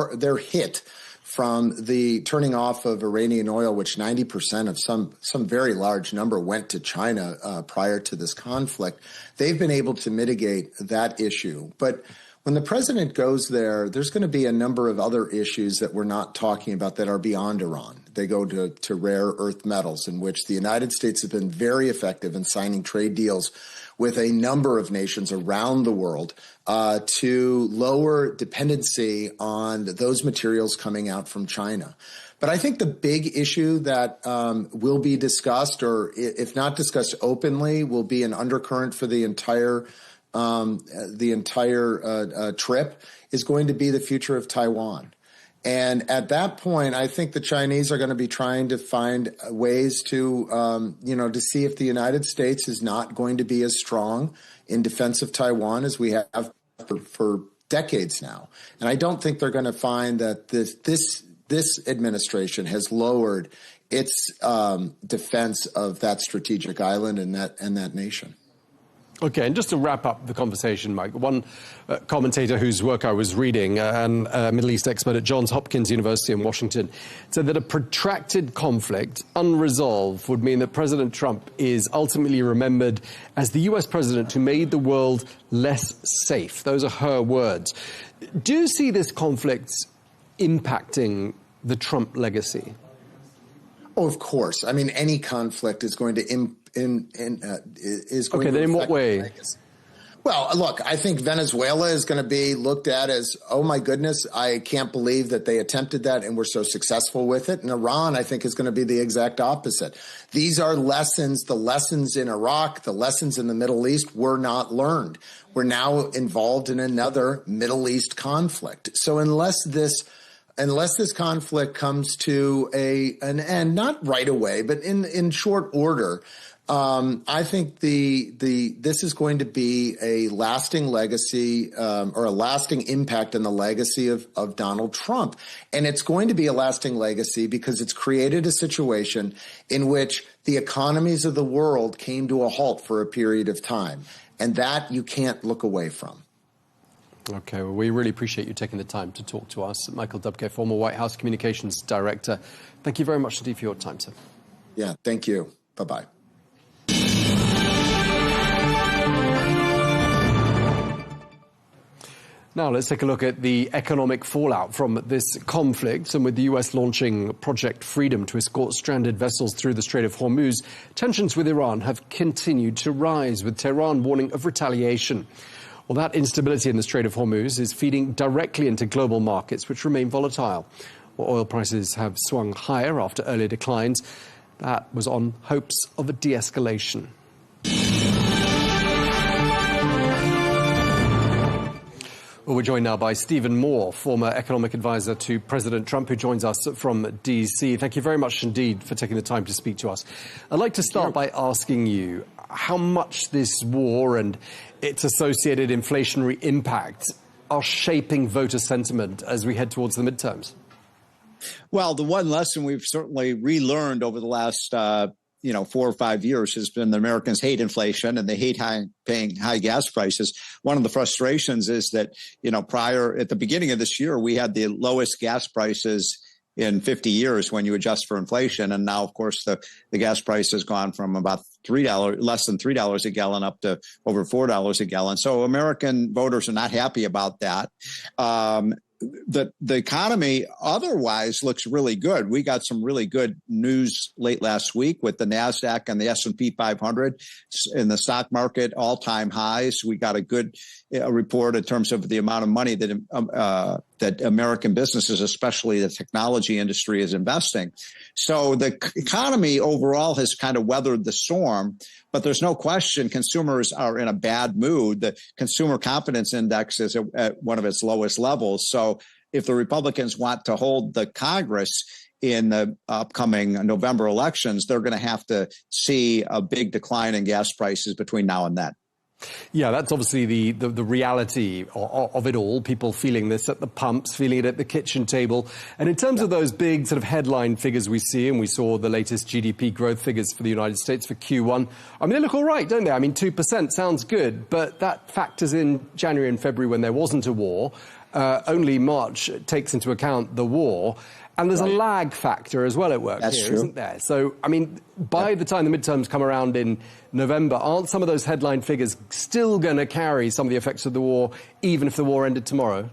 they're hit from the turning off of Iranian oil, which 90% of some very large number went to China prior to this conflict. They've been able to mitigate that issue. But when the president goes there, there's going to be a number of other issues that we're not talking about that are beyond Iran. They go to rare earth metals, in which the United States has been very effective in signing trade deals with a number of nations around the world to lower dependency on those materials coming out from China. But I think the big issue that will be discussed, or if not discussed openly, will be an undercurrent for the entire trip, is going to be the future of Taiwan. And at that point, I think the Chinese are going to be trying to find ways to, to see if the United States is not going to be as strong in defense of Taiwan as we have for decades now. And I don't think they're going to find that this administration has lowered its defense of that strategic island and that nation. Okay, and just to wrap up the conversation, Mike, one commentator whose work I was reading, and a Middle East expert at Johns Hopkins University in Washington, said that a protracted conflict, unresolved, would mean that President Trump is ultimately remembered as the US president who made the world less safe. Those are her words. Do you see this conflict impacting the Trump legacy? Oh, of course. I mean, any conflict is going to Okay, then in what way? Well, look, I think Venezuela is going to be looked at as, oh my goodness, I can't believe that they attempted that and were so successful with it. And Iran, I think, is going to be the exact opposite. These are lessons. The lessons in Iraq, the lessons in the Middle East were not learned. We're now involved in another Middle East conflict. So unless this conflict comes to an end, not right away, but in short order, I think this is going to be a lasting legacy or a lasting impact in the legacy of Donald Trump. And it's going to be a lasting legacy because it's created a situation in which the economies of the world came to a halt for a period of time. And that you can't look away from. Okay, well, we really appreciate you taking the time to talk to us. Michael Dubke, former White House Communications Director. Thank you very much indeed for your time, sir. Yeah, thank you. Bye-bye. Now let's take a look at the economic fallout from this conflict. And with the US launching Project Freedom to escort stranded vessels through the Strait of Hormuz, tensions with Iran have continued to rise, with Tehran warning of retaliation. Well, that instability in the Strait of Hormuz is feeding directly into global markets, which remain volatile. Well, oil prices have swung higher after earlier declines. That was on hopes of a de-escalation. Well, we're joined now by Stephen Moore, former economic advisor to President Trump, who joins us from D.C. Thank you very much indeed for taking the time to speak to us. I'd like to start by asking you how much this war and its associated inflationary impact are shaping voter sentiment as we head towards the midterms. Well, the one lesson we've certainly relearned over the last 4 or 5 years has been that Americans hate inflation and they hate paying high gas prices. One of the frustrations is that, at the beginning of this year, we had the lowest gas prices in 50 years when you adjust for inflation. And now, of course, the gas price has gone from about less than $3 a gallon up to over $4 a gallon. So American voters are not happy about that. The economy otherwise looks really good. We got some really good news late last week with the NASDAQ and the S&P 500 in the stock market, all-time highs. We got a good report in terms of the amount of money that American businesses, especially the technology industry, is investing. So the economy overall has kind of weathered the storm, but there's no question consumers are in a bad mood. The consumer confidence index is at one of its lowest levels. So if the Republicans want to hold the Congress in the upcoming November elections, they're going to have to see a big decline in gas prices between now and then. Yeah, that's obviously the reality of it all. People feeling this at the pumps, feeling it at the kitchen table. And in terms of those big sort of headline figures we see, and we saw the latest GDP growth figures for the United States for Q1, I mean, they look all right, don't they? I mean, 2% sounds good, but that factors in January and February when there wasn't a war. Only March takes into account the war. And there's a lag factor as well at work here, isn't there? So, I mean, by the time the midterms come around in November, aren't some of those headline figures still going to carry some of the effects of the war, even if the war ended tomorrow?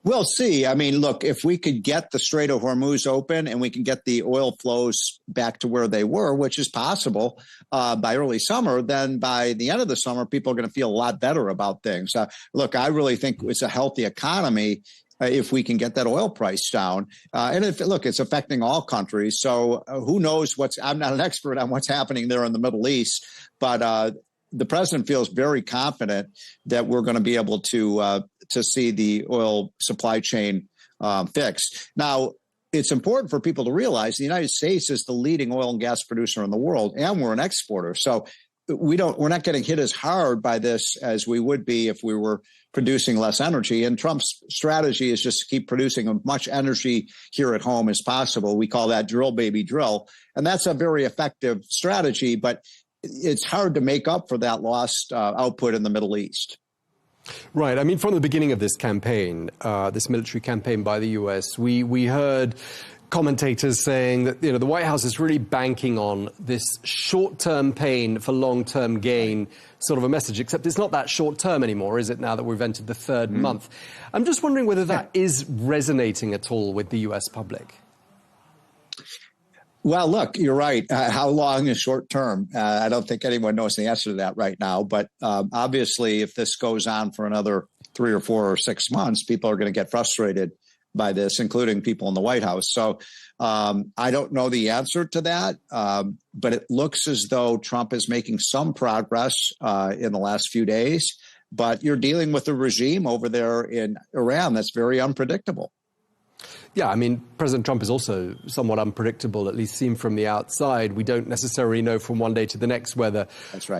We'll see. I mean, look, if we could get the Strait of Hormuz open and we can get the oil flows back to where they were, which is possible by early summer, then by the end of the summer, people are going to feel a lot better about things. Look, I really think it's a healthy economy if we can get that oil price down. And it's affecting all countries. So who knows I'm not an expert on what's happening there in the Middle East, but the president feels very confident that we're going to be able to see the oil supply chain fixed. Now, it's important for people to realize the United States is the leading oil and gas producer in the world, and we're an exporter. So we're not getting hit as hard by this as we would be if we were producing less energy. And Trump's strategy is just to keep producing as much energy here at home as possible. We call that drill, baby, drill. And that's a very effective strategy, but it's hard to make up for that lost output in the Middle East. Right. I mean, from the beginning of this campaign, this military campaign by the U.S., we heard commentators saying that, the White House is really banking on this short-term pain for long-term gain sort of a message, except it's not that short-term anymore, is it, now that we've entered the third month? I'm just wondering whether that is resonating at all with the U.S. public. Well, look, you're right. How long is short term? I don't think anyone knows the answer to that right now. But obviously, if this goes on for another 3 or 4 or 6 months, people are going to get frustrated by this, including people in the White House. So I don't know the answer to that. But it looks as though Trump is making some progress in the last few days. But you're dealing with a regime over there in Iran that's very unpredictable. Yeah, I mean, President Trump is also somewhat unpredictable, at least seen from the outside. We don't necessarily know from one day to the next whether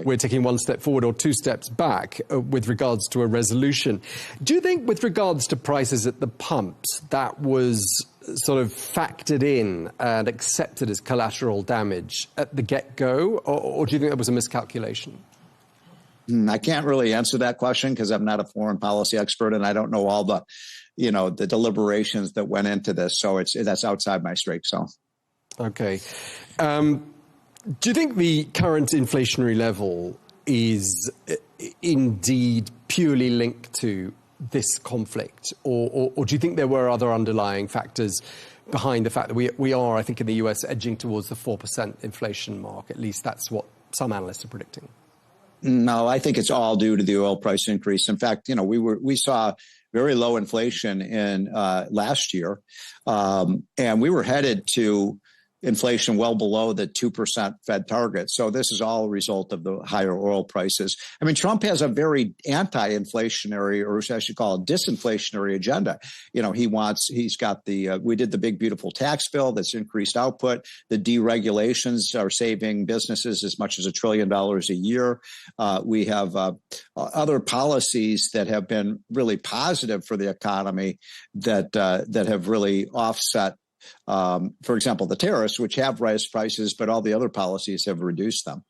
we're taking one step forward or two steps back with regards to a resolution. Do you think with regards to prices at the pumps, that was sort of factored in and accepted as collateral damage at the get-go, or do you think that was a miscalculation? I can't really answer that question because I'm not a foreign policy expert and I don't know all the, the deliberations that went into this. So that's outside my straight zone. Okay. Do you think the current inflationary level is indeed purely linked to this conflict, or do you think there were other underlying factors behind the fact that we are, I think, in the US edging towards the 4% inflation mark? At least that's what some analysts are predicting. No, I think it's all due to the oil price increase. In fact, we saw very low inflation in last year, and we were headed to inflation well below the 2% Fed target. So this is all a result of the higher oil prices. I mean, Trump has a very anti-inflationary, or I should call it disinflationary agenda. He's got we did the big, beautiful tax bill that's increased output. The deregulations are saving businesses as much as $1 trillion a year. We have other policies that have been really positive for the economy that have really offset for example, the tariffs, which have raised prices, but all the other policies have reduced them.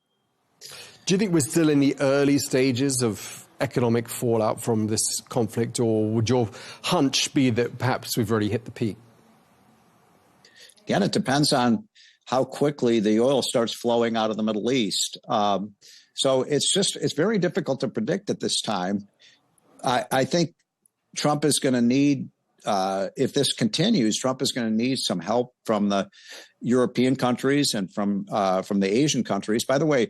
Do you think we're still in the early stages of economic fallout from this conflict, or would your hunch be that perhaps we've already hit the peak? Again, it depends on how quickly the oil starts flowing out of the Middle East. So it's very difficult to predict at this time. I think Trump is going to need, if this continues, Trump is going to need some help from the European countries and from the Asian countries. By the way,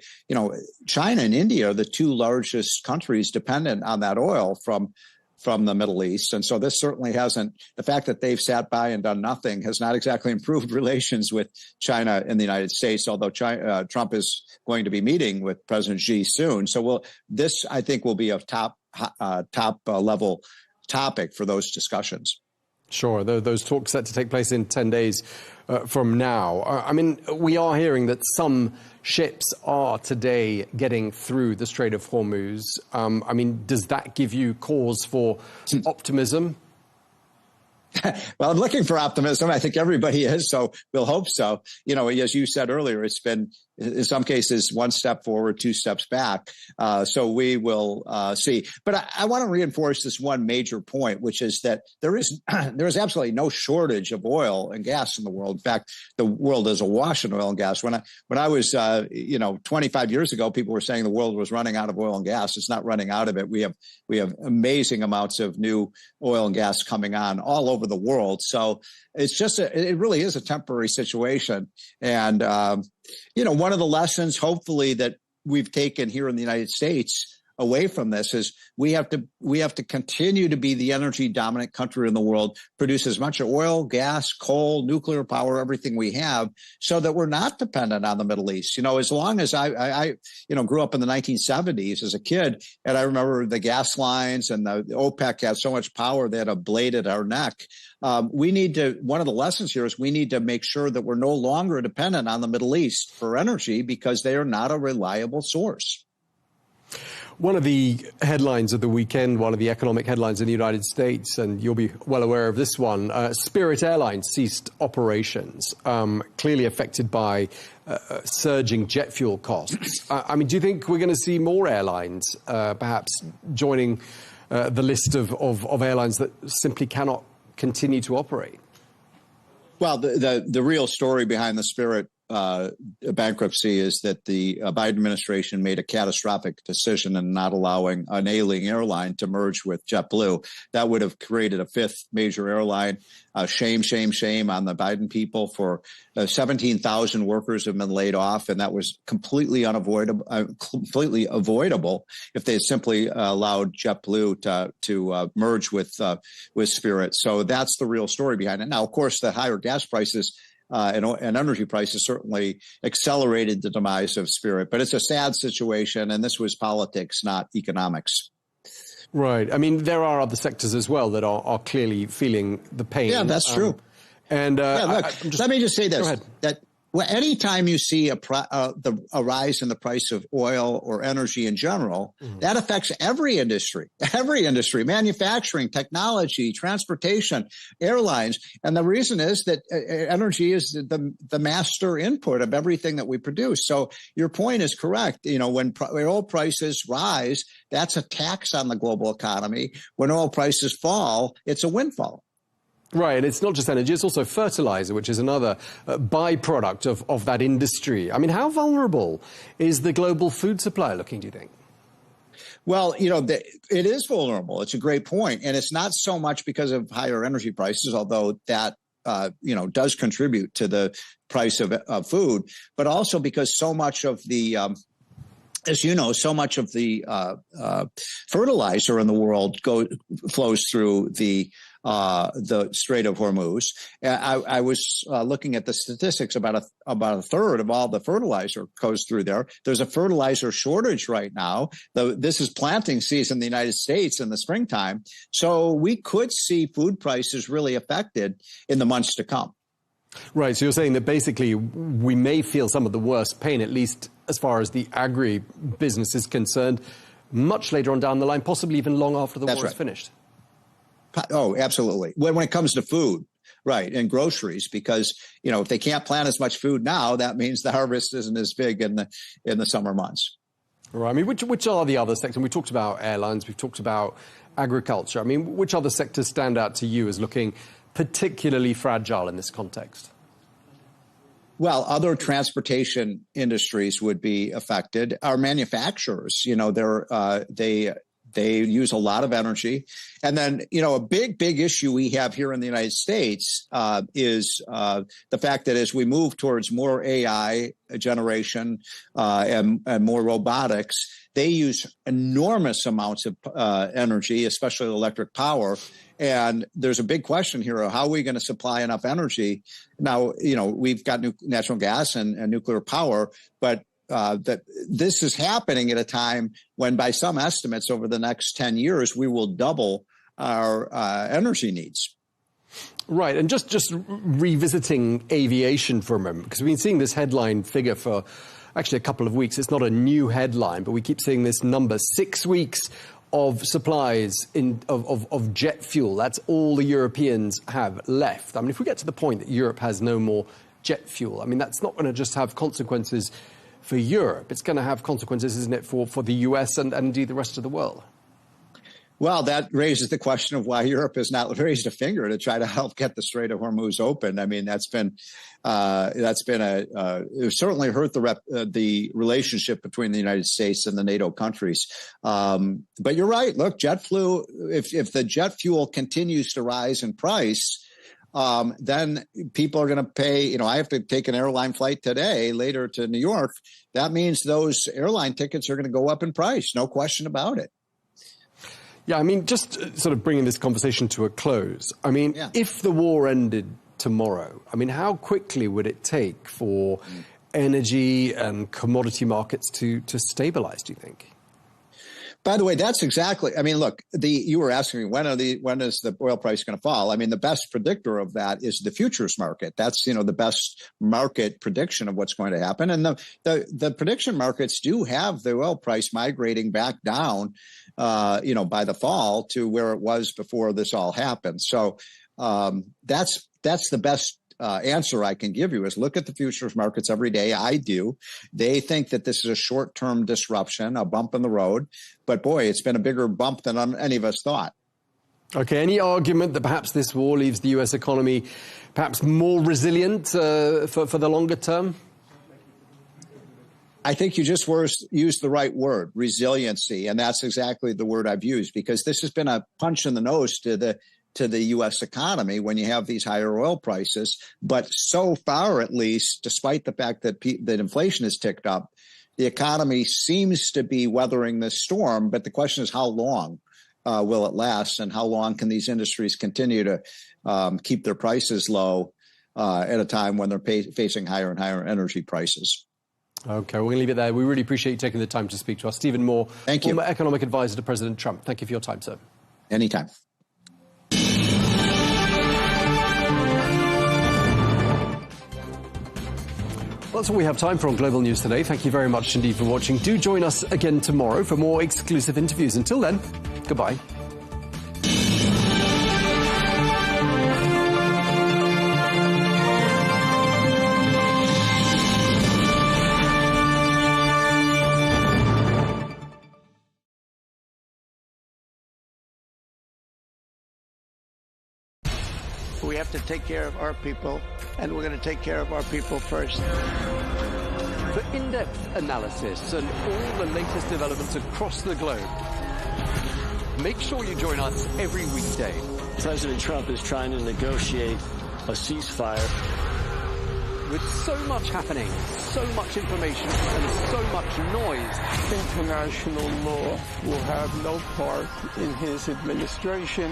China and India are the two largest countries dependent on that oil from the Middle East. And so this certainly the fact that they've sat by and done nothing has not exactly improved relations with China and the United States, although Trump is going to be meeting with President Xi soon. So this, I think, will be a top level topic for those discussions. Sure. Those talks set to take place in 10 days from now. I mean, we are hearing that some ships are today getting through the Strait of Hormuz. I mean, does that give you cause for optimism? Well, I'm looking for optimism. I think everybody is, so we'll hope so. As you said earlier, it's been, in some cases, one step forward, two steps back. So we will see. But I want to reinforce this one major point, which is that there is absolutely no shortage of oil and gas in the world. In fact, the world is awash in oil and gas. When I was 25 years ago, people were saying the world was running out of oil and gas. It's not running out of it. We have amazing amounts of new oil and gas coming on all over the world. So it's it really is a temporary situation. And one of the lessons, hopefully, that we've taken here in the United States away from this is we have to continue to be the energy dominant country in the world, produce as much oil, gas, coal, nuclear power, everything we have, so that we're not dependent on the Middle East. As long as I grew up in the 1970s as a kid, and I remember the gas lines and the OPEC had so much power they had a blade at our neck. One of the lessons here is we need to make sure that we're no longer dependent on the Middle East for energy because they are not a reliable source. One of the headlines of the weekend, one of the economic headlines in the United States, and you'll be well aware of this one, Spirit Airlines ceased operations, clearly affected by surging jet fuel costs. I mean, do you think we're going to see more airlines perhaps joining the list of airlines that simply cannot continue to operate? Well, the real story behind the Spirit bankruptcy is that the Biden administration made a catastrophic decision in not allowing an ailing airline to merge with JetBlue. That would have created a fifth major airline. Shame, shame, shame on the Biden people. For 17,000 workers have been laid off, and that was completely avoidable if they had simply allowed JetBlue to merge with Spirit. So that's the real story behind it. Now, of course, the higher gas prices and energy prices certainly accelerated the demise of Spirit. But it's a sad situation, and this was politics, not economics. Right. I mean, there are other sectors as well that are clearly feeling the pain. Yeah, that's true. And let me just say this: that anytime you see a rise in the price of oil or energy in general, that affects every industry, manufacturing, technology, transportation, airlines. And the reason is that energy is the master input of everything that we produce. So your point is correct. You know, when oil prices rise, that's a tax on the global economy. When oil prices fall, it's a windfall. Right, and it's not just energy, it's also fertilizer, which is another byproduct of that industry. I mean, how vulnerable is the global food supply looking, do you think? Well, you know, it is vulnerable. It's a great point. And it's not so much because of higher energy prices, although that, does contribute to the price of food, but also because so much of the as you know, so much of the fertilizer in the world flows through the Strait of Hormuz. I was looking at the statistics. About a third of all the fertilizer goes through there. There's a fertilizer shortage right now. This is planting season in the United States in the springtime. So we could see food prices really affected in the months to come. Right. So you're saying that basically we may feel some of the worst pain, at least as far as the agri-business is concerned, much later on down the line, possibly even long after the war is finished. Oh, absolutely. When it comes to food, right, and groceries, because, you know, if they can't plant as much food now, that means the harvest isn't as big in the summer months. Right. I mean, which are the other sectors? We talked about airlines. We've talked about agriculture. I mean, which other sectors stand out to you as looking particularly fragile in this context? Well, other transportation industries would be affected. Our manufacturers, you know, they use a lot of energy. And then, you know, a big issue we have here in the United States is the fact that as we move towards more AI generation and more robotics, they use enormous amounts of energy, especially electric power. And there's a big question here of how are we going to supply enough energy? Now, you know, we've got natural gas and nuclear power, but that this is happening at a time when, by some estimates, over the next 10 years, we will double our energy needs. Right. And just revisiting aviation for a moment, because we've been seeing this headline figure for actually a couple of weeks. It's not a new headline, but we keep seeing this number, 6 weeks of supplies of jet fuel. That's all the Europeans have left. I mean, if we get to the point that Europe has no more jet fuel, I mean, that's not going to just have consequences for Europe. It's going to have consequences, isn't it, for the US and indeed the rest of the world? Well, that raises the question of why Europe has not raised a finger to try to help get the Strait of Hormuz open. I mean, it certainly hurt the relationship between the United States and the NATO countries. But you're right. Look, jet fuel. If the jet fuel continues to rise in price, then people are going to pay. You know, I have to take an airline flight later to New York. That means those airline tickets are going to go up in price. No question about it. Yeah, I mean, just sort of bringing this conversation to a close. I mean, if the war ended tomorrow, I mean, how quickly would it take for energy and commodity markets to stabilize, do you think? By the way, that's exactly. I mean, look, you were asking me when is the oil price going to fall? I mean, the best predictor of that is the futures market. That's, you know, the best market prediction of what's going to happen. And the prediction markets do have the oil price migrating back down, you know, by the fall to where it was before this all happened. So that's the best answer I can give you is look at the futures markets every day. I do. They think that this is a short-term disruption, a bump in the road. But boy, it's been a bigger bump than any of us thought. Okay. Any argument that perhaps this war leaves the U.S. economy perhaps more resilient for the longer term? I think you just used the right word, resiliency. And that's exactly the word I've used, because this has been a punch in the nose to the U.S. economy when you have these higher oil prices. But so far, at least, despite the fact that inflation has ticked up, the economy seems to be weathering this storm. But the question is, how long will it last? And how long can these industries continue to keep their prices low at a time when they're facing higher and higher energy prices? OK, we're going to leave it there. We really appreciate you taking the time to speak to us. Stephen Moore, former economic advisor to President Trump. Thank you for your time, sir. Anytime. Well, that's all we have time for on Global News today. Thank you very much indeed for watching. Do join us again tomorrow for more exclusive interviews. Until then, goodbye. We have to take care of our people, and we're going to take care of our people first. For in-depth analysis and all the latest developments across the globe, make sure you join us every weekday. President Trump is trying to negotiate a ceasefire. With so much happening, so much information, and so much noise, international law will have no part in his administration.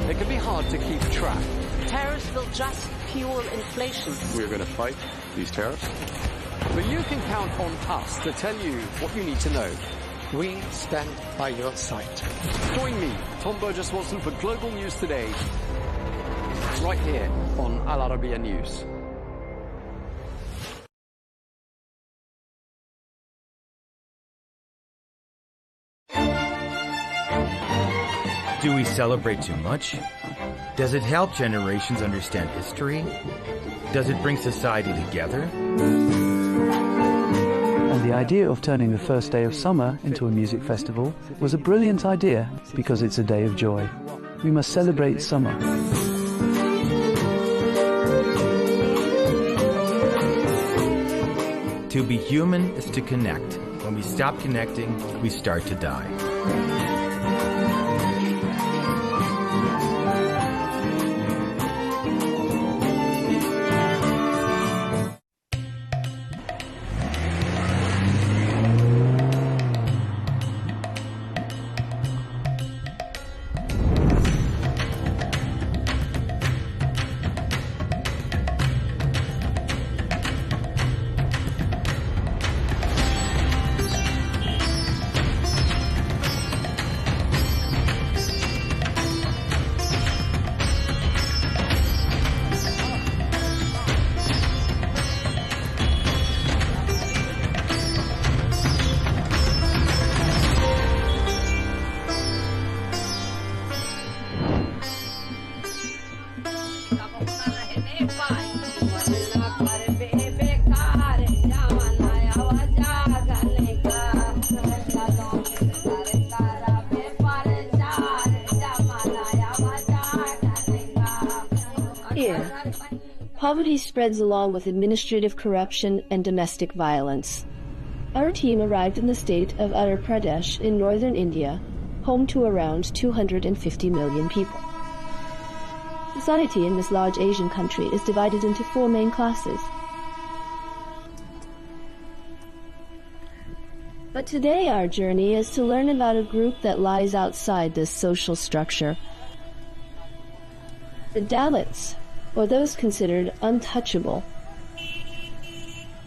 It can be hard to keep track. Tariffs will just fuel inflation. We're going to fight these tariffs. But you can count on us to tell you what you need to know. We stand by your side. Join me, Tom Burges Watson, for Global News Today, right here on Arabiya News. Do we celebrate too much? Does it help generations understand history? Does it bring society together? And the idea of turning the first day of summer into a music festival was a brilliant idea because it's a day of joy. We must celebrate summer. To be human is to connect. When we stop connecting, we start to die. Poverty spreads along with administrative corruption and domestic violence. Our team arrived in the state of Uttar Pradesh in northern India, home to around 250 million people. Society in this large Asian country is divided into 4 main classes. But today our journey is to learn about a group that lies outside this social structure. The Dalits, or those considered untouchable.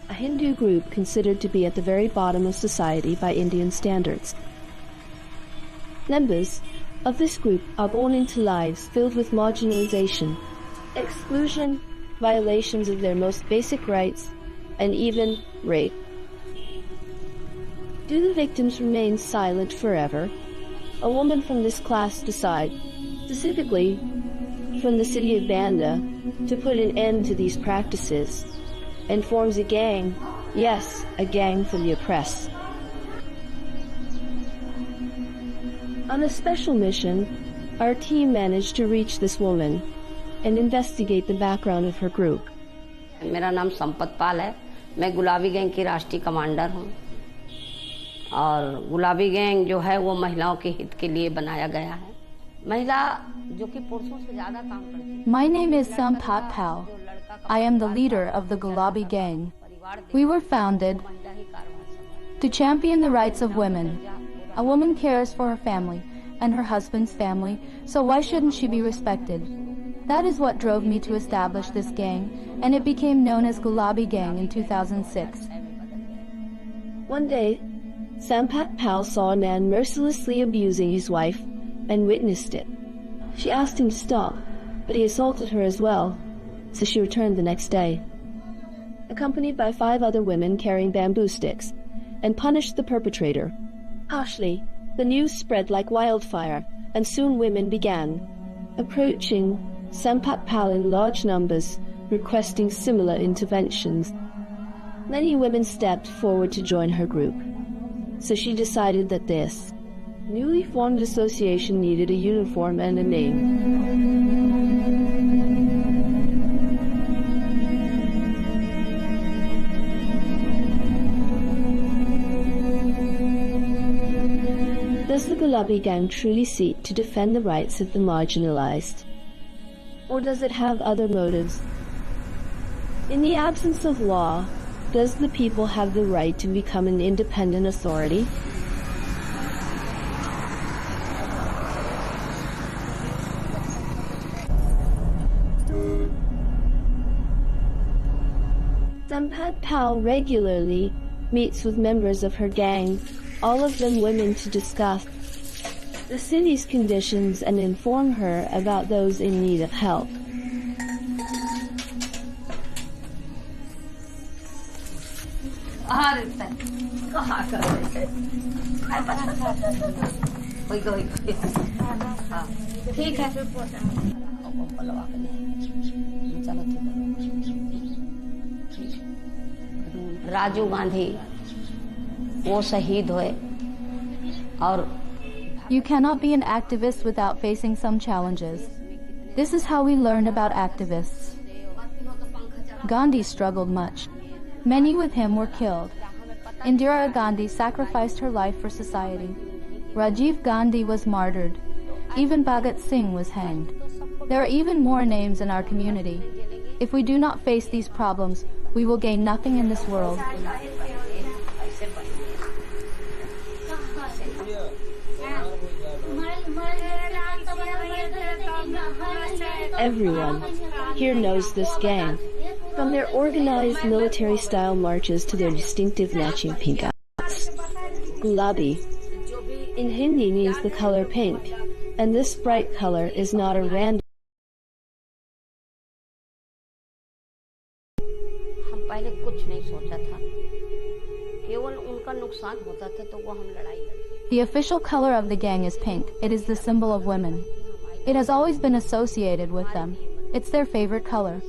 A Hindu group considered to be at the very bottom of society by Indian standards. Members of this group are born into lives filled with marginalization, exclusion, violations of their most basic rights, and even rape. Do the victims remain silent forever? A woman from this class decides, specifically from the city of Banda, to put an end to these practices, and forms a gang, yes, a gang for the oppressed. On a special mission, our team managed to reach this woman and investigate the background of her group. मेरा नाम संपत पाल है, मैं गुलाबी gang की राष्ट्रीय commander हूँ, और गुलाबी गैंग जो है वो महिलाओं के हित के लिए बनाया गया है. My name is Sampat Pal. I am the leader of the Gulabi Gang. We were founded to champion the rights of women. A woman cares for her family and her husband's family, so why shouldn't she be respected? That is what drove me to establish this gang, and it became known as Gulabi Gang in 2006. One day, Sampat Pal saw a man mercilessly abusing his wife and witnessed it. She asked him to stop, but he assaulted her as well, so she returned the next day, accompanied by 5 other women carrying bamboo sticks, and punished the perpetrator. Harshly, the news spread like wildfire, and soon women began approaching Sampat Pal in large numbers, requesting similar interventions. Many women stepped forward to join her group, so she decided that this newly formed association needed a uniform and a name. Does the Gulabi Gang truly seek to defend the rights of the marginalized? Or does it have other motives? In the absence of law, does the people have the right to become an independent authority? Sampat Pal regularly meets with members of her gang, all of them women, to discuss the city's conditions and inform her about those in need of help. Rajiv Gandhi वो शहीद हुए और You cannot be an activist without facing some challenges. This is how we learned about activists. Gandhi struggled much. Many with him were killed. Indira Gandhi sacrificed her life for society. Rajiv Gandhi was martyred. Even Bhagat Singh was hanged. There are even more names in our community. If we do not face these problems, we will gain nothing in this world. Everyone here knows this gang, from their organized military-style marches to their distinctive matching pink outfits. Gulabi in Hindi means the color pink, and this bright color is not a random. हम पहले कुछ नहीं सोचा था, केवल उनका नुकसान होता था तो वो हम लड़ाई लड़ते। The official color of the gang is pink. It is the symbol of women. It has always been associated with them. It's their favorite color.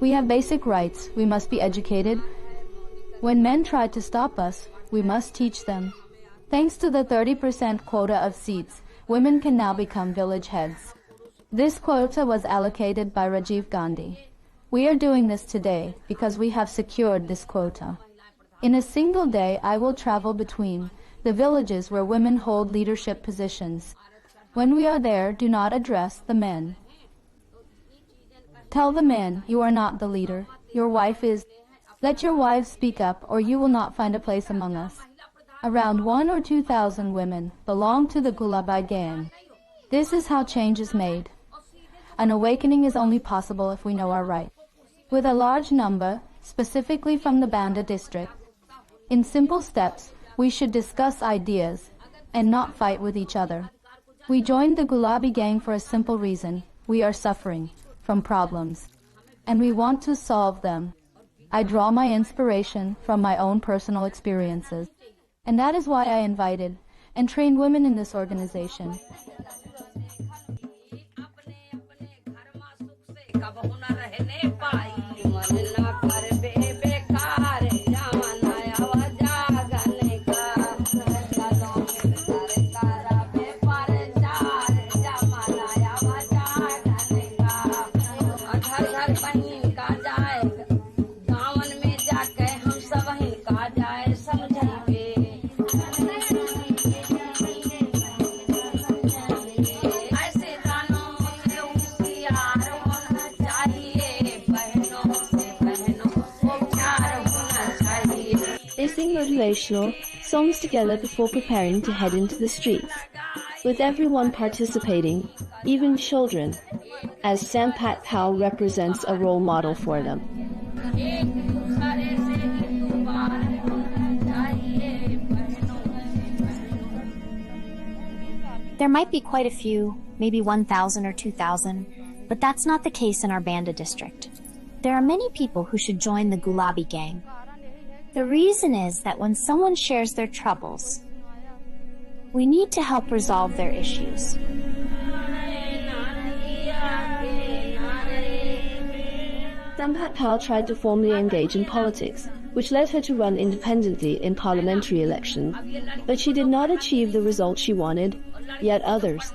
We have basic rights. We must be educated. When men try to stop us, we must teach them. Thanks to the 30% quota of seats, women can now become village heads. This quota was allocated by Rajiv Gandhi. We are doing this today because we have secured this quota. In a single day, I will travel between the villages where women hold leadership positions. When we are there, do not address the men. Tell the men, you are not the leader. Your wife is. Let your wives speak up, or you will not find a place among us. Around 1,000 or 2,000 women belong to the Gulabi Gang. This is how change is made. An awakening is only possible if we know our rights. With a large number, specifically from the Banda district, in simple steps, we should discuss ideas and not fight with each other. We joined the Gulabi Gang for a simple reason. We are suffering from problems, and we want to solve them. I draw my inspiration from my own personal experiences, and that is why I invited and trained women in this organization. They sing motivational songs together before preparing to head into the streets, with everyone participating, even children, as Sampat Pal represents a role model for them. There might be quite a few, maybe 1,000 or 2,000, but that's not the case in our Banda district. There are many people who should join the Gulabi Gang. The reason is that when someone shares their troubles, we need to help resolve their issues. Samphat Pal tried to formally engage in politics, which led her to run independently in parliamentary elections, but she did not achieve the result she wanted, yet others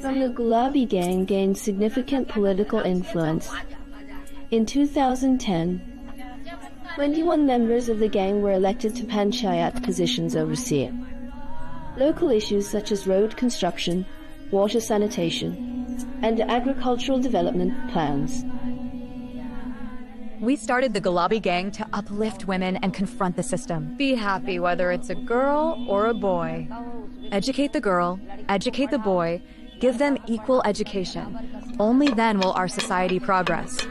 from the Gulabi Gang gained significant political influence. In 2010, 21 members of the gang were elected to panchayat positions overseas. Local issues such as road construction, water sanitation, and agricultural development plans. We started the Gulabi Gang to uplift women and confront the system. Be happy whether it's a girl or a boy. Educate the girl, educate the boy, give them equal education. Only then will our society progress.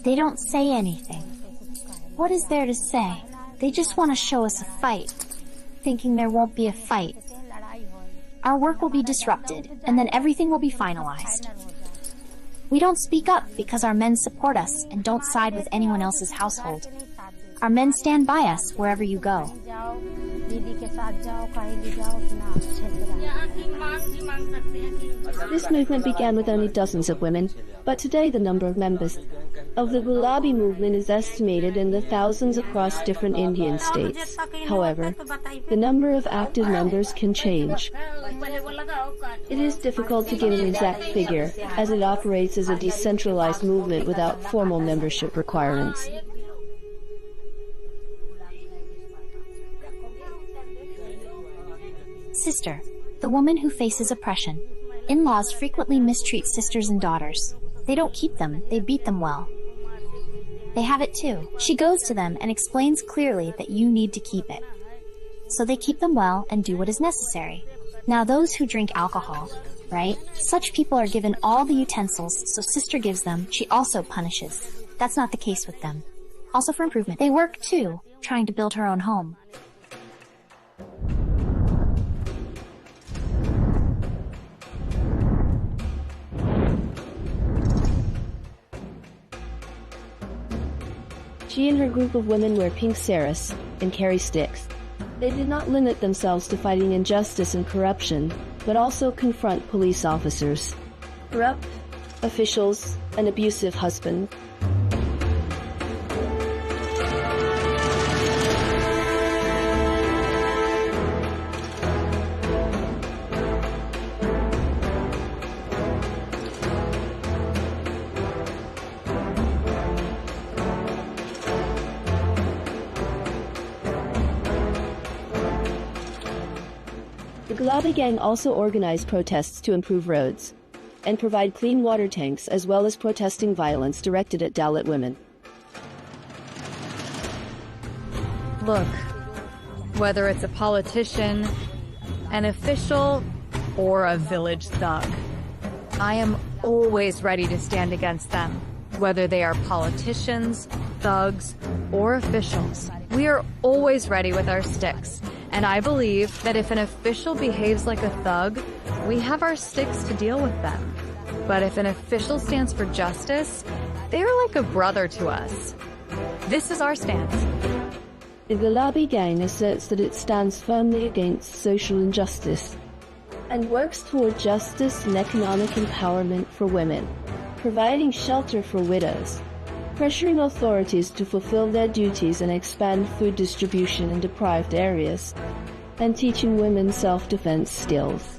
They don't say anything. What is there to say? They just want to show us a fight, thinking there won't be a fight. Our work will be disrupted, and then everything will be finalized. We don't speak up because our men support us and don't side with anyone else's household. Our men stand by us wherever you go. This movement began with only dozens of women, but today the number of members of the Gulabi movement is estimated in the thousands across different Indian states. However, the number of active members can change. It is difficult to give an exact figure, as it operates as a decentralized movement without formal membership requirements. Sister, the woman who faces oppression. In-laws frequently mistreat sisters and daughters. They don't keep them, they beat them well. They have it too. She goes to them and explains clearly that you need to keep it. So they keep them well and do what is necessary. Now those who drink alcohol, right? Such people are given all the utensils, so sister gives them, she also punishes. That's not the case with them. Also for improvement. They work too, trying to build her own home. She and her group of women wear pink saris and carry sticks. They did not limit themselves to fighting injustice and corruption, but also confront police officers, corrupt officials, and abusive husbands. The Gulabi Gang also organized protests to improve roads and provide clean water tanks, as well as protesting violence directed at Dalit women. Look, whether it's a politician, an official, or a village thug, I am always ready to stand against them, whether they are politicians, thugs, or officials. We are always ready with our sticks. And I believe that if an official behaves like a thug, we have our sticks to deal with them. But if an official stands for justice, they are like a brother to us. This is our stance. The Gulabi Gang asserts that it stands firmly against social injustice and works toward justice and economic empowerment for women, providing shelter for widows, pressuring authorities to fulfill their duties and expand food distribution in deprived areas, and teaching women self-defense skills.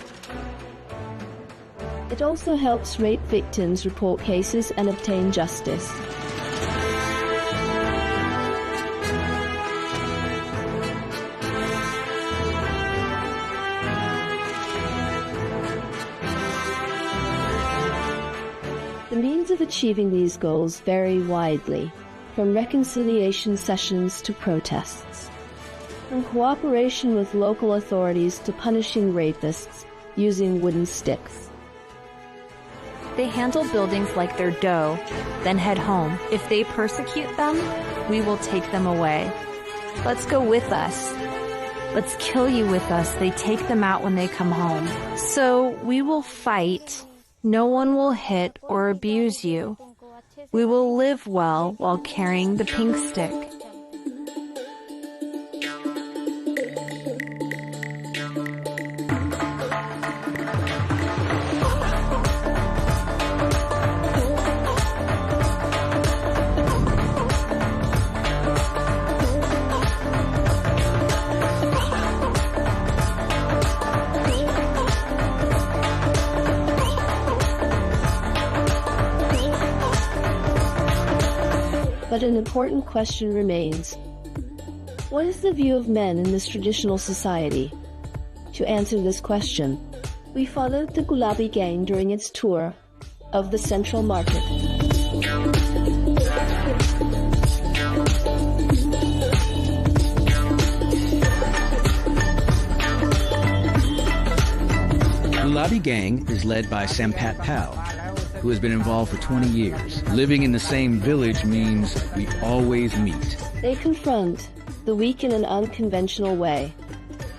It also helps rape victims report cases and obtain justice. The means of achieving these goals vary widely, from reconciliation sessions to protests, from cooperation with local authorities to punishing rapists using wooden sticks. They handle buildings like their dough, then head home. If they persecute them, we will take them away. Let's go with us. Let's kill you with us. They take them out when they come home. So we will fight. No one will hit or abuse you. We will live well while carrying the pink stick. But an important question remains. What is the view of men in this traditional society? To answer this question, we followed the Gulabi Gang during its tour of the Central Market. Gulabi Gang is led by Sampat Pal, who has been involved for 20 years. Living in the same village means we always meet. They confront the weak in an unconventional way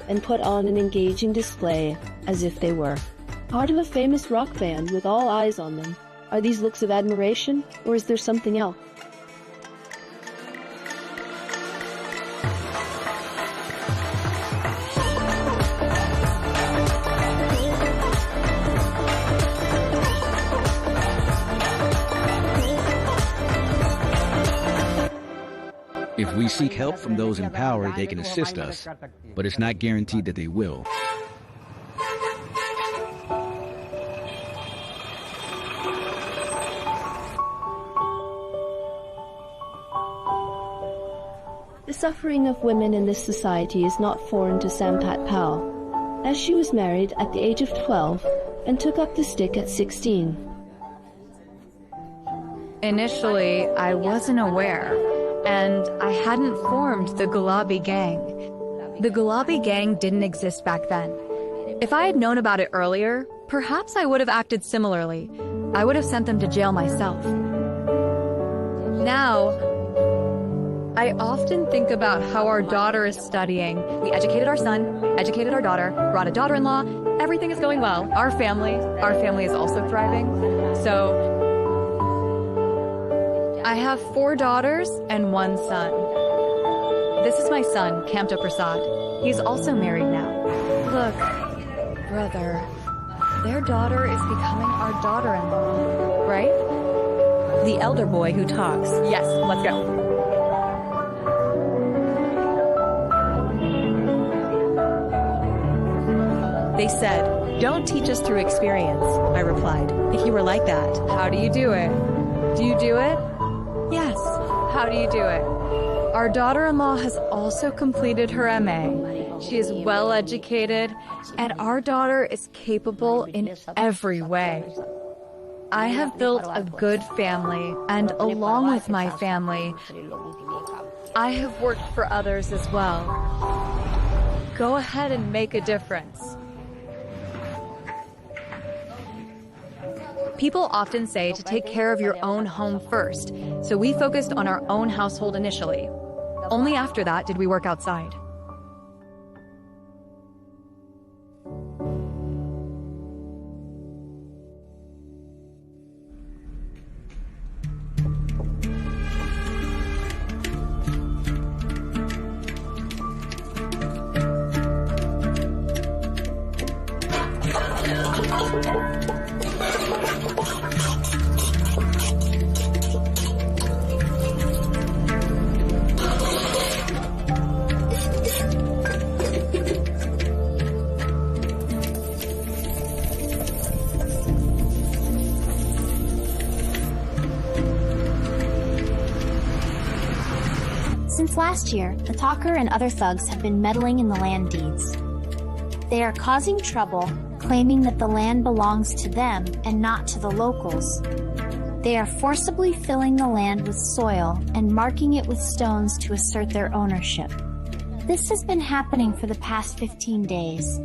and put on an engaging display as if they were part of a famous rock band with all eyes on them. Are these looks of admiration, or is there something else? If we seek help from those in power, they can assist us, but it's not guaranteed that they will. The suffering of women in this society is not foreign to Sampat Pal, as she was married at the age of 12 and took up the stick at 16. Initially, I wasn't aware, and I hadn't formed the Gulabi Gang. The Gulabi Gang didn't exist back then. If I had known about it earlier, perhaps I would have acted similarly. I would have sent them to jail myself. Now, I often think about how our daughter is studying. We educated our son, educated our daughter, brought a daughter-in-law. Everything is going well. Our family is also thriving. So I have 4 daughters and 1 son. This is my son, Kamta Prasad. He's also married now. Look, brother, their daughter is becoming our daughter-in-law, right? The elder boy who talks. Yes, let's go. They said, "Don't teach us through experience," I replied. "If you were like that." How do you do it? Do you do it? Yes. How do you do it? Our daughter-in-law has also completed her MA. She is well educated, and our daughter is capable in every way. I have built a good family, and along with my family, I have worked for others as well. Go ahead and make a difference. People often say to take care of your own home first, so we focused on our own household initially. Only after that did we work outside. Since last year, the talker and other thugs have been meddling in the land deeds. They are causing trouble, claiming that the land belongs to them and not to the locals. They are forcibly filling the land with soil and marking it with stones to assert their ownership. This has been happening for the past 15 days.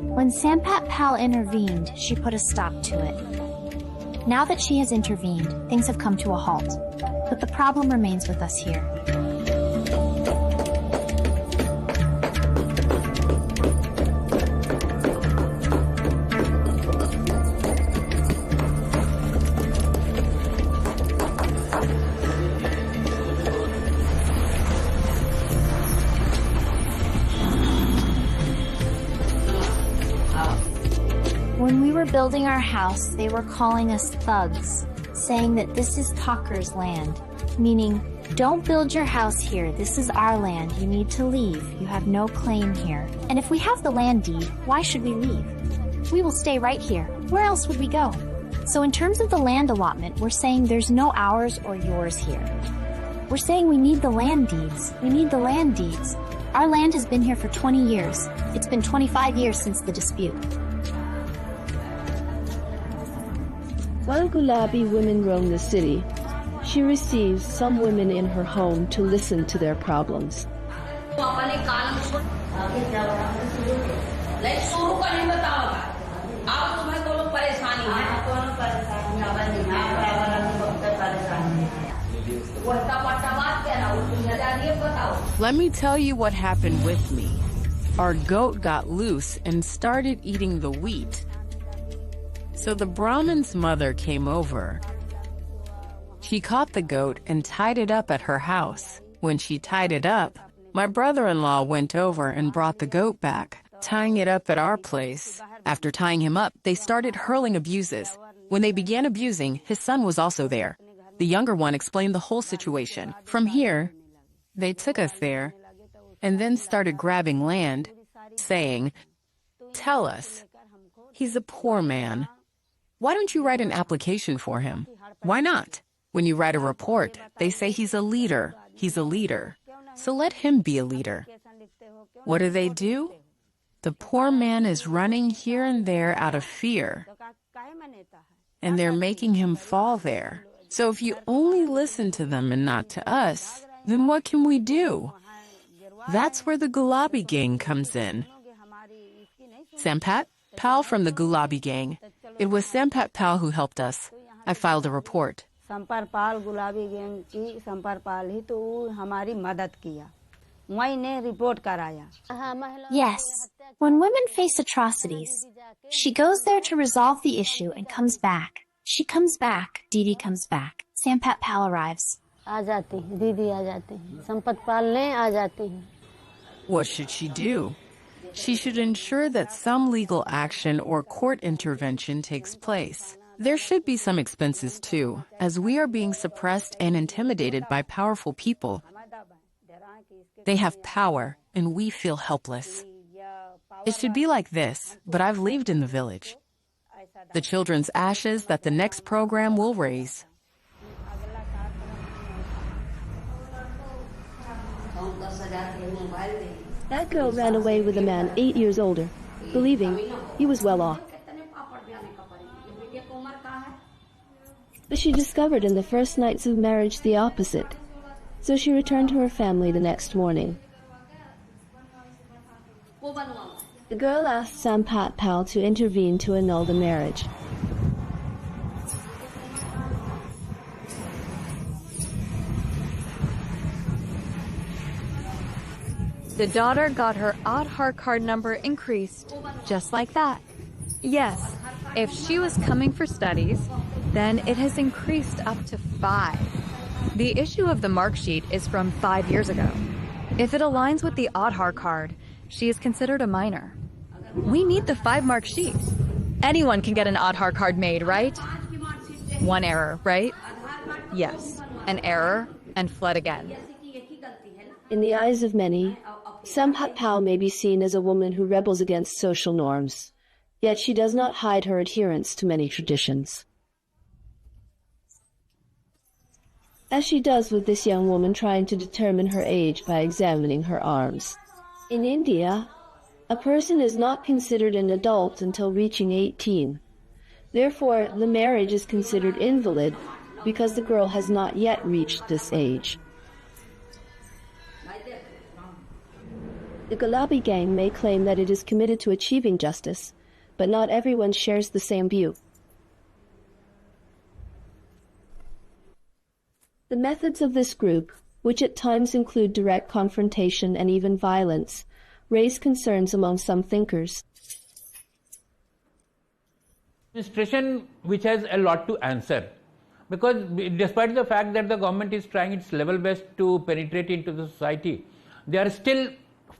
When Sampat Pal intervened, she put a stop to it. Now that she has intervened, things have come to a halt. But the problem remains with us here. When we were building our house, they were calling us thugs, saying that this is Talker's land, meaning, don't build your house here, this is our land, you need to leave, you have no claim here. And if we have the land deed, why should we leave? We will stay right here, where else would we go? So in terms of the land allotment, we're saying there's no ours or yours here. We're saying we need the land deeds, we need the land deeds. Our land has been here for 20 years, it's been 25 years since the dispute. While Gulabi women roam the city, she receives some women in her home to listen to their problems. Let me tell you what happened with me. Our goat got loose and started eating the wheat. So the Brahmin's mother came over. She caught the goat and tied it up at her house. When she tied it up, my brother-in-law went over and brought the goat back, tying it up at our place. After tying him up, they started hurling abuses. When they began abusing, his son was also there. The younger one explained the whole situation. From here, they took us there and then started grabbing land, saying, "Tell us, he's a poor man. Why don't you write an application for him? Why not? When you write a report, they say he's a leader. He's a leader. So let him be a leader." What do? The poor man is running here and there out of fear, and they're making him fall there. So if you only listen to them and not to us, then what can we do? That's where the Gulabi Gang comes in. Sampat Pal from the Gulabi Gang. It was Sampat Pal who helped us. I filed a report. Yes, when women face atrocities, she goes there to resolve the issue and comes back. She comes back. Didi comes back. Sampat Pal arrives. What should she do? She should ensure that some legal action or court intervention takes place. There should be some expenses too, as we are being suppressed and intimidated by powerful people. They have power, and we feel helpless. It should be like this, but I've lived in the village. The children's ashes that the next program will raise. That girl ran away with a man 8 years older, believing he was well off. But she discovered in the first nights of marriage the opposite, so she returned to her family the next morning. The girl asked Sampat Pal to intervene to annul the marriage. The daughter got her Aadhaar card number increased, just like that. Yes, if she was coming for studies, then it has increased up to 5. The issue of the mark sheet is from 5 years ago. If it aligns with the Aadhaar card, she is considered a minor. We need the 5-mark sheet. Anyone can get an Aadhaar card made, right? One error, right? Yes, an error, and fled again. In the eyes of many, Sampat Pal may be seen as a woman who rebels against social norms, yet she does not hide her adherence to many traditions. As she does with this young woman trying to determine her age by examining her arms. In India, a person is not considered an adult until reaching 18. Therefore, the marriage is considered invalid because the girl has not yet reached this age. The Gulabi Gang may claim that it is committed to achieving justice, but not everyone shares the same view. The methods of this group, which at times include direct confrontation and even violence, raise concerns among some thinkers. Administration which has a lot to answer, because despite the fact that the government is trying its level best to penetrate into the society, they are still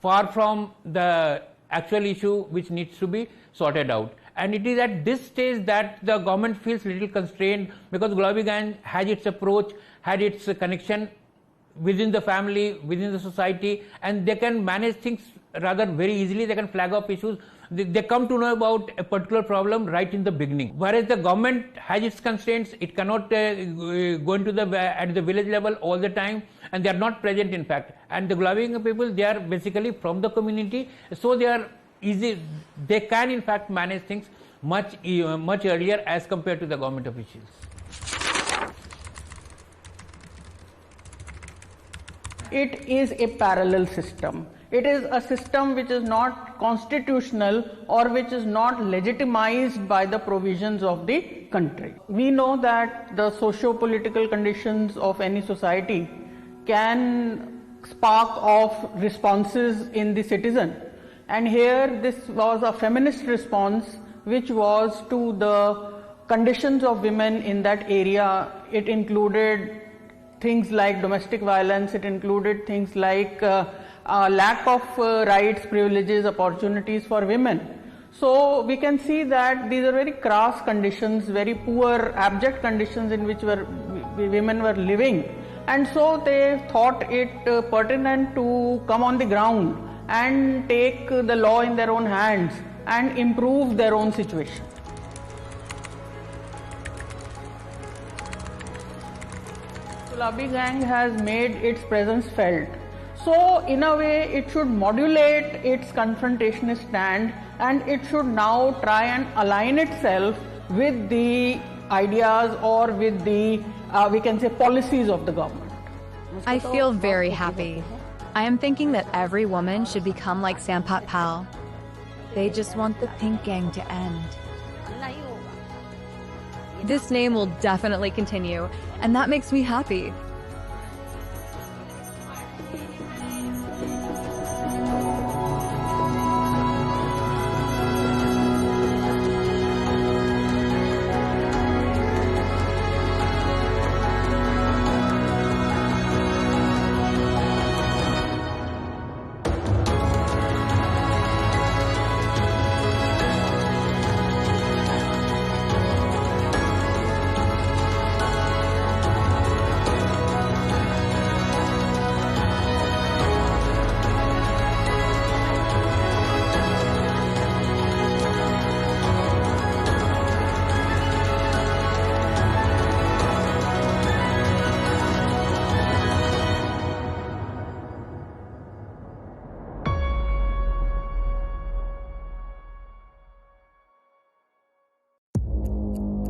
far from the actual issue which needs to be sorted out. And it is at this stage that the government feels little constrained, because Gulabi Gang has its approach, had its connection within the family, within the society, and they can manage things rather very easily. They can flag up issues. They come to know about a particular problem right in the beginning. Whereas the government has its constraints, it cannot go into at the village level all the time, and they are not present in fact. And the Gulabi Gang people, they are basically from the community, so they are easy. They can in fact manage things much earlier as compared to the government officials. It is a parallel system. It is a system which is not constitutional or which is not legitimized by the provisions of the country. We know that the socio-political conditions of any society can spark off responses in the citizen. And here this was a feminist response which was to the conditions of women in that area. It included things like domestic violence, it included things like lack of rights, privileges, opportunities for women. So we can see that these are very crass conditions, very poor, abject conditions in which women were living. And so they thought it pertinent to come on the ground and take the law in their own hands and improve their own situation. Gulabi Gang has made its presence felt. So in a way it should modulate its confrontationist stand, and it should now try and align itself with the ideas or with the, we can say, policies of the government. I feel very happy. I am thinking that every woman should become like Sampat Pal. They just want the Pink Gang to end. This name will definitely continue, and that makes me happy.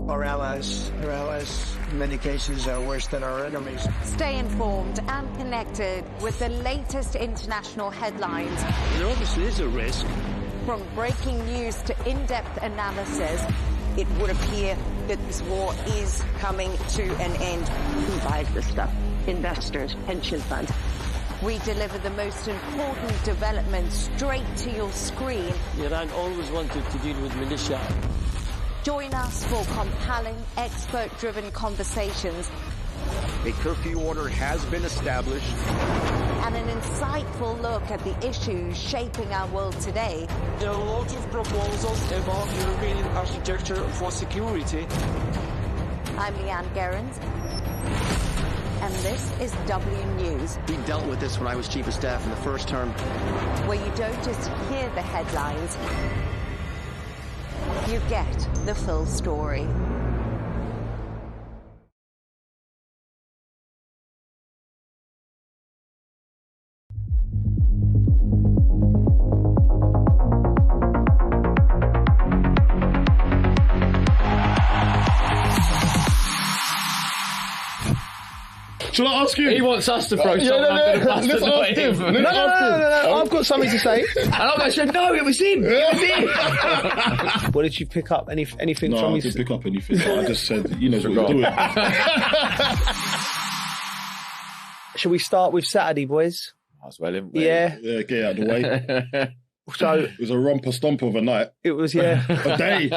Our allies, in many cases, are worse than our enemies. Stay informed and connected with the latest international headlines. There obviously is a risk. From breaking news to in-depth analysis, it would appear that this war is coming to an end. Who buys this stuff? Investors, pension funds. We deliver the most important developments straight to your screen. Iran always wanted to deal with militia. Join us for compelling, expert-driven conversations. A curfew order has been established. And an insightful look at the issues shaping our world today. There are a lot of proposals about European architecture for security. I'm Leigh Ann Gerrans, and this is W News. We dealt with this when I was Chief of Staff in the first term. Where you don't just hear the headlines, you get the full story. Shall I ask you? He wants us to throw something. I'm going to bust him. No, I've got something to say. And I said, no, it was him. It was him. What did you pick up? Anything from No, I his... didn't pick up anything. I just said, you know what you're doing. Shall we start with Saturday, boys? Might as well, didn't we? Yeah. Yeah, get out of the way. So it was a romper stomper of a night. It was, yeah. A day.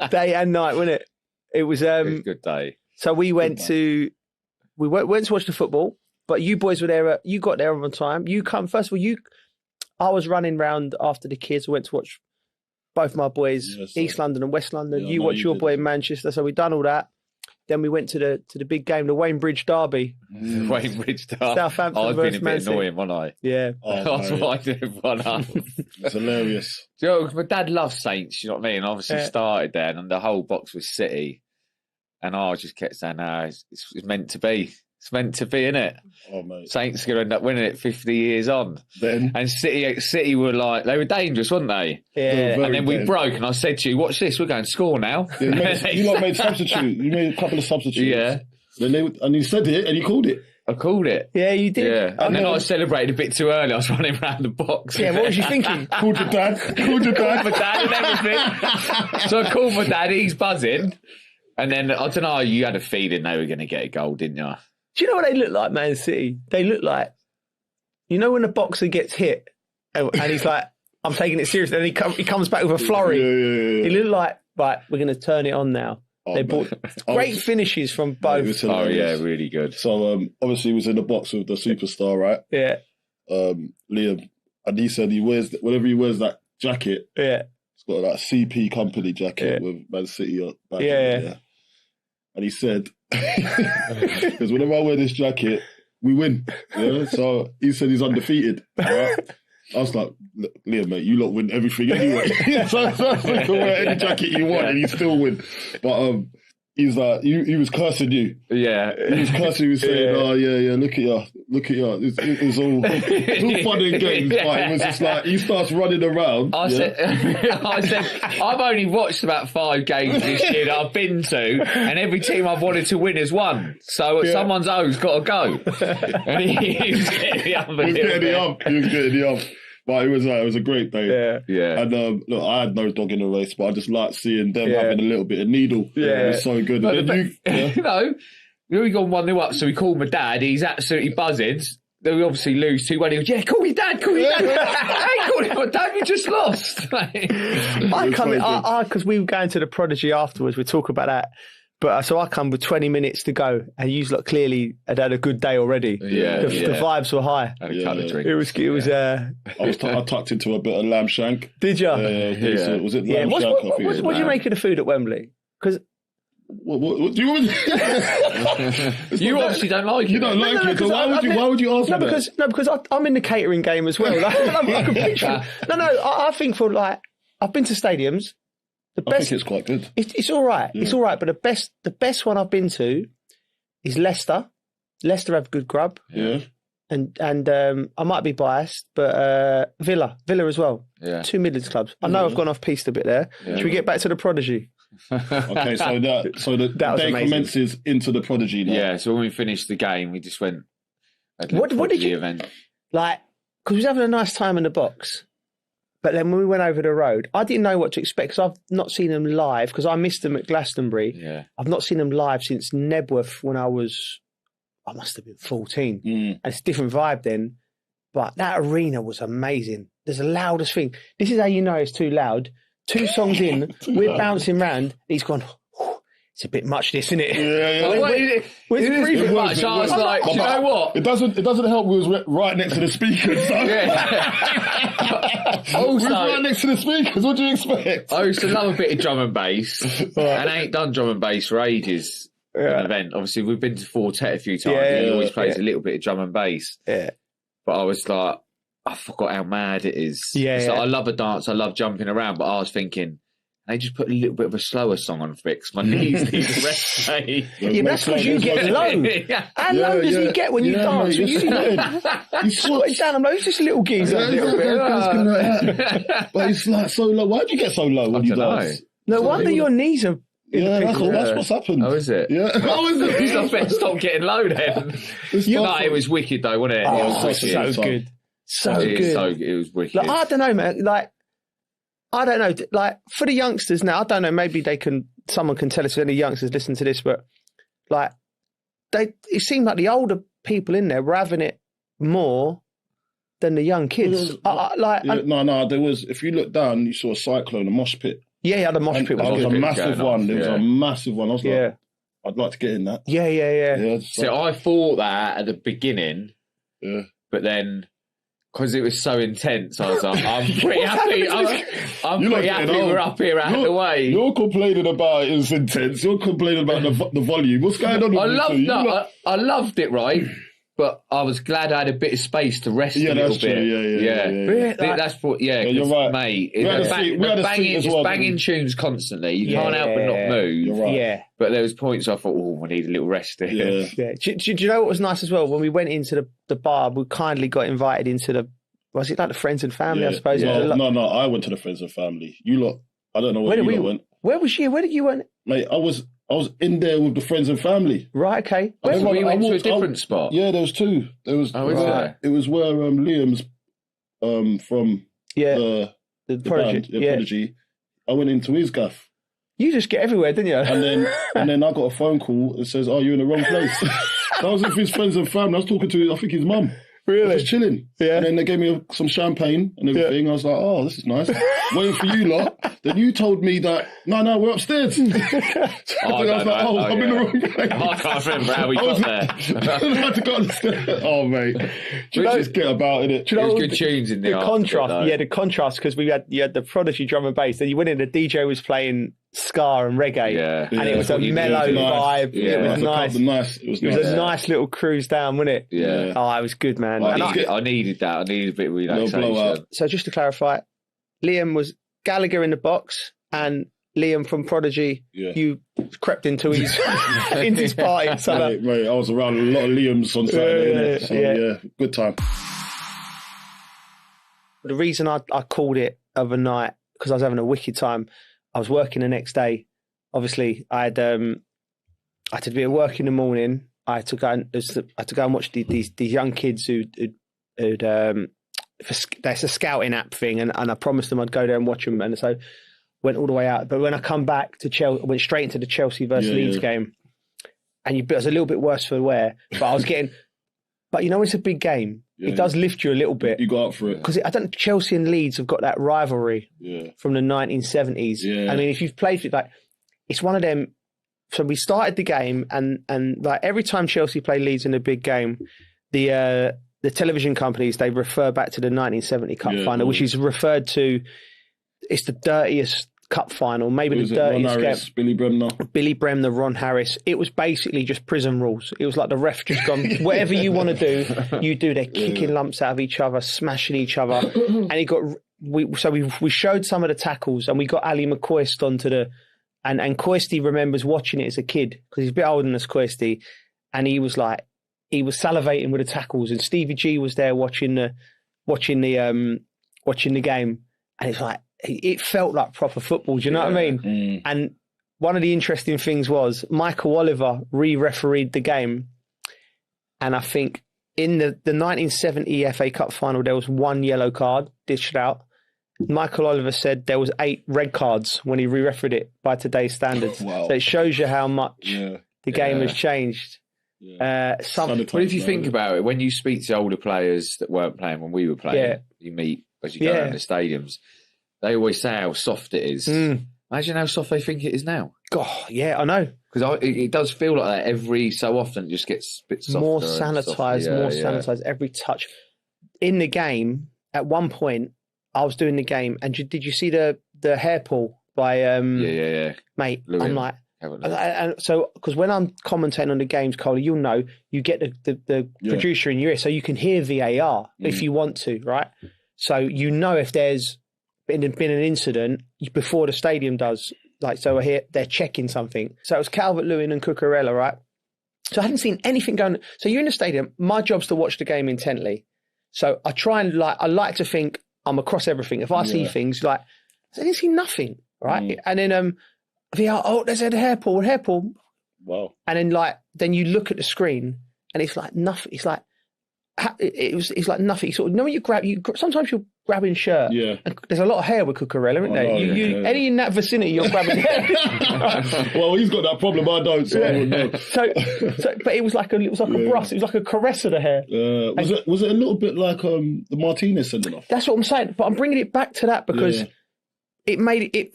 Day and night, wasn't it? It was It was a good day. So we went to watch the football, but you boys were there. You got there on time. First of all, I was running round after the kids. I went to watch both my boys, East London and West London. Yeah, you watched your boy in Manchester. So we done all that. Then we went to the big game, the Wayne Bridge Derby. Wayne Bridge Derby. Southampton I was being a Man bit City. annoying, wasn't I? Yeah. That's what I did. It's hilarious. Do you know, my dad loves Saints, you know what I mean? I obviously started there, and the whole box was City. And I just kept saying, no, it's meant to be. It's meant to be, innit? Oh, mate. Saints are going to end up winning it 50 years on. Then. And City were like, they were dangerous, weren't they? Yeah. And then we broke, and I said to you, watch this, we're going to score now. Yeah, you lot made substitute. You made a couple of substitutes. Yeah. And you said it, and you called it. I called it. Yeah, you did. Yeah. And then I celebrated a bit too early. I was running around the box. Yeah, what was you thinking? Called your dad. Called your dad. My dad and everything. So I called my dad, he's buzzing. And then, I don't know, you had a feeling they were going to get a goal, didn't you? Do you know what they look like, Man City? They look like, you know, when a boxer gets hit and he's like, I'm taking it seriously. And he comes back with a flurry. Yeah. He looked like, right, we're going to turn it on now. They bought great finishes from both. Oh, yeah, really good. So, obviously, he was in the box with the superstar, right? Yeah. Liam. And he said whenever he wears that jacket, it's got that CP company jacket with Man City back in it. And he said, because whenever I wear this jacket, we win. Yeah? So he said he's undefeated. Right? I was like, Liam, mate, you lot win everything anyway. so you can wear any jacket you want and you still win. But he's like, he was cursing you. Yeah. He was cursing you, saying, oh, yeah, look at you. It was all fun and games. But it was just like, he starts running around. I said, I've only watched about 5 games this year that I've been to, and every team I've wanted to win has won. So someone's O's got to go. And he was getting the ump. He was getting the ump. But it was a great day. Yeah. And look, I had no dog in the race, but I just liked seeing them having a little bit of needle. Yeah. It was so good. And then we gone 1-0 up, so we called my dad. He's absolutely buzzing. Then we obviously lose 2-1. He goes, yeah, call your dad, call your dad. I ain't calling my dad, we just lost. Because we were going to the Prodigy afterwards, we talk about that. But so I come with 20 minutes to go, and you lot clearly had a good day already. Yeah, the vibes were high. Had a couple of drinks. It was. I tucked into a bit of lamb shank. Did you? Was it lamb shank? What do you make of the food at Wembley? Because what do you want? You obviously don't like it. You don't like it. So why would you ask me that? Because I'm in the catering game as well. I can picture. I think for I've been to stadiums. I think it's quite good. It's all right. Yeah. It's all right. But the best one I've been to is Leicester. Leicester have good grub. Yeah. And I might be biased, but Villa as well. Yeah. 2 Midlands clubs. I know I've gone off piste a bit there. Yeah. Should we get back to the Prodigy? Okay, so the day commences into the Prodigy now. Yeah. So when we finished the game, we just went. What did you event? Because we was having a nice time in the box. But then when we went over the road, I didn't know what to expect because I've not seen them live because I missed them at Glastonbury. Yeah. I've not seen them live since Nebworth when I must have been 14. And it's a different vibe then. But that arena was amazing. There's the loudest thing. This is how you know it's too loud. 2 songs in, we're bouncing round. And he's gone, it's a bit much, this, isn't it? Yeah. It is much. I was like, do you know what? It doesn't help. We was right next to the speakers. So. Also, we was right next to the speakers. What do you expect? I used to love a bit of drum and bass, and I ain't done drum and bass for ages. An event. Obviously, we've been to Fortet a few times. And he always plays a little bit of drum and bass. Yeah. But I was like, I forgot how mad it is. Yeah. So I love a dance. I love jumping around. But I was thinking, they just put a little bit of a slower song on Fix. My knees need a rest day. Yeah, that's because you get low. How low does he get when you dance? You squat it down. I'm like, it's just a little geezer. But it's like so low. Why do you get so low when you dance? No wonder your knees are... that's what's happened. Oh, is it? Yeah. Oh, is it? I better stop getting low then. It was wicked though, wasn't it? Oh, it was so good. So good. It was wicked. I don't know, man. I don't know. For the youngsters now, I don't know. Maybe someone can tell us if any youngsters listen to this, but it seemed like the older people in there were having it more than the young kids. No, there was, if you look down, you saw a cyclone, a mosh pit. Yeah, the mosh pit was a massive one. There was a massive one. I was like, I'd like to get in that. Yeah. So I thought that at the beginning, but then because it was so intense, I was like, I'm pretty happy. I'm pretty happy we're up here out of the way. You're complaining about it's intense. You're complaining about the volume. What's going on? I loved it, right? But I was glad I had a bit of space to rest a little bit. True. Yeah. That's what. Yeah, you're right, mate. It's banging tunes constantly. You can't help but not move. You're right. Yeah. But there was points I thought, we need a little rest here. Yeah. Do you know what was nice as well? When we went into the bar, we kindly got invited into was it like the friends and family? I suppose. No. I went to the friends and family. You lot, I don't know where you lot went. Where was you? Where did you went? Mate, I was in there with the friends and family. Right, okay. We went to a different spot. Yeah, there was two. There was. There? It was where Liam's from the Prodigy. Band, Prodigy. I went into his gaff. You just get everywhere, didn't you? And then I got a phone call that says, "Oh, you're in the wrong place." I was with his friends and family. I was talking to, I think, his mum. Really? I was chilling. Yeah. And then they gave me some champagne and everything. I was like, oh, this is nice. Waiting for you lot. Then you told me that, no, we're upstairs. I'm in the wrong place. I can't remember how we got there. I had to go upstairs. Oh, mate. Just get about in it. There was good tunes in there. The contrast. Yeah, the contrast, because you had the Prodigy drum and bass. Then you went in, the DJ was playing ska and reggae, and it was a mellow vibe. Yeah. It was nice. It was a nice little cruise down, wasn't it? Yeah. Oh, it was good, man. I needed that. I needed a bit of relaxation. So just to clarify, Liam was Gallagher in the box, and Liam from Prodigy, you crept into his into his party. So mate, I was around a lot of Liams on Saturday, innit? So good time. The reason I called it overnight, because I was having a wicked time. I was working the next day. Obviously, I had to be at work in the morning. I had to go and watch these young kids who'd that's a scouting app thing, and I promised them I'd go there and watch them, and so went all the way out. But when I come back to Chelsea, I went straight into the Chelsea versus Leeds game, and it was a little bit worse for wear. But I was getting, but you know, it's a big game. It does lift you a little bit. You got up for it. Because Chelsea and Leeds have got that rivalry from the 1970s. Yeah. I mean, if you've played it, like, it's one of them. So we started the game, and like every time Chelsea play Leeds in a big game, the television companies, they refer back to the 1970 Cup final, which is referred to, it's the dirtiest Cup final, maybe the dirtiest game. Billy Bremner, Ron Harris. It was basically just prison rules. It was like the ref just gone, whatever you want to do, you do. They're kicking lumps out of each other, smashing each other. And we showed some of the tackles, and we got Ali McCoist onto and Coisty remembers watching it as a kid, because he's a bit older than us, Coisty, and he was salivating with the tackles, and Stevie G was there watching the game, and it's like, it felt like proper football. Do you know what I mean? And one of the interesting things was Michael Oliver re-refereed the game, and I think in the 1970 FA Cup final there was one yellow card dished out. Michael Oliver said there was 8 red cards when he re-refereed it by today's standards. Wow. So it shows you how much the game has changed. But if you think about it, when you speak to older players that weren't playing when we were playing, you meet as you go around the stadiums, they always say how soft it is. Imagine how soft they think it is now. God, yeah, I know. Because it does feel like that every so often. It just gets a bit softer. More sanitised, every touch. In the game, at one point, I was doing the game, and did you see the hair pull by mate? Louis. I'm like, and so because when I'm commentating on the games, Cole, you'll know, you get the producer in your ear, so you can hear VAR if you want to, right? So you know if there's been an incident before the stadium does, like, so I hear they're checking something. So it was Calvert-Lewin and Cucurella, right? So I hadn't seen anything going. So you're in the stadium. My job's to watch the game intently. So I try and I like to think I'm across everything. If I see things, like, I didn't see nothing, right? And then there's a hair pull. Wow. And then then you look at the screen and it's like nothing. It's like it's like nothing. Sort of, when you grab, sometimes grabbing shirt. Yeah. And there's a lot of hair with Cucurella, isn't there? Any in that vicinity, you're grabbing hair. Well, he's got that problem. I don't, so I wouldn't know. But it was like a brush. It was like a caress of the hair. Was it a little bit like the Martinez sending off? That's what I'm saying. But I'm bringing it back to that because it made it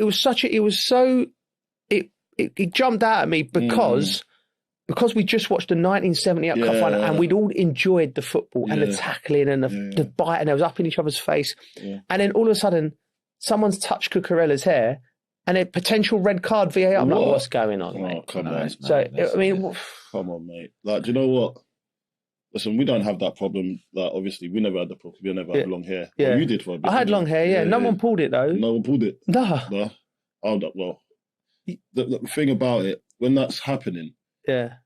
jumped out at me because we just watched the 1970 Cup final and we'd all enjoyed the football and the tackling and the bite and they was up in each other's face. Yeah. And then all of a sudden, someone's touched Cucurella's hair and a potential red card VAR. I'm like, what's going on, mate? Come on. So, I mean... Come on, mate. Like, do you know what? Listen, we don't have that problem. Like, obviously, we never had the problem. We never had long hair. Yeah. Well, you did for a bit. I had long hair, No one pulled it, though. No one pulled it? No. Oh, well, the thing about it, when that's happening... Yeah.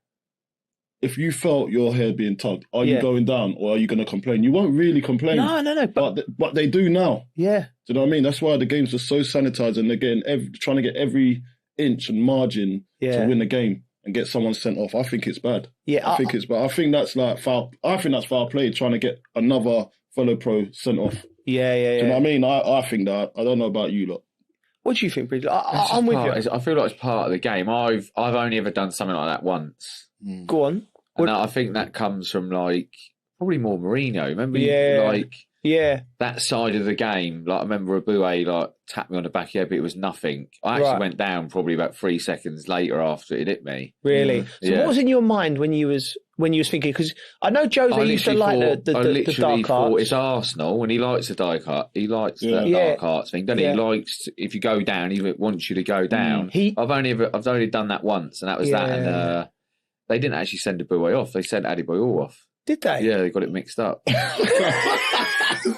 If you felt your hair being tugged, are you going down or are you going to complain? You won't really complain. No. But they do now. Yeah. Do you know what I mean? That's why the games are so sanitized and they're getting trying to get every inch and margin to win the game and get someone sent off. I think it's bad. Yeah. I think it's bad. I think that's like foul. I think that's foul play, trying to get another fellow pro sent off. Yeah. Do you know what I mean? I think that. I don't know about you lot. What do you think, Bridget? I'm with you. I feel like it's part of the game. I've only ever done something like that once. Go on. And I think that comes from probably more Mourinho. Remember, that side of the game. Like I remember Aboué tapped me on the back of the head, but it was nothing. I actually went down probably about 3 seconds later after it hit me. Really? So what was in your mind when you was thinking? Because I know Jose used to like the dark arts. It's Arsenal, and he likes the dark art. He likes the dark arts thing, doesn't he? He likes if you go down, he wants you to go down. I've only done that once, and that was that. And they didn't actually send Aboué off. They sent Adebayor off. Did they? Yeah, they got it mixed up.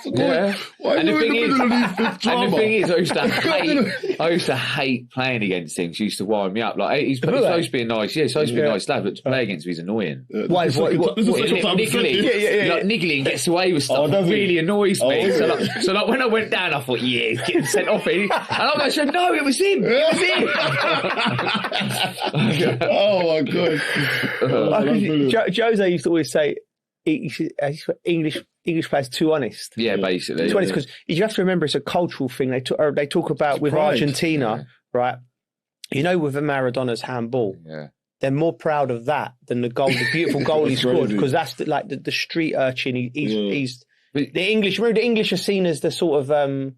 Why and the thing is, I used to hate playing against him. He used to wind me up. Like he's supposed to be a nice, supposed to be a nice lad, but to play against him is annoying. Why? Niggling gets away with stuff. That really annoys me. So when I went down, I thought, he's getting sent off. And I said, no, it was him. Oh my god! Jose used to always say, English players too honest. Yeah, basically. Too honest because you have to remember it's a cultural thing. They talk about with pride. Argentina, right? You know, with Maradona's handball, they're more proud of that than the goal, the beautiful goal he scored, because that's the street urchin. He's the English. Remember, the English are seen as the sort of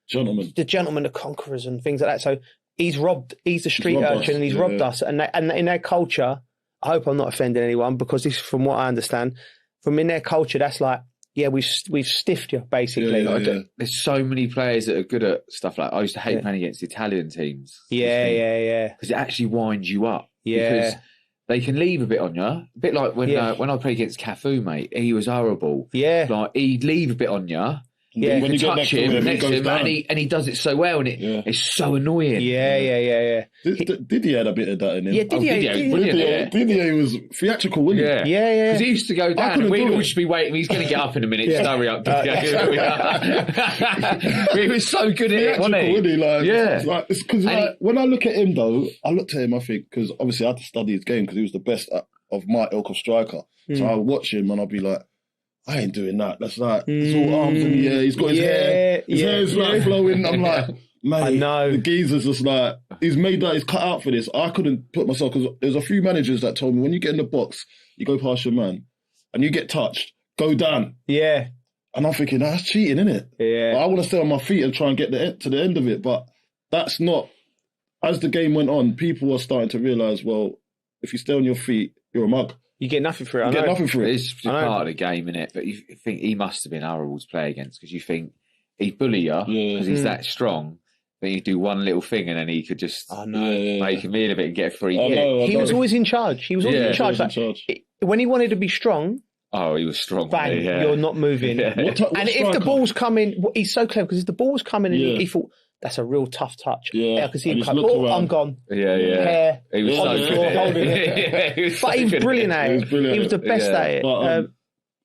gentlemen, the conquerors and things like that. So he's the street urchin, and he's robbed us. And in their culture, I hope I'm not offending anyone, because this, from what I understand, from in their culture, that's like, we've stiffed you, basically. There's so many players that are good at stuff like I used to hate playing against Italian teams. Because it actually winds you up. Yeah. Because they can leave a bit on you. A bit like when I played against Cafu, mate, he was horrible. Yeah. Like, he'd leave a bit on you. Yeah, when you touch him, and he does it so well, and it's so annoying. Yeah. Didier had a bit of that in him. Yeah, Didier was theatrical, wasn't he? Yeah. Because he used to go down, and we'd all just be waiting. He's going to get up in a minute. Just hurry up, Didier. He was so good at it, wasn't he? It's because when I look at him, though, I looked at him, I think, because obviously I had to study his game because he was the best of my ilk of striker. So I would watch him and I'd be like, I ain't doing that. That's like, it's all arms in the air. He's got his hair. His hair's like flowing. I'm like, mate, I know. The geezer's just like, he's made that, he's cut out for this. I couldn't put myself, because there's a few managers that told me, when you get in the box, you go past your man and you get touched, go down. Yeah. And I'm thinking, that's cheating, isn't it? Yeah. But I want to stay on my feet and try and get to the end of it. But that's not, as the game went on, people were starting to realise, well, if you stay on your feet, you're a mug. You get nothing for it. Get nothing for it. It's part of the game, innit? But you think he must have been horrible to play against, because you think he'd bully you because he's that strong. Then you do one little thing and then he could just make a meal of it and get a free kick. He was always in charge. He was always in charge. When he wanted to be strong, oh, he was strong. Bang, you're not moving. And if the ball's coming, he's so clever, because if the ball was coming and he thought, that's a real tough touch. Yeah, because he come, I'm gone. Hair, he was so good. Holding it. But he was brilliant at it. He was the best at it. But,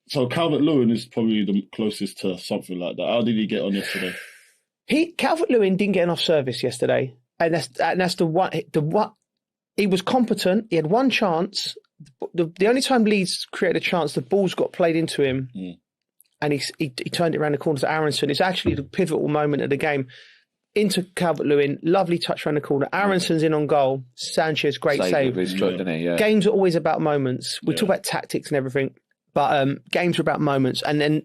so Calvert-Lewin is probably the closest to something like that. How did he get on yesterday? Calvert-Lewin didn't get enough service yesterday, and that's the one. He was competent. He had one chance. The only time Leeds created a chance, the balls got played into him, and he turned it around the corner to Aronson. It's actually the pivotal moment of the game. Into Calvert-Lewin, lovely touch around the corner. Aronson's in on goal. Sanchez, great save. Games are always about moments. We talk about tactics and everything, but games are about moments. And then,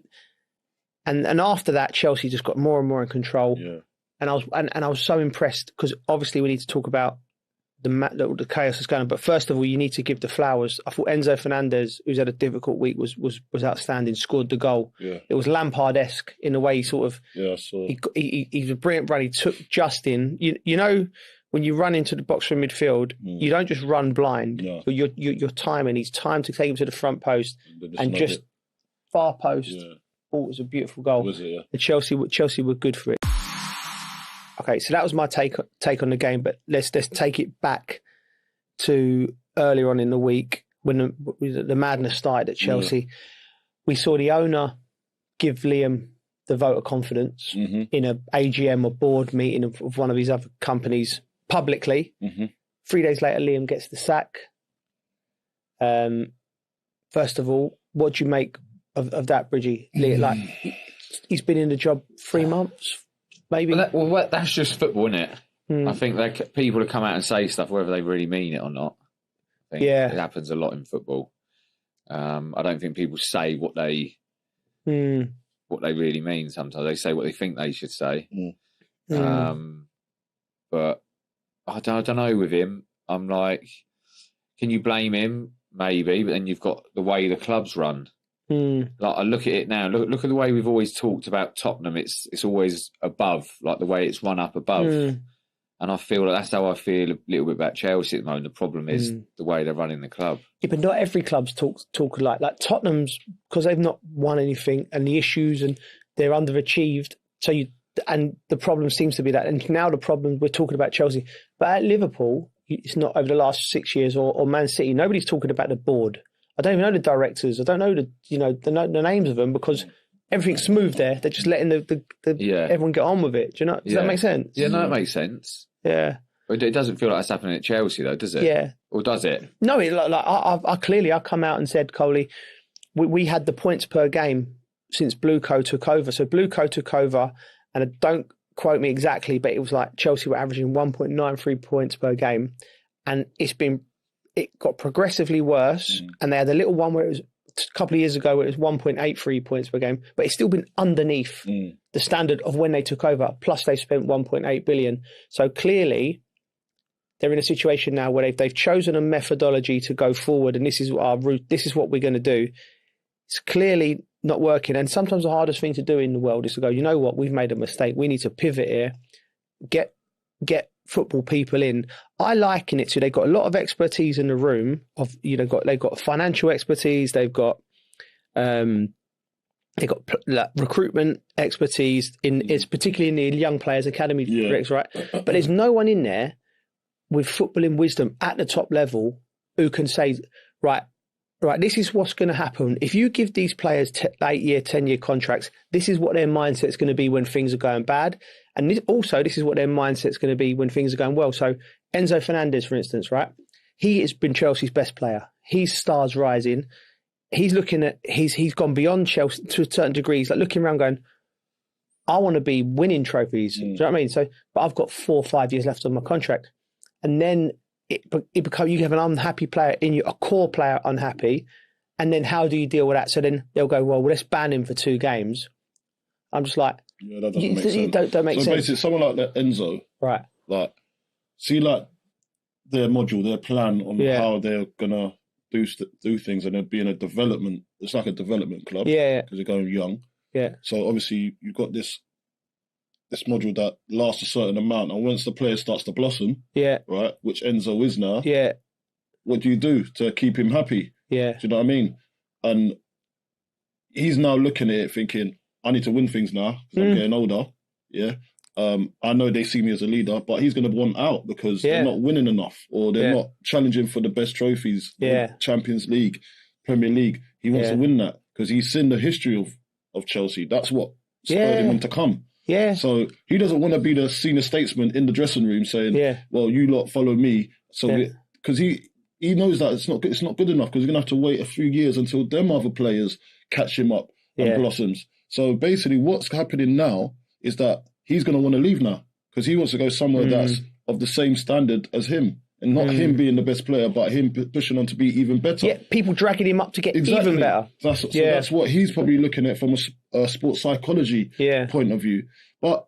and after that, Chelsea just got more and more in control. Yeah. And I was so impressed because obviously we need to talk about the chaos that's going on. But first of all, you need to give the flowers. I thought Enzo Fernandez, who's had a difficult week, was outstanding. Scored the goal. Yeah. It was Lampard-esque in the way he sort of. Yeah, I saw. He's a brilliant run. He took Justin. You know, when you run into the box from midfield, you don't just run blind. No. But you're timing. He's timed to take him to the front post and just far post. Yeah. Oh, it was a beautiful goal. Was it? Yeah. And Chelsea were good for it. Okay, so that was my take on the game, but let's take it back to earlier on in the week when the madness started at Chelsea. Yeah. We saw the owner give Liam the vote of confidence in a AGM or board meeting of one of his other companies publicly. 3 days later, Liam gets the sack. First of all, what do you make of that, Bridgie? Like, he's been in the job 3 months. Maybe. Well, that's just football, isn't it? I think people have come out and say stuff whether they really mean it or not. I think it happens a lot in football. I don't think people say what they really mean. Sometimes they say what they think they should say. But I don't know with him. I'm like, can you blame him? Maybe, but then you've got the way the club's run. Like I look at it now. Look at the way we've always talked about Tottenham. It's always above, like the way it's run up above. And I feel like that's how I feel a little bit about Chelsea at the moment. The problem is the way they're running the club. Yeah, but not every club's talk like Tottenham's, because they've not won anything, and the issues, and they're underachieved. And the problem seems to be that. And now the problem, we're talking about Chelsea, but at Liverpool, it's not over the last 6 years, or Man City. Nobody's talking about the board. I don't even know the directors. I don't know the names of them, because everything's smooth there. They're just letting everyone get on with it. Do you know? Does that make sense? Yeah, no, it makes sense. Yeah, but it doesn't feel like that's happening at Chelsea, though, does it? Yeah, or does it? No, I come out and said, Coley, we had the points per game since Blueco took over. So Blueco took over, and don't quote me exactly, but it was like Chelsea were averaging 1.93 points per game, and it got progressively worse, and they had a little one where it was a couple of years ago where it was 1.83 points per game, but it's still been underneath the standard of when they took over. Plus, they spent 1.8 billion. So clearly, they're in a situation now where they've chosen a methodology to go forward, and this is our route. This is what we're going to do. It's clearly not working, and sometimes the hardest thing to do in the world is to go, you know what, we've made a mistake. We need to pivot here. Get football people in. I liken it to, they've got a lot of expertise in the room of, they've got financial expertise, they've got recruitment expertise it's particularly in the young players academy, right? But there's no one in there with footballing wisdom at the top level who can say, right, this is what's going to happen. If you give these players 8-year, 10-year contracts, this is what their mindset's going to be when things are going bad. And this is what their mindset's going to be when things are going well. So Enzo Fernandez, for instance, right? He has been Chelsea's best player. His star's rising. He's looking at, he's gone beyond Chelsea to a certain degree. He's like looking around going, I want to be winning trophies. Do you know what I mean? So, but I've got 4 or 5 years left on my contract. And then it becomes, you have an unhappy player in you, a core player unhappy. And then how do you deal with that? So then they'll go, well, let's ban him for 2 games. I'm just like, that doesn't make sense. Don't make sense. So basically, someone like that Enzo, right? Like, see, like their module, their plan on how they're gonna do things, and they're being a development. It's like a development club, because they're going young. Yeah. So obviously, you've got this module that lasts a certain amount, and once the player starts to blossom, right, which Enzo is now, what do you do to keep him happy? Yeah. Do you know what I mean? And he's now looking at it thinking, I need to win things now because I'm getting older. Yeah. I know they see me as a leader, but he's going to want out because they're not winning enough, or they're not challenging for the best trophies. Champions League, Premier League. He wants to win that because he's seen the history of Chelsea. That's what spurred him to come. Yeah. So he doesn't want to be the senior statesman in the dressing room saying, well, you lot follow me. So because he knows that it's not good enough, because he's going to have to wait a few years until them other players catch him up. and blossoms. So basically what's happening now is that he's going to want to leave now because he wants to go somewhere that's of the same standard as him. And not him being the best player, but him pushing on to be even better. Yeah, people dragging him up to get even better. That's what he's probably looking at from a sports psychology point of view. But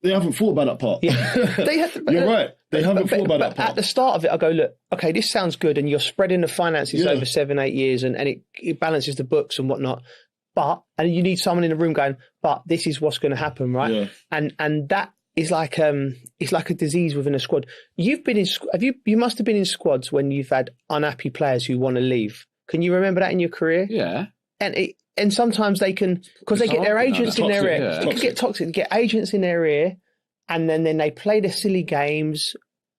they haven't thought about that part. Yeah. You're right. They haven't thought about that part. At the start of it, I go, look, okay, this sounds good, and you're spreading the finances over 7-8 years, and it balances the books and whatnot. And you need someone in the room going, but this is what's going to happen, right? Yeah. And that is like it's like a disease within a squad. You've been in you must have been in squads when you've had unhappy players who want to leave. Can you remember that in your career? Yeah. And sometimes they can, because they get their agents in their ear. Yeah. It can get toxic. They get agents in their ear, and then they play the silly games.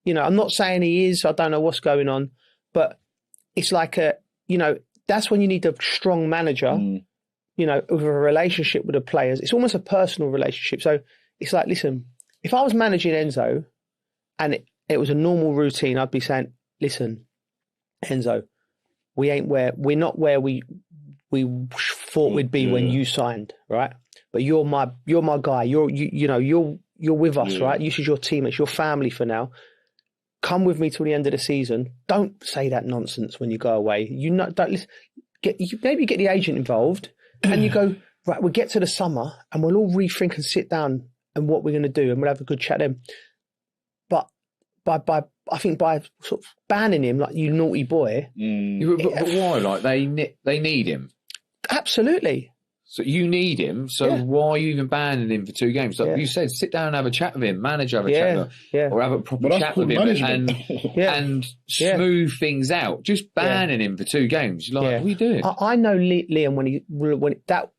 You know, I'm not saying he is. I don't know what's going on, but it's like that's when you need a strong manager. You know, with a relationship with the players. It's almost a personal relationship. So it's like, listen, if I was managing Enzo and it was a normal routine, I'd be saying, listen, Enzo, we're not where we thought we'd be when you signed, right? But you're my guy. You're with us, right? This is your team. It's your family for now. Come with me till the end of the season. Don't say that nonsense when you go away. Maybe get the agent involved, and you go, right, we'll get to the summer and we'll all rethink and sit down and what we're going to do, and we'll have a good chat then. But I think by sort of banning him, like, you naughty boy. But why? Like, they need him. Absolutely. So you need him. So why are you even banning him for 2 games? Like you said, sit down and have a chat with him, manager, have a chat with him, or have a proper chat with him and smooth things out. Just banning him for 2 games. Like, what are you doing? I know Liam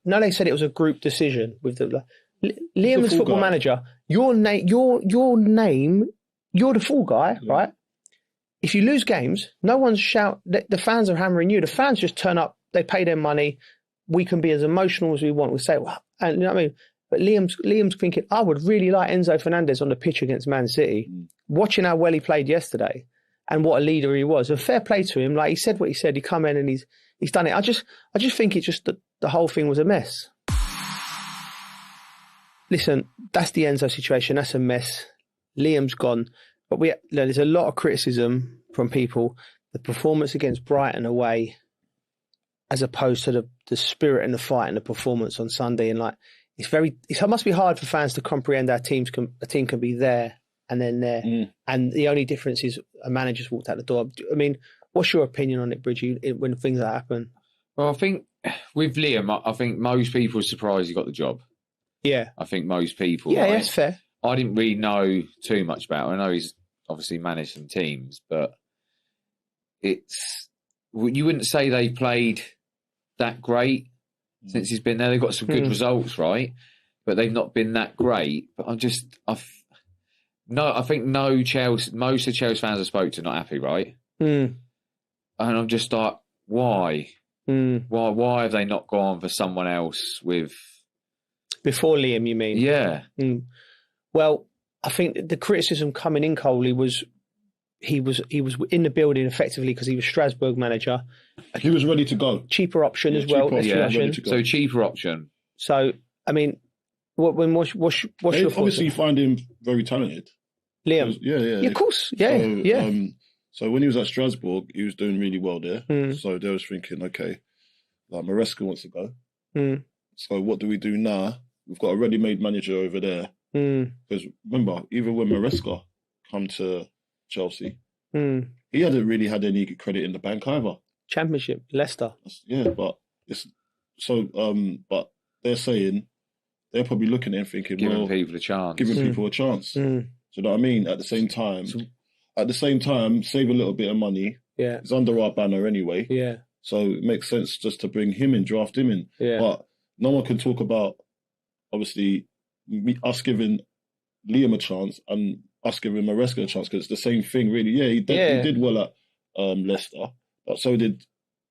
they said it was a group decision with Liam as football manager. Your name, you're the fall guy, right? If you lose games, no one's the fans are hammering you. The fans just turn up, they pay their money. We can be as emotional as we want. We say, well, and you know what I mean? But Liam's thinking, I would really like Enzo Fernandez on the pitch against Man City, watching how well he played yesterday and what a leader he was. And fair play to him. Like, he said what he said. He come in and he's done it. I just think it's just the whole thing was a mess. Listen, that's the Enzo situation. That's a mess. Liam's gone. But there's a lot of criticism from people. The performance against Brighton away, as opposed to the spirit and the fight and the performance on Sunday. And like, it must be hard for fans to comprehend a team can be there and then there. And the only difference is a manager's walked out the door. I mean, what's your opinion on it, Bridgie, when things like that happen? Well, I think with Liam, I think most people are surprised he got the job. Yeah. I think most people. Yeah, that's fair. I didn't really know too much about him. I know he's obviously managed some teams, but you wouldn't say they played that great since he's been there. They've got some good results, right? But they've not been that great. But I think most of Chelsea fans I spoke to are not happy, right? And I'm just like, why? Why have they not gone for someone else with before Liam? You mean? Yeah. Well, I think the criticism coming in, Coley, was he was in the building effectively because he was Strasbourg manager. He was ready to go. Cheaper option as well. So cheaper option. So I mean, what's your obviously find him very talented. Liam. Yeah, of course. Yeah. So when he was at Strasbourg, he was doing really well there. So they was thinking, okay, like Maresca wants to go. So what do we do now? We've got a ready-made manager over there. Because remember, even when Maresca come to Chelsea, he hadn't really had any credit in the bank either. Championship, Leicester. Yeah, but it's so. But they're saying they're probably looking at it and thinking, giving people a chance. Giving people a chance. Do you know what I mean? At the same time, save a little bit of money. Yeah, it's under our banner anyway. Yeah, so it makes sense just to bring him in, draft him in. Yeah, but no one can talk about obviously us giving Liam a chance and us giving Maresca a chance because it's the same thing, really. Yeah, he did well at Leicester, but so did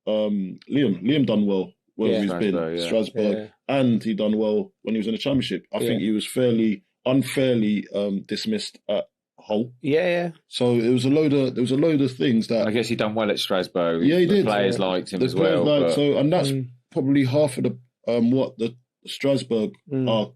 Liam. Liam done well where he's been, Strasbourg, and he done well when he was in the Championship. I think he was unfairly dismissed at Hull. Yeah. So there was a load of things that. I guess he done well at Strasbourg. Yeah, he did. Players liked him the as well. And that's probably half of what the Strasbourg are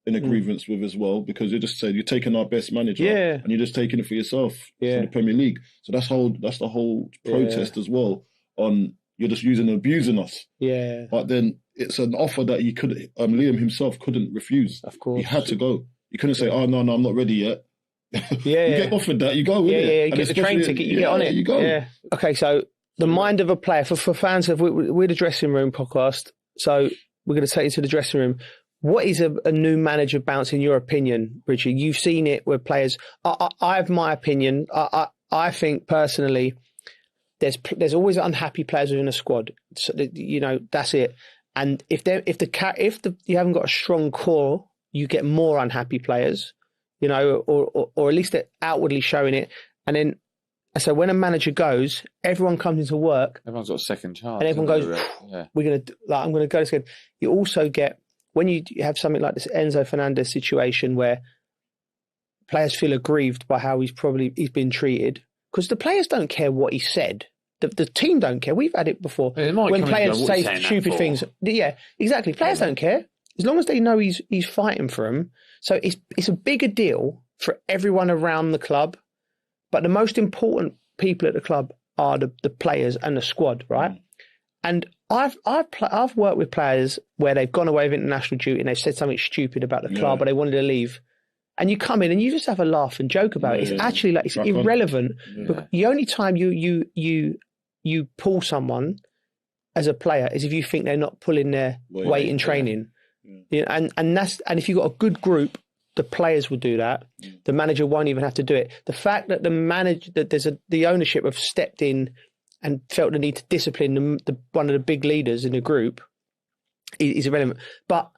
in grievance with as well, because you just said you're taking our best manager and you're just taking it for yourself for the Premier League. So that's the whole protest as well, on you're just using and abusing us. Yeah. But then it's an offer that he could Liam himself couldn't refuse. Of course. He had to go. You couldn't say, oh no, I'm not ready yet. You get offered that, you go with it. You get the train ticket, you get on it. You go. Yeah. Okay, so the mind of a player, for fans of we're the Dressing Room podcast, so we're going to take you to the dressing room. What is a new manager bounce in your opinion, Richard? You've seen it with players. I have my opinion. I think personally, there's always unhappy players within a squad. So, that's it. And if you haven't got a strong core, you get more unhappy players. Or at least they're outwardly showing it. And then, so when a manager goes, everyone comes into work. Everyone's got a second chance. And everyone goes, I'm going to go this again. You also get, when you have something like this Enzo Fernandez situation where players feel aggrieved by how he's been treated, because the players don't care what he said. The team don't care. We've had it before. When players say stupid things. Yeah, exactly. Players don't care. As long as they know he's fighting for them. So it's a bigger deal for everyone around the club. But the most important people at the club are the players and the squad, right? And I've worked with players where they've gone away with international duty and they've said something stupid about the club or they wanted to leave. And you come in and you just have a laugh and joke about it. It's actually like it's irrelevant. Because the only time you pull someone as a player is if you think they're not pulling their weight in training. And if you've got a good group, the players will do that. The manager won't even have to do it. The fact that the ownership have stepped in and felt the need to discipline one of the big leaders in the group is irrelevant. But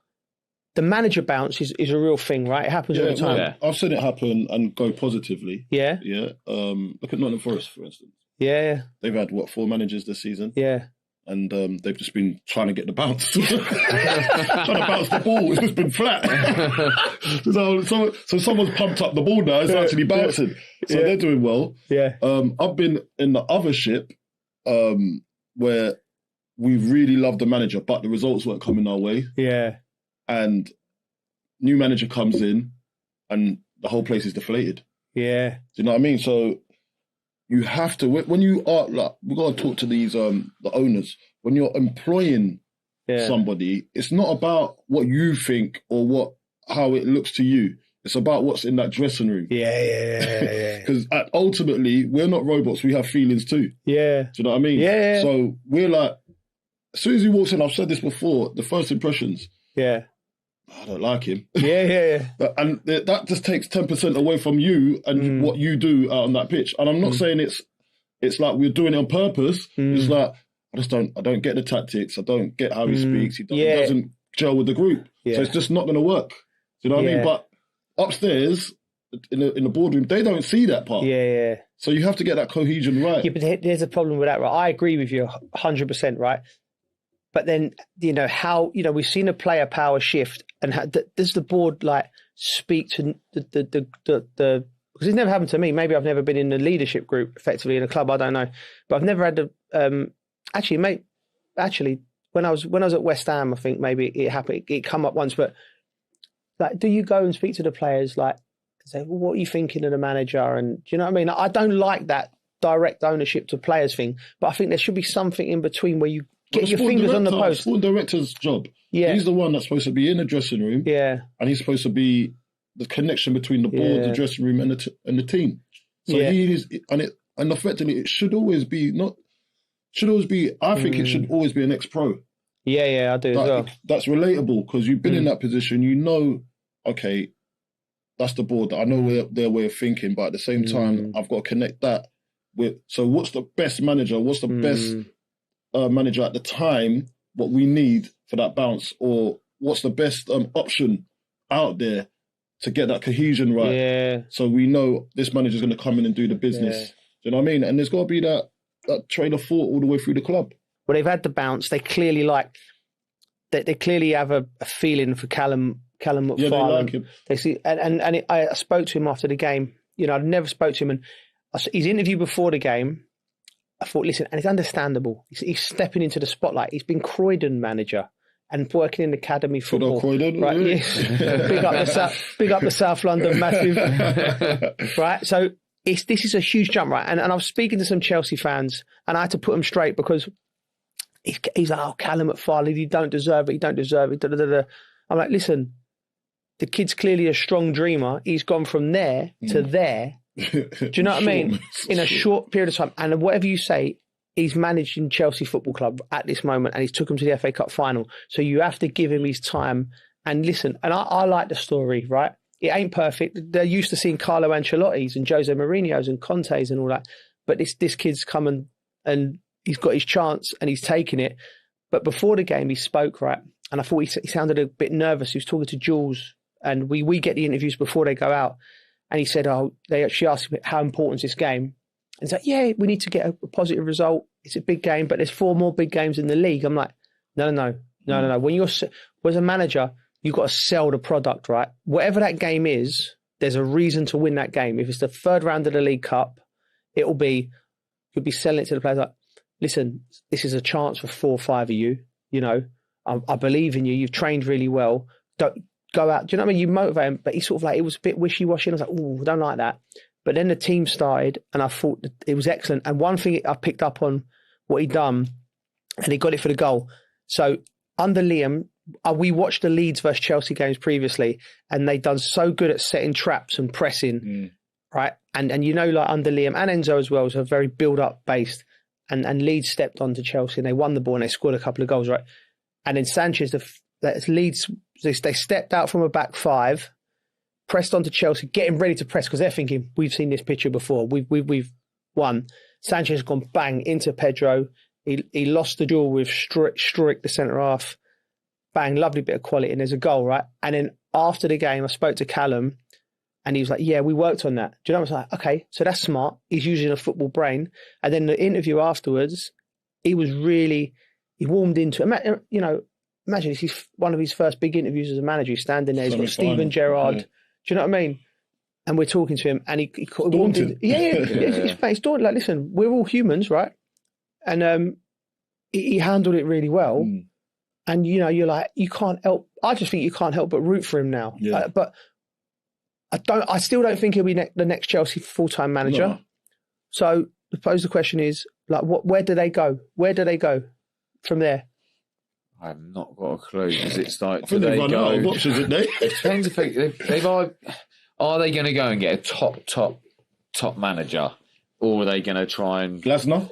the manager bounce is a real thing, right? It happens all the time. Yeah. I've seen it happen and go positively. Yeah. Yeah. Look at Nottingham Forest, for instance. Yeah. They've had, 4 managers this season? Yeah. And they've just been trying to get the bounce. Trying to bounce the ball. It's just been flat. so someone's pumped up the ball now. It's actually bouncing. So they're doing well. Yeah. I've been in the other ship where we really loved the manager, but the results weren't coming our way. Yeah. And new manager comes in and the whole place is deflated. Yeah. Do you know what I mean? So you have to, when you are, we've got to talk to these, the owners. When you're employing somebody, it's not about what you think or how it looks to you. It's about what's in that dressing room. Yeah. Because ultimately, we're not robots. We have feelings too. Yeah. Do you know what I mean? Yeah. So we're like, as soon as he walks in, I've said this before, the first impressions. Yeah. I don't like him. Yeah. And that just takes 10% away from you and what you do out on that pitch. And I'm not saying it's like we're doing it on purpose. It's like, I don't get the tactics. I don't get how he speaks. He doesn't gel with the group. Yeah. So it's just not going to work. Do you know what I mean? But upstairs in the boardroom, they don't see that part. Yeah. So you have to get that cohesion right. Yeah, but there's a problem with that, right? I agree with you 100%, right? But then, we've seen a player power shift, and does the board speak to the because it's never happened to me. Maybe I've never been in the leadership group effectively in a club. I don't know, but I've never had actually when I was at West Ham, I think maybe it happened. It come up once, but do you go and speak to the players say, well, what are you thinking of the manager? And do you know what I mean? I don't like that direct ownership to players thing, but I think there should be something in between where you get your fingers on the post. Sport director's job. Yeah. He's the one that's supposed to be in the dressing room. Yeah. And he's supposed to be the connection between the board, the dressing room, and the team. So he is, and effectively, it should always be I think it should always be an ex-pro. Yeah, I do as well. That's relatable because you've been in that position. Okay, that's the board. I know their way of thinking, but at the same time, I've got to connect that with. So, what's the best manager? What's the best manager at the time? What we need for that bounce, or what's the best option out there to get that cohesion right? Yeah. So we know this manager's going to come in and do the business. Yeah. Do you know what I mean? And there's got to be that train of thought all the way through the club. Well, they've had the bounce. They clearly they clearly have a feeling for Callum McFarlane. Yeah, they like him. They see, I spoke to him after the game. I'd never spoke to him, and his interview before the game. I thought, listen, and it's understandable. He's stepping into the spotlight. He's been Croydon manager. and working in academy football. Croydon, Right? yeah. Yes. big up the South London, massive. Right? So this is a huge jump, right? And I was speaking to some Chelsea fans, and I had to put them straight because he's like, oh, Callum at Farley, he don't deserve it, he don't deserve it. Da, da, da, da. I'm like, listen, the kid's clearly a strong dreamer. He's gone from there to there. Do you know what I mean? In a short period of time. And whatever you say, he's managing Chelsea Football Club at this moment, and he's took him to the FA Cup final. So you have to give him his time. And listen, and I like the story, right? It ain't perfect. They're used to seeing Carlo Ancelotti's and Jose Mourinho's and Conte's and all that. But this kid's come and he's got his chance and he's taken it. But before the game, he spoke, right? And I thought he sounded a bit nervous. He was talking to Jules, and we get the interviews before they go out. And he said, she asked him, how important is this game? And he's like, yeah, we need to get a positive result. It's a big game, but there's 4 more big games in the league. I'm like, no. When you're as a manager, you've got to sell the product, right? Whatever that game is, there's a reason to win that game. If it's the 3rd round of the League Cup, you'll be selling it to the players like, listen, this is a chance for 4 or 5 of you. You know, I believe in you. You've trained really well. Don't go out. Do you know what I mean? You motivate him, but he sort of like, it was a bit wishy-washy. And I was like, oh, I don't like that. But then the team started, and I thought it was excellent. And one thing I picked up on what he'd done, and he got it for the goal. So under Liam, we watched the Leeds versus Chelsea games previously, and they'd done so good at setting traps and pressing, right? And you know, like under Liam and Enzo as well, so very build-up based. And Leeds stepped onto Chelsea, and they won the ball, and they scored a couple of goals, right? And then Sanchez, Leeds, they stepped out from a back 5, pressed onto Chelsea, getting ready to press because they're thinking, we've seen this picture before. We've won. Sanchez has gone bang into Pedro. He lost the duel with Struik, the centre half. Bang, lovely bit of quality, and there's a goal, right? And then after the game, I spoke to Callum, and he was like, yeah, we worked on that. Do you know what I was like? Okay, so that's smart. He's using a football brain. And then the interview afterwards, he warmed into it. You know, imagine it's one of his first big interviews as a manager. He's standing there, he's got Steven Gerrard. Yeah. Do you know what I mean? And we're talking to him, and he warmed in. He's daunted. Like, listen, we're all humans, right? And he handled it really well. And, you know, you're like, you can't help. I just think you can't help but root for him now. Yeah. But I still don't think he'll be the next Chelsea full-time manager. No. So I suppose the question is, like, where do they go? Where do they go from there? I have not got a clue. Does it start? I think they've run out of options, didn't they? It depends if are they going to go and get a top manager, or are they going to try and Glasner?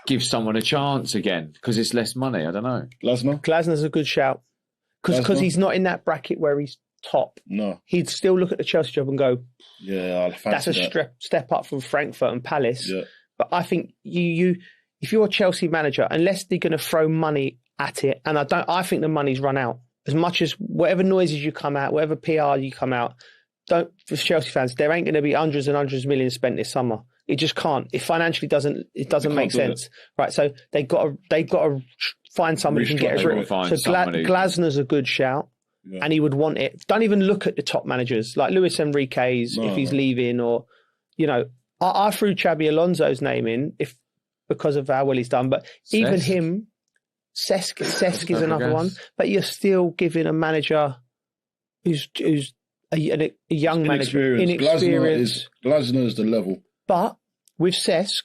Give someone a chance again because it's less money? I don't know. Glasner's a good shout because he's not in that bracket where he's top. No, he'd still look at the Chelsea job and go, "Yeah, that's a step up from Frankfurt and Palace." Yeah. But I think you if you're a Chelsea manager, unless they're going to throw money at it, and I think the money's run out. As much as whatever noises you come out, whatever PR you come out, for Chelsea fans, there ain't going to be hundreds and hundreds of millions spent this summer. It just can't. It financially doesn't make sense, right? So they got to find somebody who can get rid of it. So Glasner's a good shout, and he would want it. Don't even look at the top managers like Luis Enrique's if he's leaving, or you know, I threw Xabi Alonso's name in because of how well he's done, but even him, Cesc is another one. But you're still giving a manager who's a young manager, inexperienced. Glasner is the level. But with Cesc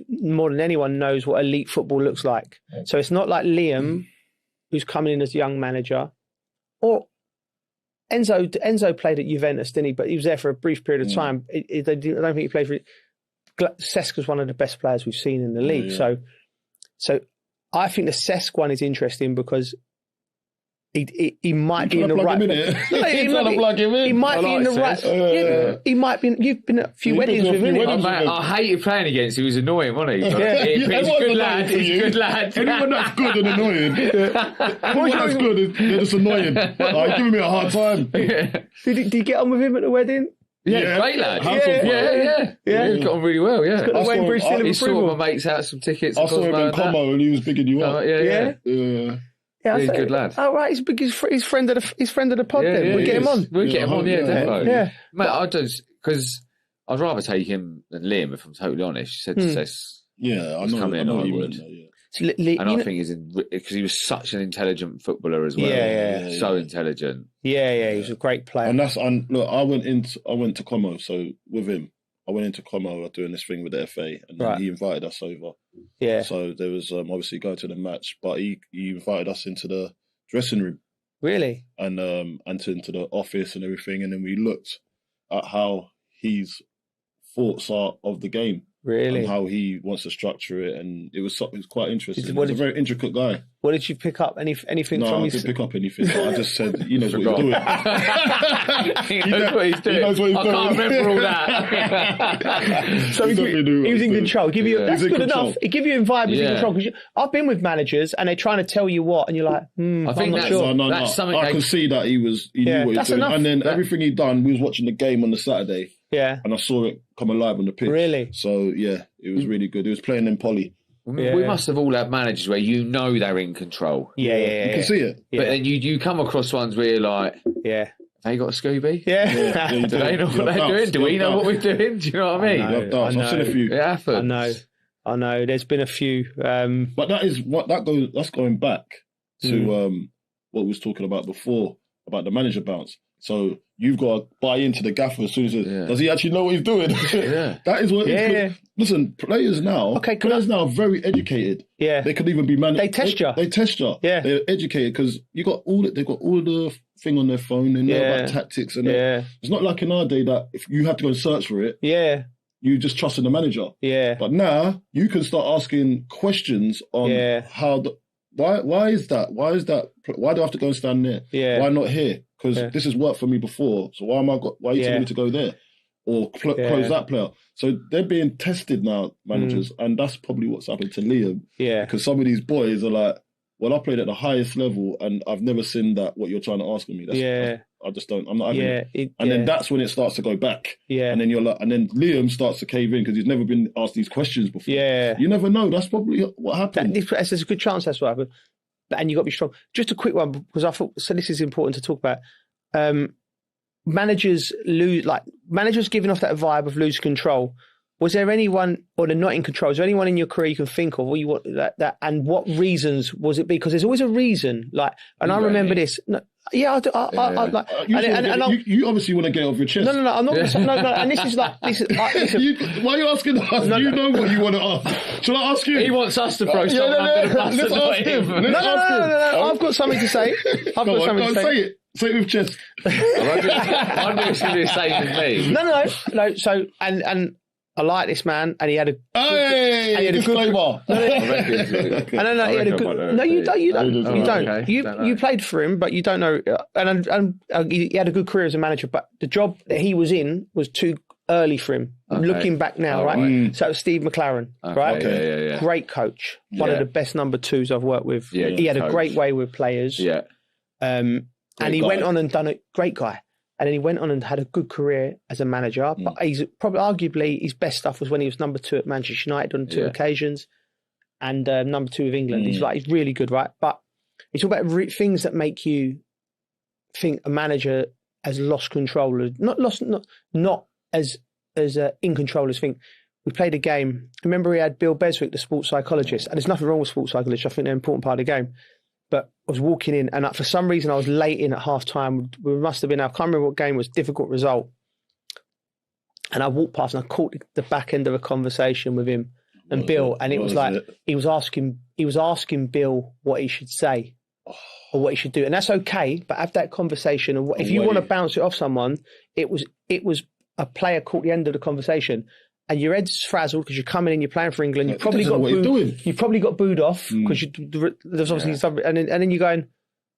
more than anyone knows what elite football looks like. So it's not like Liam, who's coming in as a young manager, or Enzo. Enzo played at Juventus, didn't he? But he was there for a brief period of time. I don't think he played for it. Cesc was one of the best players we've seen in the league. Yeah. So I think the Cesc one is interesting because he might be in the right. He might be in the right. He might be. You've been at a few weddings with him. I hated playing against him. He was annoying, wasn't he? He's a good lad. He's a good lad. Anyone that's good and annoying. Anyone that's good, they're just annoying. Like, giving me a hard time. Did you get on with him at the wedding? Yeah, great lad. Yeah. Got on really well. Yeah, he saw my mates out some tickets. I saw him in Como and he was bigging you up. Yeah, he's a good lad. Oh right, he's friend of the pod. Then we'll get him on. We'll get him on. Yeah, definitely. Yeah, mate, I just because I'd rather take him than Liam if I'm totally honest. He said Cesc. Yeah, I know. So, and I think he's because he was such an intelligent footballer as well. So intelligent. Yeah, he was a great player. And look, I went to Como, so with him, I went into Como doing this thing with the FA, and then he invited us over. Yeah. So there was obviously going to the match, but he invited us into the dressing room. Really? And into the office and everything, and then we looked at how his thoughts are of the game. Really? And how he wants to structure it, and it was quite interesting. He's a very intricate guy. What did you pick up? Anything from his... No, I didn't pick up anything. I just said, he knows what he's doing. He knows what he's doing. He knows what he's doing. I can't remember all that. So he was in control. That's good enough. It gives you a vibe. He's in control. Because I've been with managers, and they're trying to tell you what, and you're like, I think that's sure. That's something I could see that he knew what he was doing. Enough. And then everything he'd done, we was watching the game on the Saturday. Yeah. And I saw it come alive on the pitch. Really? So, yeah, it was really good. It was playing in Poly. We must have all had managers where they're in control. You can see it. But then you come across ones where you're like, have they got a Scooby? Yeah. Do they know what they're doing? Do we know what we're doing? Do you know what I mean? I've seen a few. It happens. I know. There's been a few. But that's going back to what we was talking about before, about the manager bounce. So you've got to buy into the gaffer as soon as does he actually know what he's doing? That is what listen, players now are very educated. Yeah. They could even be managed. They test you. They test you. Yeah. They're educated because they've got all the thing on their phone and know about tactics and it's not like in our day that if you have to go and search for it. Yeah. You just trust in the manager. Yeah. But now you can start asking questions on how why is that? Why do I have to go and stand there? Yeah. Why not here? Because this has worked for me before. So why are you telling me to go there? Or close that player? So they're being tested now, managers, and that's probably what's happened to Liam. Yeah. Because some of these boys are like, well, I played at the highest level and I've never seen that, what you're trying to ask of me. I just don't, I'm not having it. And then that's when it starts to go back. Yeah. And then you're like, and then Liam starts to cave in because he's never been asked these questions before. Yeah. You never know. That's probably what happened. There's a good chance that's what happened. And you've got to be strong. Just a quick one, because I thought, so this is important to talk about. Managers giving off that vibe of lose control. Was there anyone, or they're not in control, is there anyone in your career you can think of, or you want that, and what reasons was it? Because there's always a reason, like, and I remember this. No, you obviously want to get off your chest. No, I'm not. No, and this is like, why are you asking us? You know what you want to ask. Shall I ask you? He wants us to throw something under the bus. Let's ask him. No. I've got something to say. Say it. Say it with chest. I knew it was going to be the same as me. No. So, and I like this man, and he had a good disclaimer. You don't. You played for him, but you don't know. And he had a good career as a manager, but the job that he was in was too early for him. Okay. Looking back now, right? So it was Steve McLaren, right? Okay. Yeah. Great coach, one of the best number twos I've worked with. Yeah, he had a great way with players. Yeah. And he went on and done it. Great guy. And then he went on and had a good career as a manager. But he's probably, arguably, his best stuff was when he was number 2 at Manchester United on 2 occasions, and number 2 of England. He's really good, right? But it's all about things that make you think a manager has lost control. Not as in control as think. We played a game. Remember, he had Bill Beswick, the sports psychologist, and there's nothing wrong with sports psychologists. I think they're an important part of the game. But I was walking in, and for some reason I was late in at half time. We must have been, I can't remember what game was, difficult result. And I walked past and I caught the back end of a conversation with him and Bill, and it was like he was asking Bill what he should say or what he should do, and that's okay. But have that conversation, and if you want to bounce it off someone, it was a player caught the end of the conversation. And your head's frazzled because you're coming in, you're playing for England. You probably got booed. You probably got booed off because there's obviously something. And then you go and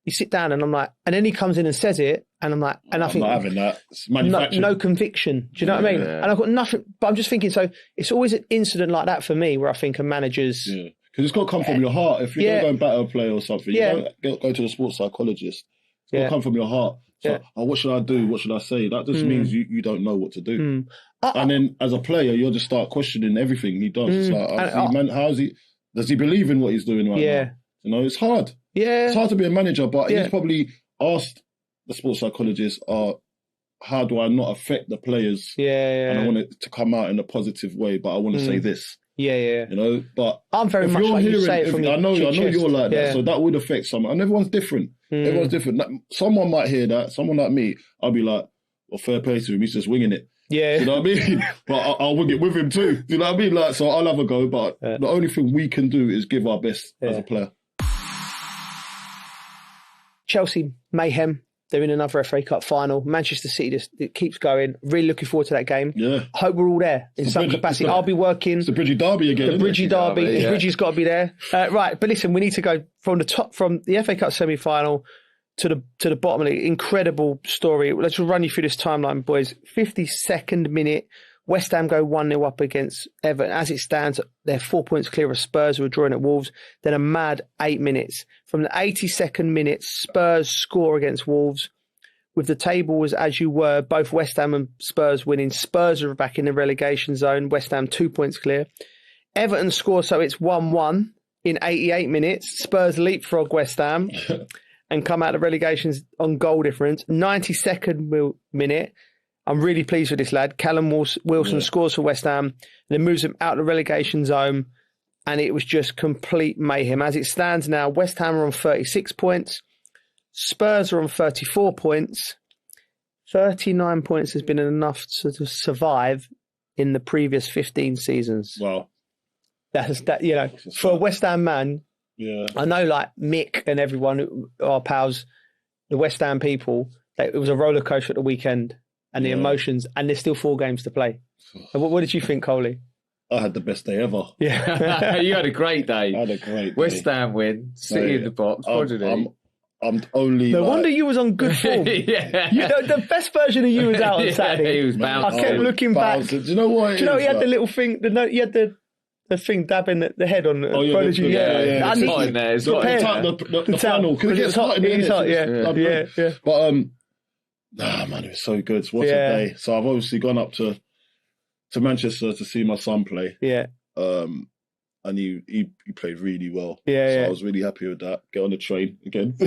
you sit down, and I'm like, and then he comes in and says it, and I'm like, and I think I'm not having that. It's manufactured. No conviction. Do you know what I mean? Yeah. And I've got nothing. But I'm just thinking. So it's always an incident like that for me where I think a manager's because it's got to come from your heart. If you're going to go and batter a player or something, you don't go to a sports psychologist. It's got to come from your heart. So, what should I do? What should I say? That just means you don't know what to do. And then as a player, you'll just start questioning everything he does. It's like, how's he? Does he believe in what he's doing right now? You know, it's hard. Yeah, it's hard to be a manager, but he's probably asked the sports psychologist, how do I not affect the players? And I want it to come out in a positive way, but I want to say this. Yeah. You know, but I'm very if much you're like hearing, you say it from I know you're like that, Yeah. so that would affect someone. And everyone's different. Everyone's different. Like, someone might hear that. Someone like me, I'll be like, well, fair play to him. He's just winging it. Yeah. You know what I mean? But I'll wing it with him too. You know what I mean? Like, so I'll have a go. But the only thing we can do is give our best as a player. Chelsea mayhem. They're in another FA Cup final. Manchester City, it keeps going. Really looking forward to that game. Yeah. Hope we're all there in some capacity. I'll be working. It's the Bridgie Derby again. The Bridgie Derby. Yeah. Bridgie's got to be there. Right, but listen, we need to go from the FA Cup semi-final to the bottom of the incredible story. Let's run you through this timeline, boys. 52nd minute, West Ham go 1-0 up against Everton. As it stands, they're 4 points clear of Spurs, who are drawing at Wolves. Then a mad 8 minutes. From the 82nd minute, Spurs score against Wolves. With the table as you were, both West Ham and Spurs winning. Spurs are back in the relegation zone. West Ham 2 points clear. Everton score, so it's 1-1 in 88 minutes. Spurs leapfrog West Ham and come out of relegations on goal difference. 92nd minute. I'm really pleased with this lad. Callum Wilson scores for West Ham and then moves them out of the relegation zone. And it was just complete mayhem. As it stands now, West Ham are on 36 points. Spurs are on 34 points. 39 points has been enough to survive in the previous 15 seasons. Wow. For a West Ham man, I know like Mick and everyone, our pals, the West Ham people, it was a roller coaster at the weekend and the emotions, and there's still 4 games to play. What did you think, Coley? I had the best day ever. Yeah. You had a great day. I had a great day. West Ham win, City in the box. I'm only. No wonder you was on good form. The best version of you was out on Saturday. He was bouncing. I kept looking back. Do you know what? Do you know he had the little thing? He had the thing dabbing the head on the prodigy. It's hot in there. It's hot in there. The final because it gets hot in there. It's hot. Yeah. But nah, man, it was so good. What a day! So I've obviously gone up to Manchester to see my son play. Yeah. And he played really well. So Yeah. I was really happy with that. Get on the train again. I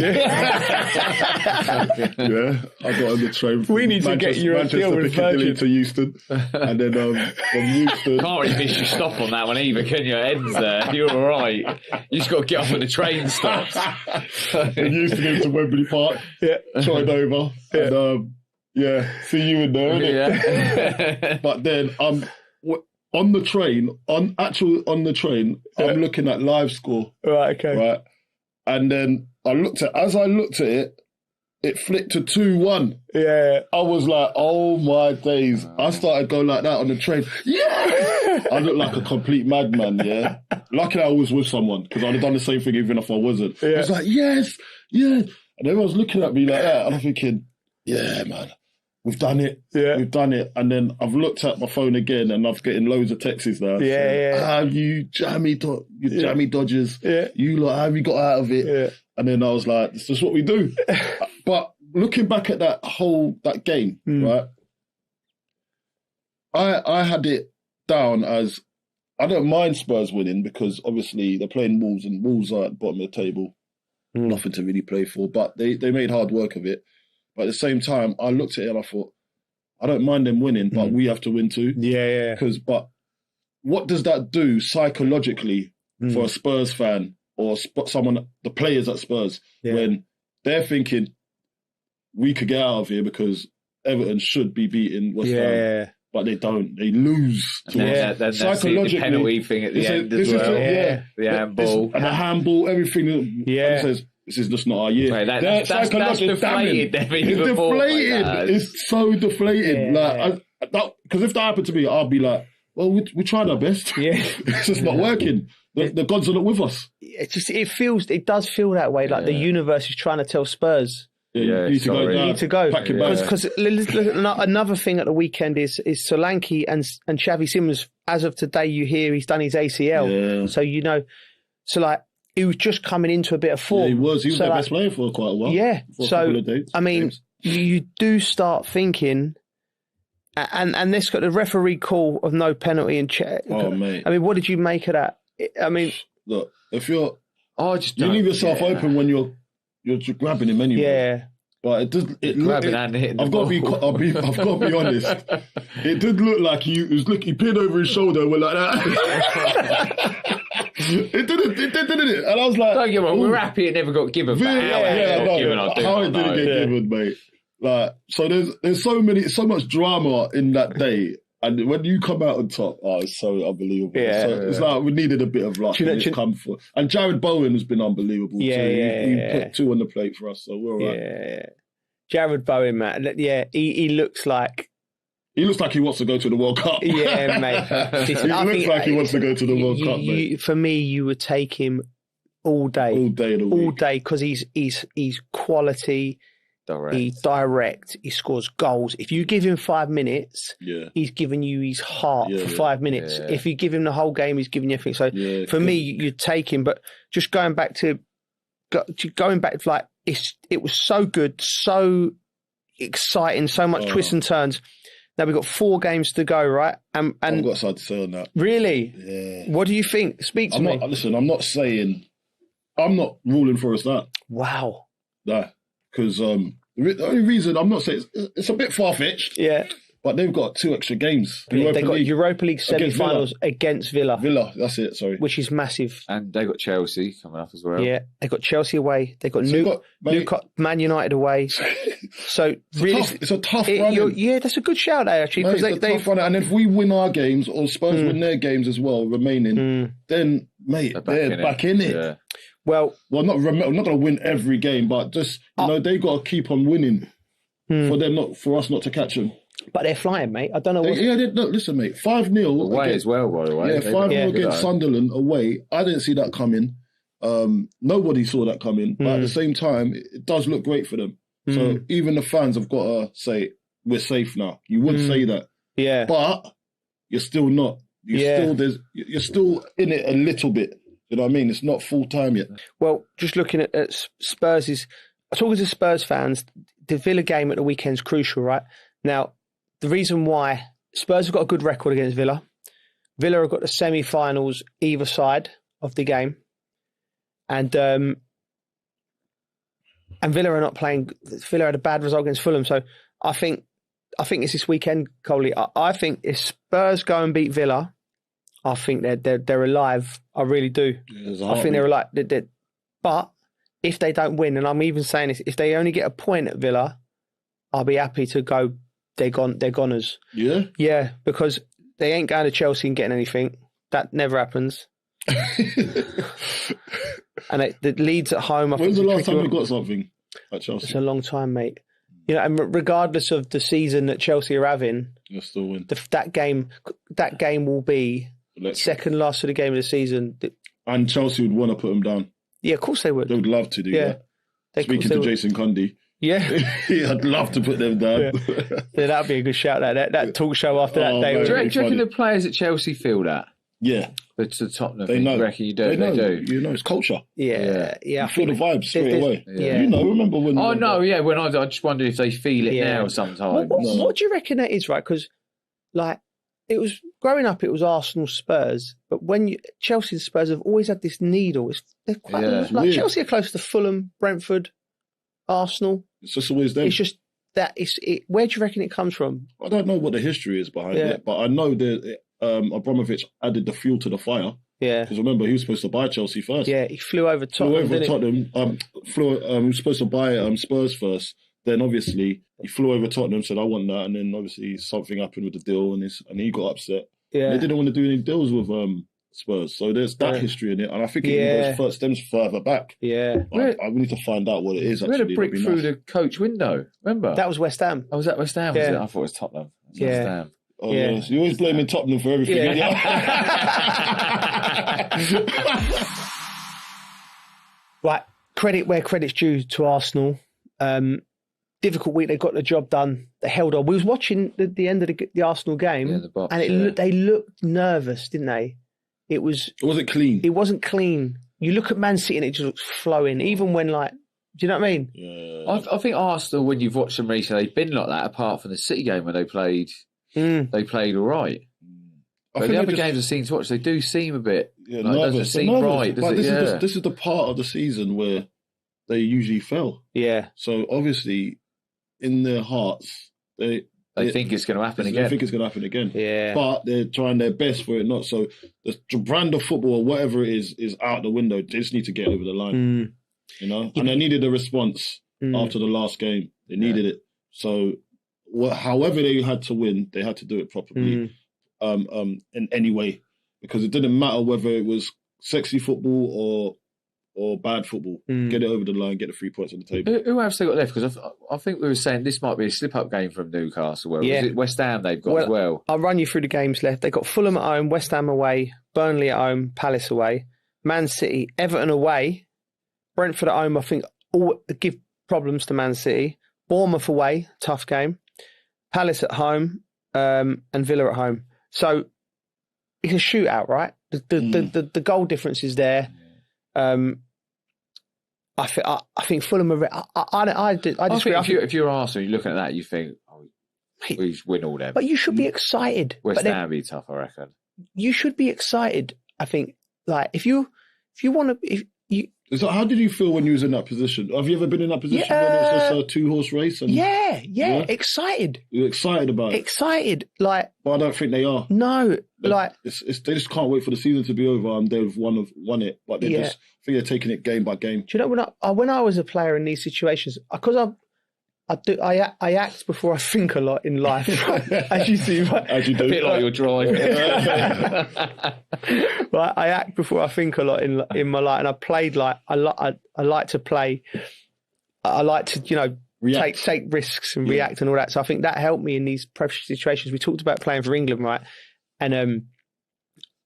got on the train. We need to get you a deal with Virgin to Euston, and then from Euston. Can't really miss your stop on that one either, can you? Ends there. You're all right. You just got to get off when the train stops. From Euston into Wembley Park. Tried over. And see you in there, innit? But then on the train, I'm looking at live score. Right, okay. Right. And then as I looked at it, it flicked to 2-1. Yeah. I was like, oh my days. I started going like that on the train. Yeah! I looked like a complete madman, yeah? Luckily I was with someone, because I'd have done the same thing even if I wasn't. I was like, yes! And everyone's looking at me like that, and I'm thinking, yeah, man. We've done it. Yeah. We've done it. And then I've looked at my phone again and I'm getting loads of texts now. You jammy Dodgers. Yeah. You lot, how have you got out of it? Yeah. And then I was like, this is what we do. But looking back at that game, right? I had it down as, I don't mind Spurs winning because obviously they're playing Wolves and Wolves are at the bottom of the table. Nothing to really play for, but they made hard work of it. But at the same time, I looked at it and I thought, I don't mind them winning, but we have to win too. Yeah. But what does that do psychologically for a Spurs fan or the players at Spurs, when they're thinking we could get out of here because Everton should be beating West Ham, but they don't. They lose. Then psychologically, the penalty thing at the end as well. The handball. And the handball, everything. Yeah. Says, this is just not our year. Right, that's deflated. It's deflated. It's so deflated. Because if that happened to me, I'd be like, well, we tried our best. Yeah. It's just not working. The gods are not with us. It does feel that way. Like the universe is trying to tell Spurs. You need to go. Pack your bags. Because another thing at the weekend is Solanke and Xavi Simons. As of today, you hear he's done his ACL. Yeah. So he was just coming into a bit of form. Yeah, he was their best player for quite a while. Yeah. You do start thinking, and this got the referee call of no penalty in check. Oh, mate. I mean, what did you make of that? I mean, look, if you leave yourself open when you're grabbing him anyway. Yeah. But it does. Grabbing and hitting. I've got to be honest. It did look like he peered over his shoulder and went like that. It did. And I was like, don't get me wrong, we're happy it never got given. How it didn't get given, mate. Like, so there's so much drama in that day. And when you come out on top, it's so unbelievable. It's like we needed a bit of luck. And Jared Bowen has been unbelievable too. He put 2 on the plate for us, so we're all right. Yeah. Jared Bowen, man. Yeah, he looks like... He looks like he wants to go to the World Cup. Yeah, mate. He looks like he wants to go to the World Cup, mate. For me, you would take him all day. All day of the week. All day, because he's quality... Direct. He's direct. He scores goals. If you give him 5 minutes, he's giving you his heart for 5 minutes. Yeah. If you give him the whole game, he's giving you everything. So for me, you'd take him. But just going back like it was so good, so exciting, so much twists and turns. Now we've got 4 games to go, right? And I've got something to say on that. Really? Yeah. What do you think? Speak to me. Listen, I'm not ruling for us that. Wow. Nah. Because the only reason I'm not saying it's a bit far-fetched. Yeah. But they've got 2 extra games. They got Europa League semi-finals against Villa. Villa, that's it, sorry. Which is massive. And they got Chelsea coming up as well. Yeah, they got Chelsea away. They got Man United away. So it's a tough run. Yeah, that's a good shout out, actually. Because tough run. And if we win our games, or Spurs win their games as well, remaining, then, mate, they're back in it. Yeah. Well, not going to win every game, but just, they got to keep on winning for us not to catch them. But they're flying, mate. I don't know what... listen, mate, 5-0. Away as well, by the way. Yeah, 5-0 against Sunderland away. I didn't see that coming. Nobody saw that coming. But at the same time, it does look great for them. So even the fans have got to say, we're safe now. You would say that. Yeah. But you're still not. You're still in it a little bit. You know what I mean? It's not full time yet. Well, just looking at Spurs' talking to Spurs fans, the Villa game at the weekend's crucial, right? Now, the reason why Spurs have got a good record against Villa. Villa have got the semi-finals either side of the game. And Villa are not playing. Villa had a bad result against Fulham. So I think it's this weekend, Coley. I think if Spurs go and beat Villa, I think they're alive. I really do. I think they're alive. But if they don't win, and I'm even saying this, if they only get a point at Villa, I'll be happy to go. They're goners. Yeah? Yeah, because they ain't going to Chelsea and getting anything. That never happens. And the Leeds at home. When's the last time we got something at Chelsea? It's a long time, mate. You know, and regardless of the season that Chelsea are having, you'll still win. That game will be second last of the game of the season. And Chelsea would want to put them down. Yeah, of course they would. They would love to do that. Speaking to Jason Cundy. Yeah. I'd love to put them down. Yeah, that would be a good shout. That talk show after that day. Do you reckon the players at Chelsea feel that? Yeah. But to Tottenham, they know. You reckon you do? They do. You know, it's culture. Yeah. You feel the vibes straight away. Yeah. You know, remember when... Oh, no, yeah. When I just wonder if they feel it now sometimes. What do you reckon that is, right? Because, like, it was... Growing up, it was Arsenal, Spurs. But when Chelsea and Spurs have always had this needle. They're quite... Like, Chelsea are close to Fulham, Brentford, Arsenal. It's just always there. It's just... Where do you reckon it comes from? I don't know what the history is behind it, but I know that Abramovich added the fuel to the fire. Yeah. Because remember, he was supposed to buy Chelsea first. Yeah, he flew over Tottenham. He was supposed to buy Spurs first. Then obviously he flew over Tottenham, said I want that, and then obviously something happened with the deal, and he got upset. Yeah. They didn't want to do any deals with Spurs, so there's that history in it, and I think it stems further back. Yeah, I need to find out what it is. We had a brick through the coach window. Remember that was West Ham. Oh, was that West Ham? Was it? I thought it was Tottenham. West Ham. Oh, yeah. So you're always blaming Tottenham for everything. Right, credit where credit's due to Arsenal. Difficult week, they got the job done. They held on. We was watching the end of the Arsenal game, and they looked nervous, didn't they? It wasn't clean. It wasn't clean. You look at Man City and it just looks flowing, even when do you know what I mean? Yeah. I think Arsenal, when you've watched them recently, they've been like that. Apart from the City game where they played all right. But the other games I've seen to watch, they do seem a bit nervous. It doesn't seem right. This is the part of the season where they usually fail. Yeah. So obviously, in their hearts, they think it's going to happen again. They think it's going to happen again. Yeah. But they're trying their best for it not. So the brand of football or whatever it is out the window. They just need to get over the line. You know? And they needed a response after the last game. They needed it. So however they had to win, they had to do it properly in any way. Because it didn't matter whether it was sexy football or bad football. Get it over the line, get the 3 points on the table. Who else they got left? Because I think we were saying this might be a slip-up game from Newcastle. Well, is it West Ham they've got as well? I'll run you through the games left. They've got Fulham at home, West Ham away, Burnley at home, Palace away, Man City, Everton away, Brentford at home, I think, all give problems to Man City. Bournemouth away, tough game. Palace at home, and Villa at home. So it's a shootout, right? The goal difference is there. I think Fulham are. I think if you're Arsenal, you're looking at that, you think, we should win all them. But you should be excited. West Ham be tough, I reckon. You should be excited. I think, like if you want to, So how did you feel when you was in that position? Have you ever been in that position when it's just a 2-horse race? And, excited. You're excited about it? Excited, like. But I don't think they are. No, they just can't wait for the season to be over and they've won it. But they just I think they're taking it game by game. Do you know when I was a player in these situations, because I act before I think a lot in life, as you see. As you do. A bit like your drive. Right, I act before I think a lot in my life, and I played like I like to play. I like to take risks and react and all that. So I think that helped me in these pressure situations. We talked about playing for England, right? And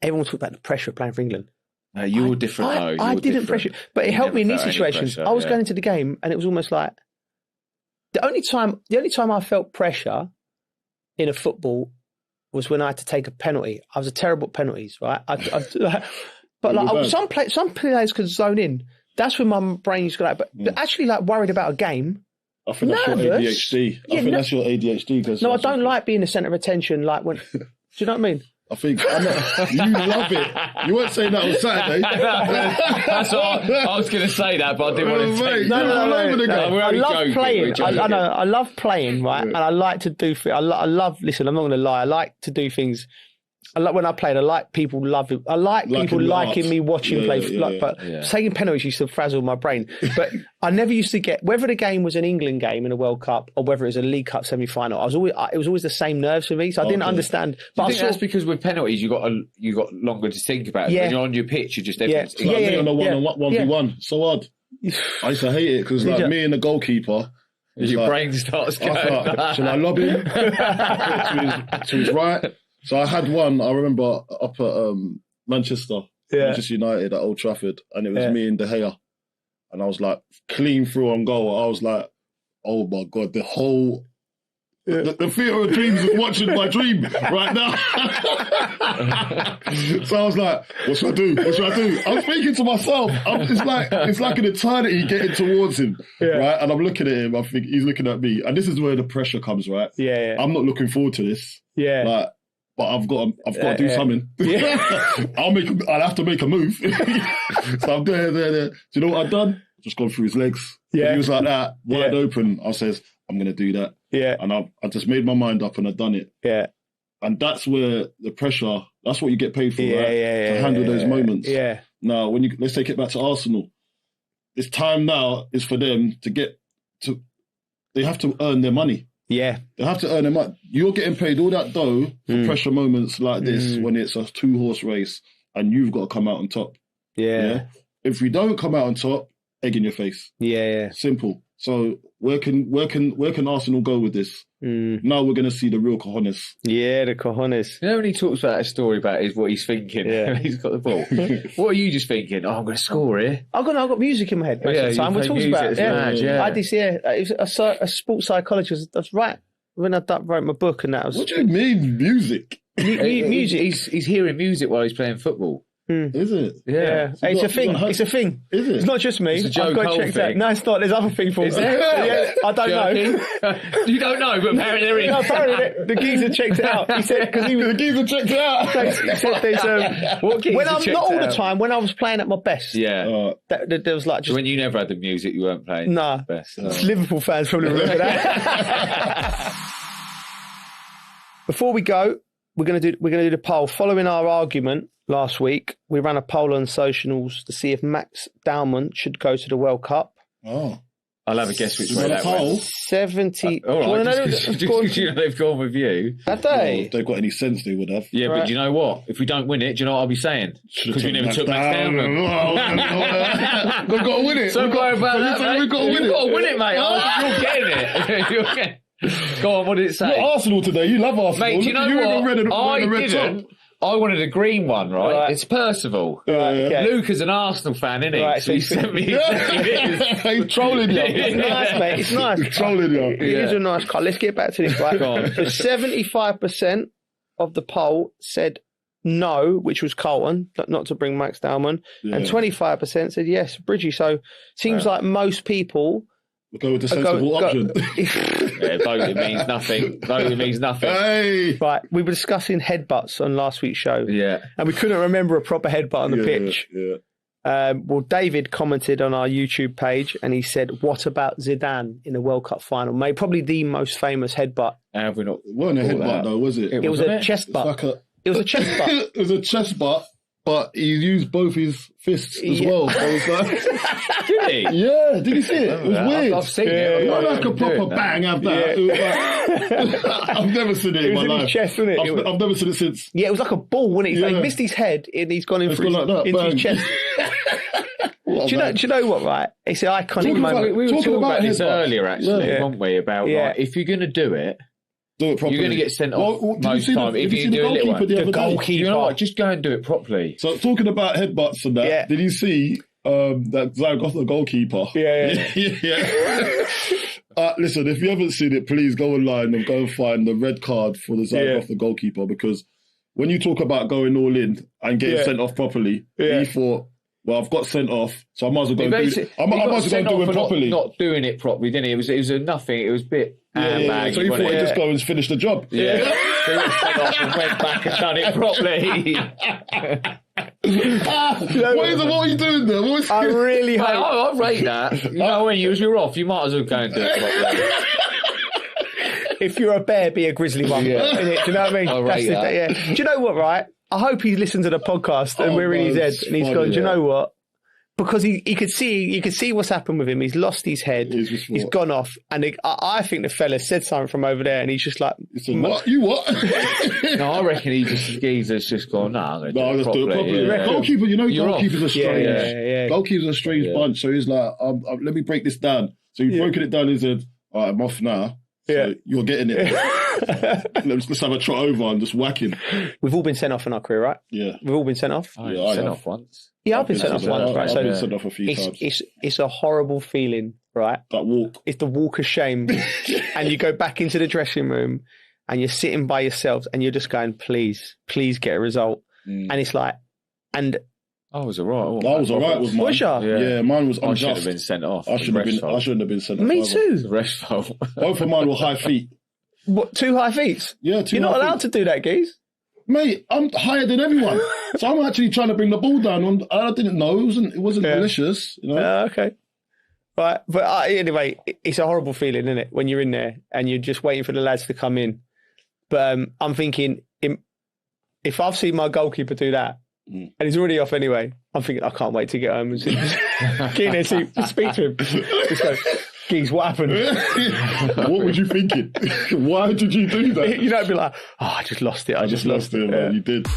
everyone talked about the pressure of playing for England. No, you were different though. I didn't pressure, but it helped me in these situations. I was going into the game, and it was almost like. The only time I felt pressure in a football was when I had to take a penalty. I was terrible at penalties, right? Some players could zone in. That's when my brain used to go like, but actually like worried about a game. I think that's your ADHD. That's your ADHD. No, I don't like being the centre of attention. Like when, do you know what I mean? I think you love it. You weren't saying that on Saturday. That's what I was going to say that, but I didn't want to say. No. I love playing. I love playing, right? And I like to do. I love. Listen, I'm not going to lie. I like to do things. I like when I played. I like people loving. I like people liking me watching play. But taking penalties used to frazzle my brain. But I never used to get whether the game was an England game in a World Cup or whether it was a League Cup semi-final. It was always the same nerves for me. So I didn't understand. But I think that's because with penalties you got longer to think about. When you're on your pitch, you just on a 1v1. So hard. I used to hate it because like me and the goalkeeper. Your brain starts going. Shall I lob him to his right? So I had one, I remember, up at Manchester United at Old Trafford, and it was me and De Gea. And I was like, clean through on goal. I was like, oh my God, the whole... The theatre of dreams is watching my dream right now. So I was like, what should I do? What should I do? I'm speaking to myself. It's like an eternity getting towards him, right? And I'm looking at him. I think he's looking at me. And this is where the pressure comes, right? Yeah. I'm not looking forward to this. Yeah. Like, but I've got to do something. I'll have to make a move. So I'm there. Do you know what I've done? Just gone through his legs. Yeah. And he was like that, wide open. I says, I'm going to do that. Yeah. And I just made my mind up and I've done it. Yeah. And that's where the pressure, that's what you get paid for, right? To handle those moments. Yeah. Now, let's take it back to Arsenal. It's time now is for them they have to earn their money. Yeah. They have to earn their money. You're getting paid all that dough for pressure moments like this when it's a 2-horse race and you've got to come out on top. Yeah. If we don't come out on top, egg in your face. Yeah. Simple. So where can Arsenal go with this? Now we're going to see the real cojones. Yeah, the cojones. You know when he talks about that story about what he's thinking? Yeah. He's got the ball. What are you just thinking? Oh, I'm going to score here. I've got music in my head most of the time. We're talking about it. I did, it was a sports psychologist. That's right. When I wrote my book and that was... What do you mean music? Music. He's hearing music while he's playing football. Is it? Yeah. So It's a thing. It's a thing. Is it? It's not just me. It's a Joe I've got Cole to check thing. that. No, it's not. There's other people. Is there? Yeah, I don't know. You don't know, but apparently there is. No, apparently the geezer checked it out. He said because the geezer checked it out. He said there's What geezer when I'm checked not all it the out? time. When I was playing at my best. Yeah. There was like So when you never had the music, you weren't playing. Nah. Best. Liverpool fans probably remember that. Before we go, we're gonna do the poll. Following our argument last week, we ran a poll on socials to see if Max Dowman should go to the World Cup. Oh. I'll have a guess which way that poll? went. 70. All right, just Go on. because you know they've gone with you. Have they? If they've got any sense, they would have. Yeah, Right. but do you know what? If we don't win it, do you know what I'll be saying? Because we never took Max Dowman. We've got to win it. So worry about that, mate. We've got to win it. You've got to win it, mate. Oh, you're getting it. You're getting it. Go on, what did it say? You're Arsenal today. You love Arsenal. Mate, do you know what? I didn't. I wanted a green one, right? It's Percival. Okay. Luke is an Arsenal fan, isn't he? Right, so he sent me. He's trolling you. It's nice, mate. It's nice. He's trolling you. It is a nice car. Let's get back to this, right? Go on. So 75% of the poll said no, which was Carlton, not to bring Max Dowman, and 25% said yes, Bridgie. So seems like most people we'll go with the sensible option. Yeah, voting means nothing. Voting means nothing. Hey! Right, we were discussing headbutts on last week's show. Yeah. And we couldn't remember a proper headbutt on the pitch. Yeah. Well, David commented on our YouTube page and he said, what about Zidane in the World Cup final? Mate, probably the most famous headbutt. Have we not? It wasn't a headbutt, though, was it? It was a chest butt. It was a chest butt. It was a chest butt, but he used both his fists as well. So it was like, did he? Yeah, did you see it? It was weird. I've seen it. Not like a proper bang have that. It was like, I've never seen it in my life. His chest, wasn't it? I've never seen it since. Yeah, it was like a ball, wasn't it? Yeah. He missed his head and he's gone in It's for gone like that, into bang. his chest. Do you know what, right? It's an iconic moment. We were talking about this headbutts. earlier, actually, Yeah. weren't we? About like, if you're going to do it properly. You're going to get sent off Well, did you most see time. If you do a little one. the goalkeeper? You know what? Just go and do it properly. So talking about headbutts and that, did you see that Zaragoza goalkeeper? Yeah. Listen, if you haven't seen it, please go online and go and find the red card for the Zaragoza goalkeeper, because when you talk about going all in and getting sent off properly, he thought, well, I've got sent off, so I might as well go and do it. I might as well go and do it properly. Not doing it properly, didn't he? It was a nothing. It was a bit handbag. So he thought he'd just go and finish the job. Yeah. So he got sent off and went back and done it properly. What are you doing there? I really hope. I rate that. You know, when you're off, you might as well go and do it properly. If you're a bear, be a grizzly one. Innit? Do you know what I mean? I rate that. Yeah. Do you know what, right? I hope he listened to the podcast and we're in his head and he's gone, do you know what? Because he could see what's happened with him. He's lost his head. He's gone off. And I think the fella said something from over there and he's just like, what? You what? No, I reckon geezer's just gone, I'm going to do it properly. Yeah. Goalkeeper, goalkeepers are strange. Yeah. Goalkeepers are a strange bunch. So he's like, let me break this down. So he's broken it down. He said, all right, I'm off now. So you're getting it. Let's have a trot over and just whack him. We've all been sent off in our career, right? Yeah. We've all been sent off. I sent off once. Yeah, I've been sent off once, right? I've been sent off a few times. It's a horrible feeling, right? That walk. It's the walk of shame. And you go back into the dressing room and you're sitting by yourself and you're just going, please get a result. And it's like, and I was all right. I was all right with mine. Was you? Yeah, mine was I unjust. should have been sent off. I shouldn't have been sent off. Me either. too. The rest fault. Both of mine were high feet. What, 2 high feet? Yeah, 2 You're not high allowed feet. to do that, Geese. Mate, I'm higher than everyone. So I'm actually trying to bring the ball down. I didn't know. It wasn't malicious. You know? Okay. Right. But anyway, it's a horrible feeling, isn't it? When you're in there and you're just waiting for the lads to come in. But I'm thinking, if I've seen my goalkeeper do that, and he's already off anyway, I'm thinking, I can't wait to get home and get in there to speak to him. Just go, Geeks, what happened? What were you thinking? Why did you do that? You don't be like, I just lost it. I just lost it. Man. You did.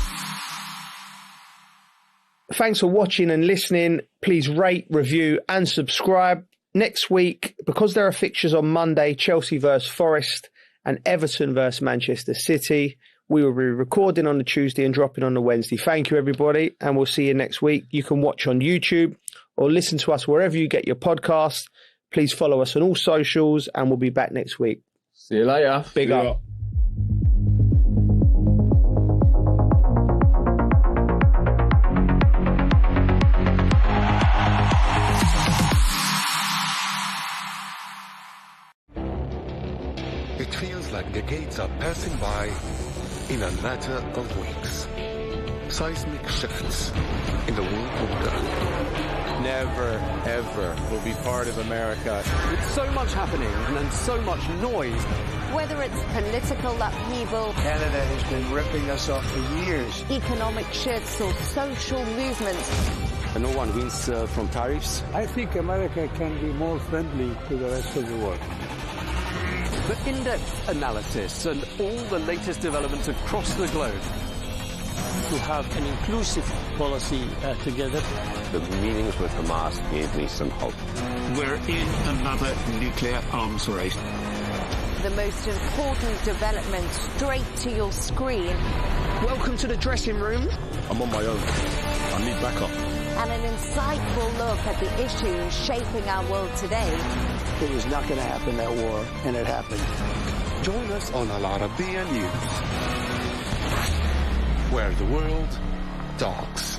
Thanks for watching and listening. Please rate, review and subscribe. Next week, because there are fixtures on Monday, Chelsea versus Forest and Everton versus Manchester City, we will be recording on the Tuesday and dropping on the Wednesday. Thank you, everybody, and we'll see you next week. You can watch on YouTube or listen to us wherever you get your podcasts. Please follow us on all socials, and we'll be back next week. See you later. Big up. It feels like decades are passing by in a matter of weeks. Seismic shifts in the world order. Never, ever will be part of America. With so much happening and so much noise. Whether it's political upheaval, Canada has been ripping us off for years. economic shifts or social movements, And no one wins from tariffs. I think America can be more friendly to the rest of the world. The in-depth analysis and all the latest developments across the globe. To have an inclusive policy together. The meetings with Hamas gave me some hope. We're in another nuclear arms race. the most important development straight to your screen. Welcome to the dressing room. I'm on my own. I need backup. And an insightful look at the issues shaping our world today. It was not going to happen, that war, and it happened. Join us on Arabiya News, where the world talks.